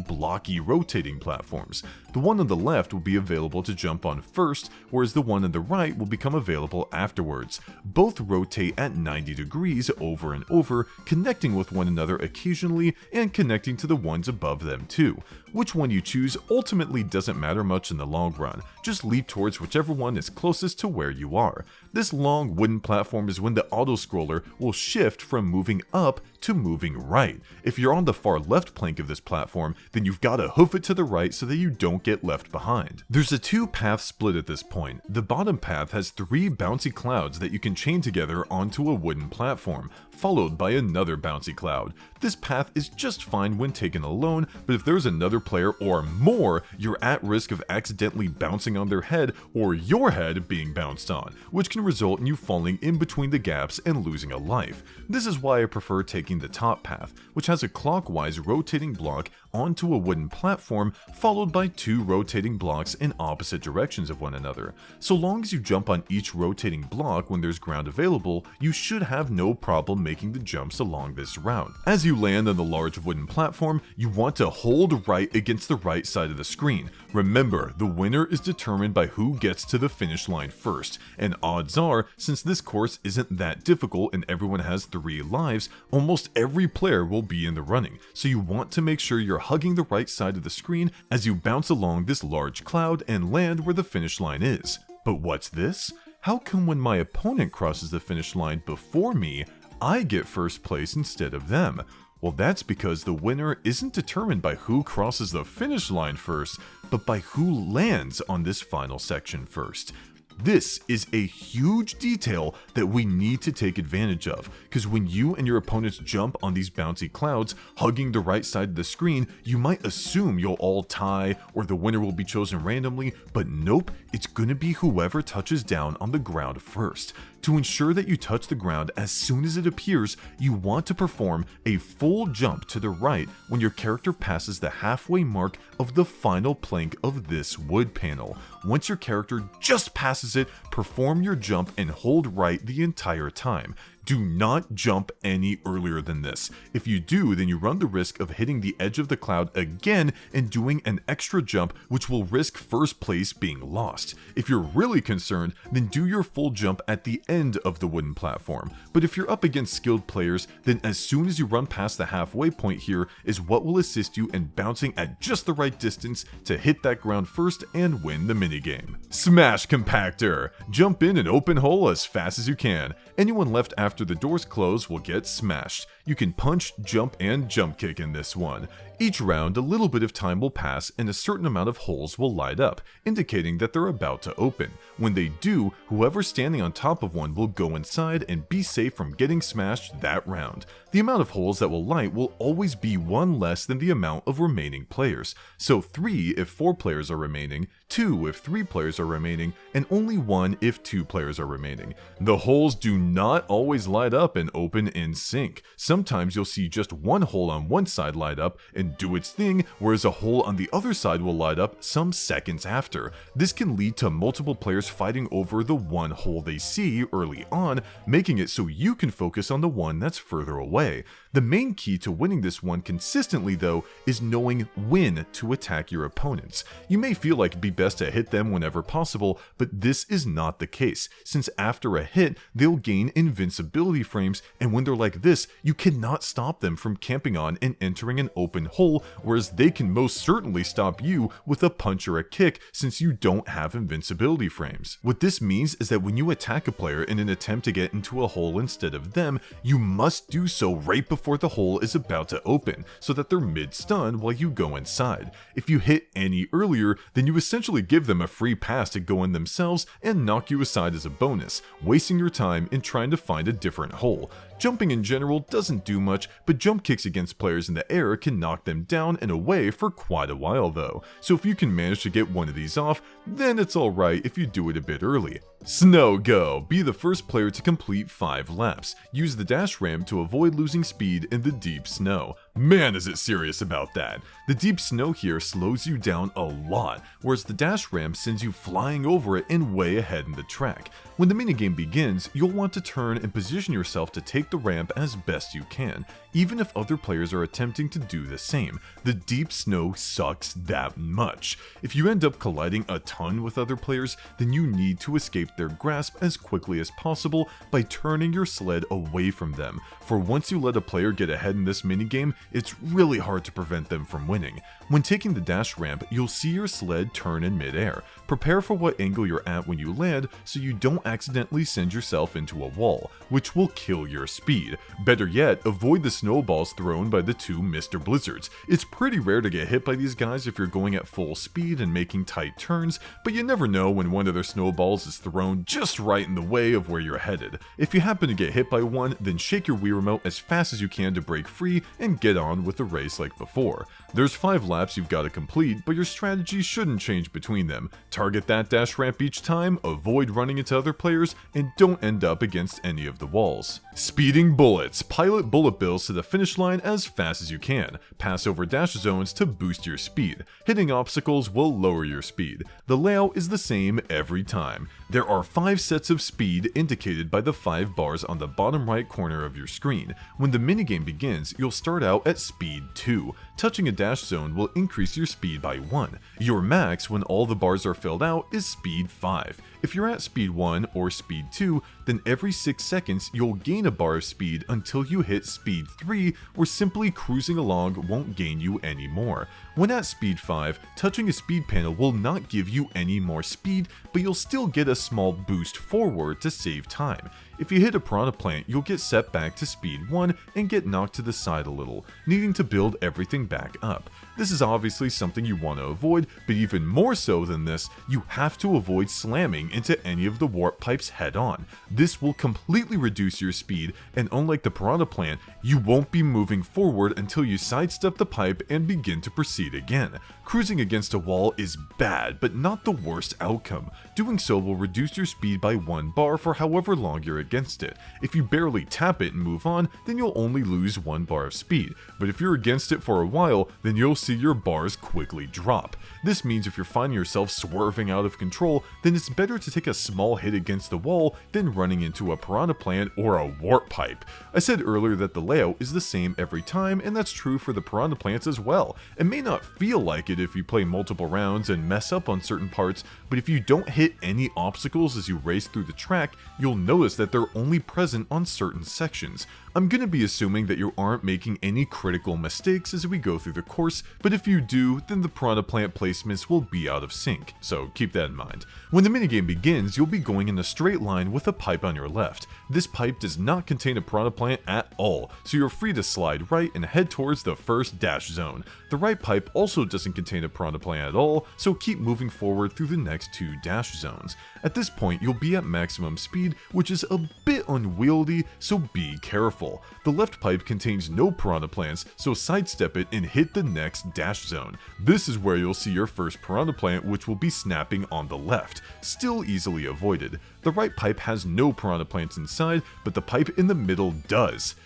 blocky rotating platforms. The one on the left will be available to jump on first, whereas the one on the right will become available afterwards. Both rotate at 90 degrees over and over, connecting with one another occasionally and connecting to the ones above them too. Which one you choose ultimately doesn't matter much in the long run, just leap towards whichever one is closest to where you are. This long wooden platform is when the auto-scroller will shift from moving up to moving right. If you're on the far left plank of this platform, then you've got to hoof it to the right so that you don't get left behind. There's a 2-path split at this point. The bottom path has 3 bouncy clouds that you can chain together onto a wooden platform, followed by another bouncy cloud. This path is just fine when taken alone, but if there's another player or more, you're at risk of accidentally bouncing on their head or your head being bounced on, which can result in you falling in between the gaps and losing a life. This is why I prefer taking the top path, which has a clockwise rotating block onto a wooden platform followed by 2 rotating blocks in opposite directions of one another. So long as you jump on each rotating block when there's ground available, you should have no problem making the jumps along this route. As you land on the large wooden platform, you want to hold right against the right side of the screen. Remember, the winner is determined by who gets to the finish line first, and odds are, since this course isn't that difficult and everyone has 3 lives, almost every player will be in the running, so you want to make sure you're hugging the right side of the screen as you bounce along this large cloud and land where the finish line is. But what's this? How come when my opponent crosses the finish line before me, I get first place instead of them? Well, that's because the winner isn't determined by who crosses the finish line first, but by who lands on this final section first. This is a huge detail that we need to take advantage of, because when you and your opponents jump on these bouncy clouds, hugging the right side of the screen, you might assume you'll all tie or the winner will be chosen randomly, but nope, it's gonna be whoever touches down on the ground first. To ensure that you touch the ground as soon as it appears, you want to perform a full jump to the right when your character passes the halfway mark of the final plank of this wood panel. Once your character just passes it, perform your jump and hold right the entire time. Do not jump any earlier than this. If you do, then you run the risk of hitting the edge of the cloud again and doing an extra jump, which will risk first place being lost. If you're really concerned, then do your full jump at the end of the wooden platform. But if you're up against skilled players, then as soon as you run past the halfway point here is what will assist you in bouncing at just the right distance to hit that ground first and win the minigame. Smash Compactor! Jump in an open hole as fast as you can. Anyone left after the doors close will get smashed. You can punch, jump, and jump kick in this one. Each round, a little bit of time will pass and a certain amount of holes will light up, indicating that they're about to open. When they do, whoever's standing on top of one will go inside and be safe from getting smashed that round. The amount of holes that will light will always be one less than the amount of remaining players. So 3 if 4 players are remaining, 2 if 3 players are remaining, and only 1 if 2 players are remaining. The holes do not always light up and open in sync. Sometimes you'll see just one hole on one side light up and do its thing, whereas a hole on the other side will light up some seconds after. This can lead to multiple players fighting over the one hole they see early on, making it so you can focus on the one that's further away. The main key to winning this one consistently, though, is knowing when to attack your opponents. You may feel like it'd be best to hit them whenever possible, but this is not the case, since after a hit, they'll gain invincibility frames, and when they're like this, you cannot stop them from camping on and entering an open hole, whereas they can most certainly stop you with a punch or a kick since you don't have invincibility frames. What this means is that when you attack a player in an attempt to get into a hole instead of them, you must do so right before the hole is about to open, so that they're mid-stun while you go inside. If you hit any earlier, then you essentially give them a free pass to go in themselves and knock you aside as a bonus, wasting your time in trying to find a different hole. Jumping in general doesn't do much, but jump kicks against players in the air can knock them down and away for quite a while though. So if you can manage to get one of these off, then it's alright if you do it a bit early. Snow Go! Be the first player to complete 5 laps. Use the dash ramp to avoid losing speed in the deep snow. Man, is it serious about that. The deep snow here slows you down a lot, whereas the dash ramp sends you flying over it and way ahead in the track. When the minigame begins, you'll want to turn and position yourself to take the ramp as best you can, even if other players are attempting to do the same. The deep snow sucks that much. If you end up colliding a ton with other players, then you need to escape their grasp as quickly as possible by turning your sled away from them, for once you let a player get ahead in this minigame, it's really hard to prevent them from winning. When taking the dash ramp, you'll see your sled turn in midair. Prepare for what angle you're at when you land so you don't accidentally send yourself into a wall, which will kill your speed. Better yet, avoid the snowballs thrown by the 2 Mr. Blizzards. It's pretty rare to get hit by these guys if you're going at full speed and making tight turns, but you never know when one of their snowballs is thrown just right in the way of where you're headed. If you happen to get hit by one, then shake your Wii remote as fast as you can to break free and get on with the race like before. There's 5 laps you've got to complete, but your strategy shouldn't change between them. Target that dash ramp each time, avoid running into other players, and don't end up against any of the walls. Speeding bullets. Pilot bullet bills to the finish line as fast as you can. Pass over dash zones to boost your speed. Hitting obstacles will lower your speed. The layout is the same every time. There are 5 sets of speed indicated by the 5 bars on the bottom right corner of your screen. When the minigame begins, you'll start out at speed 2. Touching a dash zone will increase your speed by 1. Your max when all the bars are filled out is speed 5. If you're at speed 1 or speed 2, then every 6 seconds you'll gain a bar of speed until you hit speed 3, where simply cruising along won't gain you any more. When at speed 5, touching a speed panel will not give you any more speed, but you'll still get a small boost forward to save time. If you hit a Piranha Plant, you'll get set back to speed 1 and get knocked to the side a little, needing to build everything back up. This is obviously something you want to avoid, but even more so than this, you have to avoid slamming into any of the warp pipes head on. This will completely reduce your speed, and unlike the Piranha Plant, you won't be moving forward until you sidestep the pipe and begin to proceed again. Cruising against a wall is bad, but not the worst outcome. Doing so will reduce your speed by 1 bar for however long you're against it. If you barely tap it and move on, then you'll only lose 1 bar of speed, but if you're against it for a while, then you'll see your bars quickly drop. This means if you're finding yourself swerving out of control, then it's better to take a small hit against the wall than running into a Piranha Plant or a warp pipe. I said earlier that the layout is the same every time, and that's true for the Piranha Plants as well. It may not feel like it if you play multiple rounds and mess up on certain parts, but if you don't hit any obstacles as you race through the track, you'll notice that they're only present on certain sections. I'm gonna be assuming that you aren't making any critical mistakes as we go through the course, but if you do, then the Piranha Plant placements will be out of sync, so keep that in mind. When the minigame begins, you'll be going in a straight line with a pipe on your left. This pipe does not contain a Piranha Plant at all, so you're free to slide right and head towards the first dash zone. The right pipe also doesn't contain a Piranha Plant at all, so keep moving forward through the next 2 dash zones. At this point, you'll be at maximum speed, which is a bit unwieldy, so be careful. The left pipe contains no Piranha Plants, so sidestep it and hit the next dash zone. This is where you'll see your first Piranha Plant, which will be snapping on the left, still easily avoided. The right pipe has no Piranha Plants inside, but the pipe in the middle does.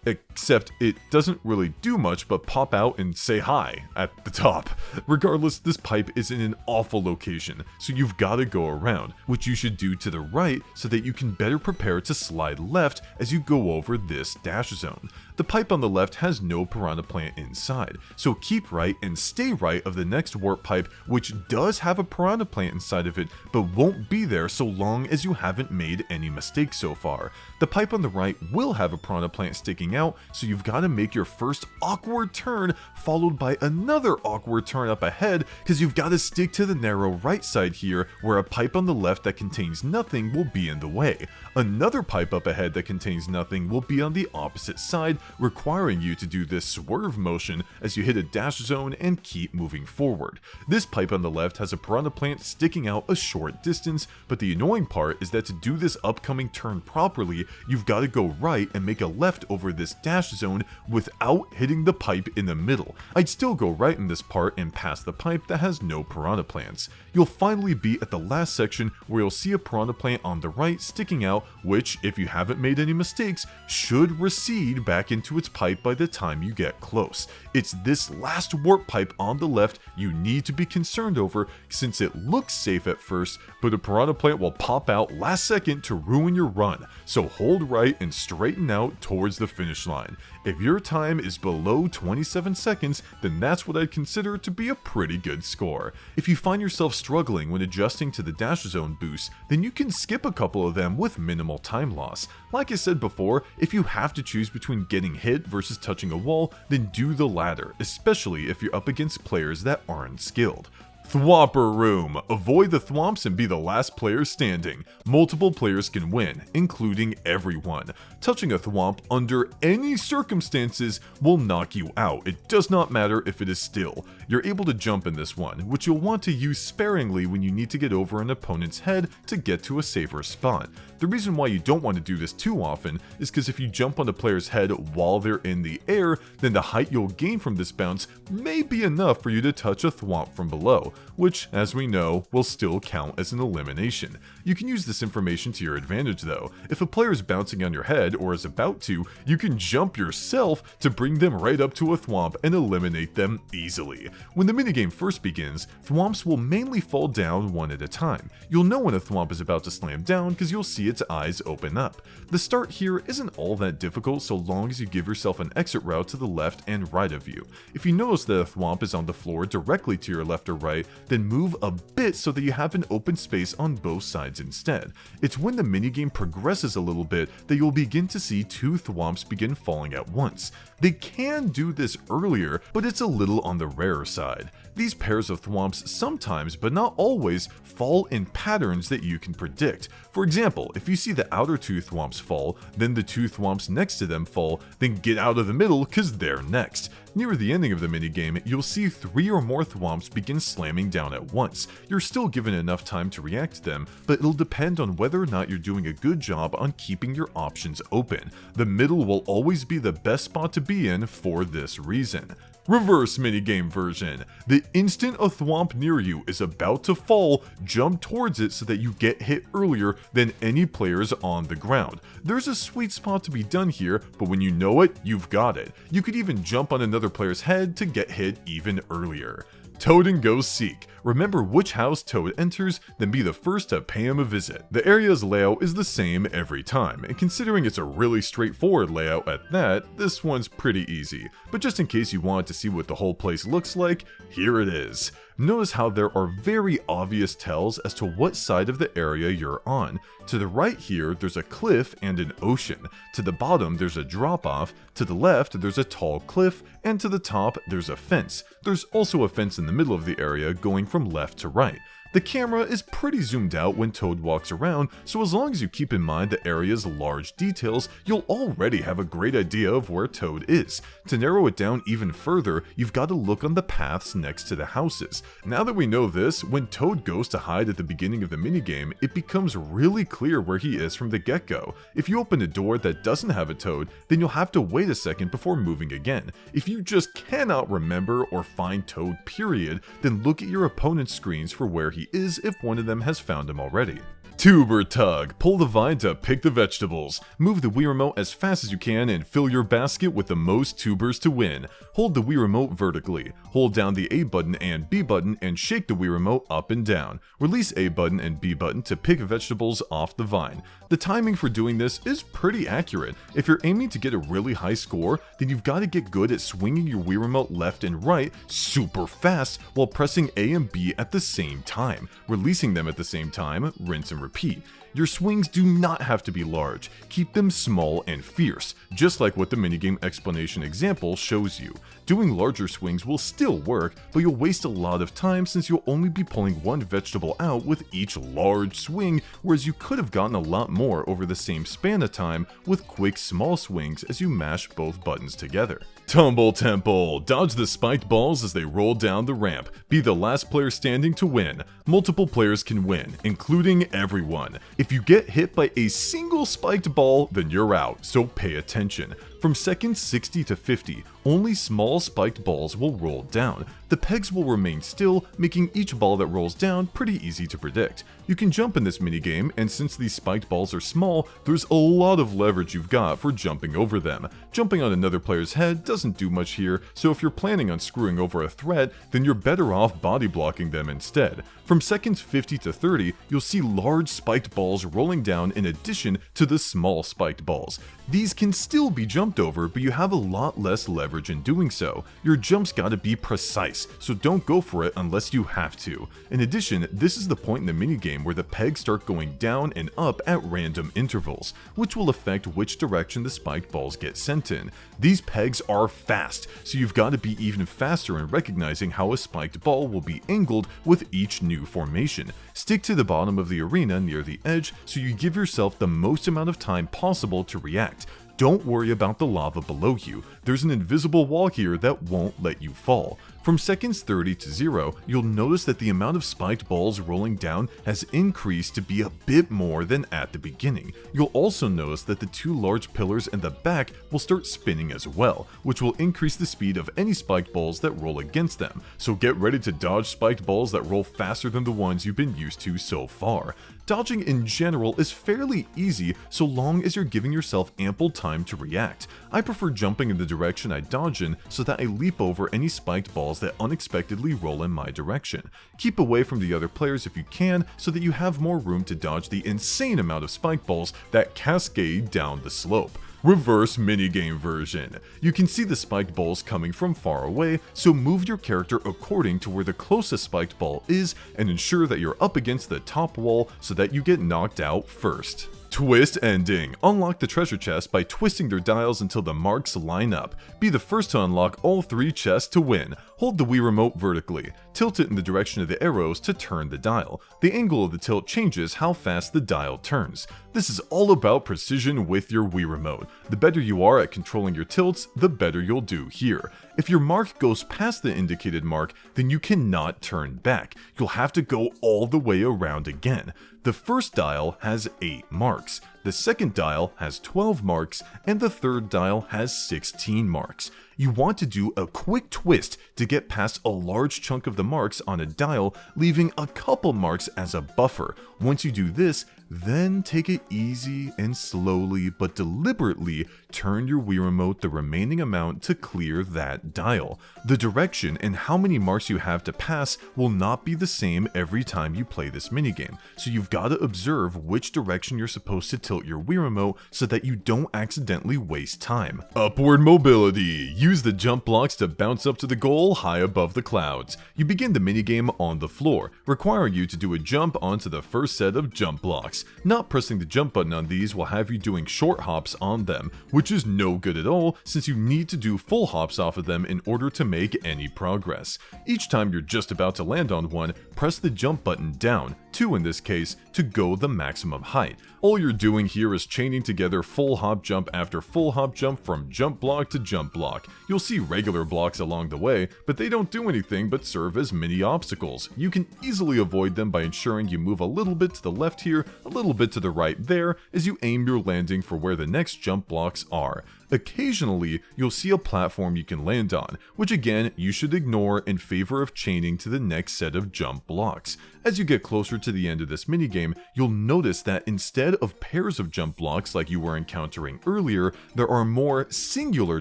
Except it doesn't really do much but pop out and say hi at the top. Regardless, this pipe is in an awful location, so you've got to go around, which you should do to the right so that you can better prepare to slide left as you go over this dash zone. The pipe on the left has no Piranha Plant inside, so keep right and stay right of the next warp pipe, which does have a Piranha Plant inside of it, but won't be there so long as you haven't made any mistakes so far. The pipe on the right will have a Piranha Plant sticking out, so you've got to make your first awkward turn followed by another awkward turn up ahead, because you've got to stick to the narrow right side here where a pipe on the left that contains nothing will be in the way. Another pipe up ahead that contains nothing will be on the opposite side, requiring you to do this swerve motion as you hit a dash zone and keep moving forward. This pipe on the left has a Piranha Plant sticking out a short distance, but the annoying part is that to do this upcoming turn properly, you've got to go right and make a left over this dash zone without hitting the pipe in the middle. I'd still go right in this part and pass the pipe that has no Piranha Plants. You'll finally be at the last section where you'll see a Piranha Plant on the right sticking out, which, if you haven't made any mistakes, should recede back into its pipe by the time you get close. It's this last warp pipe on the left you need to be concerned over, since it looks safe at first, but a Piranha Plant will pop out last second to ruin your run, so hold right and straighten out towards the finish line. If your time is below 27 seconds, then that's what I'd consider to be a pretty good score. If you find yourself struggling when adjusting to the dash zone boost, then you can skip a couple of them with minimal time loss. Like I said before, if you have to choose between getting hit versus touching a wall, then do the latter, especially if you're up against players that aren't skilled. Thwomper Room. Avoid the thwomps and be the last player standing. Multiple players can win, including everyone. Touching a thwomp under any circumstances will knock you out. It does not matter if it is still. You're able to jump in this one, which you'll want to use sparingly when you need to get over an opponent's head to get to a safer spot. The reason why you don't want to do this too often is because if you jump on the player's head while they're in the air, then the height you'll gain from this bounce may be enough for you to touch a thwomp from below, which, as we know, will still count as an elimination. You can use this information to your advantage though. If a player is bouncing on your head or is about to, you can jump yourself to bring them right up to a thwomp and eliminate them easily. When the minigame first begins, thwomps will mainly fall down one at a time. You'll know when a thwomp is about to slam down because you'll see its eyes open up. The start here isn't all that difficult so long as you give yourself an exit route to the left and right of you. If you notice that a thwomp is on the floor directly to your left or right, right, then move a bit so that you have an open space on both sides instead. It's when the minigame progresses a little bit that you'll begin to see 2 thwomps begin falling at once. They can do this earlier, but it's a little on the rarer side. These pairs of thwomps sometimes, but not always, fall in patterns that you can predict. For example, if you see the outer 2 thwomps fall, then the 2 thwomps next to them fall, then get out of the middle cause they're next. Near the ending of the minigame, you'll see 3 or more thwomps begin slamming down at once. You're still given enough time to react to them, but it'll depend on whether or not you're doing a good job on keeping your options open. The middle will always be the best spot to be in for this reason. Reverse minigame version. The instant a thwomp near you is about to fall, jump towards it so that you get hit earlier than any players on the ground. There's a sweet spot to be done here, but when you know it, you've got it. You could even jump on another player's head to get hit even earlier. Toad and Go Seek. Remember which house Toad enters, then be the first to pay him a visit. The area's layout is the same every time, and considering it's a really straightforward layout at that, this one's pretty easy. But just in case you wanted to see what the whole place looks like, here it is. Notice how there are very obvious tells as to what side of the area you're on. To the right here, there's a cliff and an ocean. To the bottom, there's a drop-off. To the left, there's a tall cliff. And to the top, there's a fence. There's also a fence in the middle of the area going from left to right. The camera is pretty zoomed out when Toad walks around, so as long as you keep in mind the area's large details, you'll already have a great idea of where Toad is. To narrow it down even further, you've got to look on the paths next to the houses. Now that we know this, when Toad goes to hide at the beginning of the minigame, it becomes really clear where he is from the get-go. If you open a door that doesn't have a Toad, then you'll have to wait a second before moving again. If you just cannot remember or find Toad period, then look at your opponent's screens for where he is if one of them has found him already. Tuber Tug. Pull the vine to pick the vegetables. Move the Wii Remote as fast as you can and fill your basket with the most tubers to win. Hold the Wii Remote vertically. Hold down the A button and B button and shake the Wii Remote up and down. Release A button and B button to pick vegetables off the vine. The timing for doing this is pretty accurate. If you're aiming to get a really high score, then you've got to get good at swinging your Wii Remote left and right super fast while pressing A and B at the same time. Releasing them at the same time, rinse and repeat. Your swings do not have to be large. Keep them small and fierce, just like what the minigame explanation example shows you. Doing larger swings will still work, but you'll waste a lot of time since you'll only be pulling one vegetable out with each large swing, whereas you could have gotten a lot more over the same span of time with quick small swings as you mash both buttons together. Tumble Temple. Dodge the spiked balls as they roll down the ramp. Be the last player standing to win. Multiple players can win, including everyone. If you get hit by a single spiked ball, then you're out, so pay attention. From seconds 60 to 50, only small spiked balls will roll down. The pegs will remain still, making each ball that rolls down pretty easy to predict. You can jump in this minigame, and since these spiked balls are small, there's a lot of leverage you've got for jumping over them. Jumping on another player's head doesn't do much here, so if you're planning on screwing over a threat, then you're better off body blocking them instead. From seconds 50 to 30, you'll see large spiked balls rolling down in addition to the small spiked balls. These can still be jumped over, but you have a lot less leverage in doing so. Your jumps gotta be precise, so don't go for it unless you have to. In addition, this is the point in the minigame where the pegs start going down and up at random intervals, which will affect which direction the spiked balls get sent in. These pegs are fast, so you've got to be even faster in recognizing how a spiked ball will be angled with each new formation. Stick to the bottom of the arena near the edge so you give yourself the most amount of time possible to react. Don't worry about the lava below you. There's an invisible wall here that won't let you fall. From seconds 30 to 0, you'll notice that the amount of spiked balls rolling down has increased to be a bit more than at the beginning. You'll also notice that the two large pillars in the back will start spinning as well, which will increase the speed of any spiked balls that roll against them. So get ready to dodge spiked balls that roll faster than the ones you've been used to so far. Dodging in general is fairly easy so long as you're giving yourself ample time to react. I prefer jumping in the direction I dodge in so that I leap over any spiked balls that unexpectedly roll in my direction. Keep away from the other players if you can so that you have more room to dodge the insane amount of spiked balls that cascade down the slope. Reverse minigame version. You can see the spiked balls coming from far away, so move your character according to where the closest spiked ball is and ensure that you're up against the top wall so that you get knocked out first. Twist ending. Unlock the treasure chest by twisting their dials until the marks line up. Be the first to unlock all 3 chests to win. Hold the Wii Remote vertically. Tilt it in the direction of the arrows to turn the dial. The angle of the tilt changes how fast the dial turns. This is all about precision with your Wii Remote. The better you are at controlling your tilts, the better you'll do here. If your mark goes past the indicated mark, then you cannot turn back. You'll have to go all the way around again. The first dial has 8 marks, the second dial has 12 marks, and the third dial has 16 marks. You want to do a quick twist to get past a large chunk of the marks on a dial, leaving a couple marks as a buffer. Once you do this, then take it easy and slowly but deliberately turn your Wii Remote the remaining amount to clear that dial. The direction and how many marks you have to pass will not be the same every time you play this minigame, so you've got to observe which direction you're supposed to tilt your Wii Remote so that you don't accidentally waste time. Upward mobility. Use the jump blocks to bounce up to the goal high above the clouds. You begin the minigame on the floor, requiring you to do a jump onto the first set of jump blocks. Not pressing the jump button on these will have you doing short hops on them, which is no good at all since you need to do full hops off of them in order to make any progress. Each time you're just about to land on one, press the jump button down, 2 in this case, to go the maximum height. All you're doing here is chaining together full hop jump after full hop jump from jump block to jump block. You'll see regular blocks along the way, but they don't do anything but serve as mini obstacles. You can easily avoid them by ensuring you move a little bit to the left here, a little bit to the right there, as you aim your landing for where the next jump blocks are. Occasionally, you'll see a platform you can land on, which again, you should ignore in favor of chaining to the next set of jump blocks. As you get closer to the end of this minigame, you'll notice that instead of pairs of jump blocks like you were encountering earlier, there are more singular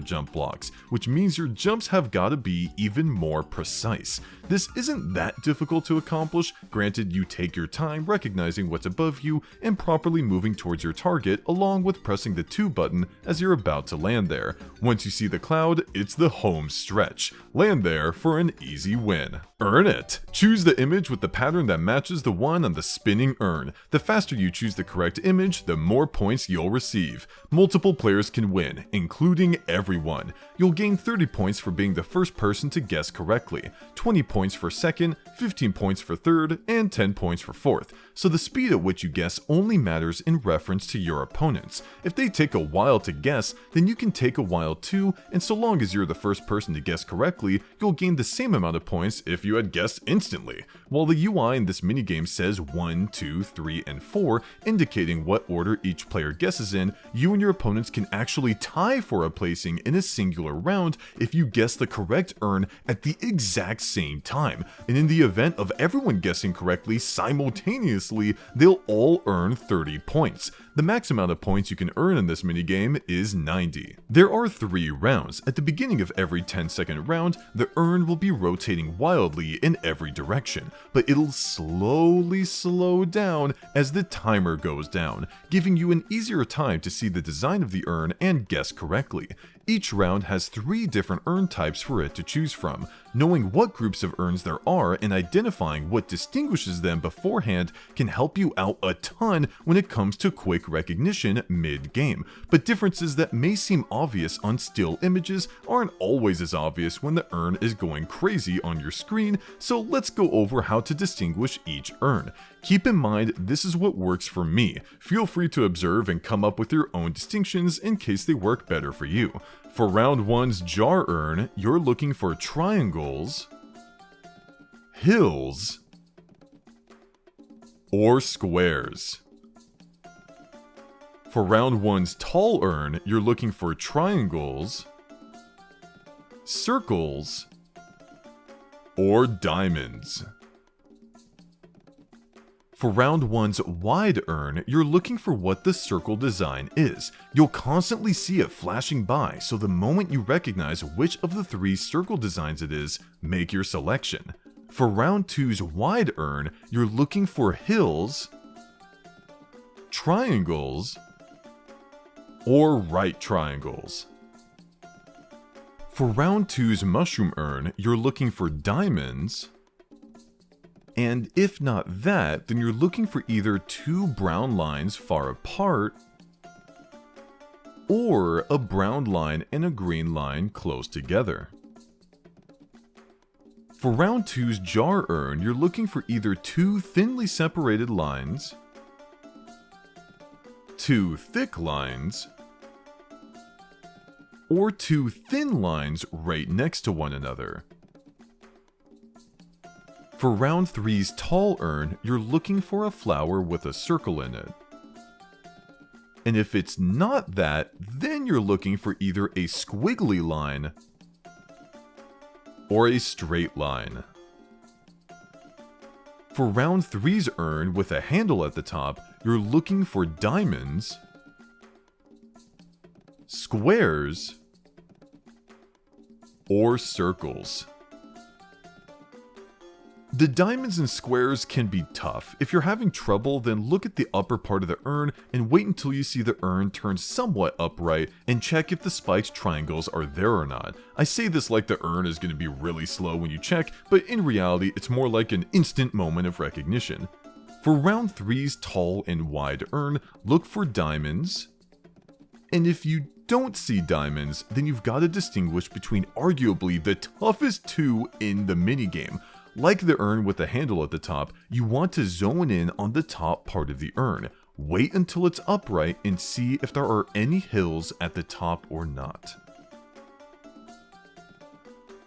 jump blocks, which means your jumps have got to be even more precise. This isn't that difficult to accomplish, granted you take your time recognizing what's above you and properly moving towards your target along with pressing the 2 button as you're about to land there. Once you see the cloud, it's the home stretch. Land there for an easy win. Urn It. Choose the image with the pattern that matches the one on the spinning urn. The faster you choose the correct image, the more points you'll receive. Multiple players can win, including everyone. You'll gain 30 points for being the first person to guess correctly, 20 points for second, 15 points for third, and 10 points for fourth. So the speed at which you guess only matters in reference to your opponents. If they take a while to guess, then you can take a while too, and so long as you're the first person to guess correctly, you'll gain the same amount of points if you had guessed instantly. While the UI in this minigame says 1, 2, 3, and 4, indicating what order each player guesses in, you and your opponents can actually tie for a placing in a singular round if you guess the correct urn at the exact same time, and in the event of everyone guessing correctly simultaneously, they'll all earn 30 points. The max amount of points you can earn in this minigame is 90. There are 3 rounds. At the beginning of every 10-second round, the urn will be rotating wildly in every direction, but it'll slowly slow down as the timer goes down, giving you an easier time to see the design of the urn and guess correctly. Each round has 3 different urn types for it to choose from. Knowing what groups of urns there are and identifying what distinguishes them beforehand can help you out a ton when it comes to quick recognition mid-game. But differences that may seem obvious on still images aren't always as obvious when the urn is going crazy on your screen, so let's go over how to distinguish each urn. Keep in mind, this is what works for me. Feel free to observe and come up with your own distinctions in case they work better for you. For round 1's jar urn, you're looking for triangles, hills, or squares. For round 1's tall urn, you're looking for triangles, circles, or diamonds. For round 1's wide urn, you're looking for what the circle design is. You'll constantly see it flashing by, so the moment you recognize which of the 3 circle designs it is, make your selection. For round 2's wide urn, you're looking for hills, triangles, or right triangles. For round 2's mushroom urn, you're looking for diamonds, and if not that, then you're looking for either 2 brown lines far apart, or a brown line and a green line close together. For round 2's jar urn, you're looking for either 2 thinly separated lines, 2 thick lines, or 2 thin lines right next to one another. For round 3's tall urn, you're looking for a flower with a circle in it. And if it's not that, then you're looking for either a squiggly line or a straight line. For round 3's urn with a handle at the top, you're looking for diamonds, squares, or circles. The diamonds and squares can be tough. If you're having trouble, then look at the upper part of the urn and wait until you see the urn turn somewhat upright and check if the spiked triangles are there or not. I say this like the urn is going to be really slow when you check, but in reality it's more like an instant moment of recognition. For round 3's tall and wide urn, look for diamonds, and if you don't see diamonds, then you've got to distinguish between arguably the toughest 2 in the minigame. Like the urn with the handle at the top, you want to zone in on the top part of the urn. Wait until it's upright and see if there are any hills at the top or not.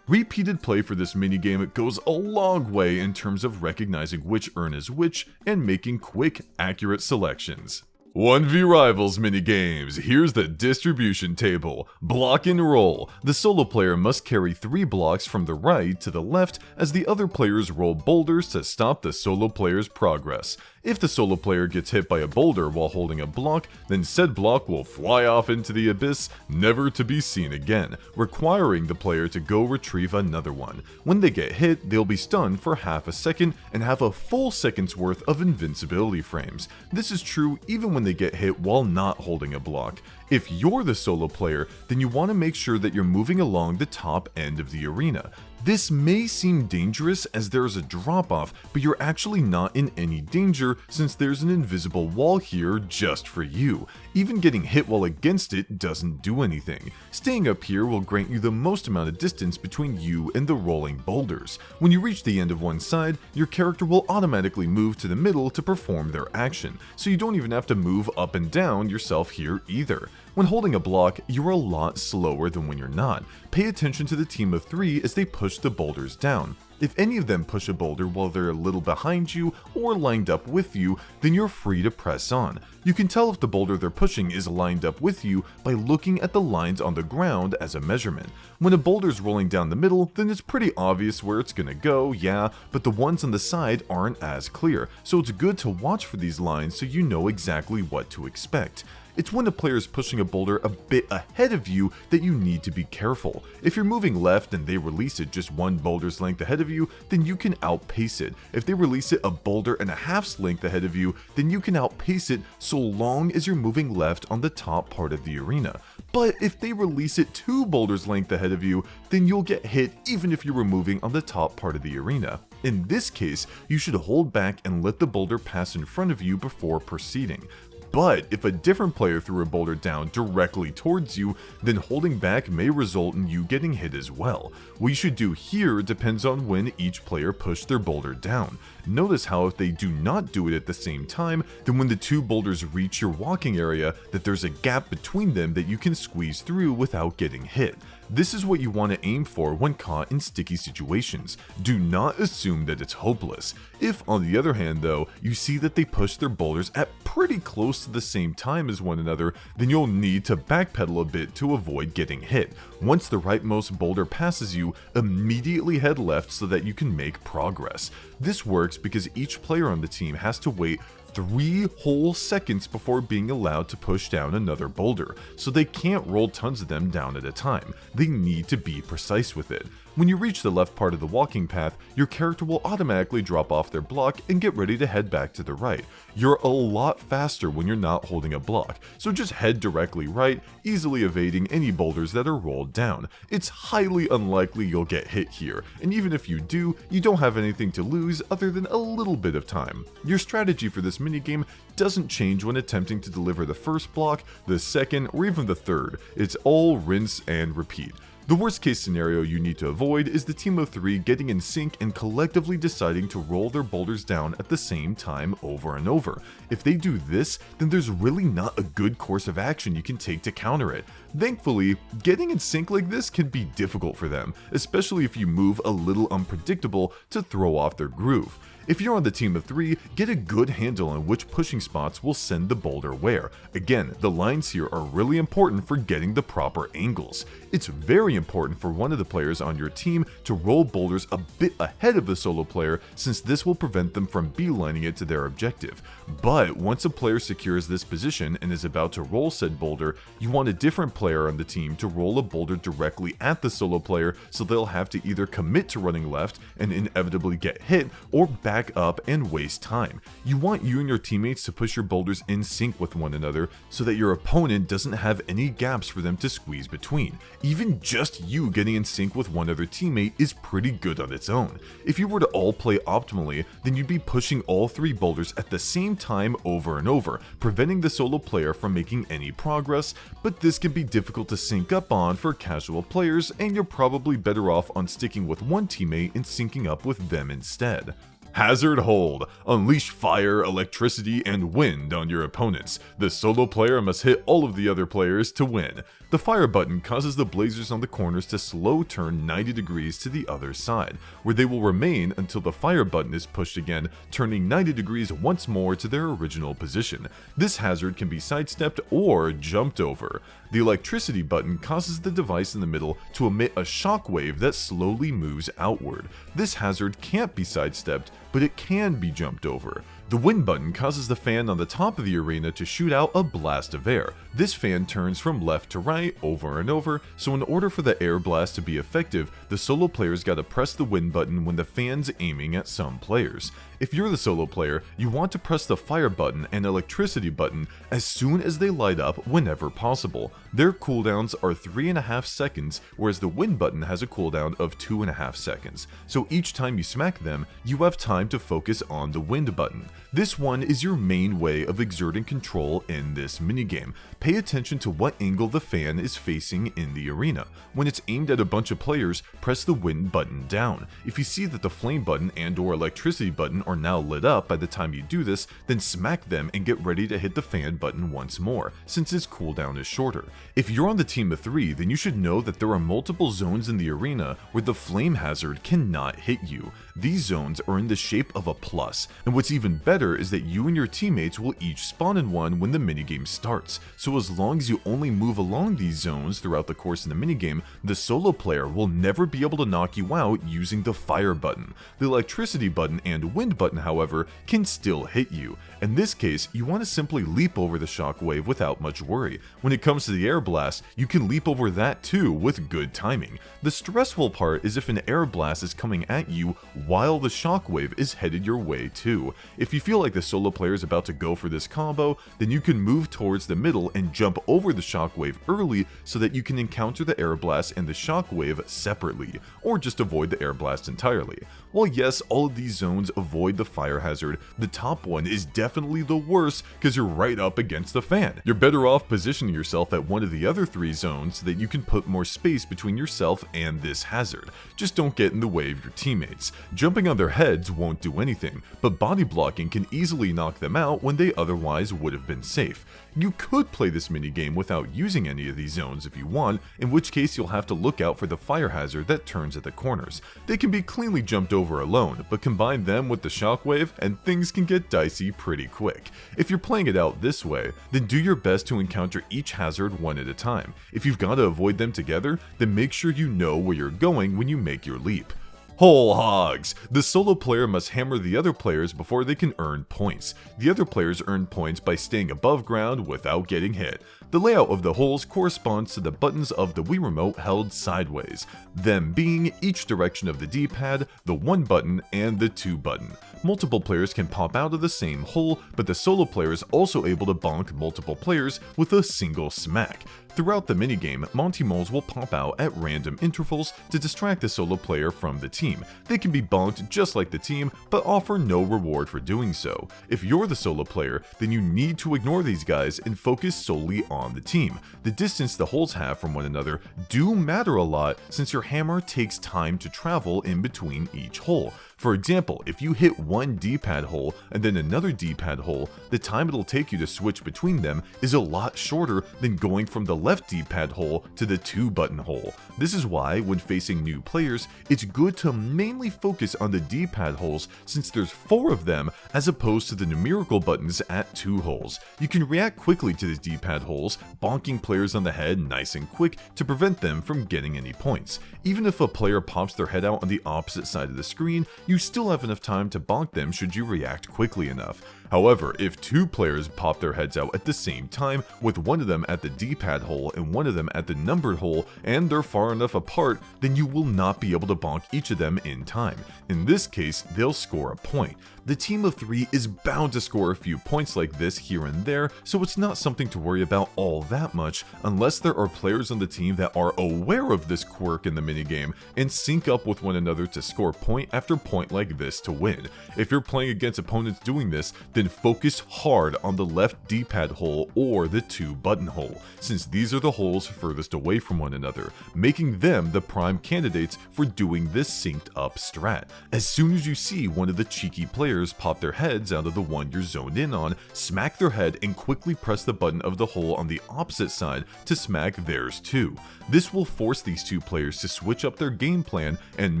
Repeated play for this minigame goes a long way in terms of recognizing which urn is which and making quick, accurate selections. 1v Rivals minigames. Here's the distribution table. Block and roll. The solo player must carry 3 blocks from the right to the left as the other players roll boulders to stop the solo player's progress. If the solo player gets hit by a boulder while holding a block, then said block will fly off into the abyss, never to be seen again, requiring the player to go retrieve another one. When they get hit, they'll be stunned for half a second and have a full second's worth of invincibility frames. This is true even when they get hit while not holding a block. If you're the solo player, then you want to make sure that you're moving along the top end of the arena. This may seem dangerous as there's a drop-off, but you're actually not in any danger since there's an invisible wall here just for you. Even getting hit while against it doesn't do anything. Staying up here will grant you the most amount of distance between you and the rolling boulders. When you reach the end of one side, your character will automatically move to the middle to perform their action, so you don't even have to move up and down yourself here either. When holding a block, you're a lot slower than when you're not. Pay attention to the team of 3 as they push the boulders down. If any of them push a boulder while they're a little behind you or lined up with you, then you're free to press on. You can tell if the boulder they're pushing is lined up with you by looking at the lines on the ground as a measurement. When a boulder's rolling down the middle, then it's pretty obvious where it's gonna go, yeah, but the ones on the side aren't as clear, so it's good to watch for these lines so you know exactly what to expect. It's when a player is pushing a boulder a bit ahead of you that you need to be careful. If you're moving left and they release it just 1 boulder's length ahead of you, then you can outpace it. If they release it a boulder and a half's length ahead of you, then you can outpace it so long as you're moving left on the top part of the arena. But if they release it 2 boulders length ahead of you, then you'll get hit even if you were moving on the top part of the arena. In this case, you should hold back and let the boulder pass in front of you before proceeding. But if a different player threw a boulder down directly towards you, then holding back may result in you getting hit as well. What you should do here depends on when each player pushed their boulder down. Notice how if they do not do it at the same time, then when the 2 boulders reach your walking area, that there's a gap between them that you can squeeze through without getting hit. This is what you want to aim for when caught in sticky situations. Do not assume that it's hopeless. If, on the other hand though, you see that they push their boulders at pretty close to the same time as one another, then you'll need to backpedal a bit to avoid getting hit. Once the rightmost boulder passes you, immediately head left so that you can make progress. This works because each player on the team has to wait 3 whole seconds before being allowed to push down another boulder, so they can't roll tons of them down at a time. They need to be precise with it. When you reach the left part of the walking path, your character will automatically drop off their block and get ready to head back to the right. You're a lot faster when you're not holding a block, so just head directly right, easily evading any boulders that are rolled down. It's highly unlikely you'll get hit here, and even if you do, you don't have anything to lose other than a little bit of time. Your strategy for this minigame doesn't change when attempting to deliver the first block, the second, or even the third. It's all rinse and repeat. The worst case scenario you need to avoid is the team of 3 getting in sync and collectively deciding to roll their boulders down at the same time over and over. If they do this, then there's really not a good course of action you can take to counter it. Thankfully, getting in sync like this can be difficult for them, especially if you move a little unpredictable to throw off their groove. If you're on the team of 3, get a good handle on which pushing spots will send the boulder where. Again, the lines here are really important for getting the proper angles. It's very important for one of the players on your team to roll boulders a bit ahead of the solo player, since this will prevent them from beelining it to their objective. But once a player secures this position and is about to roll said boulder, you want a different player on the team to roll a boulder directly at the solo player, so they'll have to either commit to running left and inevitably get hit, or back up and waste time. You want you and your teammates to push your boulders in sync with one another so that your opponent doesn't have any gaps for them to squeeze between. Even just you getting in sync with one other teammate is pretty good on its own. If you were to all play optimally, then you'd be pushing all 3 boulders at the same time over and over, preventing the solo player from making any progress, but this can be difficult to sync up on for casual players, and you're probably better off on sticking with one teammate and syncing up with them instead. Hazard hold. Unleash fire, electricity, and wind on your opponents. The solo player must hit all of the other players to win. The fire button causes the blazers on the corners to slow turn 90 degrees to the other side, where they will remain until the fire button is pushed again, turning 90 degrees once more to their original position. This hazard can be sidestepped or jumped over. The electricity button causes the device in the middle to emit a shockwave that slowly moves outward. This hazard can't be sidestepped, but it can be jumped over. The wind button causes the fan on the top of the arena to shoot out a blast of air. This fan turns from left to right over and over, so in order for the air blast to be effective, the solo player's gotta press the wind button when the fan's aiming at some players. If you're the solo player, you want to press the fire button and electricity button as soon as they light up whenever possible. Their cooldowns are 3.5 seconds, whereas the wind button has a cooldown of 2.5 seconds. So each time you smack them, you have time to focus on the wind button. This one is your main way of exerting control in this minigame. Pay attention to what angle the fan is facing in the arena. When it's aimed at a bunch of players, press the wind button down. If you see that the flame button and or electricity button are now lit up by the time you do this, then smack them and get ready to hit the fan button once more, since its cooldown is shorter. If you're on the team of 3, then you should know that there are multiple zones in the arena where the flame hazard cannot hit you. These zones are in the shape of a plus, and what's even better is that you and your teammates will each spawn in one when the minigame starts, so as long as you only move along these zones throughout the course of the minigame, the solo player will never be able to knock you out using the fire button. The electricity button and wind button, however, can still hit you. In this case, you want to simply leap over the shockwave without much worry. When it comes to the air blast, you can leap over that too with good timing. The stressful part is if an air blast is coming at you while the shockwave is headed your way too. If you feel like the solo player is about to go for this combo, then you can move towards the middle and jump over the shockwave early so that you can encounter the air blast and the shockwave separately, or just avoid the air blast entirely. While yes, all of these zones avoid the fire hazard, the top one is definitely the worst because you're right up against the fan. You're better off positioning yourself at one of the other 3 zones so that you can put more space between yourself and this hazard. Just don't get in the way of your teammates. Jumping on their heads won't do anything, but body blocking can easily knock them out when they otherwise would have been safe. You could play this minigame without using any of these zones if you want, in which case you'll have to look out for the fire hazard that turns at the corners. They can be cleanly jumped over alone, but combine them with the shockwave and things can get dicey pretty quick. If you're playing it out this way, then do your best to encounter each hazard one at a time. If you've got to avoid them together, then make sure you know where you're going when you make your leap. Hole hogs! The solo player must hammer the other players before they can earn points. The other players earn points by staying above ground without getting hit. The layout of the holes corresponds to the buttons of the Wii Remote held sideways, them being each direction of the D-pad, the 1 button, and the 2 button. Multiple players can pop out of the same hole, but the solo player is also able to bonk multiple players with a single smack. Throughout the minigame, Monty Moles will pop out at random intervals to distract the solo player from the team. They can be bonked just like the team, but offer no reward for doing so. If you're the solo player, then you need to ignore these guys and focus solely on the team. The distance the holes have from one another do matter a lot since your hammer takes time to travel in between each hole. For example, if you hit one D-pad hole and then another D-pad hole, the time it'll take you to switch between them is a lot shorter than going from the left D-pad hole to the 2-button hole. This is why, when facing new players, it's good to mainly focus on the D-pad holes since there's 4 of them as opposed to the numerical buttons at 2 holes. You can react quickly to these D-pad holes, bonking players on the head nice and quick to prevent them from getting any points. Even if a player pops their head out on the opposite side of the screen, you still have enough time to bonk them should you react quickly enough. However, if 2 players pop their heads out at the same time, with one of them at the D-pad hole and one of them at the numbered hole, and they're far enough apart, then you will not be able to bonk each of them in time. In this case, they'll score a point. The team of 3 is bound to score a few points like this here and there, so it's not something to worry about all that much, unless there are players on the team that are aware of this quirk in the minigame and sync up with one another to score point after point like this to win. If you're playing against opponents doing this, then focus hard on the left D-pad hole or the 2-button hole, since these are the holes furthest away from one another, making them the prime candidates for doing this synced up strat. As soon as you see one of the cheeky players pop their heads out of the one you're zoned in on, smack their head and quickly press the button of the hole on the opposite side to smack theirs too. This will force these 2 players to switch up their game plan and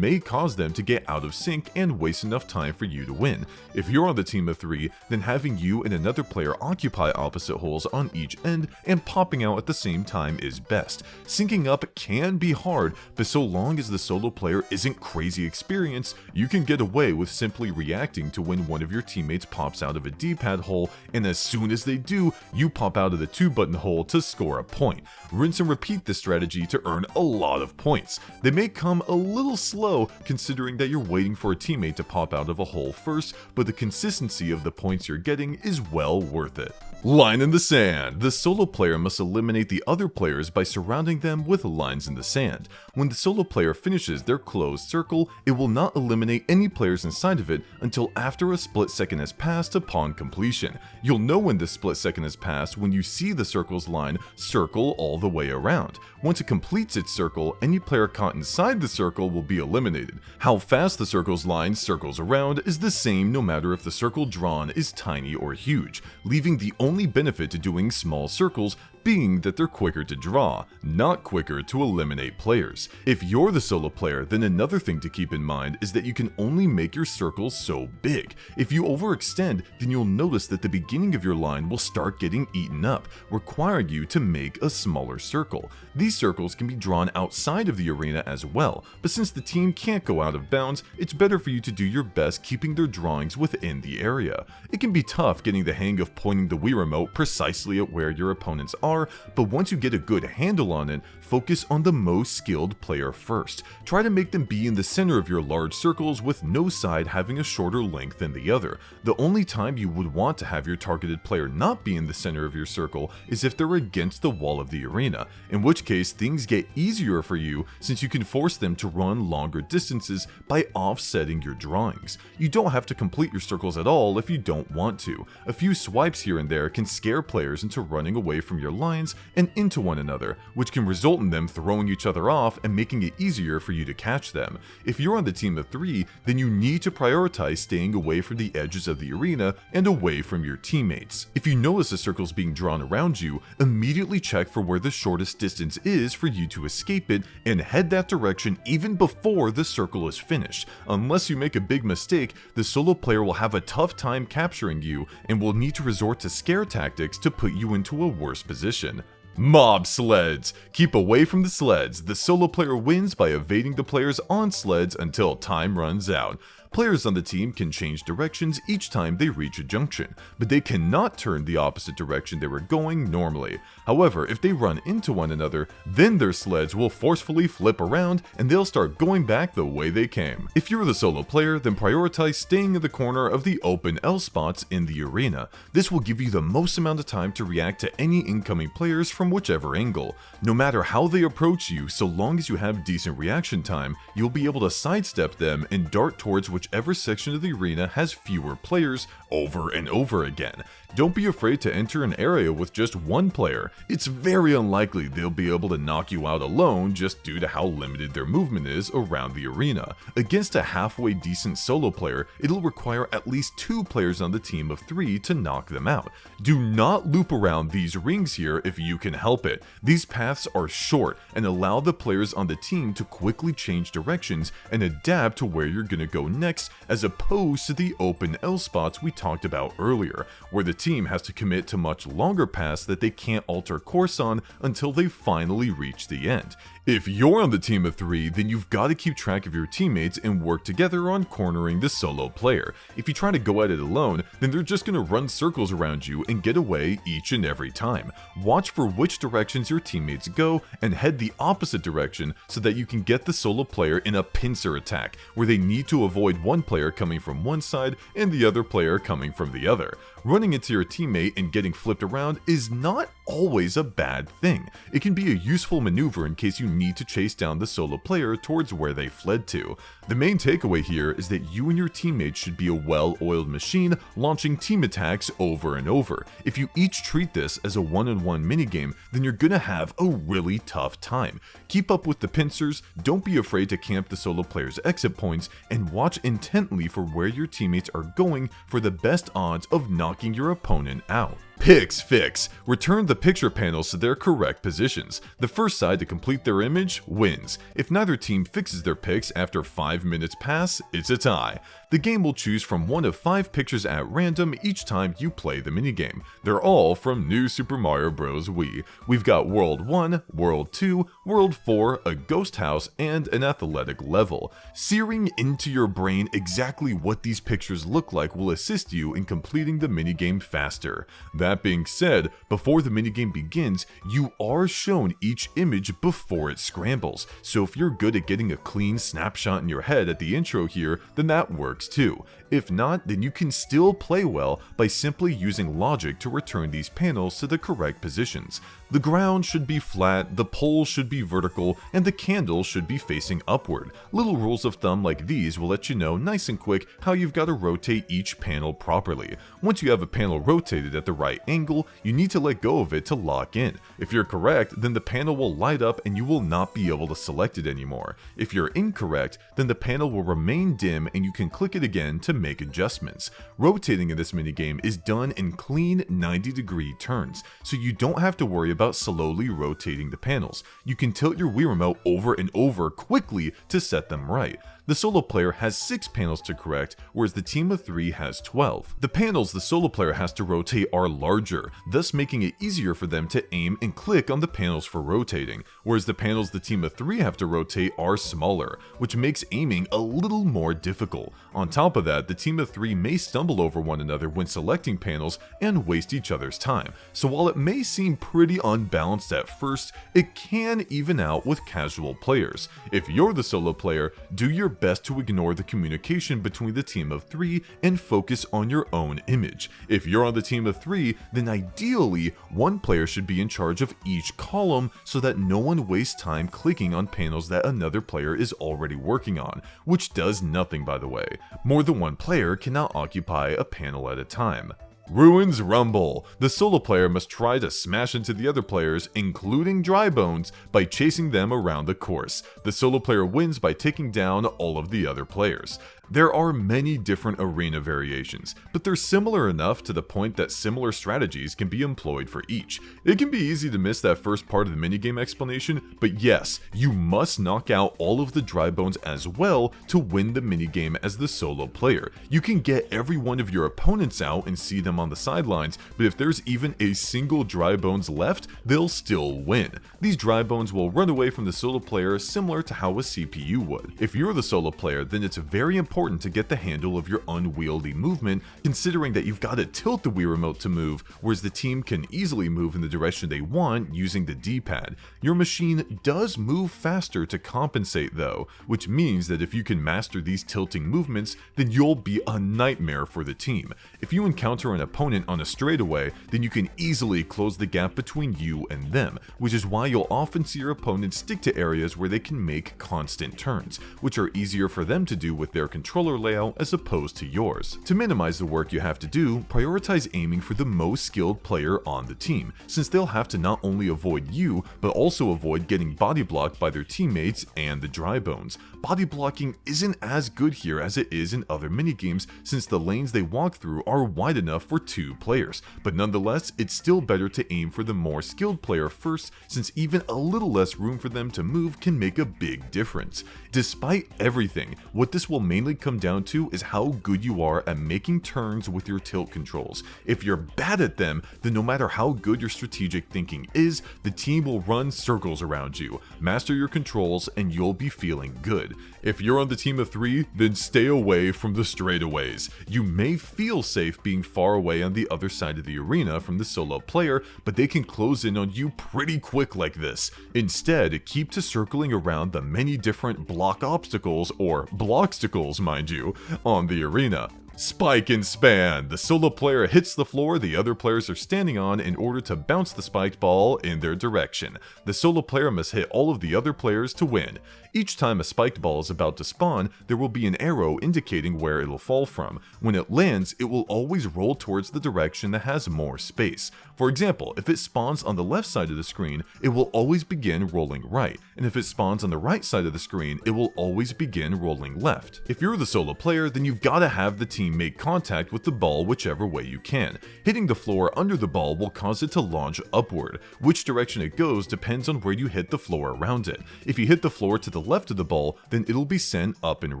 may cause them to get out of sync and waste enough time for you to win. If you're on the team of 3, then having you and another player occupy opposite holes on each end and popping out at the same time is best. Syncing up can be hard, but so long as the solo player isn't crazy experienced, you can get away with simply reacting to when one of your teammates pops out of a D-pad hole, and as soon as they do, you pop out of the 2-button hole to score a point. Rinse and repeat this strategy to earn a lot of points. They may come a little slow considering that you're waiting for a teammate to pop out of a hole first, but the consistency of the points you're getting is well worth it. Line in the sand. The solo player must eliminate the other players by surrounding them with lines in the sand. When the solo player finishes their closed circle, it will not eliminate any players inside of it until after a split second has passed upon completion. You'll know when this split second has passed when you see the circle's line circle all the way around. Once it completes its circle, any player caught inside the circle will be eliminated. How fast the circle's line circles around is the same no matter if the circle drawn is tiny or huge, leaving the only benefit to doing small circles being that they're quicker to draw, not quicker to eliminate players. If you're the solo player, then another thing to keep in mind is that you can only make your circles so big. If you overextend, then you'll notice that the beginning of your line will start getting eaten up, requiring you to make a smaller circle. These circles can be drawn outside of the arena as well, but since the team can't go out of bounds, it's better for you to do your best keeping their drawings within the area. It can be tough getting the hang of pointing the Wii Remote precisely at where your opponents are, but once you get a good handle on it, focus on the most skilled player first. Try to make them be in the center of your large circles with no side having a shorter length than the other. The only time you would want to have your targeted player not be in the center of your circle is if they're against the wall of the arena, in which case things get easier for you since you can force them to run longer distances by offsetting your drawings. You don't have to complete your circles at all if you don't want to. A few swipes here and there can scare players into running away from your lines and into one another, which can result in them throwing each other off and making it easier for you to catch them. If you're on the team of 3, then you need to prioritize staying away from the edges of the arena and away from your teammates. If you notice a circle's being drawn around you, immediately check for where the shortest distance is for you to escape it and head that direction even before the circle is finished. Unless you make a big mistake, the solo player will have a tough time capturing you and will need to resort to scare tactics to put you into a worse position. Mob sleds. Keep away from the sleds. The solo player wins by evading the players on sleds until time runs out. Players on the team can change directions each time they reach a junction, but they cannot turn the opposite direction they were going normally. However, if they run into one another, then their sleds will forcefully flip around and they'll start going back the way they came. If you're the solo player, then prioritize staying in the corner of the open L spots in the arena. This will give you the most amount of time to react to any incoming players from whichever angle. No matter how they approach you, so long as you have decent reaction time, you'll be able to sidestep them and dart towards whichever section of the arena has fewer players over and over again. Don't be afraid to enter an area with just one player. It's very unlikely they'll be able to knock you out alone just due to how limited their movement is around the arena. Against a halfway decent solo player, it'll require at least 2 players on the team of 3 to knock them out. Do not loop around these rings here if you can help it. These paths are short and allow the players on the team to quickly change directions and adapt to where you're gonna go next, as opposed to the open L spots we talked about earlier, where the team has to commit to much longer paths that they can't alter course on until they finally reach the end. If you're on the team of 3, then you've got to keep track of your teammates and work together on cornering the solo player. If you try to go at it alone, then they're just going to run circles around you and get away each and every time. Watch for which directions your teammates go and head the opposite direction so that you can get the solo player in a pincer attack, where they need to avoid one player coming from one side and the other player coming from the other. Running into your teammate and getting flipped around is not always a bad thing. It can be a useful maneuver in case you need to chase down the solo player towards where they fled to. The main takeaway here is that you and your teammates should be a well-oiled machine launching team attacks over and over. If you each treat this as a one-on-one minigame, then you're gonna have a really tough time. Keep up with the pincers, don't be afraid to camp the solo player's exit points, and watch intently for where your teammates are going for the best odds of knocking your opponent out. Pix Fix. Return the picture panels to their correct positions. The first side to complete their image wins. If neither team fixes their pics after 5 minutes pass, it's a tie. The game will choose from one of 5 pictures at random each time you play the minigame. They're all from New Super Mario Bros. Wii. We've got World 1, World 2, World 4, a ghost house, and an athletic level. Searing into your brain exactly what these pictures look like will assist you in completing the minigame faster. That being said, before the minigame begins, you are shown each image before it scrambles, so if you're good at getting a clean snapshot in your head at the intro here, then that works too. If not, then you can still play well by simply using logic to return these panels to the correct positions. The ground should be flat, the pole should be vertical, and the candle should be facing upward. Little rules of thumb like these will let you know nice and quick how you've got to rotate each panel properly. Once you have a panel rotated at the right angle, you need to let go of it to lock in. If you're correct, then the panel will light up and you will not be able to select it anymore. If you're incorrect, then the panel will remain dim and you can click it again to make adjustments. Rotating in this minigame is done in clean 90-degree turns, so you don't have to worry about slowly rotating the panels. You can tilt your Wii remote over and over quickly to set them right. The solo player has 6 panels to correct, whereas the team of 3 has 12. The panels the solo player has to rotate are larger, thus making it easier for them to aim and click on the panels for rotating, whereas the panels the team of 3 have to rotate are smaller, which makes aiming a little more difficult. On top of that, the team of 3 may stumble over one another when selecting panels and waste each other's time, so while it may seem pretty unbalanced at first, it can even out with casual players. If you're the solo player, do your best to ignore the communication between the team of 3 and focus on your own image. If you're on the team of 3, then ideally, one player should be in charge of each column so that no one wastes time clicking on panels that another player is already working on, which does nothing by the way. More than one player cannot occupy a panel at a time. Ruins Rumble. The solo player must try to smash into the other players, including Dry Bones, by chasing them around the course. The solo player wins by taking down all of the other players. There are many different arena variations, but they're similar enough to the point that similar strategies can be employed for each. It can be easy to miss that first part of the minigame explanation, but yes, you must knock out all of the dry bones as well to win the minigame as the solo player. You can get every one of your opponents out and see them on the sidelines, but if there's even a single dry bones left, they'll still win. These dry bones will run away from the solo player similar to how a CPU would. If you're the solo player, then it's very important to get the handle of your unwieldy movement, considering that you've got to tilt the Wii Remote to move, whereas the team can easily move in the direction they want using the D-pad. Your machine does move faster to compensate though, which means that if you can master these tilting movements, then you'll be a nightmare for the team. If you encounter an opponent on a straightaway, then you can easily close the gap between you and them, which is why you'll often see your opponents stick to areas where they can make constant turns, which are easier for them to do with their controller layout as opposed to yours. To minimize the work you have to do, prioritize aiming for the most skilled player on the team, since they'll have to not only avoid you, but also avoid getting body blocked by their teammates and the dry bones. Body blocking isn't as good here as it is in other minigames, since the lanes they walk through are wide enough for 2 players, but nonetheless, it's still better to aim for the more skilled player first, since even a little less room for them to move can make a big difference. Despite everything, what this will mainly come down to is how good you are at making turns with your tilt controls. If you're bad at them, then no matter how good your strategic thinking is, the team will run circles around you. Master your controls and you'll be feeling good. If you're on the team of 3, then stay away from the straightaways. You may feel safe being far away on the other side of the arena from the solo player, but they can close in on you pretty quick like this. Instead, keep to circling around the many different block obstacles, or blocksticles mind you, on the arena. Spike and span. The solo player hits the floor the other players are standing on in order to bounce the spiked ball in their direction. The solo player must hit all of the other players to win. Each time a spiked ball is about to spawn, there will be an arrow indicating where it'll fall from. When it lands, it will always roll towards the direction that has more space. For example, if it spawns on the left side of the screen, it will always begin rolling right, and if it spawns on the right side of the screen, it will always begin rolling left. If you're the solo player, then you've got to have the team make contact with the ball whichever way you can. Hitting the floor under the ball will cause it to launch upward. Which direction it goes depends on where you hit the floor around it. If you hit the floor to the left of the ball, then it'll be sent up and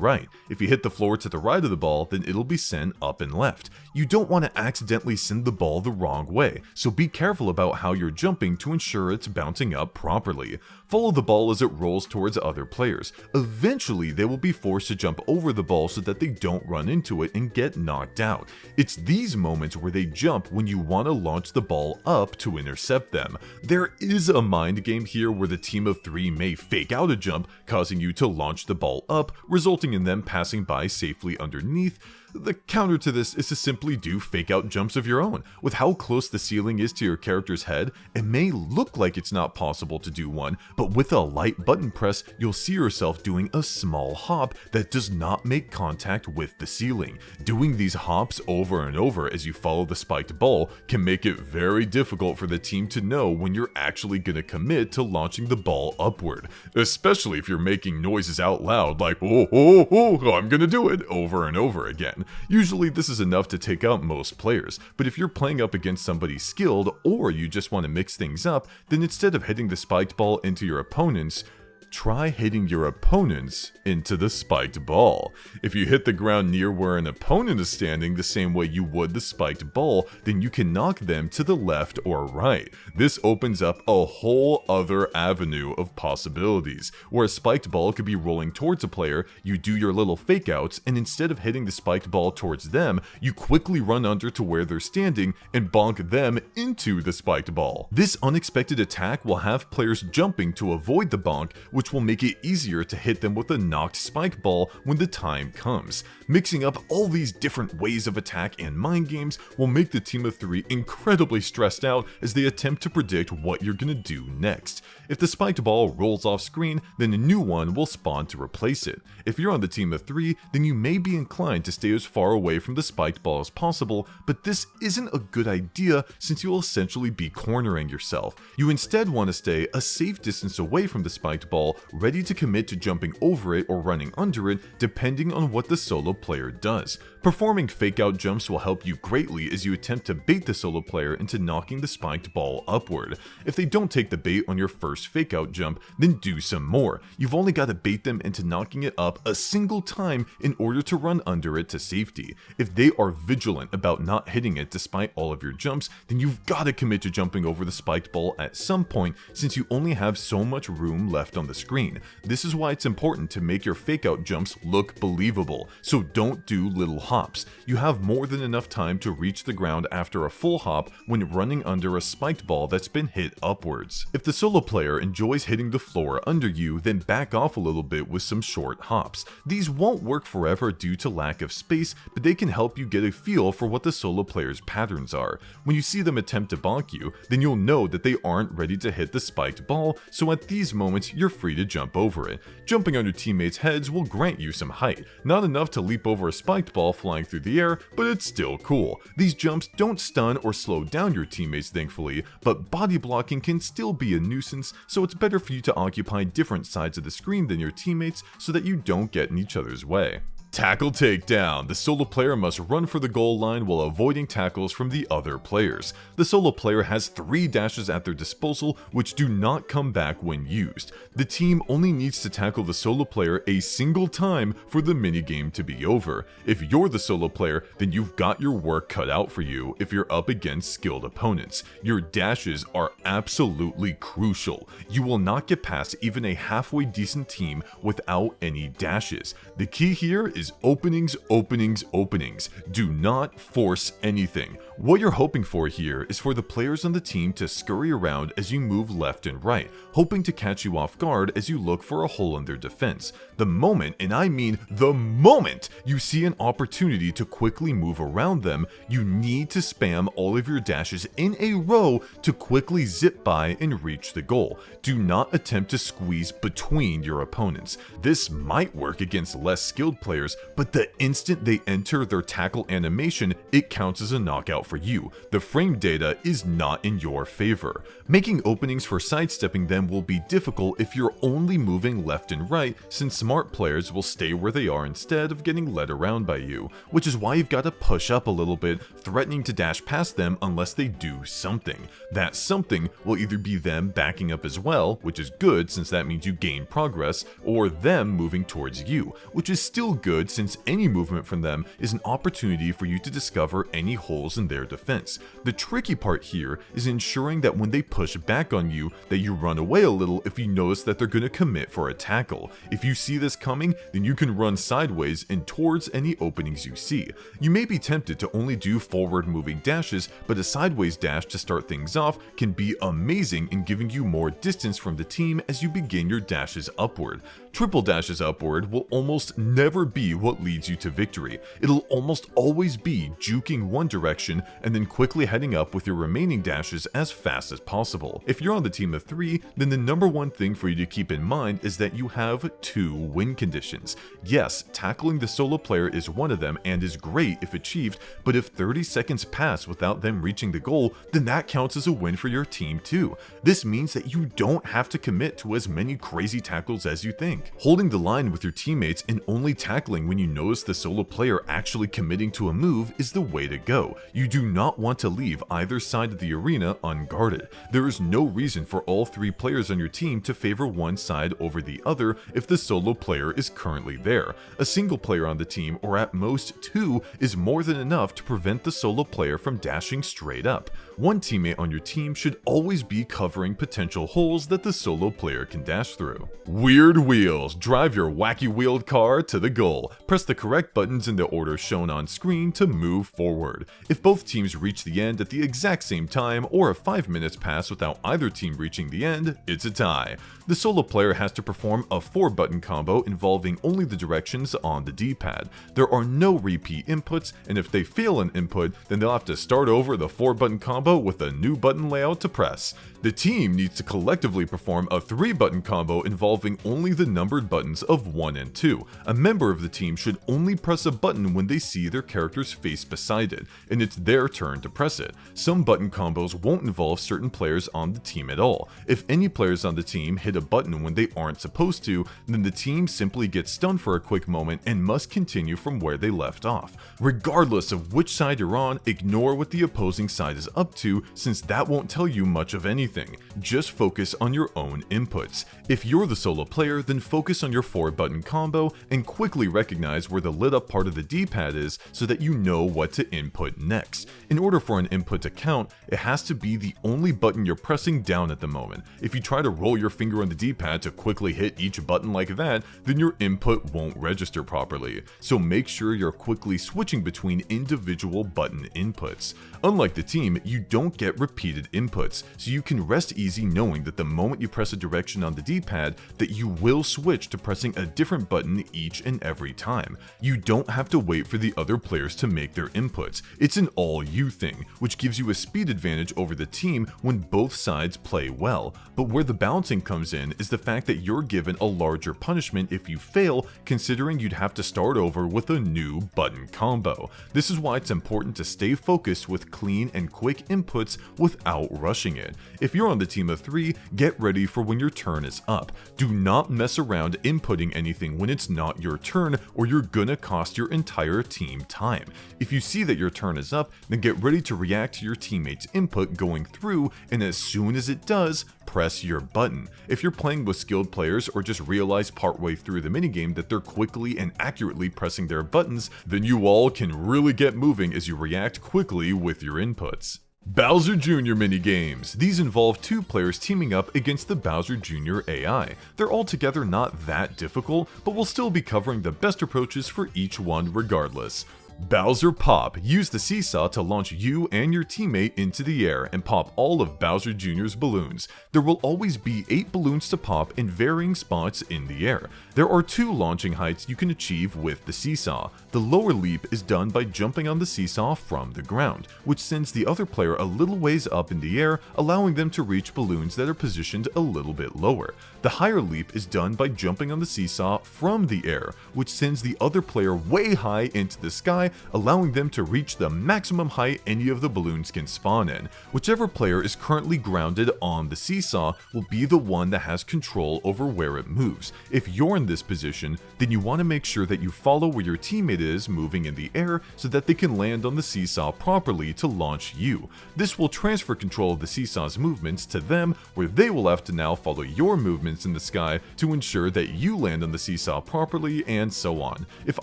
right. If you hit the floor to the right of the ball, then it'll be sent up and left. You don't want to accidentally send the ball the wrong way, so be careful about how you're jumping to ensure it's bouncing up properly. Follow the ball as it rolls towards other players. Eventually, they will be forced to jump over the ball so that they don't run into it and get knocked out. It's these moments where they jump when you want to launch the ball up to intercept them. There is a mind game here where the team of 3 may fake out a jump, causing you to launch the ball up, resulting in them passing by safely underneath. The counter to this is to simply do fake out jumps of your own. With how close the ceiling is to your character's head, it may look like it's not possible to do one, but with a light button press, you'll see yourself doing a small hop that does not make contact with the ceiling. Doing these hops over and over as you follow the spiked ball can make it very difficult for the team to know when you're actually going to commit to launching the ball upward, especially if you're making noises out loud like, oh, I'm gonna do it, over and over again. Usually this is enough to take out most players, but if you're playing up against somebody skilled or you just want to mix things up, then instead of hitting the spiked ball into your opponents, try hitting your opponents into the spiked ball. If you hit the ground near where an opponent is standing the same way you would the spiked ball, then you can knock them to the left or right. This opens up a whole other avenue of possibilities. Where a spiked ball could be rolling towards a player, you do your little fake outs, and instead of hitting the spiked ball towards them, you quickly run under to where they're standing and bonk them into the spiked ball. This unexpected attack will have players jumping to avoid the bonk, which will make it easier to hit them with a knocked spike ball when the time comes. Mixing up all these different ways of attack and mind games will make the team of 3 incredibly stressed out as they attempt to predict what you're gonna do next. If the spiked ball rolls off screen, then a new one will spawn to replace it. If you're on the team of 3, then you may be inclined to stay as far away from the spiked ball as possible, but this isn't a good idea since you'll essentially be cornering yourself. You instead want to stay a safe distance away from the spiked ball ball, ready to commit to jumping over it or running under it, depending on what the solo player does. Performing fake out jumps will help you greatly as you attempt to bait the solo player into knocking the spiked ball upward. If they don't take the bait on your first fake out jump, then do some more. You've only got to bait them into knocking it up a single time in order to run under it to safety. If they are vigilant about not hitting it despite all of your jumps, then you've got to commit to jumping over the spiked ball at some point, since you only have so much room left on the screen. This is why it's important to make your fake out jumps look believable, so don't do little hops. You have more than enough time to reach the ground after a full hop when running under a spiked ball that's been hit upwards. If the solo player enjoys hitting the floor under you, then back off a little bit with some short hops. These won't work forever due to lack of space, but they can help you get a feel for what the solo player's patterns are. When you see them attempt to bonk you, then you'll know that they aren't ready to hit the spiked ball, so at these moments you're free to jump over it. Jumping on your teammates' heads will grant you some height, not enough to leap over a spiked ball flying through the air, but it's still cool. These jumps don't stun or slow down your teammates thankfully, but body blocking can still be a nuisance, so it's better for you to occupy different sides of the screen than your teammates so that you don't get in each other's way. Tackle takedown. The solo player must run for the goal line while avoiding tackles from the other players. The solo player has 3 dashes at their disposal which do not come back when used. The team only needs to tackle the solo player a single time for the minigame to be over. If you're the solo player, then you've got your work cut out for you if you're up against skilled opponents. Your dashes are absolutely crucial. You will not get past even a halfway decent team without any dashes. The key here is openings, openings, openings. Do not force anything. What you're hoping for here is for the players on the team to scurry around as you move left and right, hoping to catch you off guard as you look for a hole in their defense. The moment, and I mean the moment, you see an opportunity to quickly move around them, you need to spam all of your dashes in a row to quickly zip by and reach the goal. Do not attempt to squeeze between your opponents. This might work against less skilled players, but the instant they enter their tackle animation, it counts as a knockout for you. The frame data is not in your favor. Making openings for sidestepping them will be difficult if you're only moving left and right, since smart players will stay where they are instead of getting led around by you, which is why you've got to push up a little bit, threatening to dash past them unless they do something. That something will either be them backing up as well, which is good since that means you gain progress, or them moving towards you, which is still good since any movement from them is an opportunity for you to discover any holes in their defense. The tricky part here is ensuring that when they push back on you, that you run away a little if you notice that they're going to commit for a tackle. If you see this coming, then you can run sideways and towards any openings you see. You may be tempted to only do forward moving dashes, but a sideways dash to start things off can be amazing in giving you more distance from the team as you begin your dashes upward. Triple dashes upward will almost never be what leads you to victory. It'll almost always be juking one direction and then quickly heading up with your remaining dashes as fast as possible. If you're on the team of 3, then the number one thing for you to keep in mind is that you have 2 win conditions. Yes, tackling the solo player is one of them and is great if achieved, but if 30 seconds pass without them reaching the goal, then that counts as a win for your team too. This means that you don't have to commit to as many crazy tackles as you think. Holding the line with your teammates and only tackling when you notice the solo player actually committing to a move is the way to go. You do not want to leave either side of the arena unguarded. There is no reason for all 3 players on your team to favor one side over the other if the solo player is currently there. A single player on the team, or at most 2, is more than enough to prevent the solo player from dashing straight up. One teammate on your team should always be covering potential holes that the solo player can dash through. Weird wheels. Drive your wacky wheeled car to the goal. Press the correct buttons in the order shown on screen to move forward. If both teams reach the end at the exact same time, or if 5 minutes pass without either team reaching the end, it's a tie. The solo player has to perform a 4-button combo involving only the directions on the D-pad. There are no repeat inputs, and if they fail an input, then they'll have to start over the 4-button combo with a new button layout to press. The team needs to collectively perform a 3-button combo involving only the numbered buttons of 1 and 2. A member of the team should only press a button when they see their character's face beside it, and it's their turn to press it. Some button combos won't involve certain players on the team at all. If any players on the team hit a button when they aren't supposed to, then the team simply gets stunned for a quick moment and must continue from where they left off. Regardless of which side you're on, ignore what the opposing side is up to, since that won't tell you much of anything. Just focus on your own inputs. If you're the solo player, then focus on your 4-button combo and quickly recognize where the lit up part of the D-pad is so that you know what to input next. In order for an input to count, it has to be the only button you're pressing down at the moment. If you try to roll your finger on the D-pad to quickly hit each button like that, then your input won't register properly. So make sure you're quickly switching between individual button inputs. Unlike the team, you don't get repeated inputs, so you can rest easy knowing that the moment you press a direction on the D-pad, that you will switch to pressing a different button each and every time. You don't have to wait for the other players to make their inputs. It's an all-you thing, which gives you a speed advantage over the team when both sides play well. But where the balancing comes in is the fact that you're given a larger punishment if you fail, considering you'd have to start over with a new button combo. This is why it's important to stay focused with clean and quick inputs without rushing it. If you're on the team of 3, get ready for when your turn is up. Do not mess around inputting anything when it's not your turn, or you're gonna cost your entire team time. If you see that your turn is up, then get ready to react to your teammate's input going through, and as soon as it does, press your button. If you're playing with skilled players or just realize partway through the minigame that they're quickly and accurately pressing their buttons, then you all can really get moving as you react quickly with your inputs. Bowser Jr. minigames. These involve 2 players teaming up against the Bowser Jr. AI. They're altogether not that difficult, but we'll still be covering the best approaches for each one regardless. Bowser Pop. Use the seesaw to launch you and your teammate into the air and pop all of Bowser Jr.'s balloons. There will always be 8 balloons to pop in varying spots in the air. There are 2 launching heights you can achieve with the seesaw. The lower leap is done by jumping on the seesaw from the ground, which sends the other player a little ways up in the air, allowing them to reach balloons that are positioned a little bit lower. The higher leap is done by jumping on the seesaw from the air, which sends the other player way high into the sky, allowing them to reach the maximum height any of the balloons can spawn in. Whichever player is currently grounded on the seesaw will be the one that has control over where it moves. If you're in this position, then you want to make sure that you follow where your teammate is moving in the air so that they can land on the seesaw properly to launch you. This will transfer control of the seesaw's movements to them, where they will have to now follow your movements in the sky to ensure that you land on the seesaw properly, and so on. If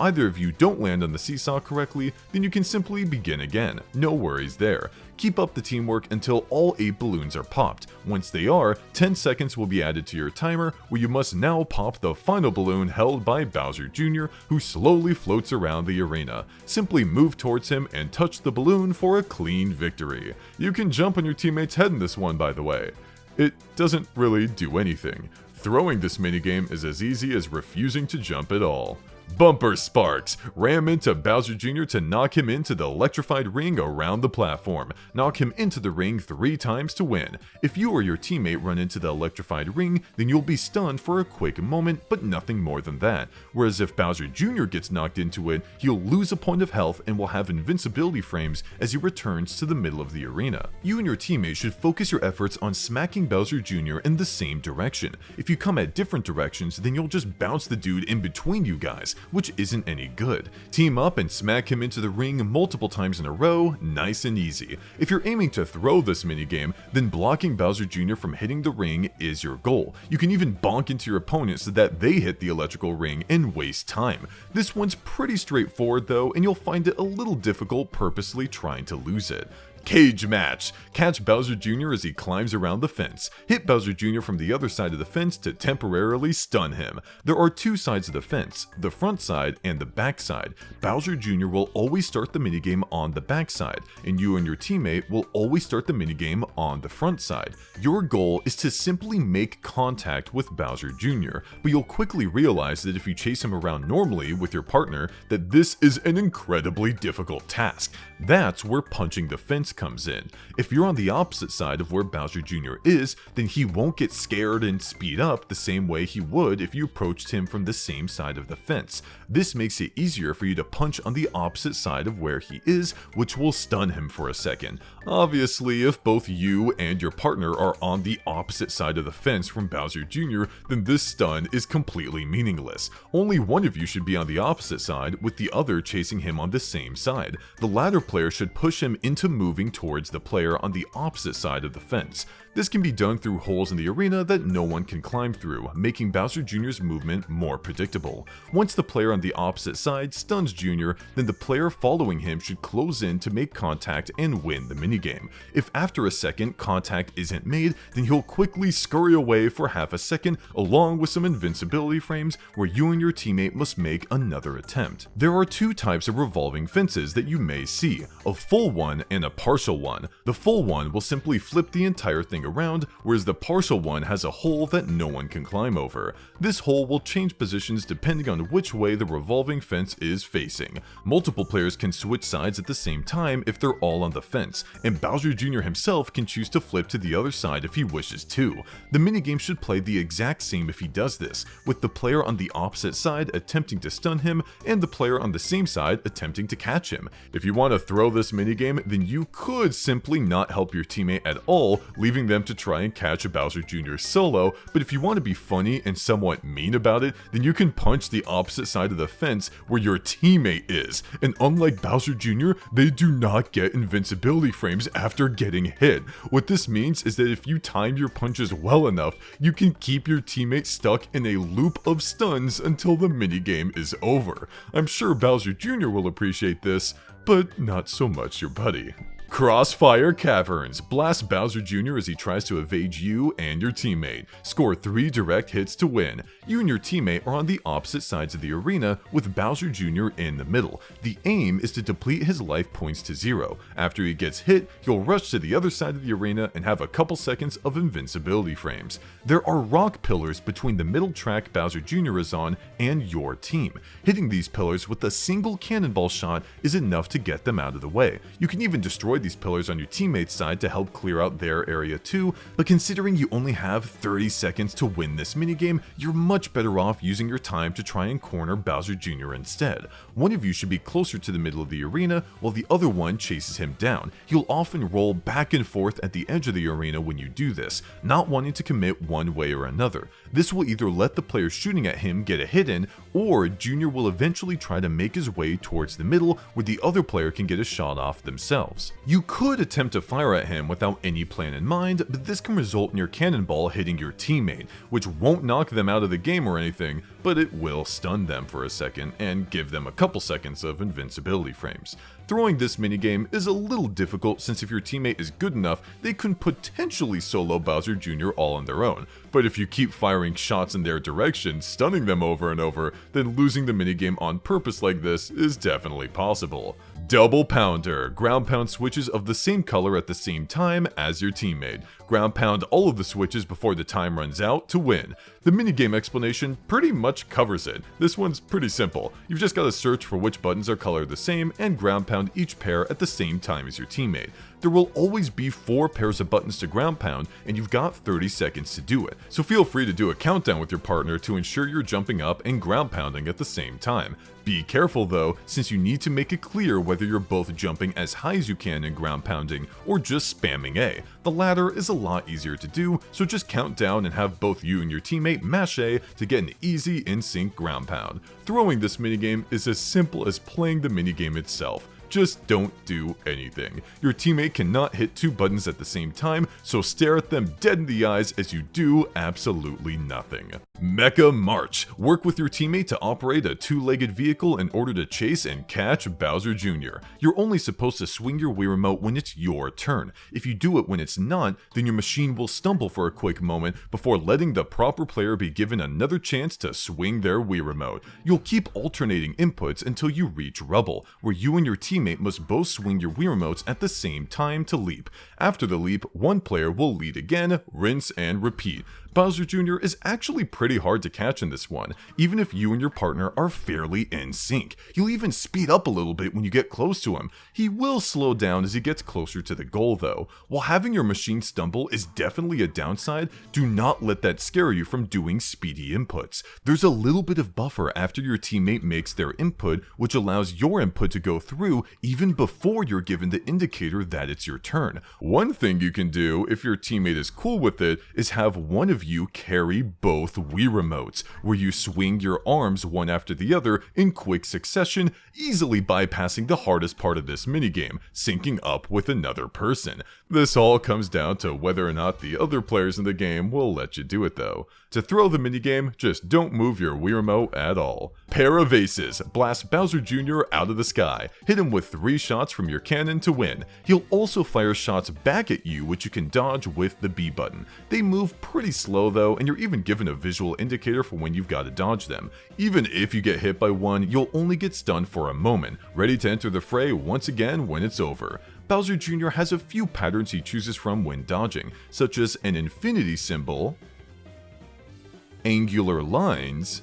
either of you don't land on the seesaw correctly, then you can simply begin again. No worries there. Keep up the teamwork until all 8 balloons are popped. Once they are, 10 seconds will be added to your timer, where you must now pop the final balloon held by Bowser Jr., who slowly floats around the arena. Simply move towards him and touch the balloon for a clean victory. You can jump on your teammate's head in this one, by the way. It doesn't really do anything. Throwing this minigame is as easy as refusing to jump at all. Bumper Sparks. Ram into Bowser Jr. to knock him into the electrified ring around the platform. Knock him into the ring 3 times to win. If you or your teammate run into the electrified ring, then you'll be stunned for a quick moment, but nothing more than that. Whereas if Bowser Jr. gets knocked into it, he'll lose a point of health and will have invincibility frames as he returns to the middle of the arena. You and your teammate should focus your efforts on smacking Bowser Jr. in the same direction. If you come at different directions, then you'll just bounce the dude in between you guys, which isn't any good. Team up and smack him into the ring multiple times in a row, nice and easy. If you're aiming to throw this minigame, then blocking Bowser Jr. from hitting the ring is your goal. You can even bonk into your opponent so that they hit the electrical ring and waste time. This one's pretty straightforward though, and you'll find it a little difficult purposely trying to lose it. Cage Match. Catch Bowser Jr. as he climbs around the fence. Hit Bowser Jr. from the other side of the fence to temporarily stun him. There are 2 sides of the fence, the front side and the back side. Bowser Jr. will always start the minigame on the back side, and you and your teammate will always start the minigame on the front side. Your goal is to simply make contact with Bowser Jr., but you'll quickly realize that if you chase him around normally with your partner, that this is an incredibly difficult task. That's where punching the fence fence comes in. If you're on the opposite side of where Bowser Jr. is, then he won't get scared and speed up the same way he would if you approached him from the same side of the fence. This makes it easier for you to punch on the opposite side of where he is, which will stun him for a second. Obviously, if both you and your partner are on the opposite side of the fence from Bowser Jr., then this stun is completely meaningless. Only one of you should be on the opposite side, with the other chasing him on the same side. The latter player should push him into moving towards the player on the opposite side of the fence. This can be done through holes in the arena that no one can climb through, making Bowser Jr.'s movement more predictable. Once the player on the opposite side stuns Jr., then the player following him should close in to make contact and win the minigame. If after a second contact isn't made, then he'll quickly scurry away for half a second, along with some invincibility frames where you and your teammate must make another attempt. There are two types of revolving fences that you may see, a full one and a partial one. The full one will simply flip the entire thing around, whereas the partial one has a hole that no one can climb over. This hole will change positions depending on which way the revolving fence is facing. Multiple players can switch sides at the same time if they're all on the fence, and Bowser Jr. himself can choose to flip to the other side if he wishes to. The minigame should play the exact same if he does this, with the player on the opposite side attempting to stun him and the player on the same side attempting to catch him. If you want to throw this minigame, then you could simply not help your teammate at all, leaving them to try and catch a Bowser Jr. solo, but if you want to be funny and somewhat mean about it, then you can punch the opposite side of the fence where your teammate is, and unlike Bowser Jr., they do not get invincibility frames after getting hit. What this means is that if you time your punches well enough, you can keep your teammate stuck in a loop of stuns until the minigame is over. I'm sure Bowser Jr. will appreciate this, but not so much your buddy. Crossfire Caverns. Blast Bowser Jr. as he tries to evade you and your teammate. Score 3 direct hits to win. You and your teammate are on the opposite sides of the arena, with Bowser Jr. in the middle. The aim is to deplete his life points to 0. After he gets hit, he'll rush to the other side of the arena and have a couple seconds of invincibility frames. There are rock pillars between the middle track Bowser Jr. is on and your team. Hitting these pillars with a single cannonball shot is enough to get them out of the way. You can even destroy these pillars on your teammate's side to help clear out their area too, but considering you only have 30 seconds to win this minigame, you're much better off using your time to try and corner Bowser Jr. instead. One of you should be closer to the middle of the arena while the other one chases him down. He'll often roll back and forth at the edge of the arena when you do this, not wanting to commit one way or another. This will either let the player shooting at him get a hit in, or Jr. will eventually try to make his way towards the middle where the other player can get a shot off themselves. You could attempt to fire at him without any plan in mind, but this can result in your cannonball hitting your teammate, which won't knock them out of the game or anything, but it will stun them for a second and give them a couple seconds of invincibility frames. Throwing this minigame is a little difficult since if your teammate is good enough, they can potentially solo Bowser Jr. all on their own. But if you keep firing shots in their direction, stunning them over and over, then losing the minigame on purpose like this is definitely possible. Double Pounder. Ground pound switches of the same color at the same time as your teammate. Ground pound all of the switches before the time runs out to win. The minigame explanation pretty much covers it. This one's pretty simple. You've just got to search for which buttons are colored the same and ground pound each pair at the same time as your teammate. There will always be 4 pairs of buttons to ground pound, and you've got 30 seconds to do it. So feel free to do a countdown with your partner to ensure you're jumping up and ground pounding at the same time. Be careful though, since you need to make it clear whether you're both jumping as high as you can in ground pounding or just spamming A. The latter is a lot easier to do, so just count down and have both you and your teammate mash A to get an easy in-sync ground pound. Throwing this minigame is as simple as playing the minigame itself. Just don't do anything. Your teammate cannot hit 2 buttons at the same time, so stare at them dead in the eyes as you do absolutely nothing. Mecha March. Work with your teammate to operate a 2-legged vehicle in order to chase and catch Bowser Jr. You're only supposed to swing your Wii Remote when it's your turn. If you do it when it's not, then your machine will stumble for a quick moment before letting the proper player be given another chance to swing their Wii Remote. You'll keep alternating inputs until you reach rubble, where you and your teammate teammate must both swing your Wii remotes at the same time to leap. After the leap, one player will lead again, rinse, and repeat. Bowser Jr. is actually pretty hard to catch in this one, even if you and your partner are fairly in sync. He'll even speed up a little bit when you get close to him. He will slow down as he gets closer to the goal though. While having your machine stumble is definitely a downside, do not let that scare you from doing speedy inputs. There's a little bit of buffer after your teammate makes their input, which allows your input to go through even before you're given the indicator that it's your turn. One thing you can do, if your teammate is cool with it, is have one of you carry both Wii remotes, where you swing your arms one after the other in quick succession, easily bypassing the hardest part of this minigame, syncing up with another person. This all comes down to whether or not the other players in the game will let you do it though. To throw the minigame, just don't move your Wii remote at all. Pair of aces. Blast Bowser Jr. out of the sky. Hit him with 3 shots from your cannon to win. He'll also fire shots back at you, which you can dodge with the B button. They move pretty slow though, and you're even given a visual indicator for when you've got to dodge them. Even if you get hit by one, you'll only get stunned for a moment, ready to enter the fray once again when it's over. Bowser Jr. has a few patterns he chooses from when dodging, such as an infinity symbol, angular lines,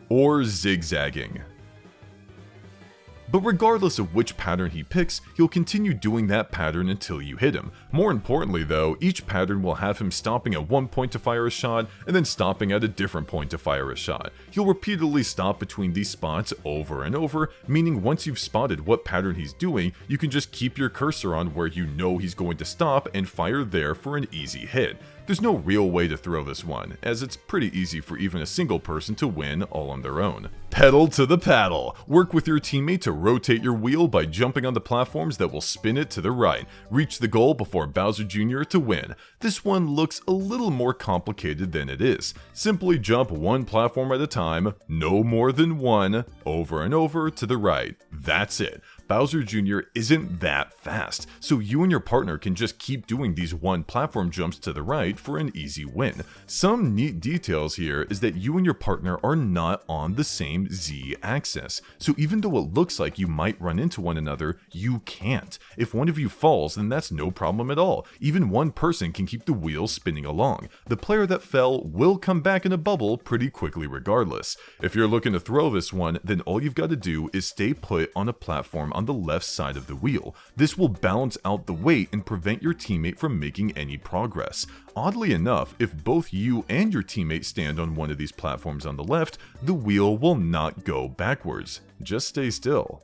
or zigzagging. But regardless of which pattern he picks, he'll continue doing that pattern until you hit him. More importantly though, each pattern will have him stopping at one point to fire a shot, and then stopping at a different point to fire a shot. He'll repeatedly stop between these spots over and over, meaning once you've spotted what pattern he's doing, you can just keep your cursor on where you know he's going to stop and fire there for an easy hit. There's no real way to throw this one, as it's pretty easy for even a single person to win all on their own. Pedal to the paddle. Work with your teammate to rotate your wheel by jumping on the platforms that will spin it to the right. Reach the goal before Bowser Jr. to win. This one looks a little more complicated than it is. Simply jump one platform at a time, no more than one, over and over to the right. That's it. Bowser Jr. isn't that fast, so you and your partner can just keep doing these one platform jumps to the right for an easy win. Some neat details here is that you and your partner are not on the same Z-axis, so even though it looks like you might run into one another, you can't. If one of you falls, then that's no problem at all. Even one person can keep the wheel spinning along. The player that fell will come back in a bubble pretty quickly regardless. If you're looking to throw this one, then all you've got to do is stay put on a platform on the left side of the wheel. This will balance out the weight and prevent your teammate from making any progress. Oddly enough, if both you and your teammate stand on one of these platforms on the left, the wheel will not go backwards. Just stay still.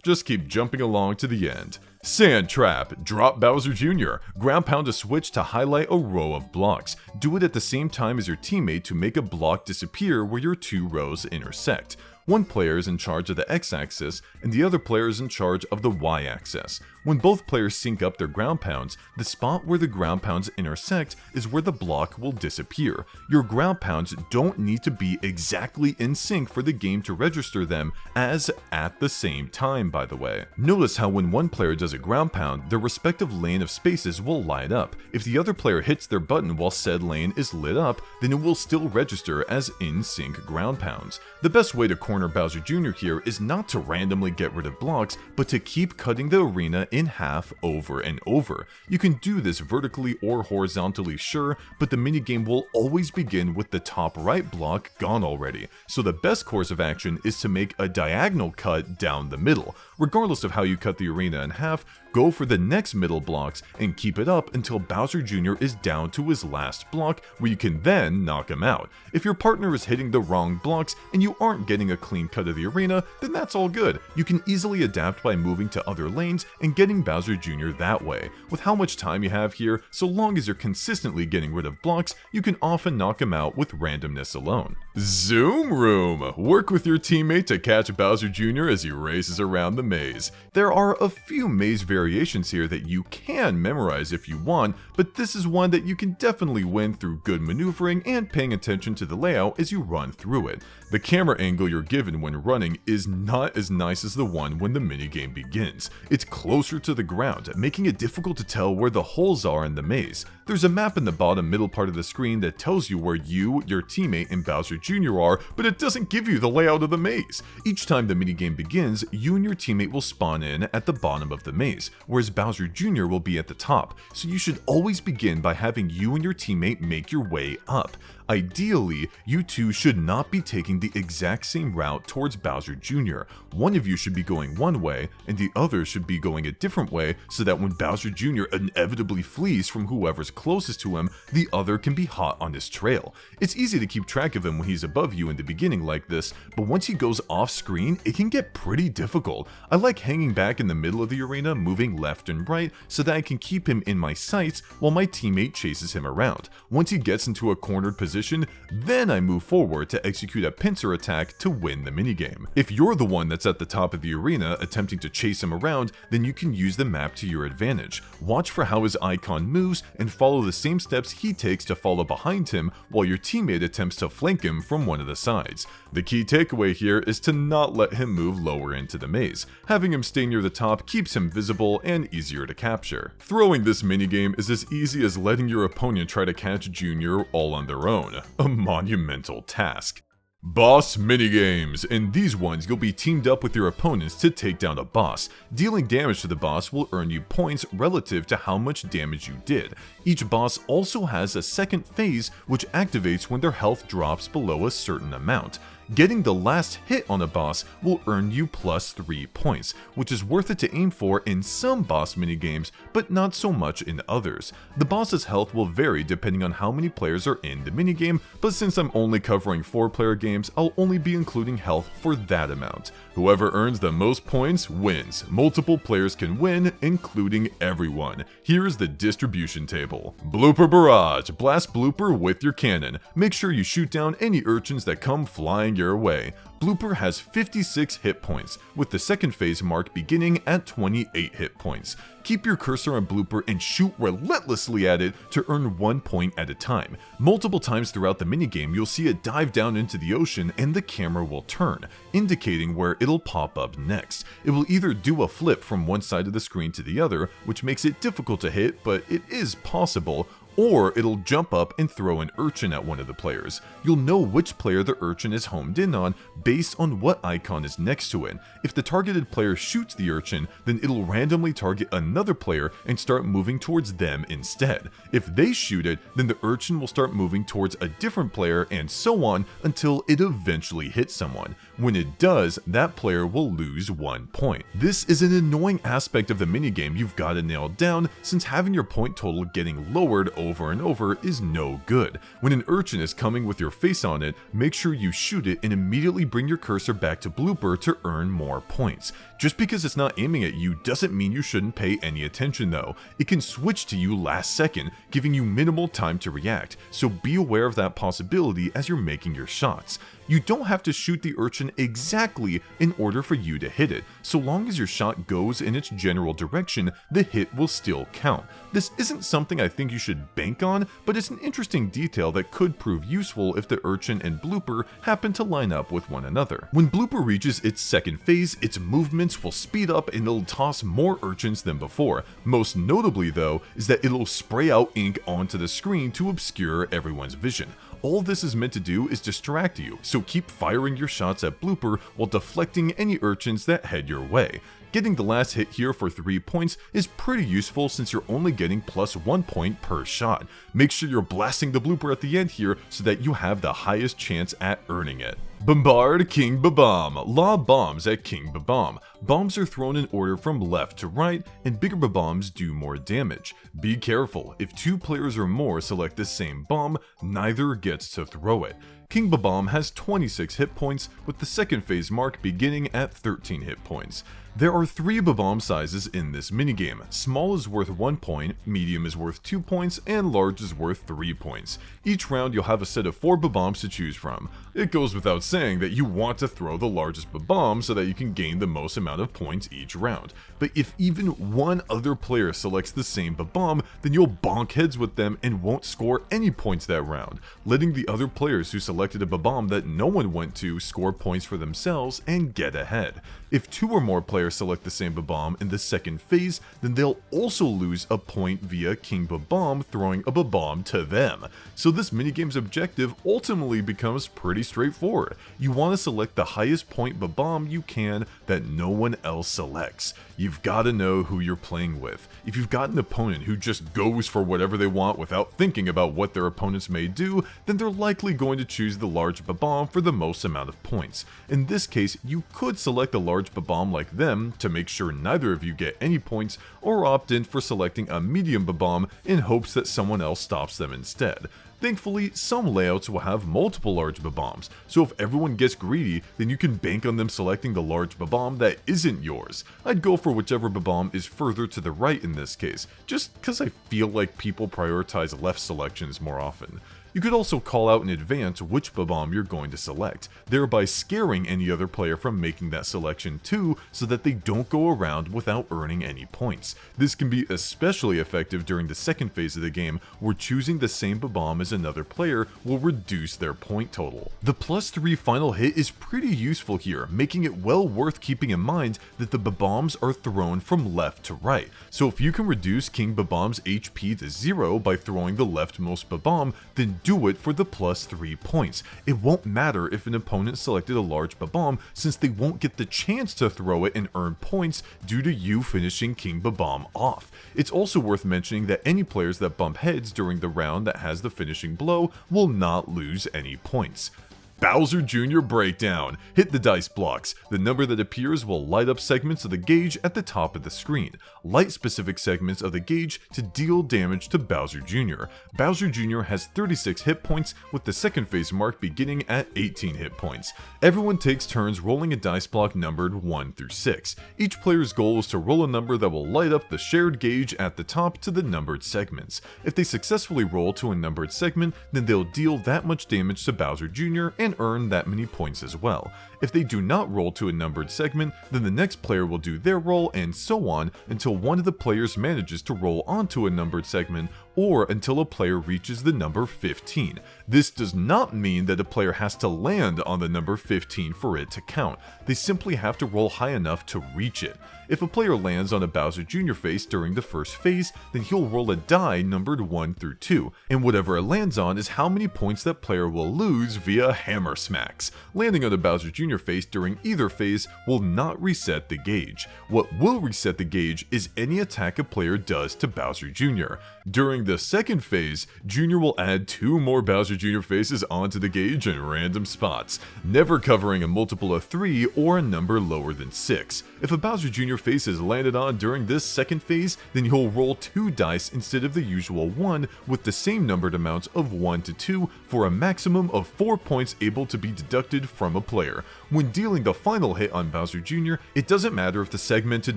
Just keep jumping along to the end. Sand Trap. Drop Bowser Jr. Ground pound a switch to highlight a row of blocks. Do it at the same time as your teammate to make a block disappear where your 2 rows intersect. One player is in charge of the X-axis, and the other player is in charge of the Y-axis. When both players sync up their ground pounds, the spot where the ground pounds intersect is where the block will disappear. Your ground pounds don't need to be exactly in sync for the game to register them as at the same time, by the way. Notice how when one player does a ground pound, their respective lane of spaces will light up. If the other player hits their button while said lane is lit up, then it will still register as in-sync ground pounds. The best way to corner Bowser Jr. here is not to randomly get rid of blocks, but to keep cutting the arena in half over and over. You can do this vertically or horizontally, sure, but the minigame will always begin with the top right block gone already, so the best course of action is to make a diagonal cut down the middle. Regardless of how you cut the arena in half, go for the next middle blocks and keep it up until Bowser Jr. is down to his last block, where you can then knock him out. If your partner is hitting the wrong blocks and you aren't getting a clean cut of the arena, then that's all good. You can easily adapt by moving to other lanes and getting Bowser Jr. that way. With how much time you have here, so long as you're consistently getting rid of blocks, you can often knock him out with randomness alone. Zoom Room. Work with your teammate to catch Bowser Jr. as he races around the maze. There are a few maze variations here that you can memorize if you want, but this is one that you can definitely win through good maneuvering and paying attention to the layout as you run through it. The camera angle you're given when running is not as nice as the one when the minigame begins. It's closer to the ground, making it difficult to tell where the holes are in the maze. There's a map in the bottom middle part of the screen that tells you where you, your teammate, and Bowser Jr. are, but it doesn't give you the layout of the maze. Each time the minigame begins, you and your teammate will spawn in at the bottom of the maze, whereas Bowser Jr. will be at the top, so you should always begin by having you and your teammate make your way up. Ideally, you two should not be taking the exact same route towards Bowser Jr. One of you should be going one way, and the other should be going a different way, so that when Bowser Jr. inevitably flees from whoever's closest to him, the other can be hot on his trail. It's easy to keep track of him when he's above you in the beginning like this, but once he goes off screen, it can get pretty difficult. I like hanging back in the middle of the arena, moving left and right, so that I can keep him in my sights while my teammate chases him around. Once he gets into a cornered position, then I move forward to execute a pincer attack to win the minigame. If you're the one that's at the top of the arena attempting to chase him around, then you can use the map to your advantage. Watch for how his icon moves and follow the same steps he takes to follow behind him while your teammate attempts to flank him from one of the sides. The key takeaway here is to not let him move lower into the maze. Having him stay near the top keeps him visible and easier to capture. Throwing this minigame is as easy as letting your opponent try to catch Junior all on their own. A monumental task. Boss minigames. In these ones, you'll be teamed up with your opponents to take down a boss. Dealing damage to the boss will earn you points relative to how much damage you did. Each boss also has a second phase which activates when their health drops below a certain amount. Getting the last hit on a boss will earn you plus 3 points, which is worth it to aim for in some boss minigames, but not so much in others. The boss's health will vary depending on how many players are in the minigame, but since I'm only covering 4-player games, I'll only be including health for that amount. Whoever earns the most points wins. Multiple players can win, including everyone. Here's the distribution table. Blooper Barrage. Blast Blooper with your cannon. Make sure you shoot down any urchins that come flying your way. Blooper has 56 hit points, with the second phase mark beginning at 28 hit points. Keep your cursor on Blooper and shoot relentlessly at it to earn 1 point at a time. Multiple times throughout the minigame, you'll see it dive down into the ocean and the camera will turn, indicating where it'll pop up next. It will either do a flip from one side of the screen to the other, which makes it difficult to hit, but it is possible, or it'll jump up and throw an urchin at one of the players. You'll know which player the urchin is homed in on based on what icon is next to it. If the targeted player shoots the urchin, then it'll randomly target another player and start moving towards them instead. If they shoot it, then the urchin will start moving towards a different player and so on until it eventually hits someone. When it does, that player will lose 1 point. This is an annoying aspect of the minigame you've got to nail down, since having your point total getting lowered over and over is no good. When an urchin is coming with your face on it, make sure you shoot it and immediately bring your cursor back to Blooper to earn more points. Just because it's not aiming at you doesn't mean you shouldn't pay any attention though. It can switch to you last second, giving you minimal time to react, so be aware of that possibility as you're making your shots. You don't have to shoot the urchin exactly in order for you to hit it. So long as your shot goes in its general direction, the hit will still count. This isn't something I think you should bank on, but it's an interesting detail that could prove useful if the urchin and Blooper happen to line up with one another. When Blooper reaches its second phase, its movements will speed up and it'll toss more urchins than before. Most notably though, is that it'll spray out ink onto the screen to obscure everyone's vision. All this is meant to do is distract you, so keep firing your shots at Blooper while deflecting any urchins that head your way. Getting the last hit here for 3 points is pretty useful since you're only getting plus 1 point per shot. Make sure you're blasting the Blooper at the end here so that you have the highest chance at earning it. Bombard King Bob-omb. Lob bombs at King Bob-omb. Bombs are thrown in order from left to right, and bigger bombs do more damage. Be careful, if 2 players or more select the same bomb, neither gets to throw it. King Bob-omb has 26 hit points, with the second phase mark beginning at 13 hit points. There are 3 Bob-omb sizes in this minigame. Small is worth 1 point, medium is worth 2 points, and large is worth 3 points. Each round you'll have a set of 4 Bob-ombs to choose from. It goes without saying that you want to throw the largest Bob-omb so that you can gain the most amount of points each round. But if even one other player selects the same Bob-omb, then you'll bonk heads with them and won't score any points that round, letting the other players who selected a Bob-omb that no one went to score points for themselves and get ahead. If 2 or more players select the same Bob-omb in the second phase, then they'll also lose a point via King Bob-omb throwing a Bob-omb to them. So this minigame's objective ultimately becomes pretty straightforward. You want to select the highest point Bob-omb you can that no one else selects. You've got to know who you're playing with. If you've got an opponent who just goes for whatever they want without thinking about what their opponents may do, then they're likely going to choose the large Bob-omb for the most amount of points. In this case, you could select a large Bob-omb like them to make sure neither of you get any points, or opt in for selecting a medium Bob-omb in hopes that someone else stops them instead. Thankfully, some layouts will have multiple large Bob-ombs, so if everyone gets greedy, then you can bank on them selecting the large Bob-omb that isn't yours. I'd go for whichever Bob-omb is further to the right in this case, just because I feel like people prioritize left selections more often. You could also call out in advance which Bob-omb you're going to select, thereby scaring any other player from making that selection too, so that they don't go around without earning any points. This can be especially effective during the second phase of the game, where choosing the same Bob-omb as another player will reduce their point total. The +3 final hit is pretty useful here, making it well worth keeping in mind that the Bob-ombs are thrown from left to right. So if you can reduce King Bob-omb's HP to 0 by throwing the leftmost Bob-omb, then do it for the +3 points. It won't matter if an opponent selected a large Bob-omb, since they won't get the chance to throw it and earn points due to you finishing King Bob-omb off. It's also worth mentioning that any players that bump heads during the round that has the finishing blow will not lose any points. Bowser Jr. Breakdown. Hit the dice blocks. The number that appears will light up segments of the gauge at the top of the screen. Light specific segments of the gauge to deal damage to Bowser Jr. Bowser Jr. has 36 hit points, with the second phase mark beginning at 18 hit points. Everyone takes turns rolling a dice block numbered 1 through 6. Each player's goal is to roll a number that will light up the shared gauge at the top to the numbered segments. If they successfully roll to a numbered segment, then they'll deal that much damage to Bowser Jr. and earn that many points as well. If they do not roll to a numbered segment, then the next player will do their roll, and so on until one of the players manages to roll onto a numbered segment, or until a player reaches the number 15. This does not mean that a player has to land on the number 15 for it to count. They simply have to roll high enough to reach it. If a player lands on a Bowser Jr. face during the first phase, then he'll roll a die numbered 1 through 2, and whatever it lands on is how many points that player will lose via hammer smacks. Landing on a Bowser Jr. face during either phase will not reset the gauge. What will reset the gauge is any attack a player does to Bowser Jr. During the second phase, Jr. will add 2 more Bowser Jr. faces onto the gauge in random spots, never covering a multiple of 3 or a number lower than 6. If a Bowser Jr. face is landed on during this second phase, then he'll roll 2 dice instead of the usual 1, with the same numbered amounts of 1 to 2 for a maximum of 4 points able to be deducted from a player. When dealing the final hit on Bowser Jr., it doesn't matter if the segmented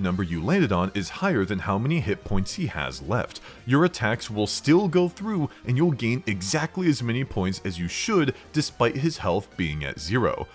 number you landed on is higher than how many hit points he has left. Your attacks will still go through, and you'll gain exactly as many points as you should despite his health being at 0.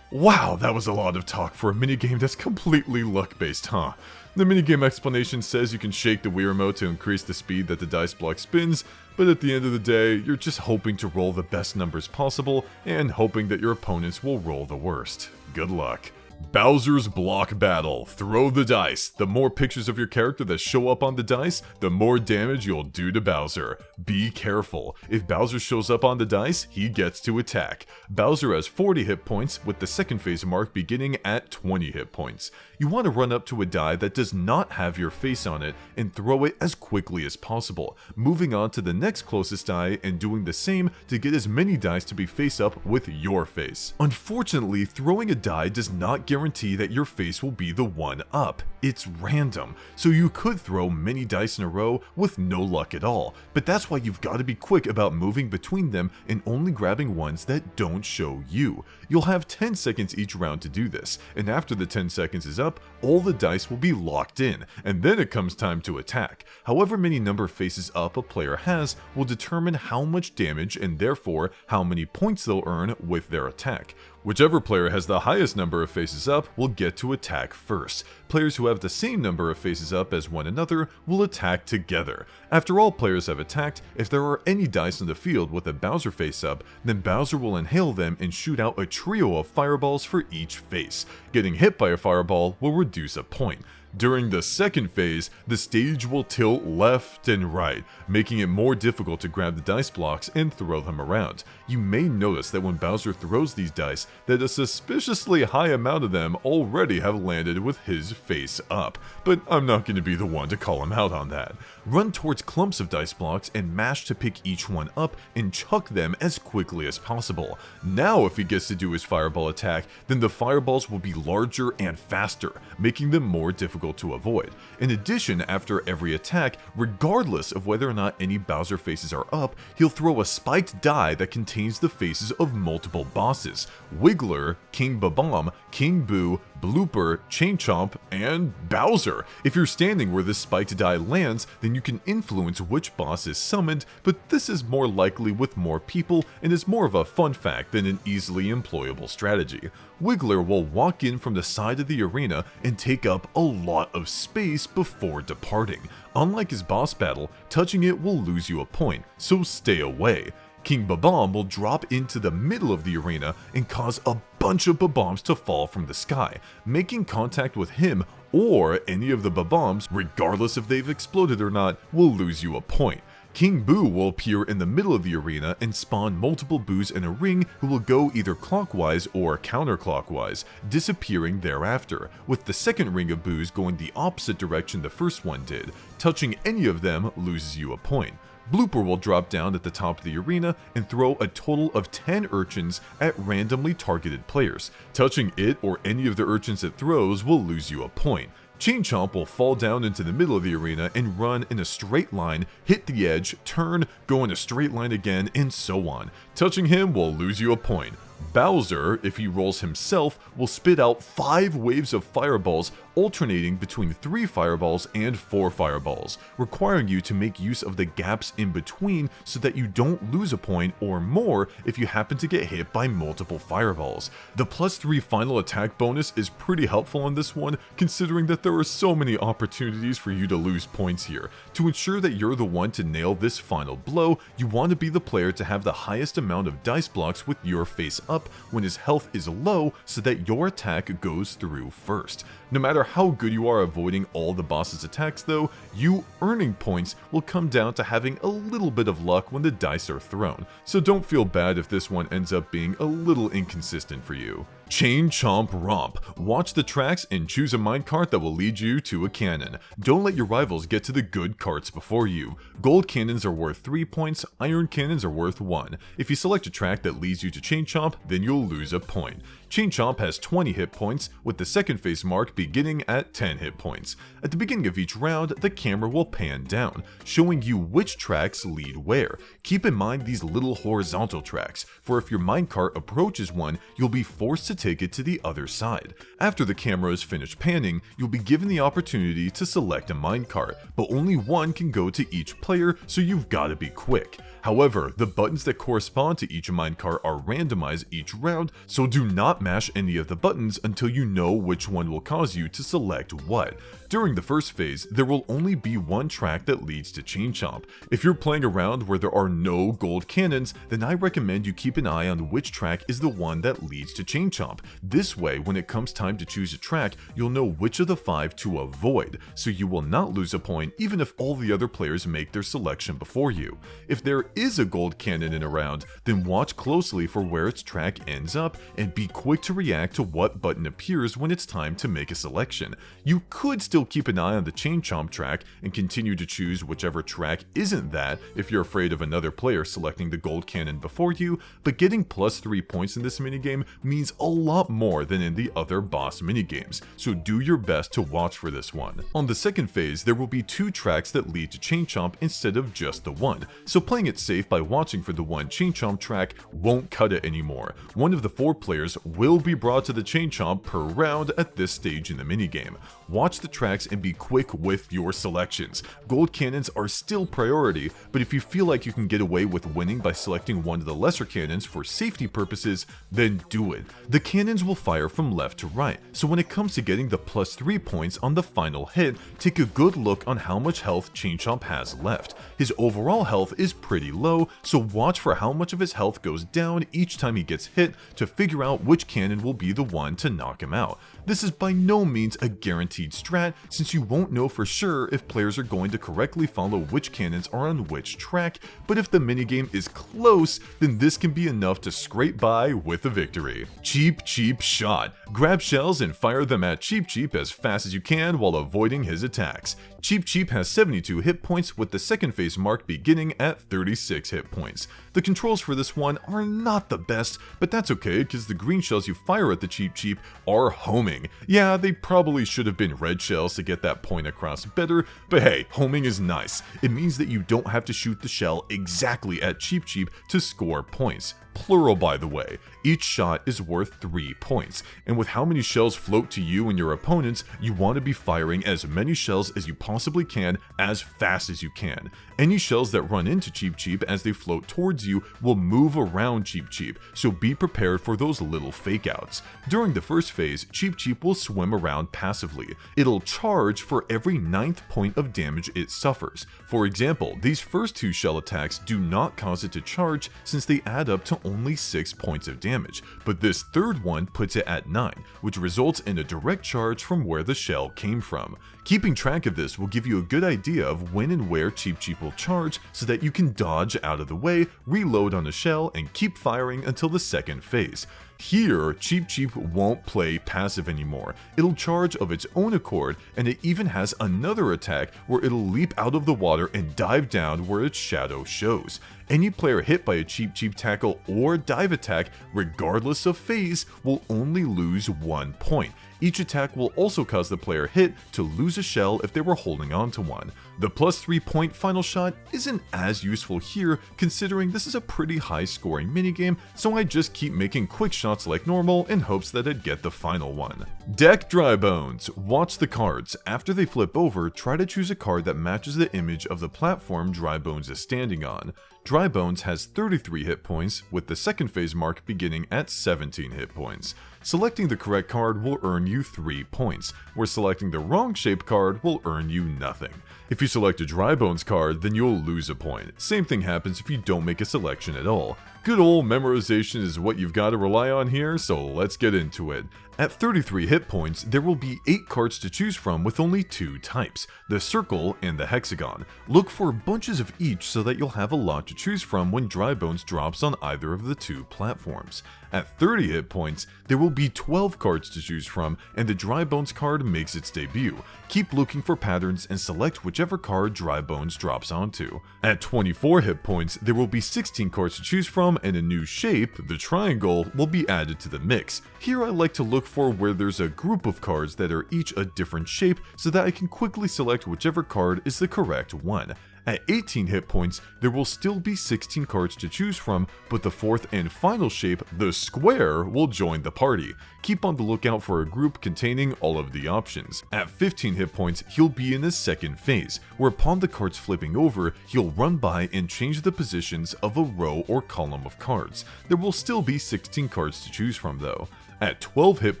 Wow, that was a lot of talk for a minigame that's completely luck-based, huh? The minigame explanation says you can shake the Wii remote to increase the speed that the dice block spins, but at the end of the day, you're just hoping to roll the best numbers possible and hoping that your opponents will roll the worst. Good luck. Bowser's Block Battle. Throw the dice. The more pictures of your character that show up on the dice, the more damage you'll do to Bowser. Be careful. If Bowser shows up on the dice, he gets to attack. Bowser has 40 hit points, with the second phase mark beginning at 20 hit points. You want to run up to a die that does not have your face on it and throw it as quickly as possible, moving on to the next closest die and doing the same to get as many dice to be face up with your face. Unfortunately, throwing a die does not guarantee that your face will be the one up. It's random, so you could throw many dice in a row with no luck at all, but that's why you've got to be quick about moving between them and only grabbing ones that don't show you. You'll have 10 seconds each round to do this, and after the 10 seconds is up, all the dice will be locked in, and then it comes time to attack. However many number faces up a player has will determine how much damage and therefore how many points they'll earn with their attack. Whichever player has the highest number of faces up will get to attack first. Players who have the same number of faces up as one another will attack together. After all players have attacked, if there are any dice in the field with a Bowser face up, then Bowser will inhale them and shoot out a trio of fireballs for each face. Getting hit by a fireball will reduce a point. During the second phase, the stage will tilt left and right, making it more difficult to grab the dice blocks and throw them around. You may notice that when Bowser throws these dice, that a suspiciously high amount of them already have landed with his face up, but I'm not going to be the one to call him out on that. Run towards clumps of dice blocks and mash to pick each one up and chuck them as quickly as possible. Now if he gets to do his fireball attack, then the fireballs will be larger and faster, making them more difficult to avoid. In addition, after every attack, regardless of whether or not any Bowser faces are up, he'll throw a spiked die that contains the faces of multiple bosses: Wiggler, King Bob-omb, King Boo, Blooper, Chain Chomp, and Bowser. If you're standing where this spiked die lands, then you can influence which boss is summoned, but this is more likely with more people and is more of a fun fact than an easily employable strategy. Wiggler will walk in from the side of the arena and take up a lot of space before departing. Unlike his boss battle, touching it will lose you a point, so stay away. King Bob-omb will drop into the middle of the arena and cause a bunch of Bob-ombs to fall from the sky. Making contact with him or any of the Bob-ombs, regardless if they've exploded or not, will lose you a point. King Boo will appear in the middle of the arena and spawn multiple Boos in a ring who will go either clockwise or counterclockwise, disappearing thereafter, with the second ring of Boos going the opposite direction the first one did. Touching any of them loses you a point. Blooper will drop down at the top of the arena and throw a total of 10 urchins at randomly targeted players. Touching it or any of the urchins it throws will lose you a point. Chain Chomp will fall down into the middle of the arena and run in a straight line, hit the edge, turn, go in a straight line again, and so on. Touching him will lose you a point. Bowser, if he rolls himself, will spit out 5 waves of fireballs, alternating between 3 fireballs and 4 fireballs, requiring you to make use of the gaps in between so that you don't lose a point or more if you happen to get hit by multiple fireballs. The +3 final attack bonus is pretty helpful in this one, considering that there are so many opportunities for you to lose points here. To ensure that you're the one to nail this final blow, you want to be the player to have the highest amount of dice blocks with your face up when his health is low so that your attack goes through first. No matter how good you are avoiding all the boss's attacks though, you earning points will come down to having a little bit of luck when the dice are thrown, so don't feel bad if this one ends up being a little inconsistent for you. Chain Chomp Romp. Watch the tracks and choose a minecart that will lead you to a cannon. Don't let your rivals get to the good carts before you. Gold cannons are worth 3 points, iron cannons are worth 1. If you select a track that leads you to Chain Chomp, then you'll lose a point. Chain Chomp has 20 hit points, with the second phase mark beginning at 10 hit points. At the beginning of each round, the camera will pan down, showing you which tracks lead where. Keep in mind these little horizontal tracks, for if your minecart approaches one, you'll be forced to take it to the other side. After the camera is finished panning, you'll be given the opportunity to select a minecart, but only one can go to each player, so you've gotta be quick. However, the buttons that correspond to each minecart are randomized each round, so do not mash any of the buttons until you know which one will cause you to select what. During the first phase, there will only be one track that leads to Chain Chomp. If you're playing around where there are no gold cannons, then I recommend you keep an eye on which track is the one that leads to Chain Chomp. This way, when it comes time to choose a track, you'll know which of the 5 to avoid, so you will not lose a point even if all the other players make their selection before you. If there is a gold cannon in a round, then watch closely for where its track ends up and be quick to react to what button appears when it's time to make a selection. You could still keep an eye on the Chain Chomp track and continue to choose whichever track isn't that if you're afraid of another player selecting the gold cannon before you, but getting +3 points in this minigame means a lot more than in the other boss minigames, so do your best to watch for this one. On the second phase, there will be 2 tracks that lead to Chain Chomp instead of just the one, so playing it safe by watching for the one Chain Chomp track won't cut it anymore. One of the 4 players will be brought to the Chain Chomp per round at this stage in the minigame. Watch the tracks and be quick with your selections. Gold cannons are still priority, but if you feel like you can get away with winning by selecting one of the lesser cannons for safety purposes, then do it. The cannons will fire from left to right, so when it comes to getting the +3 points on the final hit, take a good look on how much health Chain Chomp has left. His overall health is pretty low, so watch for how much of his health goes down each time he gets hit to figure out which cannon will be the one to knock him out. This is by no means a guaranteed strat, since you won't know for sure if players are going to correctly follow which cannons are on which track, but if the minigame is close, then this can be enough to scrape by with a victory. Cheap Shot. Grab shells and fire them at Cheap as fast as you can while avoiding his attacks. Cheap has 72 hit points with the second phase mark beginning at 36 hit points. The controls for this one are not the best, but that's okay because the green shells you fire at the Cheap are homing. Yeah, they probably should have been red shells to get that point across better, but hey, homing is nice. It means that you don't have to shoot the shell exactly at Cheap to score points. Plural, by the way. Each shot is worth 3 points, and with how many shells float to you and your opponents, you want to be firing as many shells as you possibly can as fast as you can. Any shells that run into Cheap as they float towards you will move around Cheap, so be prepared for those little fake outs. During the first phase, Cheap will swim around passively. It'll charge for every 9th point of damage it suffers. For example, these first 2 shell attacks do not cause it to charge since they add up to only 6 points of damage, but this third one puts it at 9, which results in a direct charge from where the shell came from. Keeping track of this will give you a good idea of when and where Cheap will charge so that you can dodge out of the way, reload on a shell, and keep firing until the second phase. Here, Cheap won't play passive anymore. It'll charge of its own accord, and it even has another attack where it'll leap out of the water and dive down where its shadow shows. Any player hit by a Cheap tackle or dive attack, regardless of phase, will only lose 1 point. Each attack will also cause the player hit to lose a shell if they were holding on to one. The +3 point final shot isn't as useful here, considering this is a pretty high scoring minigame, so I just keep making quick shots like normal in hopes that I'd get the final one. Deck Dry Bones. Watch the cards. After they flip over, try to choose a card that matches the image of the platform Dry Bones is standing on. Dry Bones has 33 hit points, with the second phase mark beginning at 17 hit points. Selecting the correct card will earn you 3 points, where selecting the wrong shaped card will earn you nothing. If you select a Dry Bones card, then you'll lose a point. Same thing happens if you don't make a selection at all. Good old memorization is what you've got to rely on here, so let's get into it. At 33 hit points, there will be 8 cards to choose from with only 2 types, the circle and the hexagon. Look for bunches of each so that you'll have a lot to choose from when Dry Bones drops on either of the 2 platforms. At 30 hit points, there will be 12 cards to choose from, and the Dry Bones card makes its debut. Keep looking for patterns and select whichever card Dry Bones drops onto. At 24 hit points, there will be 16 cards to choose from, and a new shape, the triangle, will be added to the mix. Here I like to look for where there's a group of cards that are each a different shape so that I can quickly select whichever card is the correct one. At 18 hit points, there will still be 16 cards to choose from, but the fourth and final shape, the square, will join the party. Keep on the lookout for a group containing all of the options. At 15 hit points, he'll be in his second phase, where upon the cards flipping over, he'll run by and change the positions of a row or column of cards. There will still be 16 cards to choose from though. At 12 hit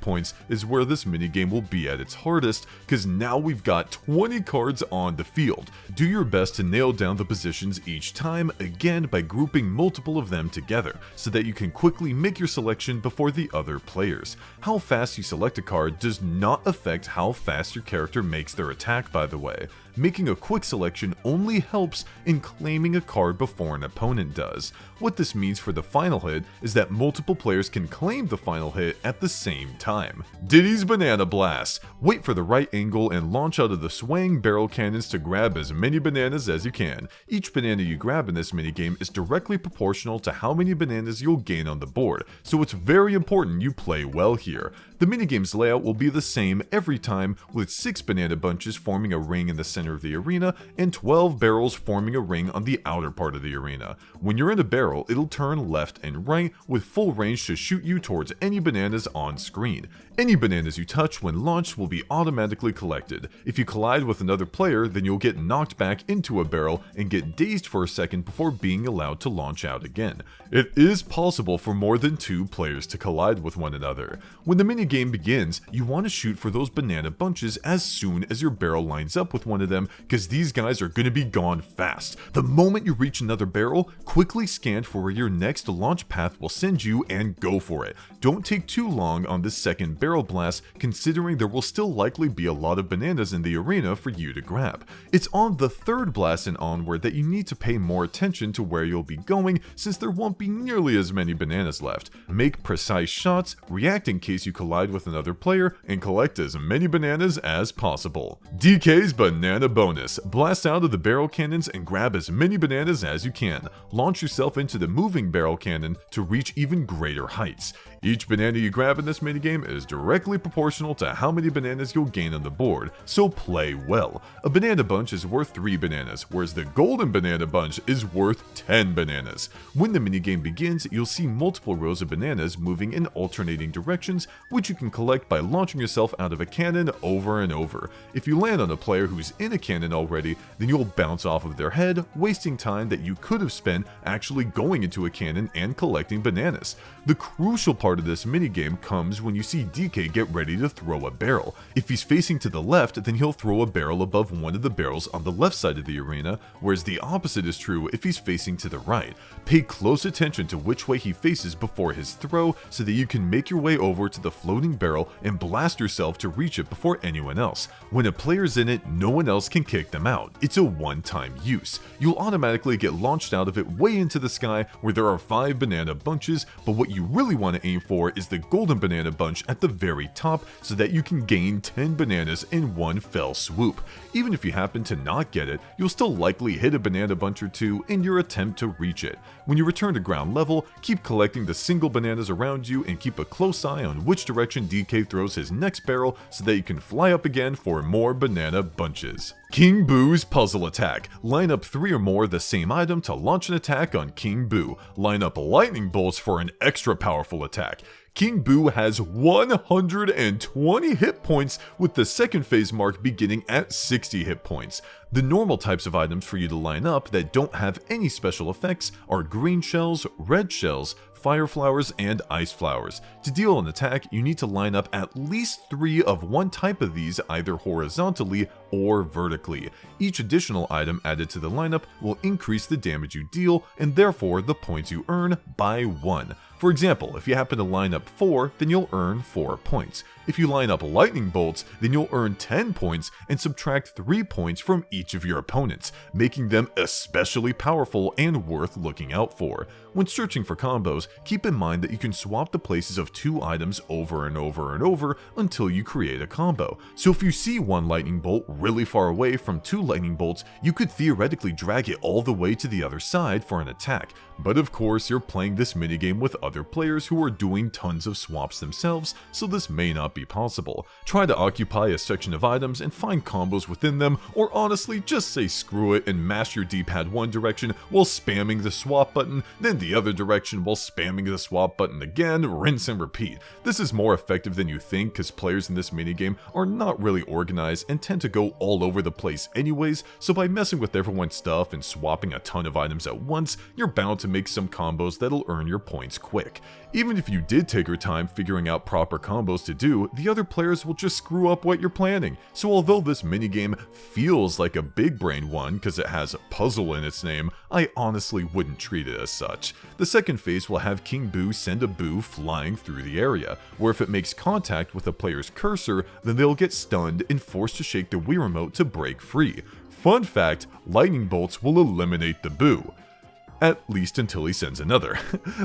points is where this minigame will be at its hardest, because now we've got 20 cards on the field. Do your best to nail down the positions each time, again by grouping multiple of them together, so that you can quickly make your selection before the other players. How fast you select a card does not affect how fast your character makes their attack, by the way. Making a quick selection only helps in claiming a card before an opponent does. What this means for the final hit is that multiple players can claim the final hit at the same time. Diddy's Banana Blast. Wait for the right angle and launch out of the swaying barrel cannons to grab as many bananas as you can. Each banana you grab in this minigame is directly proportional to how many bananas you'll gain on the board, so it's very important you play well here. The minigame's layout will be the same every time, with 6 banana bunches forming a ring in the center of the arena and 12 barrels forming a ring on the outer part of the arena. When you're in a barrel, it'll turn left and right with full range to shoot you towards any bananas on screen. Any bananas you touch when launched will be automatically collected. If you collide with another player, then you'll get knocked back into a barrel and get dazed for a second before being allowed to launch out again. It is possible for more than 2 players to collide with one another. When the minigame begins, you want to shoot for those banana bunches as soon as your barrel lines up with one of them, because these guys are going to be gone fast. The moment you reach another barrel, quickly scan for where your next launch path will send you and go for it. Don't take too long on this second barrel blast, considering there will still likely be a lot of bananas in the arena for you to grab. It's on the third blast and onward that you need to pay more attention to where you'll be going, since there won't be nearly as many bananas left. Make precise shots, react in case you collide with another player, and collect as many bananas as possible. DK's Banana Bonus. Blast out of the barrel cannons and grab as many bananas as you can. Launch yourself into the moving barrel cannon to reach even greater heights. Each banana you grab in this minigame is directly proportional to how many bananas you'll gain on the board, so play well. A banana bunch is worth 3 bananas, whereas the golden banana bunch is worth 10 bananas. When the minigame begins, you'll see multiple rows of bananas moving in alternating directions, which you can collect by launching yourself out of a cannon over and over. If you land on a player who's in a cannon already, then you'll bounce off of their head, wasting time that you could have spent actually going into a cannon and collecting bananas. The crucial part of this minigame comes when you see DK get ready to throw a barrel. If he's facing to the left, then he'll throw a barrel above one of the barrels on the left side of the arena, whereas the opposite is true if he's facing to the right. Pay close attention to which way he faces before his throw, so that you can make your way over to the floating barrel and blast yourself to reach it before anyone else. When a player's in it, no one else can kick them out. It's a one-time use. You'll automatically get launched out of it way into the sky where there are 5 banana bunches, but what you really want to aim for is the golden banana bunch at the very top, so that you can gain 10 bananas in one fell swoop. Even if you happen to not get it, you'll still likely hit a banana bunch or 2 in your attempt to reach it. When you return to ground level, keep collecting the single bananas around you and keep a close eye on which direction DK throws his next barrel, so that you can fly up again for more banana bunches. King Boo's Puzzle Attack. Line up 3 or more of the same item to launch an attack on King Boo. Line up lightning bolts for an extra powerful attack. King Boo has 120 hit points, with the second phase mark beginning at 60 hit points. The normal types of items for you to line up that don't have any special effects are green shells, red shells, fire flowers, and ice flowers. To deal an attack, you need to line up at least 3 of one type of these, either horizontally or vertically. Each additional item added to the lineup will increase the damage you deal, and therefore the points you earn, by 1. For example, if you happen to line up 4, then you'll earn 4 points. If you line up lightning bolts, then you'll earn 10 points and subtract 3 points from each of your opponents, making them especially powerful and worth looking out for. When searching for combos, keep in mind that you can swap the places of 2 items over and over and over until you create a combo. So if you see one lightning bolt really far away from 2 lightning bolts, you could theoretically drag it all the way to the other side for an attack. But of course, you're playing this minigame with other players who are doing tons of swaps themselves, so this may not be possible. Try to occupy a section of items and find combos within them, or honestly just say screw it and mash your D-pad one direction while spamming the swap button, then the other direction while spamming the swap button again, rinse and repeat. This is more effective than you think, because players in this minigame are not really organized and tend to go all over the place anyways, so by messing with everyone's stuff and swapping a ton of items at once, you're bound to make some combos that'll earn your points quick. Even if you did take your time figuring out proper combos to do, the other players will just screw up what you're planning. So although this minigame feels like a big brain one because it has a puzzle in its name, I honestly wouldn't treat it as such. The second phase will have King Boo send a boo flying through the area, where if it makes contact with a player's cursor, then they'll get stunned and forced to shake the Wii remote to break free. Fun fact, lightning bolts will eliminate the boo. at least until he sends another.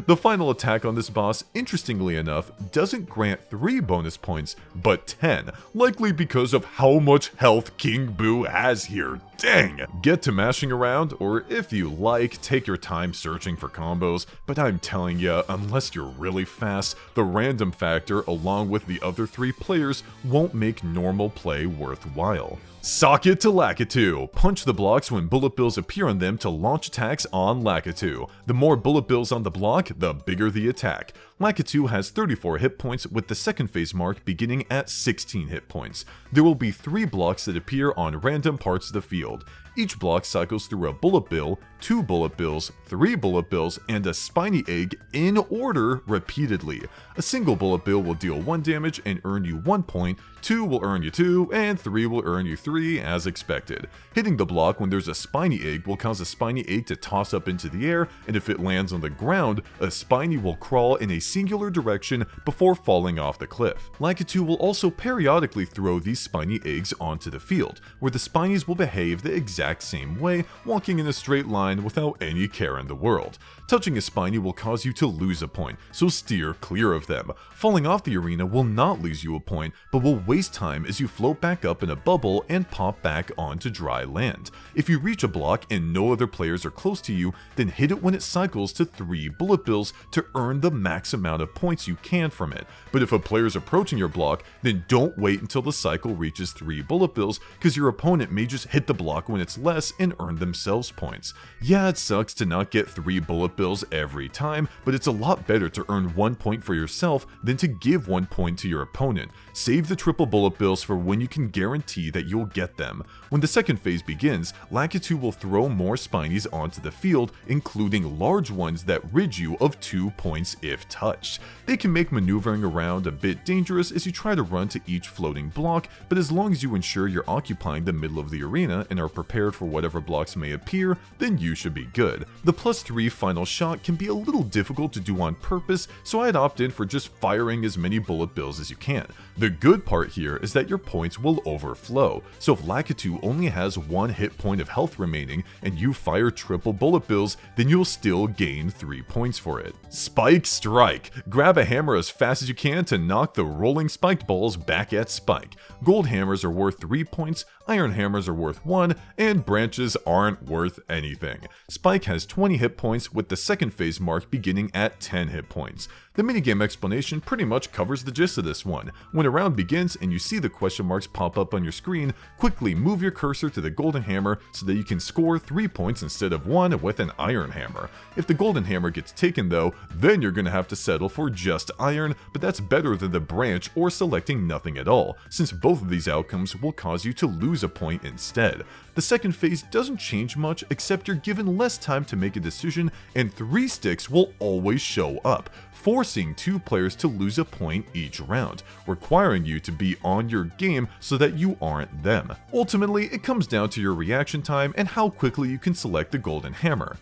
The final attack on this boss, interestingly enough, doesn't grant 3 bonus points, but 10, likely because of how much health King Boo has here. Dang! Get to mashing around, or if you like, take your time searching for combos, but I'm telling ya, unless you're really fast, the random factor along with the other 3 players won't make normal play worthwhile. Sock it to Lakitu! Punch the blocks when bullet bills appear on them to launch attacks on Lakitu. The more bullet bills on the block, the bigger the attack. Lakitu has 34 hit points with the second phase mark beginning at 16 hit points. There will be 3 blocks that appear on random parts of the field. Each block cycles through a bullet bill, 2 bullet bills, 3 bullet bills, and a spiny egg in order repeatedly. A single bullet bill will deal 1 damage and earn you 1 point, 2 will earn you 2, and 3 will earn you 3 as expected. Hitting the block when there's a spiny egg will cause a spiny egg to toss up into the air, and if it lands on the ground, a spiny will crawl in a singular direction before falling off the cliff. Lakitu will also periodically throw these spiny eggs onto the field, where the spinies will behave the exact same way, walking in a straight line without any care in the world. Touching a spiny will cause you to lose a point, so steer clear of them. Falling off the arena will not lose you a point, but will waste time as you float back up in a bubble and pop back onto dry land. If you reach a block and no other players are close to you, then hit it when it cycles to 3 bullet bills to earn the max amount of points you can from it. But if a player is approaching your block, then don't wait until the cycle reaches 3 bullet bills, because your opponent may just hit the block when it's less and earn themselves points. Yeah, it sucks to not get 3 bullet bills every time, but it's a lot better to earn 1 point for yourself than to give 1 point to your opponent. Save the triple bullet bills for when you can guarantee that you'll get them. When the second phase begins, Lakitu will throw more spinies onto the field, including large ones that rid you of 2 points if touched. They can make maneuvering around a bit dangerous as you try to run to each floating block, but as long as you ensure you're occupying the middle of the arena and are prepared for whatever blocks may appear, then you should be good. The +3 final shot can be a little difficult to do on purpose, so I'd opt in for just firing as many bullet bills as you can. The good part here is that your points will overflow, so if Lakitu only has 1 hit point of health remaining and you fire triple bullet bills, then you'll still gain 3 points for it. Spike Strike! Grab a hammer as fast as you can to knock the rolling spiked balls back at Spike. Gold hammers are worth 3 points, iron hammers are worth 1, and branches aren't worth anything. Spike has 20 hit points with the second phase mark beginning at 10 hit points. The minigame explanation pretty much covers the gist of this one. When a round begins and you see the question marks pop up on your screen, quickly move your cursor to the golden hammer so that you can score 3 points instead of 1 with an iron hammer. If the golden hammer gets taken though, then you're gonna have to settle for just iron, but that's better than the branch or selecting nothing at all, since both of these outcomes will cause you to lose a point instead. The second phase doesn't change much, except you're given less time to make a decision, and 3 sticks will always show up, forcing 2 players to lose a point each round, requiring you to be on your game so that you aren't them. Ultimately, it comes down to your reaction time and how quickly you can select the golden hammer.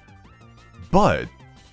But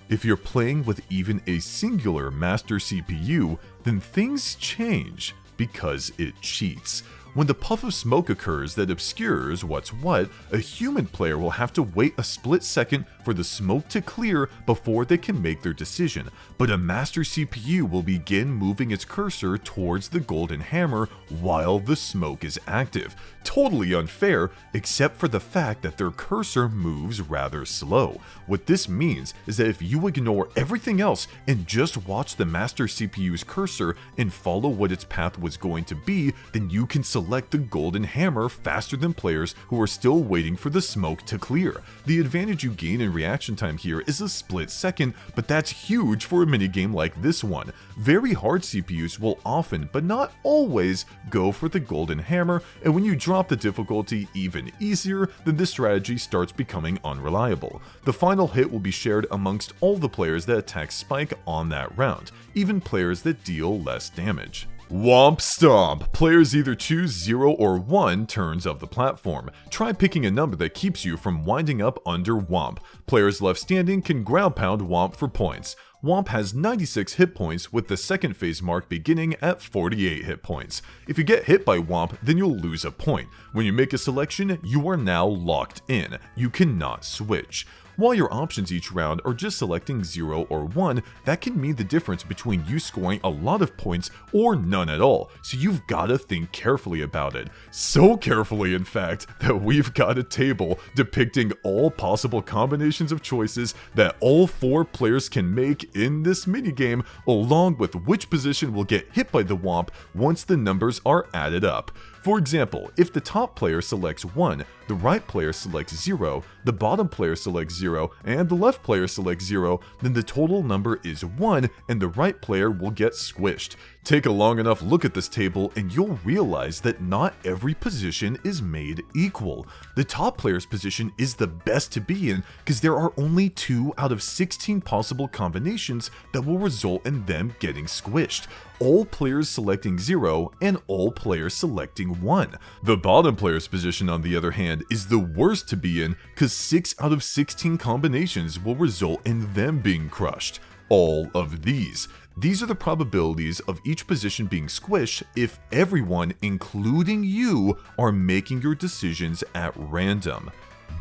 if you're playing with even a singular master CPU, then things change because it cheats. When the puff of smoke occurs that obscures what's what, a human player will have to wait a split second for the smoke to clear before they can make their decision, but a master CPU will begin moving its cursor towards the golden hammer while the smoke is active. Totally unfair, except for the fact that their cursor moves rather slow. What this means is that if you ignore everything else and just watch the master CPU's cursor and follow what its path was going to be, then you can select the golden hammer faster than players who are still waiting for the smoke to clear. The advantage you gain in reaction time here is a split second, but that's huge for a minigame like this one. Very hard CPUs will often, but not always, go for the golden hammer, and when you drop the difficulty even easier, then this strategy starts becoming unreliable. The final hit will be shared amongst all the players that attack Spike on that round, even players that deal less damage. Whomp Stomp! Players either choose 0 or 1 turns of the platform. Try picking a number that keeps you from winding up under Whomp. Players left standing can ground pound Whomp for points. Whomp has 96 hit points with the second phase mark beginning at 48 hit points. If you get hit by Whomp, then you'll lose a point. When you make a selection, you are now locked in. You cannot switch. While your options each round are just selecting 0 or 1, that can mean the difference between you scoring a lot of points or none at all, so you've gotta think carefully about it. So carefully, in fact, that we've got a table depicting all possible combinations of choices that all 4 players can make in this minigame, along with which position will get hit by the Whomp once the numbers are added up. For example, if the top player selects 1, the right player selects 0, the bottom player selects 0, and the left player selects 0, then the total number is 1 and the right player will get squished. Take a long enough look at this table and you'll realize that not every position is made equal. The top player's position is the best to be in because there are only 2 out of 16 possible combinations that will result in them getting squished. All players selecting 0 and all players selecting 1. The bottom player's position, on the other hand, is the worst to be in because 6 out of 16 combinations will result in them being crushed. All of these. These are the probabilities of each position being squished if everyone, including you, are making your decisions at random.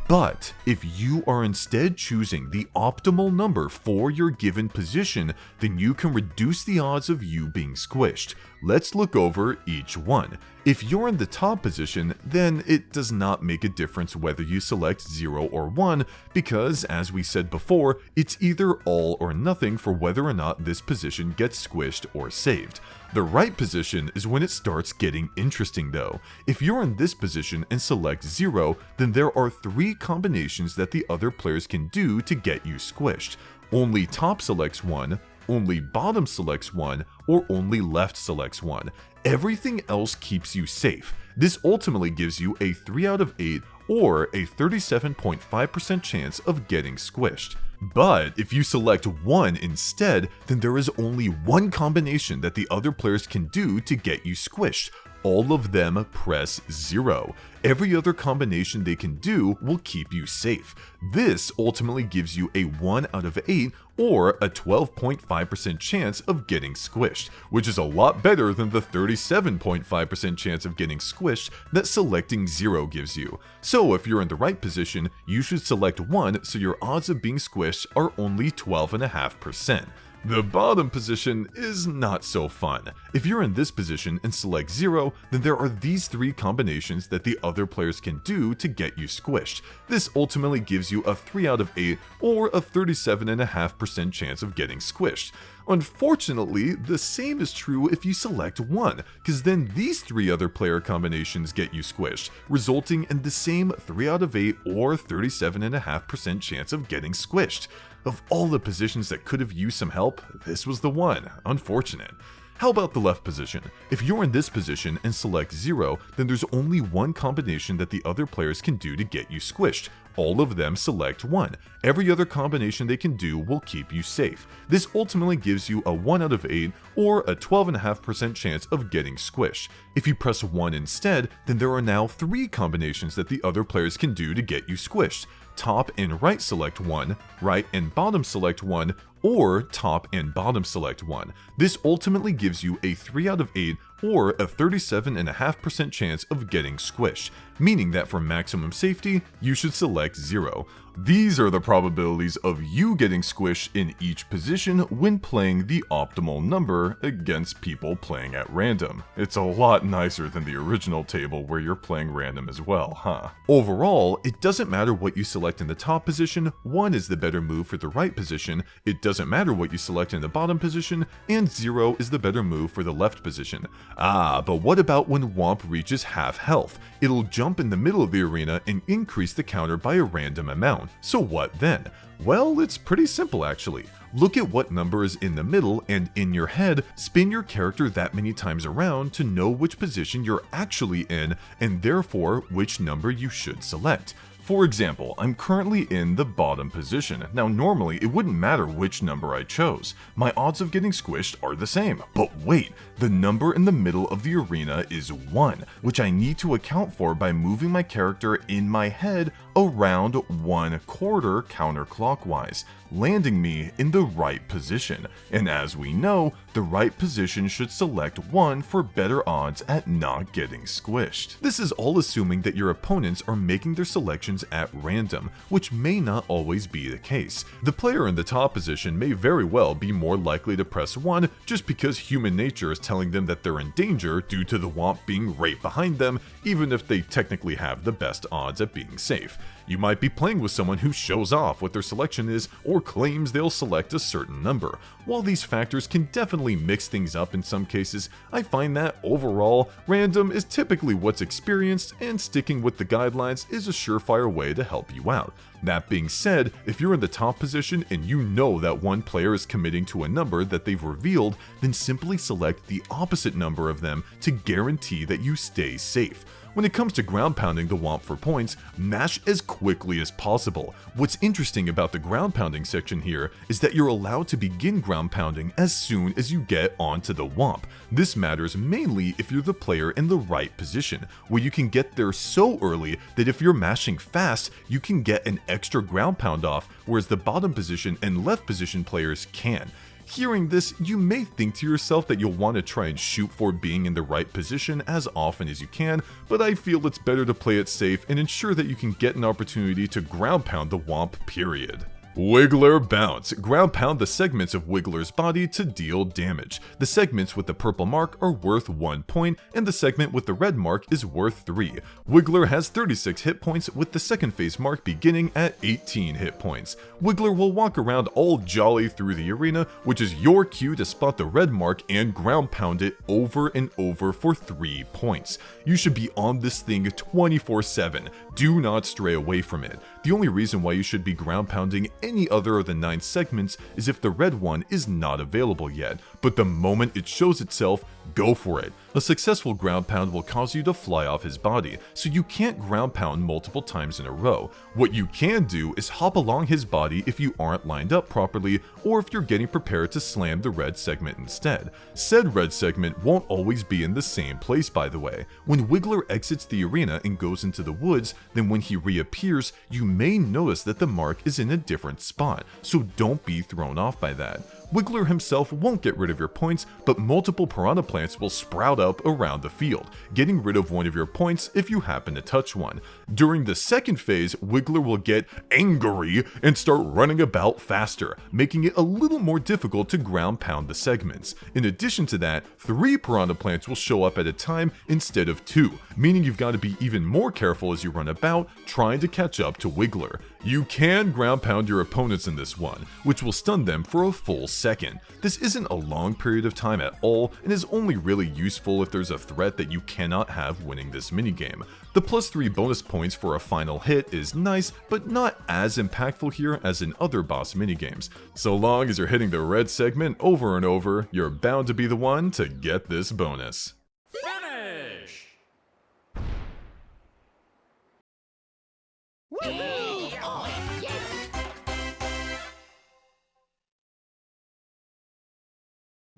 But if you are instead choosing the optimal number for your given position, then you can reduce the odds of you being squished. Let's look over each one. If you're in the top position, then it does not make a difference whether you select 0 or 1 because, as we said before, it's either all or nothing for whether or not this position gets squished or saved. The right position is when it starts getting interesting though. If you're in this position and select 0, then there are 3 combinations that the other players can do to get you squished. Only top selects 1, only bottom selects 1, or only left selects 1. Everything else keeps you safe. This ultimately gives you a 3 out of 8 or a 37.5% chance of getting squished. But if you select 1 instead, then there is only 1 combination that the other players can do to get you squished. All of them press 0. Every other combination they can do will keep you safe. This ultimately gives you a 1 out of 8 or a 12.5% chance of getting squished, which is a lot better than the 37.5% chance of getting squished that selecting 0 gives you. So if you're in the right position, you should select 1 so your odds of being squished are only 12.5%. The bottom position is not so fun. If you're in this position and select 0, then there are these 3 combinations that the other players can do to get you squished. This ultimately gives you a 3 out of 8 or a 37.5% chance of getting squished. Unfortunately, the same is true if you select 1, because then these 3 other player combinations get you squished, resulting in the same 3 out of 8 or 37.5% chance of getting squished. Of all the positions that could have used some help, this was the one. Unfortunate. How about the left position? If you're in this position and select 0, then there's only 1 combination that the other players can do to get you squished. All of them select 1. Every other combination they can do will keep you safe. This ultimately gives you a 1 out of 8 or a 12.5% chance of getting squished. If you press 1 instead, then there are now 3 combinations that the other players can do to get you squished. Top and right select 1, right and bottom select 1, or top and bottom select 1. This ultimately gives you a 3 out of 8 or a 37.5% chance of getting squished, meaning that for maximum safety, you should select 0. These are the probabilities of you getting squished in each position when playing the optimal number against people playing at random. It's a lot nicer than the original table where you're playing random as well, huh? Overall, it doesn't matter what you select in the top position, 1 is the better move for the right position, it doesn't matter what you select in the bottom position, and 0 is the better move for the left position. But what about when Whomp reaches half health? It'll jump in the middle of the arena and increase the counter by a random amount. So what then? Well, it's pretty simple actually. Look at what number is in the middle and in your head, spin your character that many times around to know which position you're actually in and therefore which number you should select. For example, I'm currently in the bottom position. Now normally it wouldn't matter which number I chose. My odds of getting squished are the same. But wait, the number in the middle of the arena is 1, which I need to account for by moving my character in my head around 1/4 counterclockwise, landing me in the right position. And as we know, the right position should select 1 for better odds at not getting squished. This is all assuming that your opponents are making their selection positions at random, which may not always be the case. The player in the top position may very well be more likely to press 1 just because human nature is telling them that they're in danger due to the Whomp being right behind them, even if they technically have the best odds at being safe. You might be playing with someone who shows off what their selection is or claims they'll select a certain number. While these factors can definitely mix things up in some cases, I find that overall, random is typically what's experienced, and sticking with the guidelines is a surefire way to help you out. That being said, if you're in the top position and you know that one player is committing to a number that they've revealed, then simply select the opposite number of them to guarantee that you stay safe. When it comes to ground pounding the Whomp for points, mash as quickly as possible. What's interesting about the ground pounding section here is that you're allowed to begin ground pounding as soon as you get onto the Whomp. This matters mainly if you're the player in the right position, where you can get there so early that if you're mashing fast, you can get an extra ground pound off, whereas the bottom position and left position players can. Hearing this, you may think to yourself that you'll want to try and shoot for being in the right position as often as you can, but I feel it's better to play it safe and ensure that you can get an opportunity to ground pound the Whomp, period. Wiggler Bounce. Ground pound the segments of Wiggler's body to deal damage. The segments with the purple mark are worth 1 point, and the segment with the red mark is worth 3. Wiggler has 36 hit points, with the second phase mark beginning at 18 hit points. Wiggler will walk around all jolly through the arena, which is your cue to spot the red mark and ground pound it over and over for 3 points. You should be on this thing 24/7. Do not stray away from it. The only reason why you should be ground pounding any other of the 9 segments is if the red one is not available yet, but the moment it shows itself, go for it. A successful ground pound will cause you to fly off his body, so you can't ground pound multiple times in a row. What you can do is hop along his body if you aren't lined up properly, or if you're getting prepared to slam the red segment instead. Said red segment won't always be in the same place, by the way. When Wiggler exits the arena and goes into the woods, then when he reappears, you may notice that the mark is in a different spot, so don't be thrown off by that. Wiggler himself won't get rid of your points, but multiple piranha plants will sprout up around the field, getting rid of one of your points if you happen to touch one. During the second phase, Wiggler will get angry and start running about faster, making it a little more difficult to ground pound the segments. In addition to that, 3 piranha plants will show up at a time instead of 2, meaning you've got to be even more careful as you run about, trying to catch up to Wiggler. You can ground pound your opponents in this one, which will stun them for a full second. This isn't a long period of time at all, and is only really useful if there's a threat that you cannot have winning this minigame. The +3 bonus points for a final hit is nice, but not as impactful here as in other boss minigames. So long as you're hitting the red segment over and over, you're bound to be the one to get this bonus. Finish!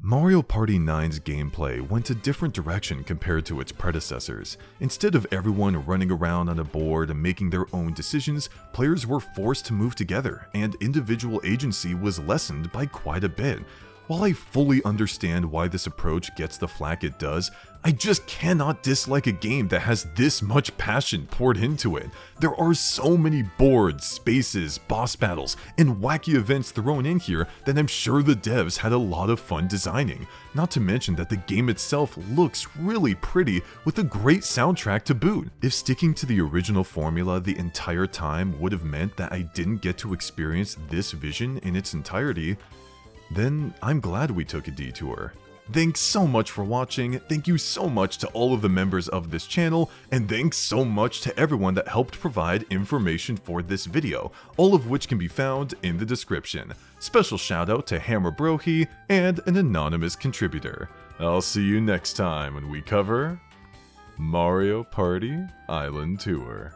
Mario Party 9's gameplay went a different direction compared to its predecessors. Instead of everyone running around on a board and making their own decisions, players were forced to move together, and individual agency was lessened by quite a bit. While I fully understand why this approach gets the flack it does, I just cannot dislike a game that has this much passion poured into it. There are so many boards, spaces, boss battles, and wacky events thrown in here that I'm sure the devs had a lot of fun designing. Not to mention that the game itself looks really pretty with a great soundtrack to boot. If sticking to the original formula the entire time would have meant that I didn't get to experience this vision in its entirety, then I'm glad we took a detour. Thanks so much for watching, thank you so much to all of the members of this channel, and thanks so much to everyone that helped provide information for this video, all of which can be found in the description. Special shout out to Hammer Brohi and an anonymous contributor. I'll see you next time when we cover Mario Party Island Tour.